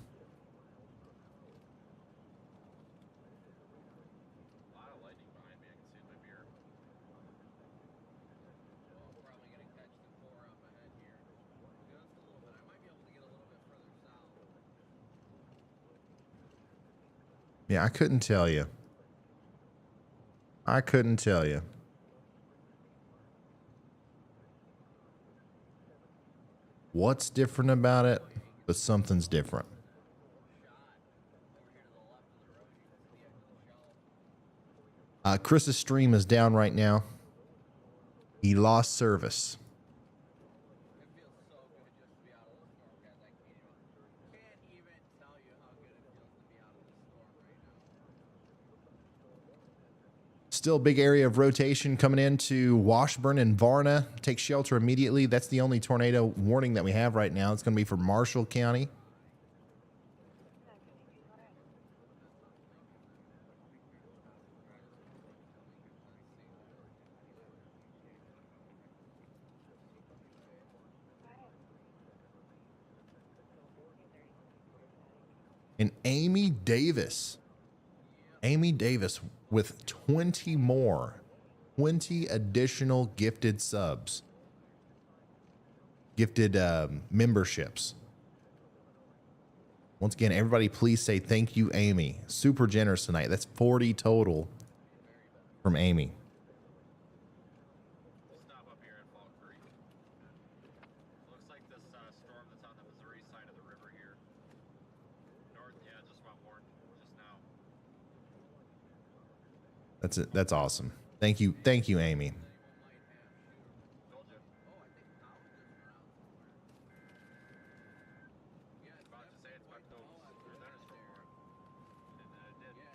A lot of lightning behind me. I can see it in my mirror. Well, probably gonna catch the core up ahead here. Just a little bit. I might be able to get a little bit further south. Yeah, I couldn't tell you. What's different about it, but something's different. Chris's stream is down right now. He lost service. It feels so good just to be out of the storm, guys. I can't even tell you how good it feels to be out of this storm right now. Still big area of rotation coming into Washburn and Varna. Take shelter immediately. That's the only tornado warning that we have right now. It's going to be for Marshall County. And Amy Davis with 20 additional gifted subs, gifted memberships. Once again, everybody please say thank you, Amy. Super generous tonight. That's 40 total from Amy. We'll stop up here at Fall Creek. Looks like this storm that's on the Missouri side of the river here. North, yeah, just went warm just now. That's it. That's awesome. Thank you, Amy. Told you. Oh, I think Tom just went out somewhere. Yeah, it's about to say it's about to go thunderstorm warrant. And then it did. Yeah,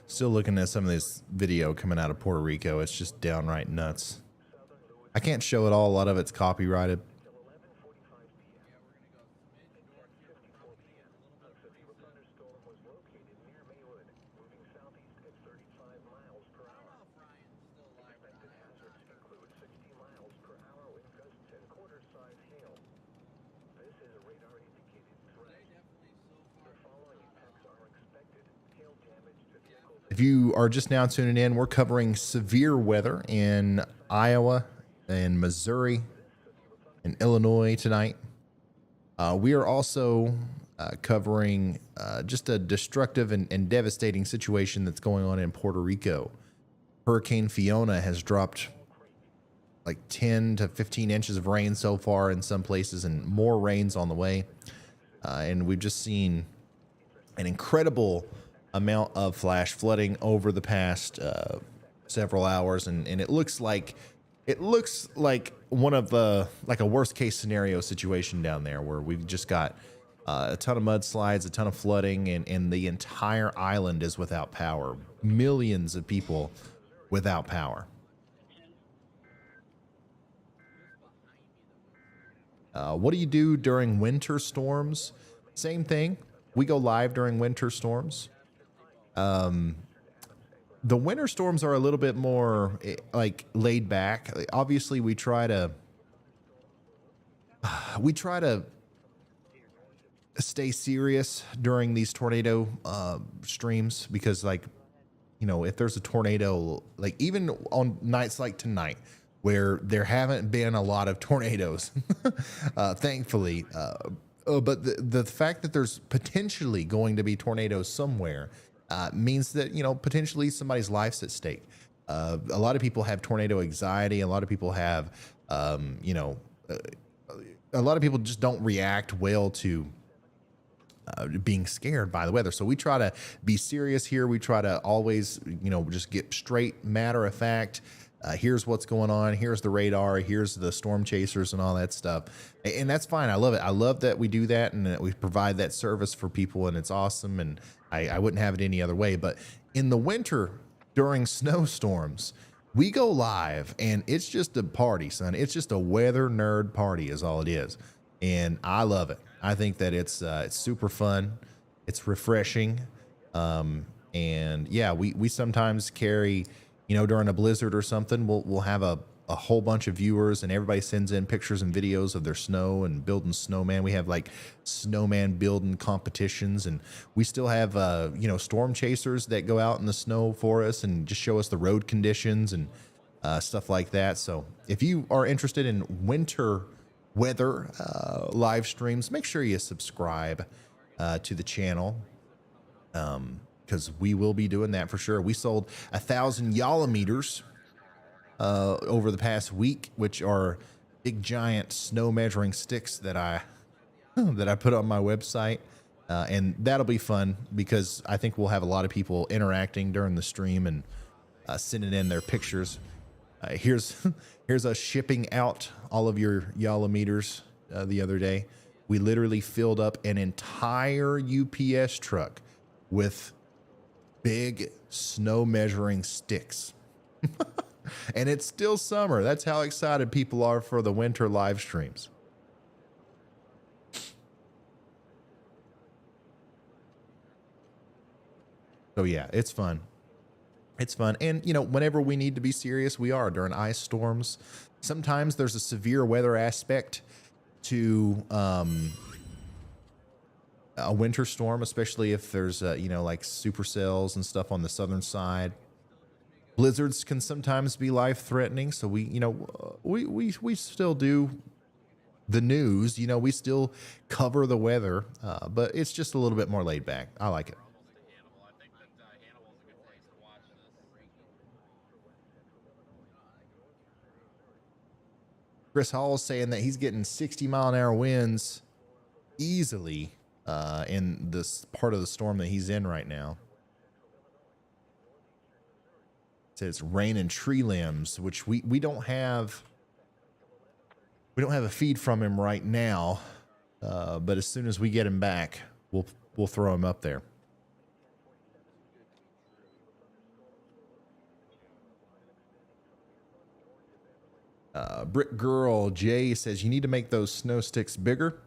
Still looking at some of this video coming out of Puerto Rico. It's just downright nuts. I can't show it all. A lot of it's copyrighted. If you are just now tuning in, we're covering severe weather in Iowa and Missouri and Illinois tonight. We are also covering just a destructive and devastating situation that's going on in Puerto Rico. Hurricane Fiona has dropped like 10 to 15 inches of rain so far in some places, and more rain's on the way. And we've just seen an incredible amount of flash flooding over the past several hours, and it looks like one of the like a worst case scenario situation down there, where we've just got a ton of mudslides, a ton of flooding, and the entire island is without power. Millions of people without power. What do you do during winter storms? Same thing. We go live during winter storms. The winter storms are a little bit more like laid back. Obviously, we try to stay serious during these tornado streams, because, like, you know, if there's a tornado, like even on nights like tonight, where there haven't been a lot of tornadoes, thankfully. But the fact that there's potentially going to be tornadoes somewhere means that, you know, potentially somebody's life's at stake. A lot of people have tornado anxiety. A lot of people have, a lot of people just don't react well to being scared by the weather. So we try to be serious here. We try to always, you know, just get straight, matter of fact. Here's what's going on. Here's the radar. Here's the storm chasers and all that stuff. And that's fine. I love it. I love that we do that and that we provide that service for people, and it's awesome. And I wouldn't have it any other way. But in the winter, during snowstorms, we go live, and it's just a party, son. It's just a weather nerd party is all it is. And I love it. I think that it's super fun. It's refreshing. And yeah, we sometimes carry, you know, during a blizzard or something, we'll have a whole bunch of viewers, and everybody sends in pictures and videos of their snow and building snowman. We have like snowman building competitions, and we still have, storm chasers that go out in the snow for us and just show us the road conditions and stuff like that. So if you are interested in winter weather live streams, make sure you subscribe to the channel. Because we will be doing that for sure. We sold 1,000 Yolometers over the past week, which are big giant snow measuring sticks that I put on my website, and that'll be fun because I think we'll have a lot of people interacting during the stream and sending in their pictures. Here's us shipping out all of your Yolometers the other day. We literally filled up an entire UPS truck with big snow measuring sticks. And it's still summer. That's how excited people are for the winter live streams. So yeah, it's fun. It's fun. And, you know, whenever we need to be serious, we are during ice storms. Sometimes there's a severe weather aspect to a winter storm, especially if there's, like supercells and stuff on the southern side. Blizzards can sometimes be life-threatening. So we still do the news. You know, we still cover the weather, but it's just a little bit more laid back. I like it. Chris Hall is saying that he's getting 60-mile-an-hour winds easily in this part of the storm that he's in right now. It says rain and tree limbs, which we don't have. We don't have a feed from him right now, but as soon as we get him back, we'll throw him up there. Brick Girl Jay says you need to make those snow sticks bigger.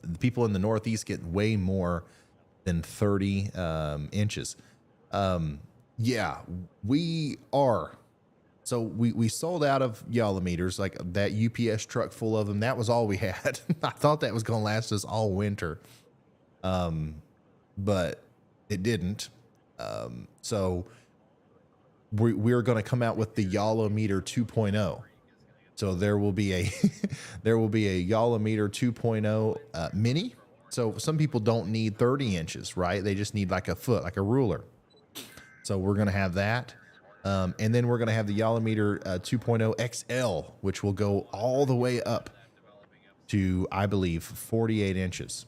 The people in the Northeast get way more than 30 inches. Yeah, we are. So we sold out of Yolometers, like that UPS truck full of them. That was all we had. I thought that was going to last us all winter, but it didn't. So we're going to come out with the Yolometer 2.0. So there will be a there will be a Yolometer 2.0 mini. So some people don't need 30 inches, right? They just need like a foot, like a ruler. So we're going to have that. And then we're going to have the Yolometer 2.0 XL, which will go all the way up to, I believe, 48 inches.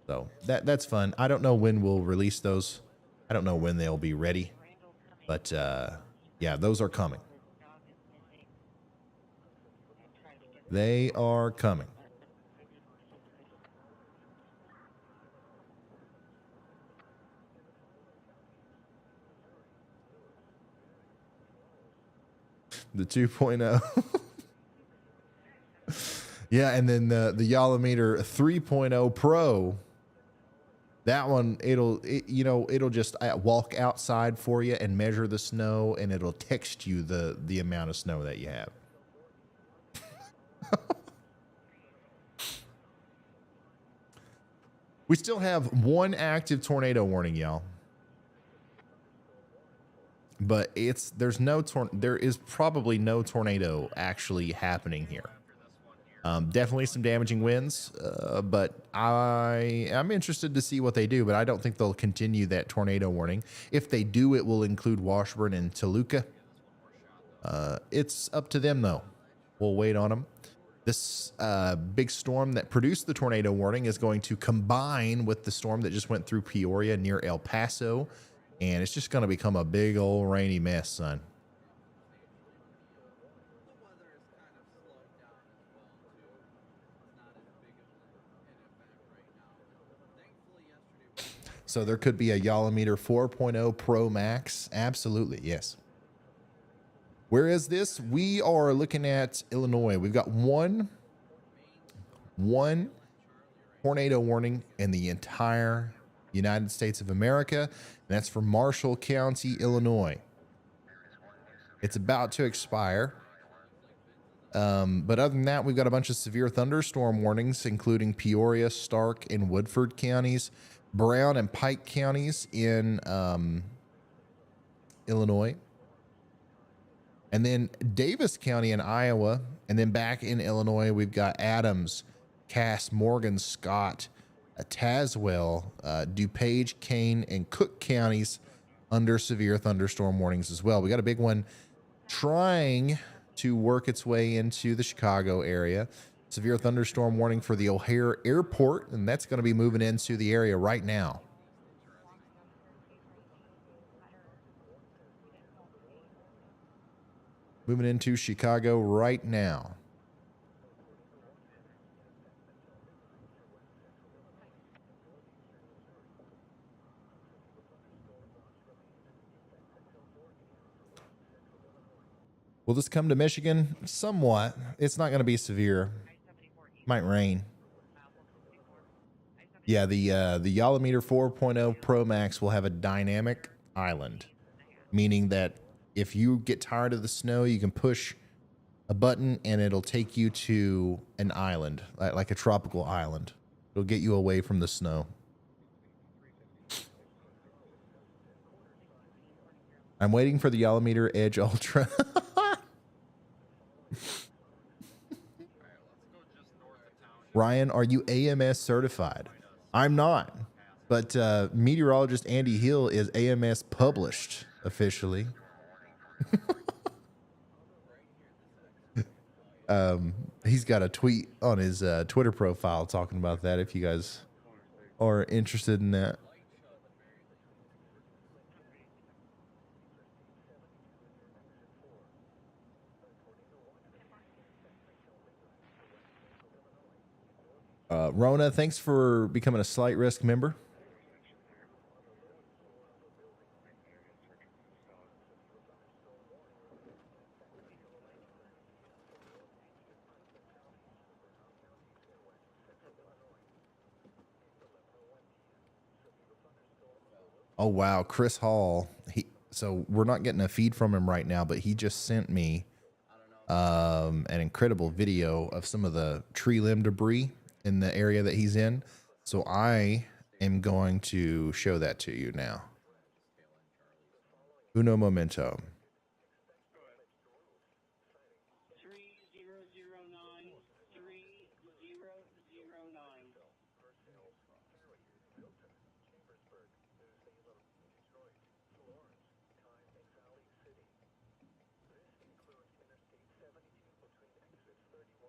So that's fun. I don't know when we'll release those. I don't know when they'll be ready, but yeah, those are coming. They are coming. The 2.0. Yeah, and then the Yolometer 3.0 Pro. That one, it'll just walk outside for you and measure the snow, and it'll text you the amount of snow that you have. We still have one active tornado warning, y'all. But there is probably no tornado actually happening here. Definitely some damaging winds, but I'm interested to see what they do, but I don't think they'll continue that tornado warning. If they do, it will include Washburn and Toluca. It's up to them, though. We'll wait on them. This big storm that produced the tornado warning is going to combine with the storm that just went through Peoria near El Paso, and it's just going to become a big old rainy mess, son. So there could be a Yolometer 4.0 Pro Max. Absolutely, yes. Where is this? We are looking at Illinois. We've got one tornado warning in the entire United States of America, and that's for Marshall County, Illinois. It's about to expire. But other than that, we've got a bunch of severe thunderstorm warnings, including Peoria, Stark, and Woodford counties, Brown and Pike counties in Illinois, and then Davis County in Iowa, and then back in Illinois, we've got Adams, Cass, Morgan, Scott, Tazewell, DuPage, Kane, and Cook counties under severe thunderstorm warnings as well. We got a big one trying to work its way into the Chicago area. Severe thunderstorm warning for the O'Hare Airport, and that's going to be moving into the area right now. Moving into Chicago right now. Will this come to Michigan? Somewhat. It's not going to be severe. Might rain. Yeah, the Yolometer 4.0 Pro Max will have a dynamic island, meaning that if you get tired of the snow, you can push a button and it'll take you to an island, like a tropical island. It'll get you away from the snow. I'm waiting for the Yolometer Edge Ultra. Ryan, are you AMS certified? I'm not, but meteorologist Andy Hill is AMS published officially. He's got a tweet on his Twitter profile talking about that, if you guys are interested in that. Rona, thanks for becoming a Slight Risk member. Oh, wow. Chris Hall. So we're not getting a feed from him right now, but he just sent me an incredible video of some of the tree limb debris in the area that he's in. So I am going to show that to you now. Uno momento. 3009, 3009.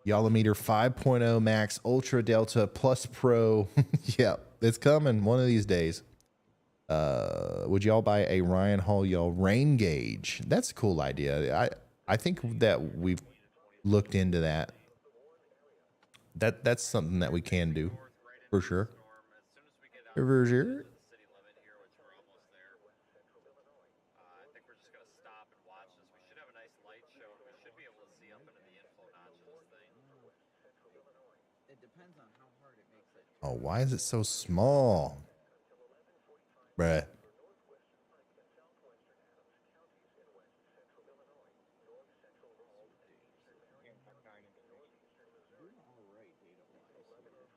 Yolometer 5.0 Max Ultra Delta Plus Pro. Yep, it's coming one of these days. Would y'all buy a Ryan Hall y'all rain gauge? That's a cool idea. I think that we've looked into that. That's something that we can do for sure. For sure. Oh, why is it so small? Bruh.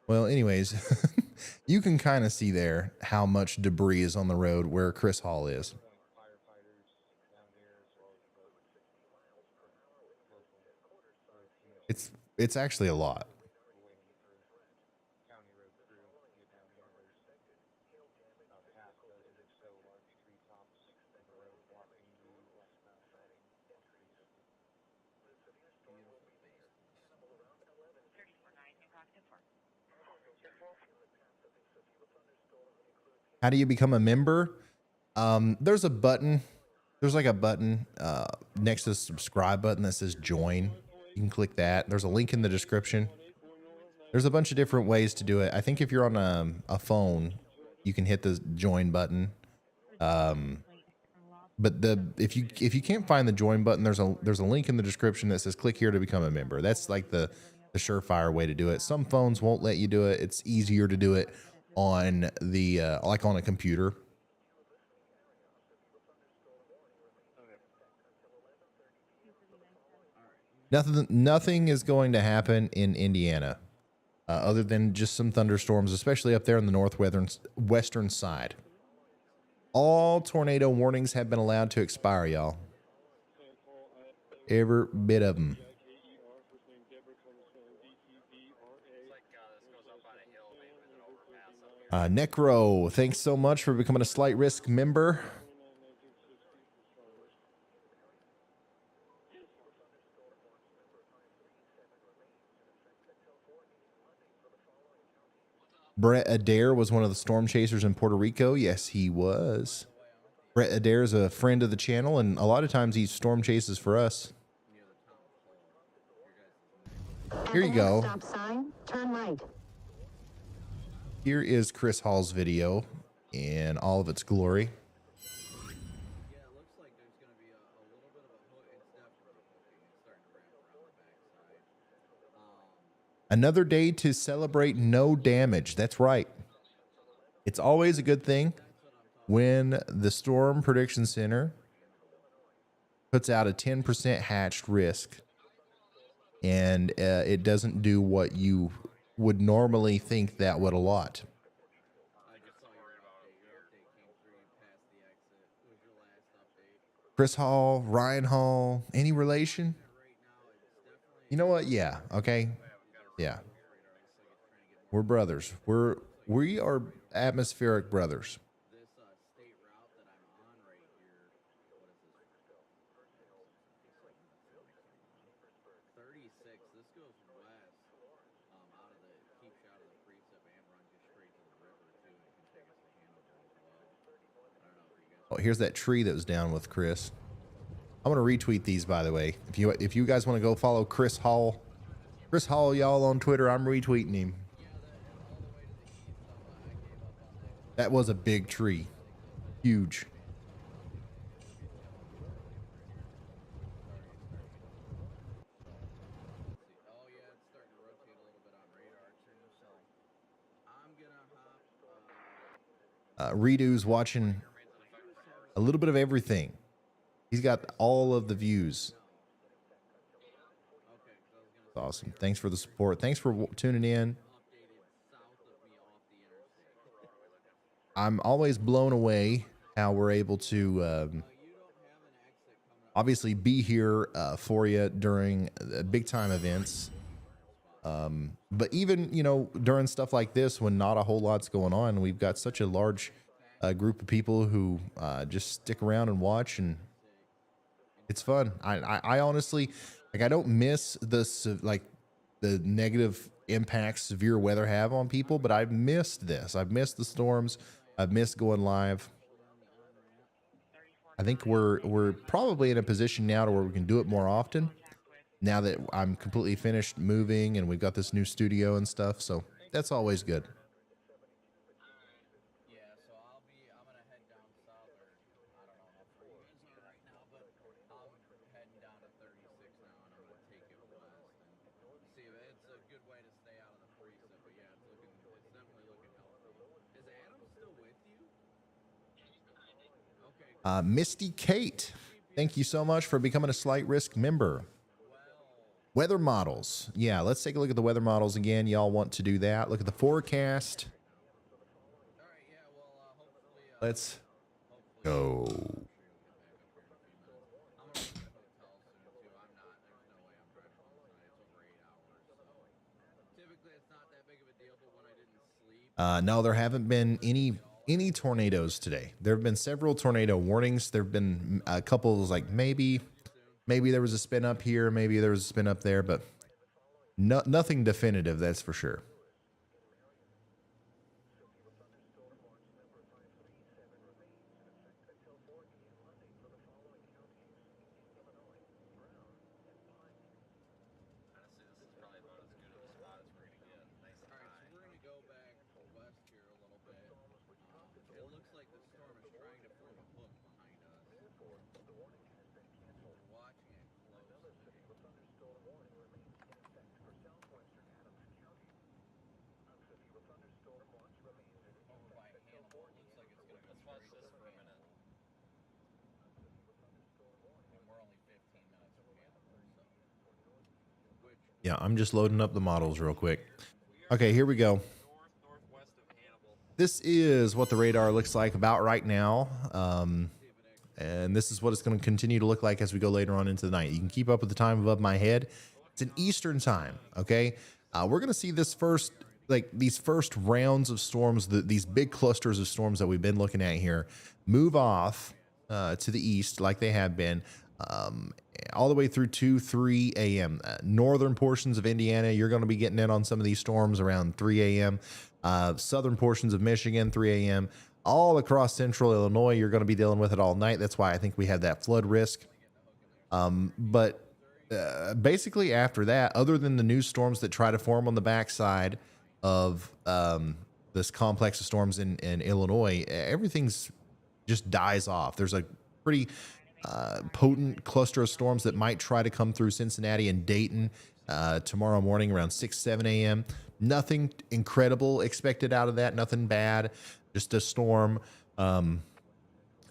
Well, anyways, you can kind of see there how much debris is on the road where Chris Hall is. It's actually a lot. How do you become a member? There's a button. There's like a button next to the subscribe button that says join. You can click that. There's a link in the description. There's a bunch of different ways to do it. I think if you're on a phone, you can hit the join button. But if you can't find the join button, there's a link in the description that says click here to become a member. That's like the surefire way to do it. Some phones won't let you do it. It's easier to do it on the like on a computer. Nothing is going to happen in Indiana other than just some thunderstorms, especially up there in the western side. All tornado warnings have been allowed to expire, y'all. Every bit of them. Necro, thanks so much for becoming a Slight Risk member. Brett Adair was one of the storm chasers in Puerto Rico. Yes, he was. Brett Adair is a friend of the channel, and a lot of times he storm chases for us. Here you go. Stop sign, turn right. Here is Chris Hall's video in all of its glory. Another day to celebrate no damage. That's right. It's always a good thing when the Storm Prediction Center puts out a 10% hatched risk and it doesn't do what you would normally think that would allot. Chris Hall, Ryan Hall, any relation? You know what? Yeah. Okay. Yeah. We're brothers. We are atmospheric brothers. Oh, here's that tree that was down with Chris. I'm going to retweet these, by the way. If you guys want to go follow Chris Hall, y'all on Twitter, I'm retweeting him. That was a big tree. Huge. Redo's watching a little bit of everything. He's got all of the views. Awesome. Thanks for the support. Thanks for tuning in. I'm always blown away how we're able to obviously be here for you during big time events. But even, you know, during stuff like this, when not a whole lot's going on, we've got such a large group of people who just stick around and watch, and it's fun. I honestly, like, I don't miss this, like the negative impacts severe weather have on people, but I've missed this. I've missed the storms. I've missed going live. I think we're probably in a position now to where we can do it more often, now that I'm completely finished moving and we've got this new studio and stuff. So that's always good. Yeah, so I'm gonna head down south, or I don't know how far you guys are right now, but I'm heading down to 36 now, and I'm gonna take it west and see if it's a good way to stay out of the freezer. But yeah, it's definitely looking healthy. Is Adam still with you? Okay. Misty Kate, thank you so much for becoming a Slight Risk member. Weather models. Yeah, let's take a look at the weather models again. Y'all want to do that. Look at the forecast. Let's go. No, there haven't been any tornadoes today. There have been several tornado warnings. There have been a couple, like maybe there was a spin up here, maybe there was a spin up there, but nothing definitive, that's for sure. Yeah, I'm just loading up the models real quick. Okay, here we go. This is what the radar looks like about right now. And this is what it's going to continue to look like as we go later on into the night. You can keep up with the time above my head. It's an Eastern time, okay? We're going to see this first, like these first rounds of storms, these big clusters of storms that we've been looking at here, move off to the east like they have been. All the way through 2, 3 a.m. Northern portions of Indiana, you're going to be getting in on some of these storms around 3 a.m. Southern portions of Michigan, 3 a.m. All across central Illinois, you're going to be dealing with it all night. That's why I think we have that flood risk. But basically after that, other than the new storms that try to form on the backside of this complex of storms in Illinois, everything's just dies off. There's a pretty potent cluster of storms that might try to come through Cincinnati and Dayton tomorrow morning around 6, 7 a.m. Nothing incredible expected out of that. Nothing bad, just a storm. And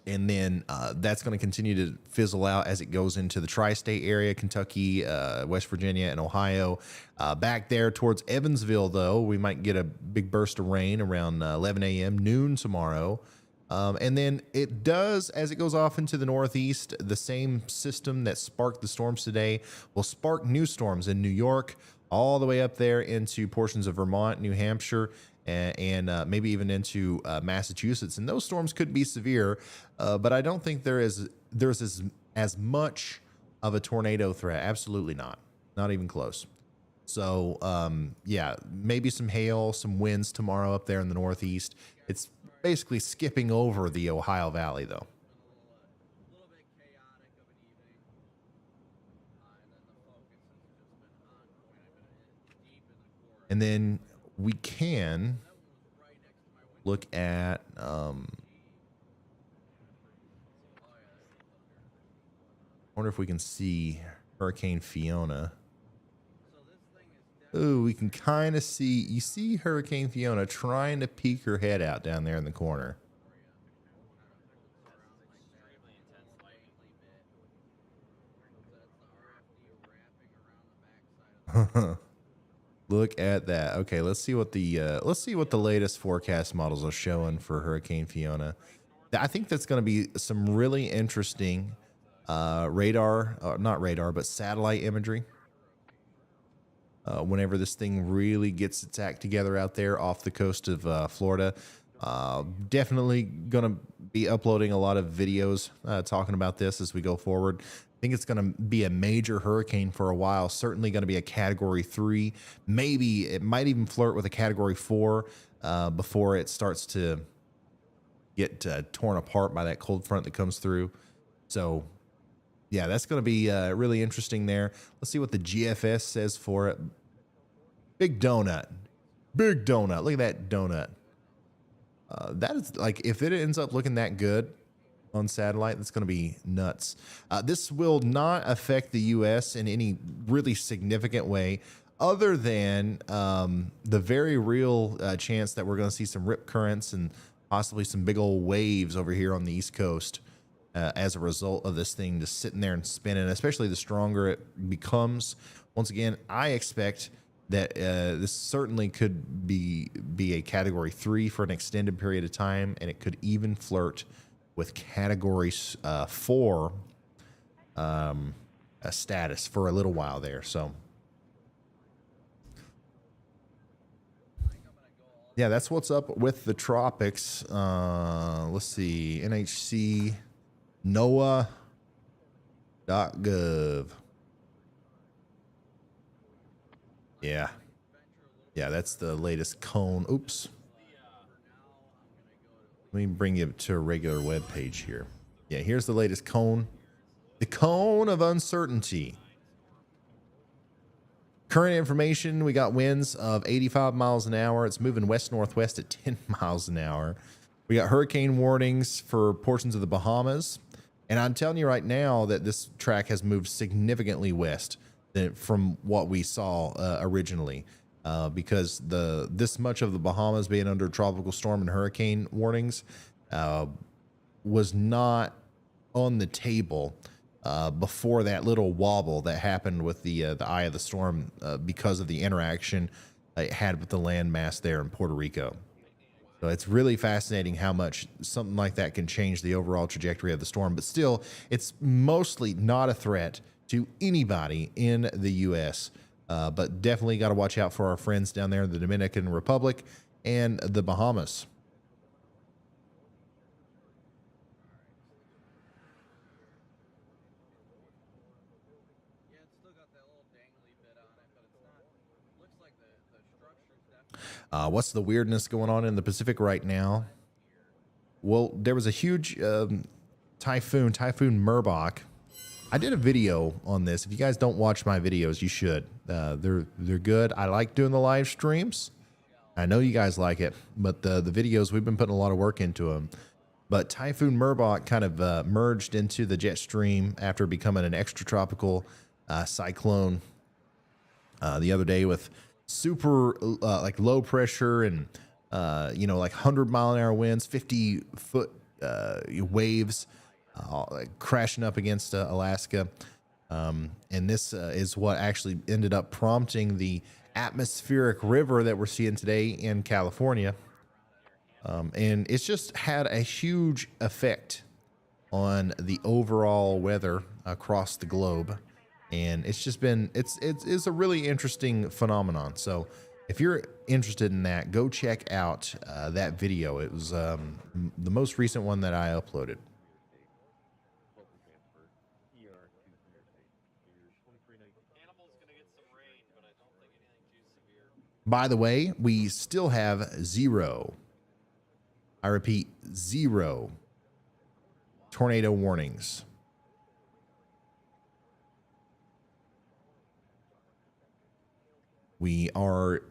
then that's going to continue to fizzle out as it goes into the tri-state area, Kentucky, West Virginia, and Ohio. Back there towards Evansville, though, we might get a big burst of rain around 11 a.m., noon tomorrow. And then it does, as it goes off into the northeast, the same system that sparked the storms today will spark new storms in New York, all the way up there into portions of Vermont, New Hampshire, and maybe even into Massachusetts. And those storms could be severe, but I don't think there's as much of a tornado threat. Absolutely not. Not even close. So, yeah, maybe some hail, some winds tomorrow up there in the northeast. It's basically skipping over the Ohio Valley, though. And then we can look at I wonder if we can see Hurricane Fiona. Ooh, we can kind of see, you see Hurricane Fiona trying to peek her head out down there in the corner. Look at that. Okay, let's see what the latest forecast models are showing for Hurricane Fiona. I think that's going to be some really interesting radar, not radar, but satellite imagery. Whenever this thing really gets its act together out there off the coast of Florida, definitely going to be uploading a lot of videos talking about this as we go forward. I think it's going to be a major hurricane for a while. Certainly going to be a Category 3. Maybe it might even flirt with a Category 4 before it starts to get torn apart by that cold front that comes through. So, yeah, that's going to be really interesting there. Let's see what the GFS says for it. Big donut. Big donut. Look at that donut. That is like, if it ends up looking that good on satellite, that's going to be nuts. This will not affect the U.S. in any really significant way, other than the very real chance that we're going to see some rip currents and possibly some big old waves over here on the East Coast as a result of this thing just sitting there and spinning, especially the stronger it becomes. Once again, I expect that this certainly could be a Category 3 for an extended period of time, and it could even flirt with Category 4 a status for a little while there. So, yeah, that's what's up with the tropics. Let's see, NHC, NOAA.gov. Yeah, that's the latest cone. Oops. Let me bring you to a regular web page here. Yeah, here's the latest cone. The cone of uncertainty. Current information, we got winds of 85 miles an hour. It's moving west-northwest at 10 miles an hour. We got hurricane warnings for portions of the Bahamas. And I'm telling you right now that this track has moved significantly west from what we saw originally. Because this much of the Bahamas being under tropical storm and hurricane warnings was not on the table before that little wobble that happened with the eye of the storm because of the interaction it had with the landmass there in Puerto Rico. So it's really fascinating how much something like that can change the overall trajectory of the storm. But still, it's mostly not a threat to anybody in the U.S., but definitely got to watch out for our friends down there in the Dominican Republic and the Bahamas. Yeah, it's still got that little dangly bit on it, but it's not. Looks like the structure's definitely. What's the weirdness going on in the Pacific right now? Well, there was a huge Typhoon Merbach. I did a video on this. If you guys don't watch my videos, you should. They're good. I like doing the live streams. I know you guys like it, but the videos, we've been putting a lot of work into them. But Typhoon Merbach kind of merged into the jet stream after becoming an extratropical cyclone the other day with super like low pressure and like 100-mile-an-hour winds, 50-foot waves. Like crashing up against Alaska. And this is what actually ended up prompting the atmospheric river that we're seeing today in California. And it's just had a huge effect on the overall weather across the globe. And it's just been, it's a really interesting phenomenon. So if you're interested in that, go check out that video. It was the most recent one that I uploaded. By the way, we still have 0. I repeat, 0 tornado warnings. We are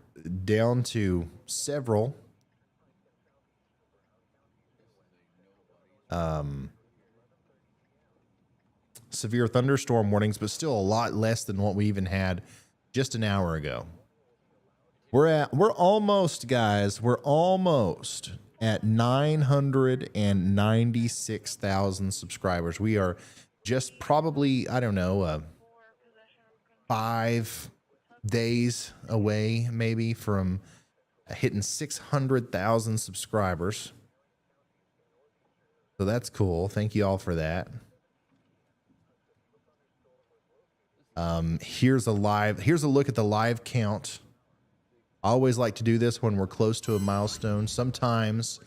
down to several severe thunderstorm warnings, but still a lot less than what we even had just an hour ago. We're almost, guys, we're almost at 996,000 subscribers. We are just probably, I don't know, 5 days away, maybe, from hitting 600,000 subscribers. So that's cool. Thank you all for that. Here's a look at the live count. I always like to do this when we're close to a milestone. Sometimes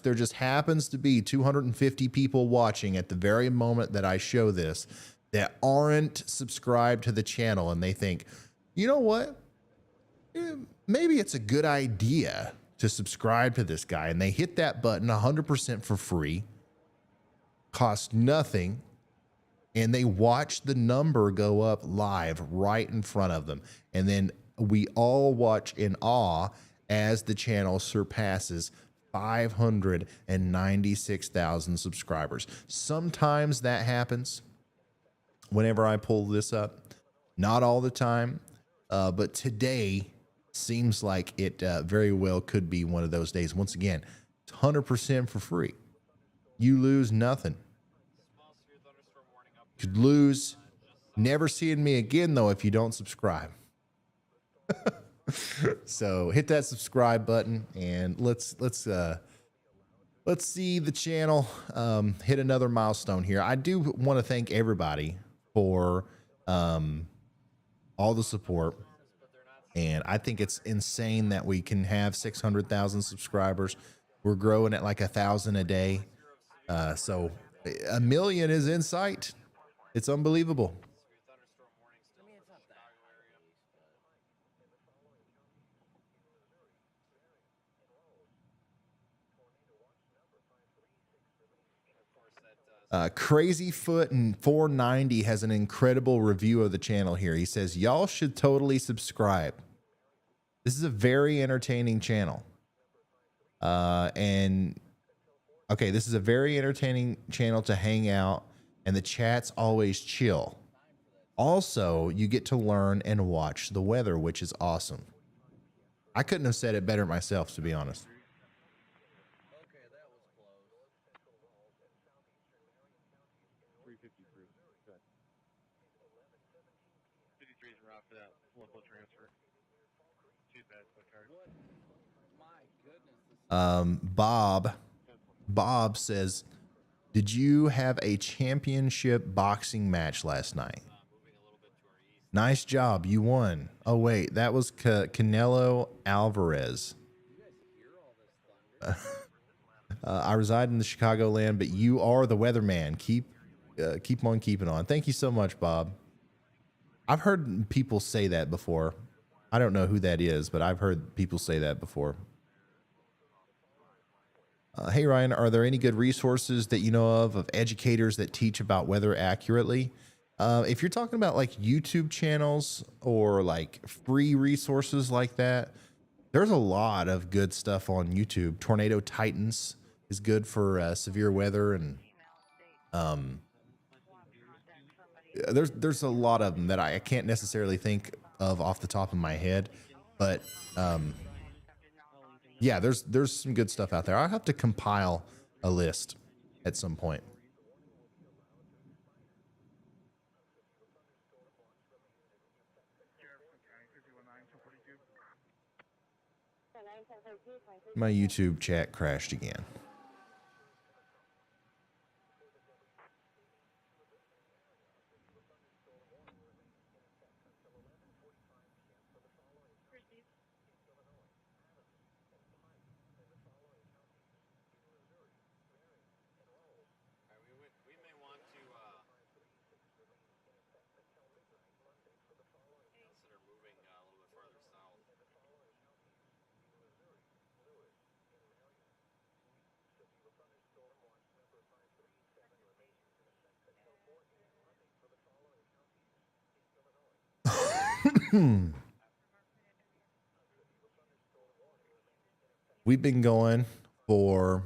there just happens to be 250 people watching at the very moment that I show this that aren't subscribed to the channel, and they think, you know what? Maybe it's a good idea to subscribe to this guy, and they hit that button 100% for free, cost nothing, and they watch the number go up live right in front of them. And then we all watch in awe as the channel surpasses 596,000 subscribers. Sometimes that happens whenever I pull this up. Not all the time, but today seems like it very well could be one of those days. Once again, it's 100% for free. You lose nothing. Could lose never seeing me again, though, if you don't subscribe. So hit that subscribe button, and let's see the channel hit another milestone here. I do want to thank everybody for all the support, and I think it's insane that we can have 600,000 subscribers. We're growing at like 1,000 a day, so 1 million is in sight. It's unbelievable. Crazy Foot and 490 has an incredible review of the channel here. He says, y'all should totally subscribe. This is a very entertaining channel. And okay, this is a very entertaining channel to hang out, and the chat's always chill. Also, you get to learn and watch the weather, which is awesome. I couldn't have said it better myself, to be honest. Bob says, did you have a championship boxing match last night? Nice job. You won. Oh, wait, that was Canelo Alvarez. I reside in the Chicagoland, but you are the weatherman. Keep on keeping on. Thank you so much, Bob. I've heard people say that before. I don't know who that is, but I've heard people say that before. Hey, Ryan, are there any good resources that you know of educators that teach about weather accurately? If you're talking about like YouTube channels or like free resources like that, there's a lot of good stuff on YouTube. Tornado Titans is good for severe weather, and there's a lot of them that I can't necessarily think of off the top of my head, but yeah, there's some good stuff out there. I'll have to compile a list at some point. My YouTube chat crashed again. We've been going for